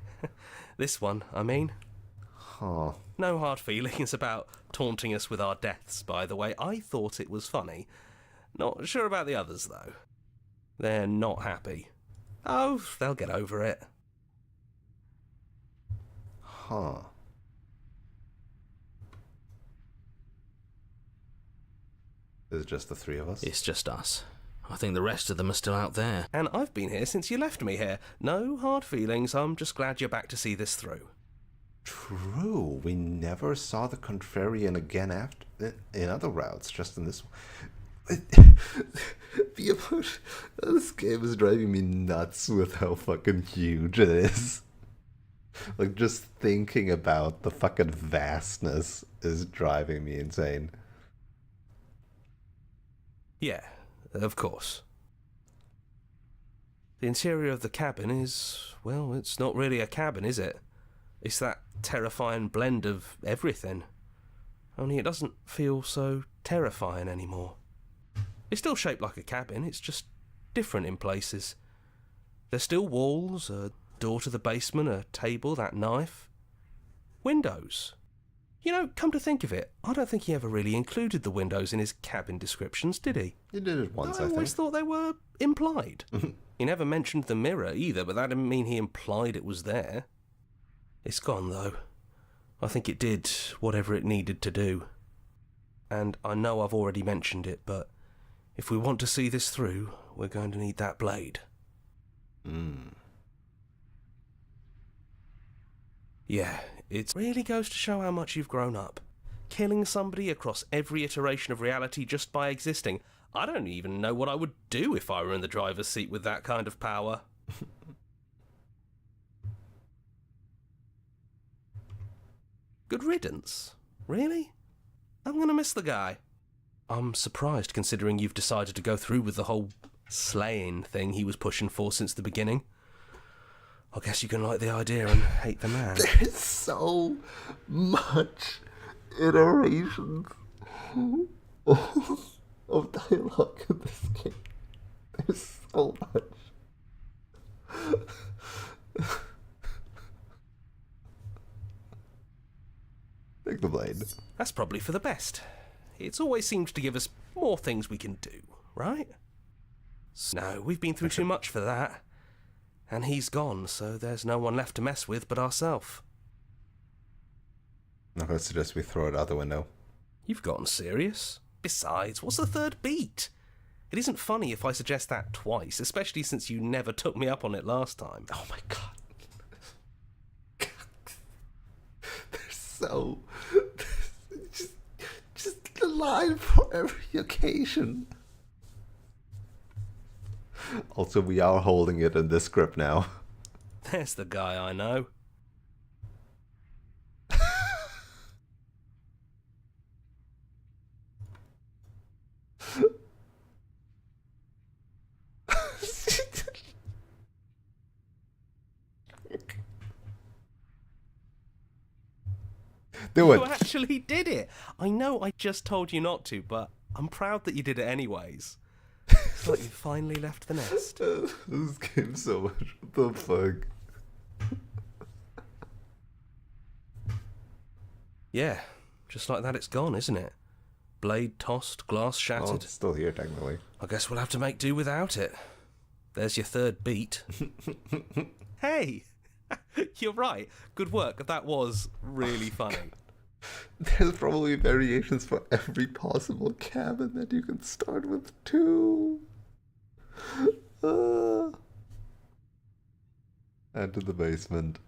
This one, I mean. Huh. No hard feelings about taunting us with our deaths, by the way. I thought it was funny. Not sure about the others, though. They're not happy. Oh, they'll get over it. Huh. Is it just the three of us? It's just us. I think the rest of them are still out there. And I've been here since you left me here. No hard feelings. I'm just glad you're back to see this through. True. We never saw the Contrarian again after in other routes, just in this one. The emotion. This game is driving me nuts with how fucking huge it is. Like, just thinking about the fucking vastness is driving me insane. Yeah, of course. The interior of the cabin is, well, it's not really a cabin, is it? It's that terrifying blend of everything. Only it doesn't feel so terrifying anymore. It's still shaped like a cabin, it's just different in places. There's still walls, a door to the basement, a table, that knife. Windows. You know, come to think of it, I don't think he ever really included the windows in his cabin descriptions, did he? You did it once, I I think. always thought they were implied. He never mentioned the mirror either, but that didn't mean he implied it was there. It's gone, though. I think it did whatever it needed to do. And I know I've already mentioned it, but if we want to see this through, we're going to need that blade. Yeah, it really goes to show how much you've grown up. Killing somebody across every iteration of reality just by existing. I don't even know what I would do if I were in the driver's seat with that kind of power. Good riddance. Really? I'm gonna miss the guy. I'm surprised considering you've decided to go through with the whole slaying thing he was pushing for since the beginning. I guess you can like the idea and hate the man. There's so much iterations of dialogue in this game. There's so much. Take the blade. That's probably for the best. It's always seemed to give us more things we can do, right? No, we've been through too much for that. And he's gone, so there's no one left to mess with but ourselves. I'm going to suggest we throw it out the window. You've gotten serious. Besides, what's the third beat? It isn't funny if I suggest that twice, especially since you never took me up on it last time. Oh my god. There's so... Just the line for every occasion. Also, we are holding it in this script now. There's the guy I know. Do it. You actually did it. I know I just told you not to, but I'm proud that you did it anyways. It's like you finally left the nest. This game so much. What the fuck? Yeah, just like that it's gone, isn't it? Blade tossed, glass Oh, shattered. it's still here, technically. I guess we'll have to make do without it. There's your third beat. Hey! You're right. Good work. That was really funny. There's probably variations for every possible cabin that you can start with, too. And to the basement.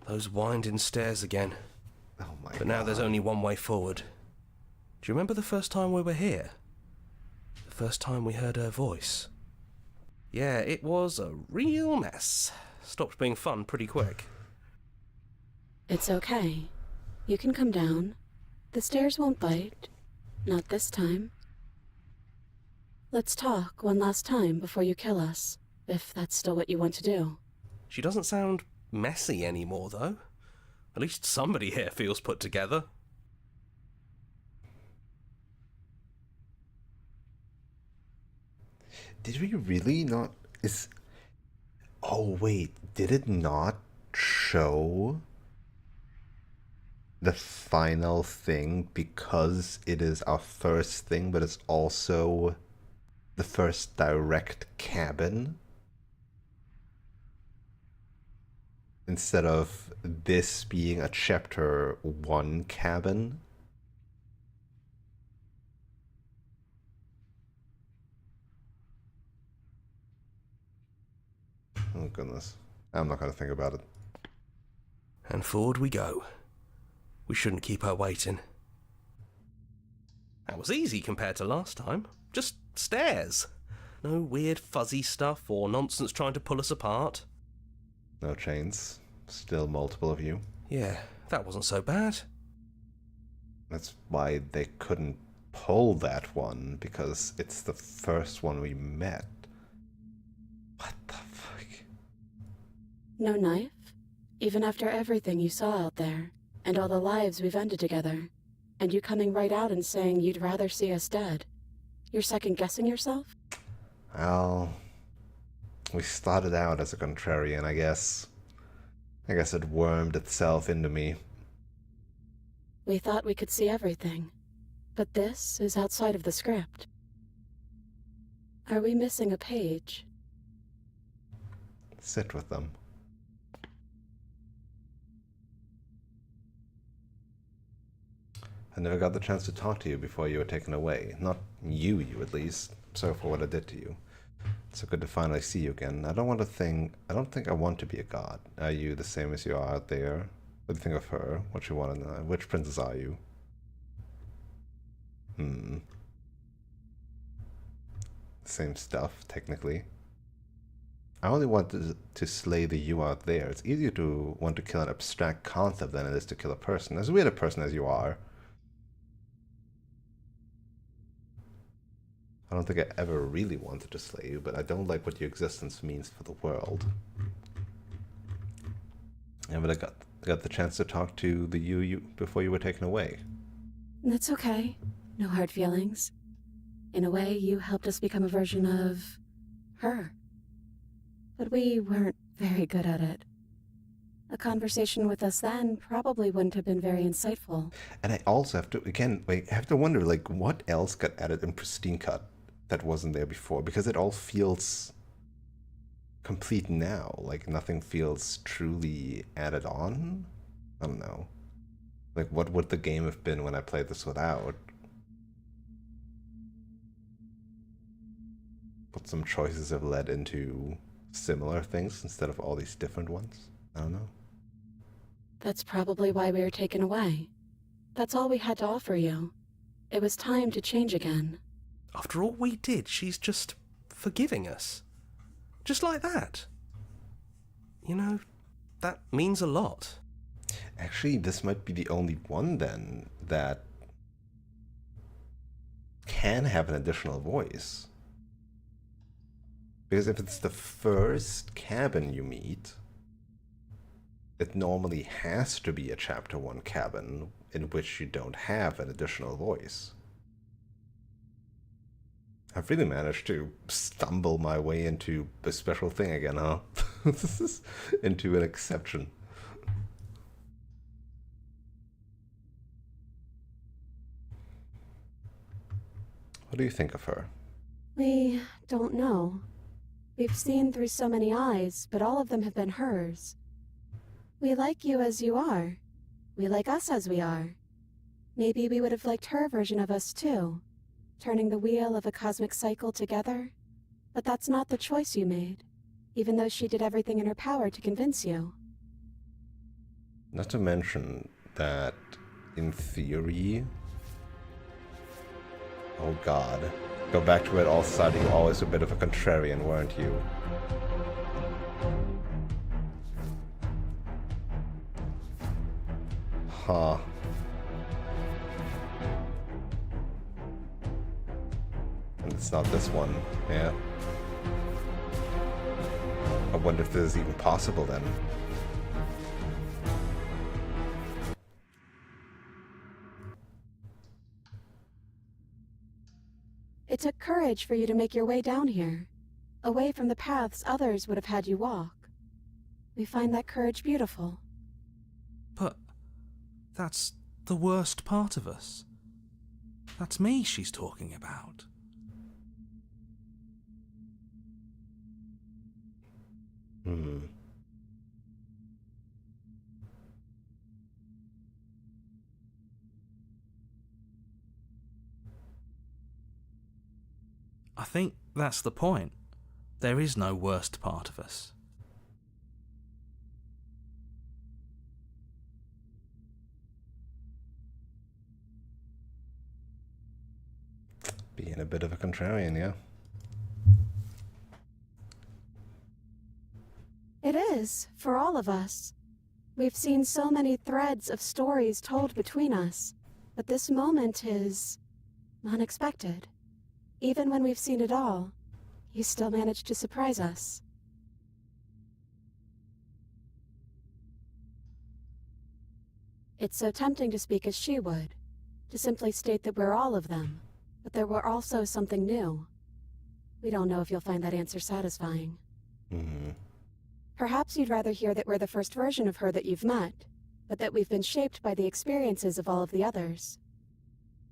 Those winding stairs again. Oh my god. But now there's only one way forward. Do you remember the first time we were here? The first time we heard her voice? Yeah, it was a real mess. Stopped being fun pretty quick. It's okay. You can come down. The stairs won't bite. Not this time. Let's talk one last time before you kill us, if that's still what you want to do. She doesn't sound messy anymore, though. At least somebody here feels put together. Did we really not... Oh, wait. Did it not show the final thing because it is our first thing, but it's also the first direct cabin? Instead of this being a chapter 1 cabin? Oh goodness. I'm not going to think about it. And forward we go. We shouldn't keep her waiting. That was easy compared to last time. Just stairs. No weird fuzzy stuff or nonsense trying to pull us apart. No chains. Still multiple of you. Yeah, that wasn't so bad. That's why they couldn't pull that one, because it's the first one we met. What the fuck? No knife? Even after everything you saw out there, and all the lives we've ended together, and you coming right out and saying you'd rather see us dead. You're second-guessing yourself? Well, we started out as a contrarian, I guess. I guess it wormed itself into me. We thought we could see everything, but this is outside of the script. Are we missing a page? Sit with them. I never got the chance to talk to you before you were taken away. Not you at least. Sorry for what I did to you. It's so good to finally see you again. I don't think I want to be a god. Are you the same as you are out there? What do you think of her? What you want to know? Which princess are you? Same stuff, technically. I only want to slay the you out there. It's easier to want to kill an abstract concept than it is to kill a person. As weird a person as you are. I don't think I ever really wanted to slay you, but I don't like what your existence means for the world. Yeah, but I got the chance to talk to the you before you were taken away. That's okay. No hard feelings. In a way, you helped us become a version of her. But we weren't very good at it. A conversation with us then probably wouldn't have been very insightful. And I also have to, again, I have to wonder, like, what else got added in Pristine Cut that wasn't there before? Because it all feels complete now. Like, nothing feels truly added on? I don't know. Like, what would the game have been when I played this without? But some choices have led into similar things instead of all these different ones. I don't know. That's probably why we were taken away. That's all we had to offer you. It was time to change again. After all we did, she's just forgiving us. Just like that. You know, that means a lot. Actually, this might be the only one then that can have an additional voice. Because if it's the first cabin you meet, it normally has to be a Chapter 1 cabin in which you don't have an additional voice. I've really managed to stumble my way into a special thing again, huh? Into an exception. What do you think of her? We don't know. We've seen through so many eyes, but all of them have been hers. We like you as you are. We like us as we are. Maybe we would have liked her version of us too, turning the wheel of a cosmic cycle together. But that's not the choice you made, even though she did everything in her power to convince you. Not to mention that, in theory... Oh god. Go back to it all started. You were always a bit of a contrarian, weren't you? Huh. And It's not this one. Yeah. I wonder if this is even possible then. It took courage for you to make your way down here, away from the paths others would have had you walk. We find that courage beautiful. But that's the worst part of us. That's me she's talking about. I think that's the point. There is no worst part of us. Being a bit of a contrarian, yeah. It is, for all of us. We've seen so many threads of stories told between us, but this moment is unexpected. Even when we've seen it all, you still manage to surprise us. It's so tempting to speak as she would, to simply state that we're all of them, but there were also something new. We don't know if you'll find that answer satisfying. Perhaps you'd rather hear that we're the first version of her that you've met, but that we've been shaped by the experiences of all of the others.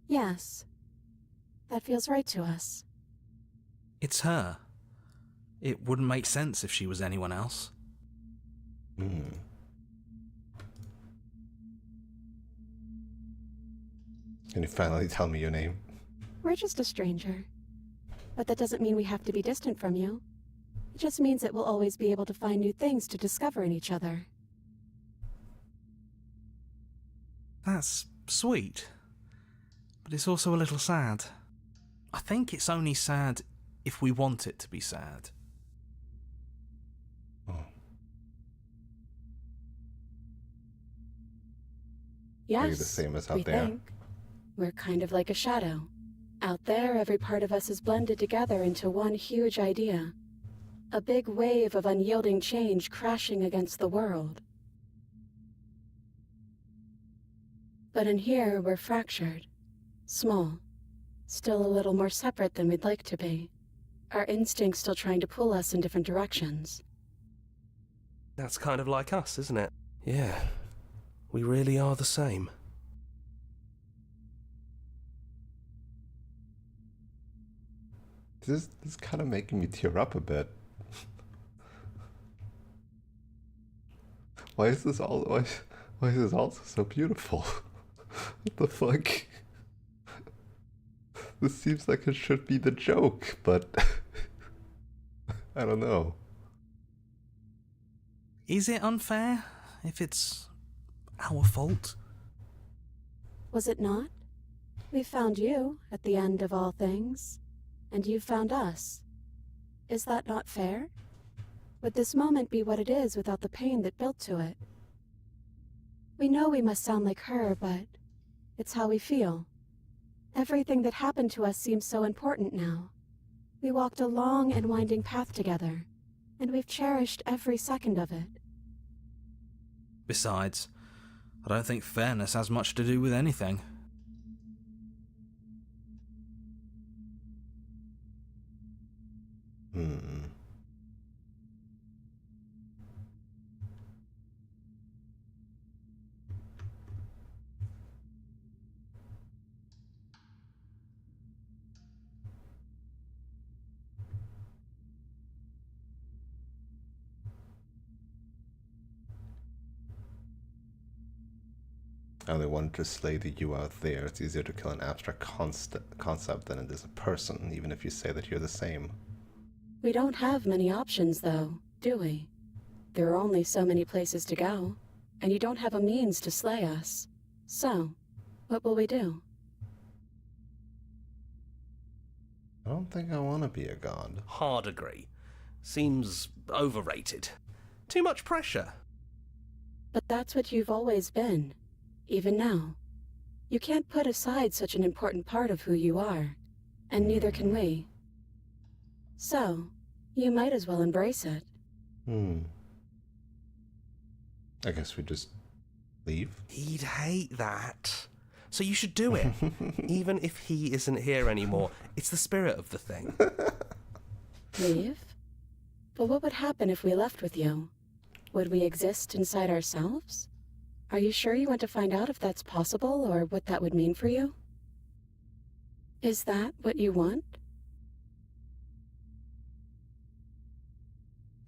Yes, that feels right to us. It's her. It wouldn't make sense if she was anyone else. Can you finally tell me your name? We're just a stranger. But that doesn't mean we have to be distant from you. It just means that we'll always be able to find new things to discover in each other. That's sweet. But it's also a little sad. I think it's only sad if we want it to be sad. Yes, Are you the same as out we there? think. We're kind of like a shadow. Out there, every part of us is blended together into one huge idea. A big wave of unyielding change crashing against the world. But in here, we're fractured. Small. Still a little more separate than we'd like to be. Our instincts still trying to pull us in different directions. That's kind of like us, isn't it? Yeah. We really are the same. This is kind of making me tear up a bit. Why is this also so beautiful? What the fuck? This seems like it should be the joke, but I don't know. Is it unfair if it's our fault? Was it not? We found you at the end of all things, and you found us. Is that not fair? Would this moment be what it is without the pain that built to it? We know we must sound like her, but it's how we feel. Everything that happened to us seems so important now. We walked a long and winding path together, and we've cherished every second of it. Besides, I don't think fairness has much to do with anything. I only wanted to slay the you out there. It's easier to kill an abstract concept than it is a person, even if you say that you're the same. We don't have many options, though, do we? There are only so many places to go, and you don't have a means to slay us. So, what will we do? I don't think I want to be a god. Hard agree. Seems overrated. Too much pressure. But that's what you've always been, even now. You can't put aside such an important part of who you are, and neither can we. So, you might as well embrace it. I guess we just leave. He'd hate that. So you should do it. Even if he isn't here anymore. It's the spirit of the thing. Leave? But what would happen if we left with you? Would we exist inside ourselves? Are you sure you want to find out if that's possible or what that would mean for you? Is that what you want?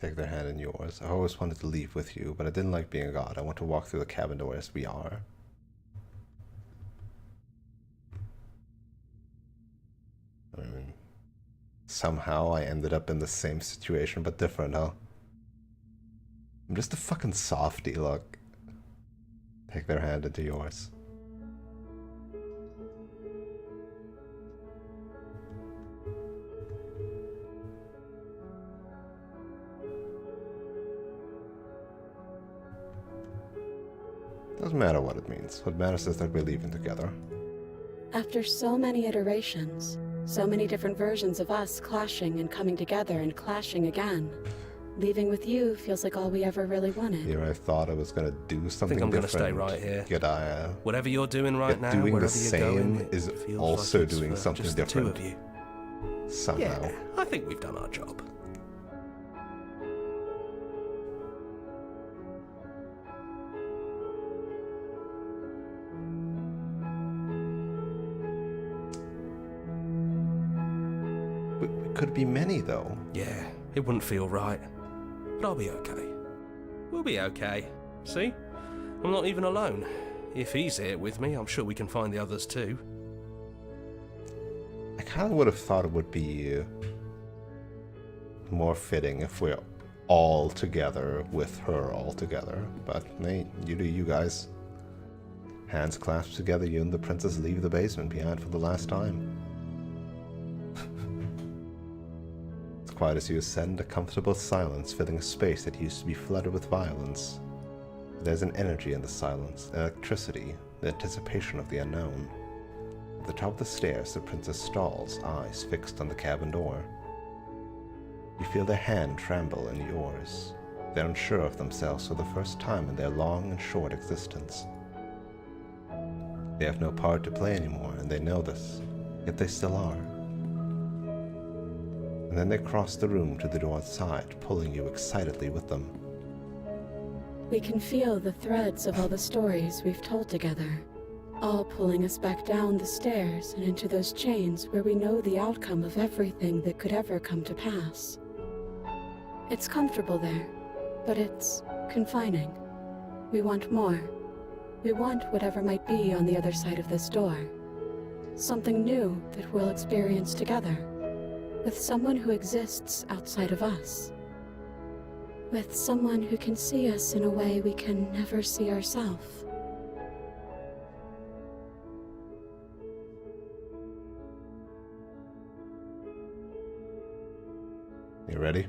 Take their hand in yours. I always wanted to leave with you, but I didn't like being a god. I want to walk through the cabin door as we are. I mean, somehow I ended up in the same situation, but different, huh? I'm just a fucking softie, look. Take their hand into yours. Doesn't matter what it means. What matters is that we're leaving together. After so many iterations, so many different versions of us clashing and coming together and clashing again, leaving with you feels like all we ever really wanted. Here I thought I was gonna do something I'm different. gonna stay right here. Yet Whatever you're doing right now, doing wherever the you're same going, is it feels also like it's doing for something just different. The two of you. Somehow. Yeah, I think we've done our job. We could be many, though. Yeah, it wouldn't feel right. But I'll be okay. We'll be okay. See? I'm not even alone. If he's here with me, I'm sure we can find the others too. I kind of would have thought it would be more fitting if we're all together with her all together. But hey, you do you guys. Hands clasped together, you and the princess leave the basement behind for the last time. As quiet as you ascend, a comfortable silence filling a space that used to be flooded with violence. There's an energy in the silence, electricity, the anticipation of the unknown. At the top of the stairs, the princess stalls, eyes fixed on the cabin door. You feel their hand tremble in yours. They're unsure of themselves for the first time in their long and short existence. They have no part to play anymore, and they know this, yet they still are. And then they cross the room to the door outside, pulling you excitedly with them. We can feel the threads of all the stories we've told together, all pulling us back down the stairs and into those chains where we know the outcome of everything that could ever come to pass. It's comfortable there, but it's confining. We want more. We want whatever might be on the other side of this door. Something new that we'll experience together, with someone who exists outside of us. With someone who can see us in a way we can never see ourselves. You ready?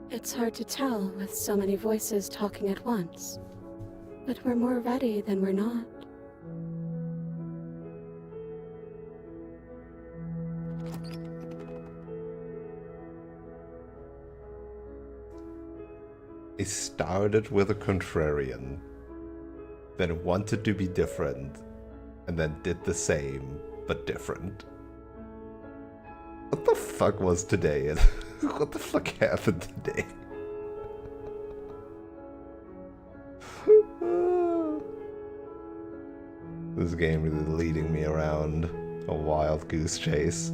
It's hard to tell with so many voices talking at once, but we're more ready than we're not. It started with a contrarian, then wanted to be different, and then did the same, but different. What the fuck was today? What the fuck happened today? This game is leading me around a wild goose chase.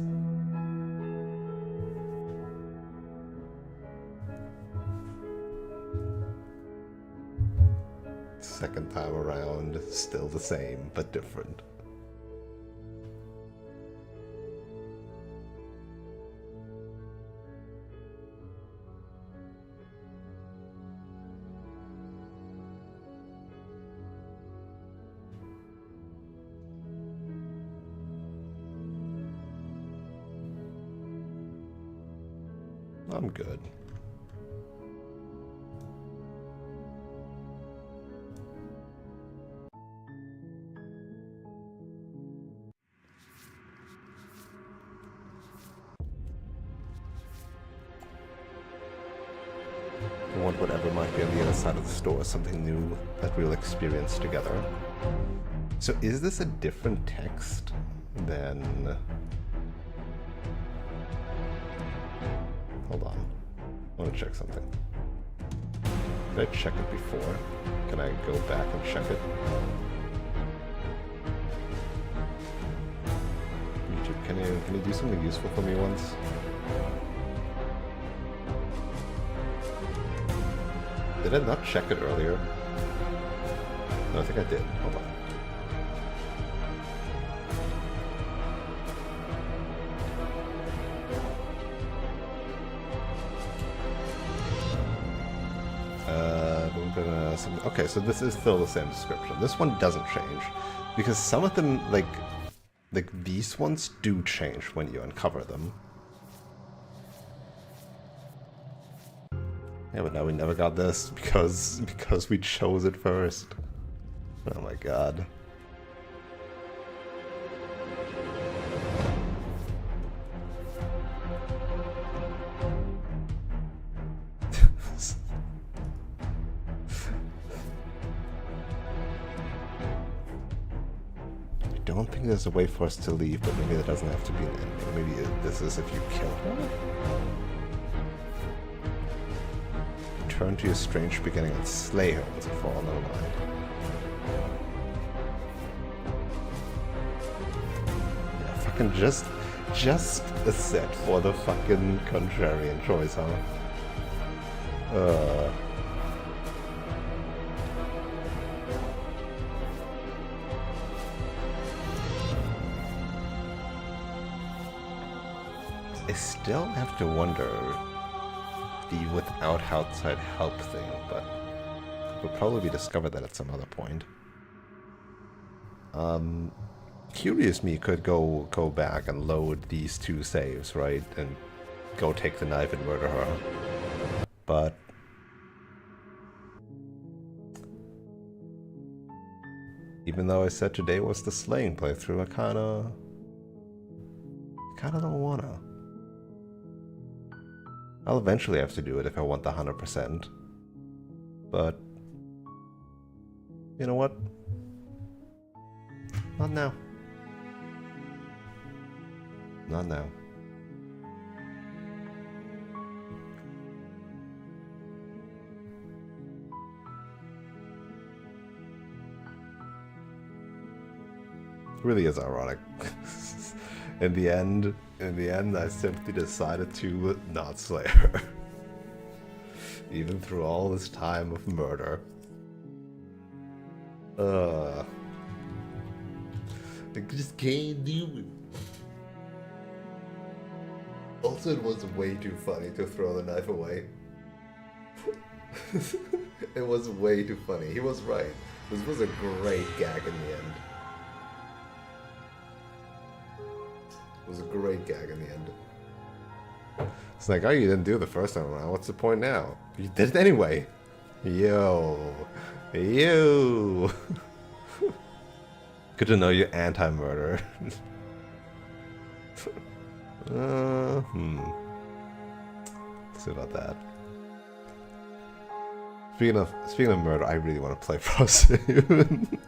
Second time around, still the same, but different. I'm good. I want whatever might be on the other side of the store, something new that we'll experience together. So is this a different text than... Hold on. I want to check something. Did I check it before? Can I go back and check it? YouTube, can you do something useful for me once? Did I not check it earlier? No, I think I did. Hold on. Okay, so this is still the same description. This one doesn't change, because some of them, like these ones do change when you uncover them. Yeah, but now we never got this because we chose it first. Oh my god. I don't think there's a way for us to leave, but maybe that doesn't have to be an ending. Maybe this is if you kill her. Return to your strange beginning and slay her once and for all. Never mind. Yeah, fucking just a set for the fucking contrarian choice, huh? I still have to wonder the without outside help thing, but we'll probably discover that at some other point. Curious Me could go back and load these two saves, right? And go take the knife and murder her. But even though I said today was the slaying playthrough, I kinda don't wanna. I'll eventually have to do it if I want the 100%. But you know what? Not now. Not now. It really is ironic. In the end, I simply decided to not slay her. Even through all this time of murder. I just can't do it. Also, it was way too funny to throw the knife away. It was way too funny. He was right. This was a great gag in the end. It was a great gag in the end. It's like, oh, you didn't do it the first time around. What's the point now? You did it anyway. Yo. Yo. Good to know you're anti-murder. See about that. Speaking of murder, I really want to play Frosthaven.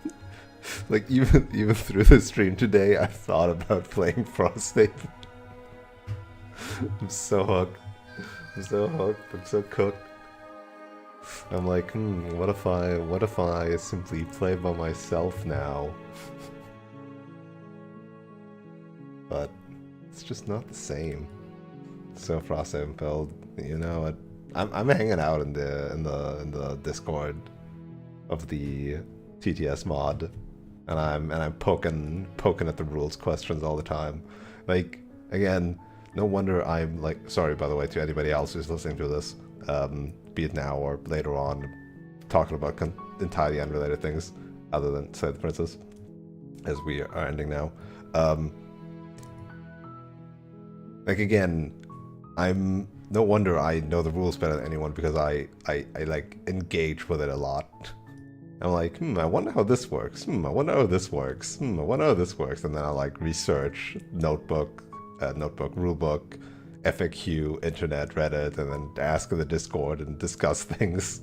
Like even through the stream today, I thought about playing Frosthaven. I'm so hooked. I'm so hooked. I'm so cooked. I'm like, what if I simply play by myself now? But it's just not the same. So Frosthaven build, you know, I'm hanging out in the Discord of the TTS mod, and I'm poking at the rules questions all the time. Like, again, no wonder I'm like, sorry by the way to anybody else who's listening to this, be it now or later on, talking about entirely unrelated things other than Slay the Princess, as we are ending now. Like, again, no wonder I know the rules better than anyone, because I like engage with it a lot. I'm like, I wonder how this works. I wonder how this works. I wonder how this works. And then I like research notebook, rulebook, FAQ, internet, Reddit, and then ask in the Discord and discuss things.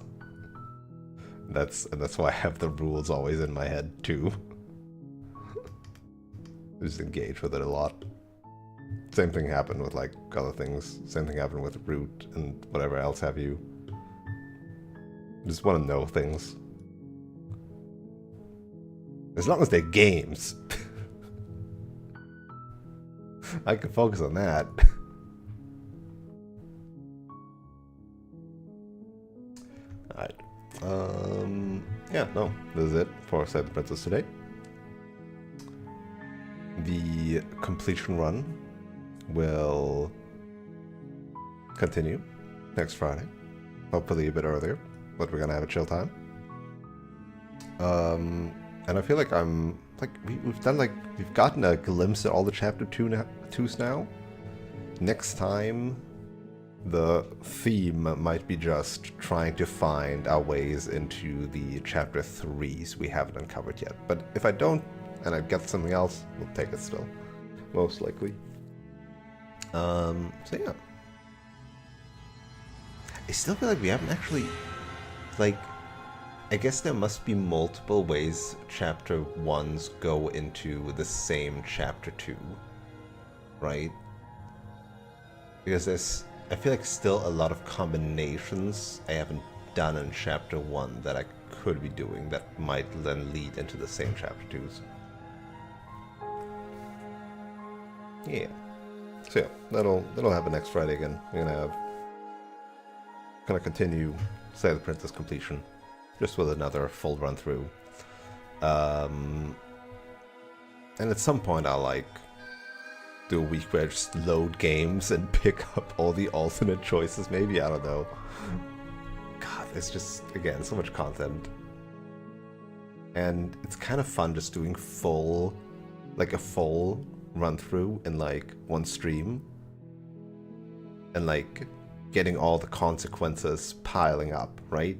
That's why I have the rules always in my head too. Just engage with it a lot. Same thing happened with like other things. Same thing happened with Root and whatever else have you. Just want to know things. As long as they're games. I can focus on that. Alright. Yeah, no, this is it for Save the Princess today. The completion run will continue next Friday. Hopefully a bit earlier, but we're gonna have a chill time. And I feel like we've gotten a glimpse at all the chapter 2s now. Next time, the theme might be just trying to find our ways into the chapter 3s we haven't uncovered yet. But if I don't, and I get something else, we'll take it still. Most likely. So yeah. I still feel like we haven't actually, like, I guess there must be multiple ways chapter 1s go into the same chapter 2, right? Because there's, I feel like still a lot of combinations I haven't done in chapter 1 that I could be doing that might then lead into the same chapter 2s. Yeah. So yeah, that'll happen next Friday again. We're gonna continue Save the Princess completion, just with another full run through. And at some point I'll like do a week where I just load games and pick up all the alternate choices. Maybe, I don't know. God, it's just, again, so much content. And it's kind of fun just doing a full run through in like one stream. And like getting all the consequences piling up, right?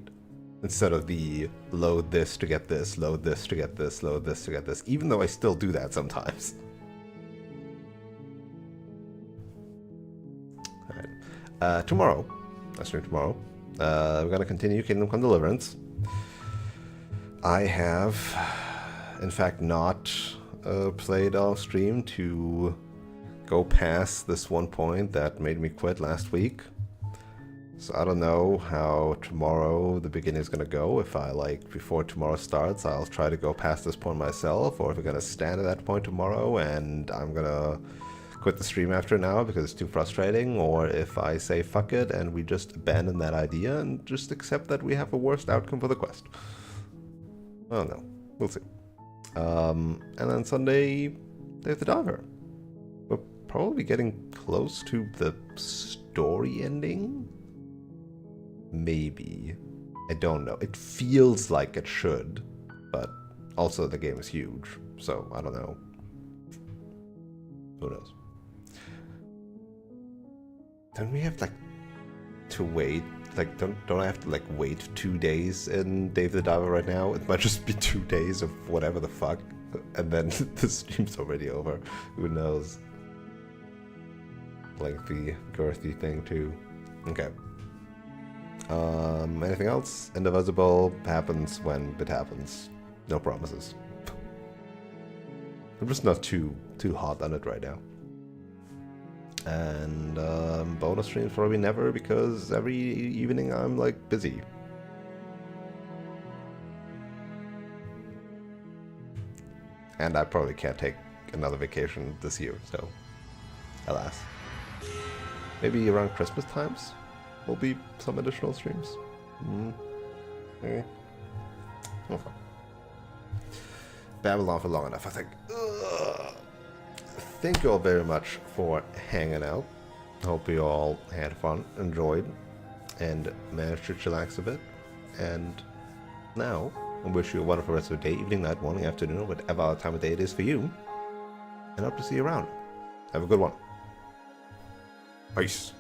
Instead of the load this to get this, load this to get this, load this to get this, even though I still do that sometimes. Alright. Tomorrow, I stream tomorrow, we're gonna continue Kingdom Come Deliverance. I have, in fact, not played off stream to go past this one point that made me quit last week. So I don't know how tomorrow the beginning is gonna go. If I like before tomorrow starts, I'll try to go past this point myself, or if we're gonna stand at that point tomorrow and I'm gonna quit the stream after now because it's too frustrating, or if I say fuck it and we just abandon that idea and just accept that we have a worst outcome for the quest. I don't know. We'll see. And then Sunday, there's the Diver. We're probably getting close to the story ending. Maybe. I don't know. It feels like it should, but also the game is huge, so I don't know. Who knows? Don't we have like to wait? Like, don't I have to like wait 2 days in Dave the Diver right now? It might just be 2 days of whatever the fuck, and then the stream's already over. Who knows? Lengthy, girthy thing too. Okay. Anything else? Indivisible happens when it happens. No promises. I'm just not too hot on it right now. And bonus streams probably never, because every evening I'm like busy. And I probably can't take another vacation this year, so alas. Maybe around Christmas times will be some additional streams. Maybe. Oh, fun. Babylon for long enough, I think. Ugh. Thank you all very much for hanging out. Hope you all had fun, enjoyed, and managed to chillax a bit. And now, I wish you a wonderful rest of the day, evening, night, morning, afternoon, or whatever time of day it is for you. And hope to see you around. Have a good one. Peace.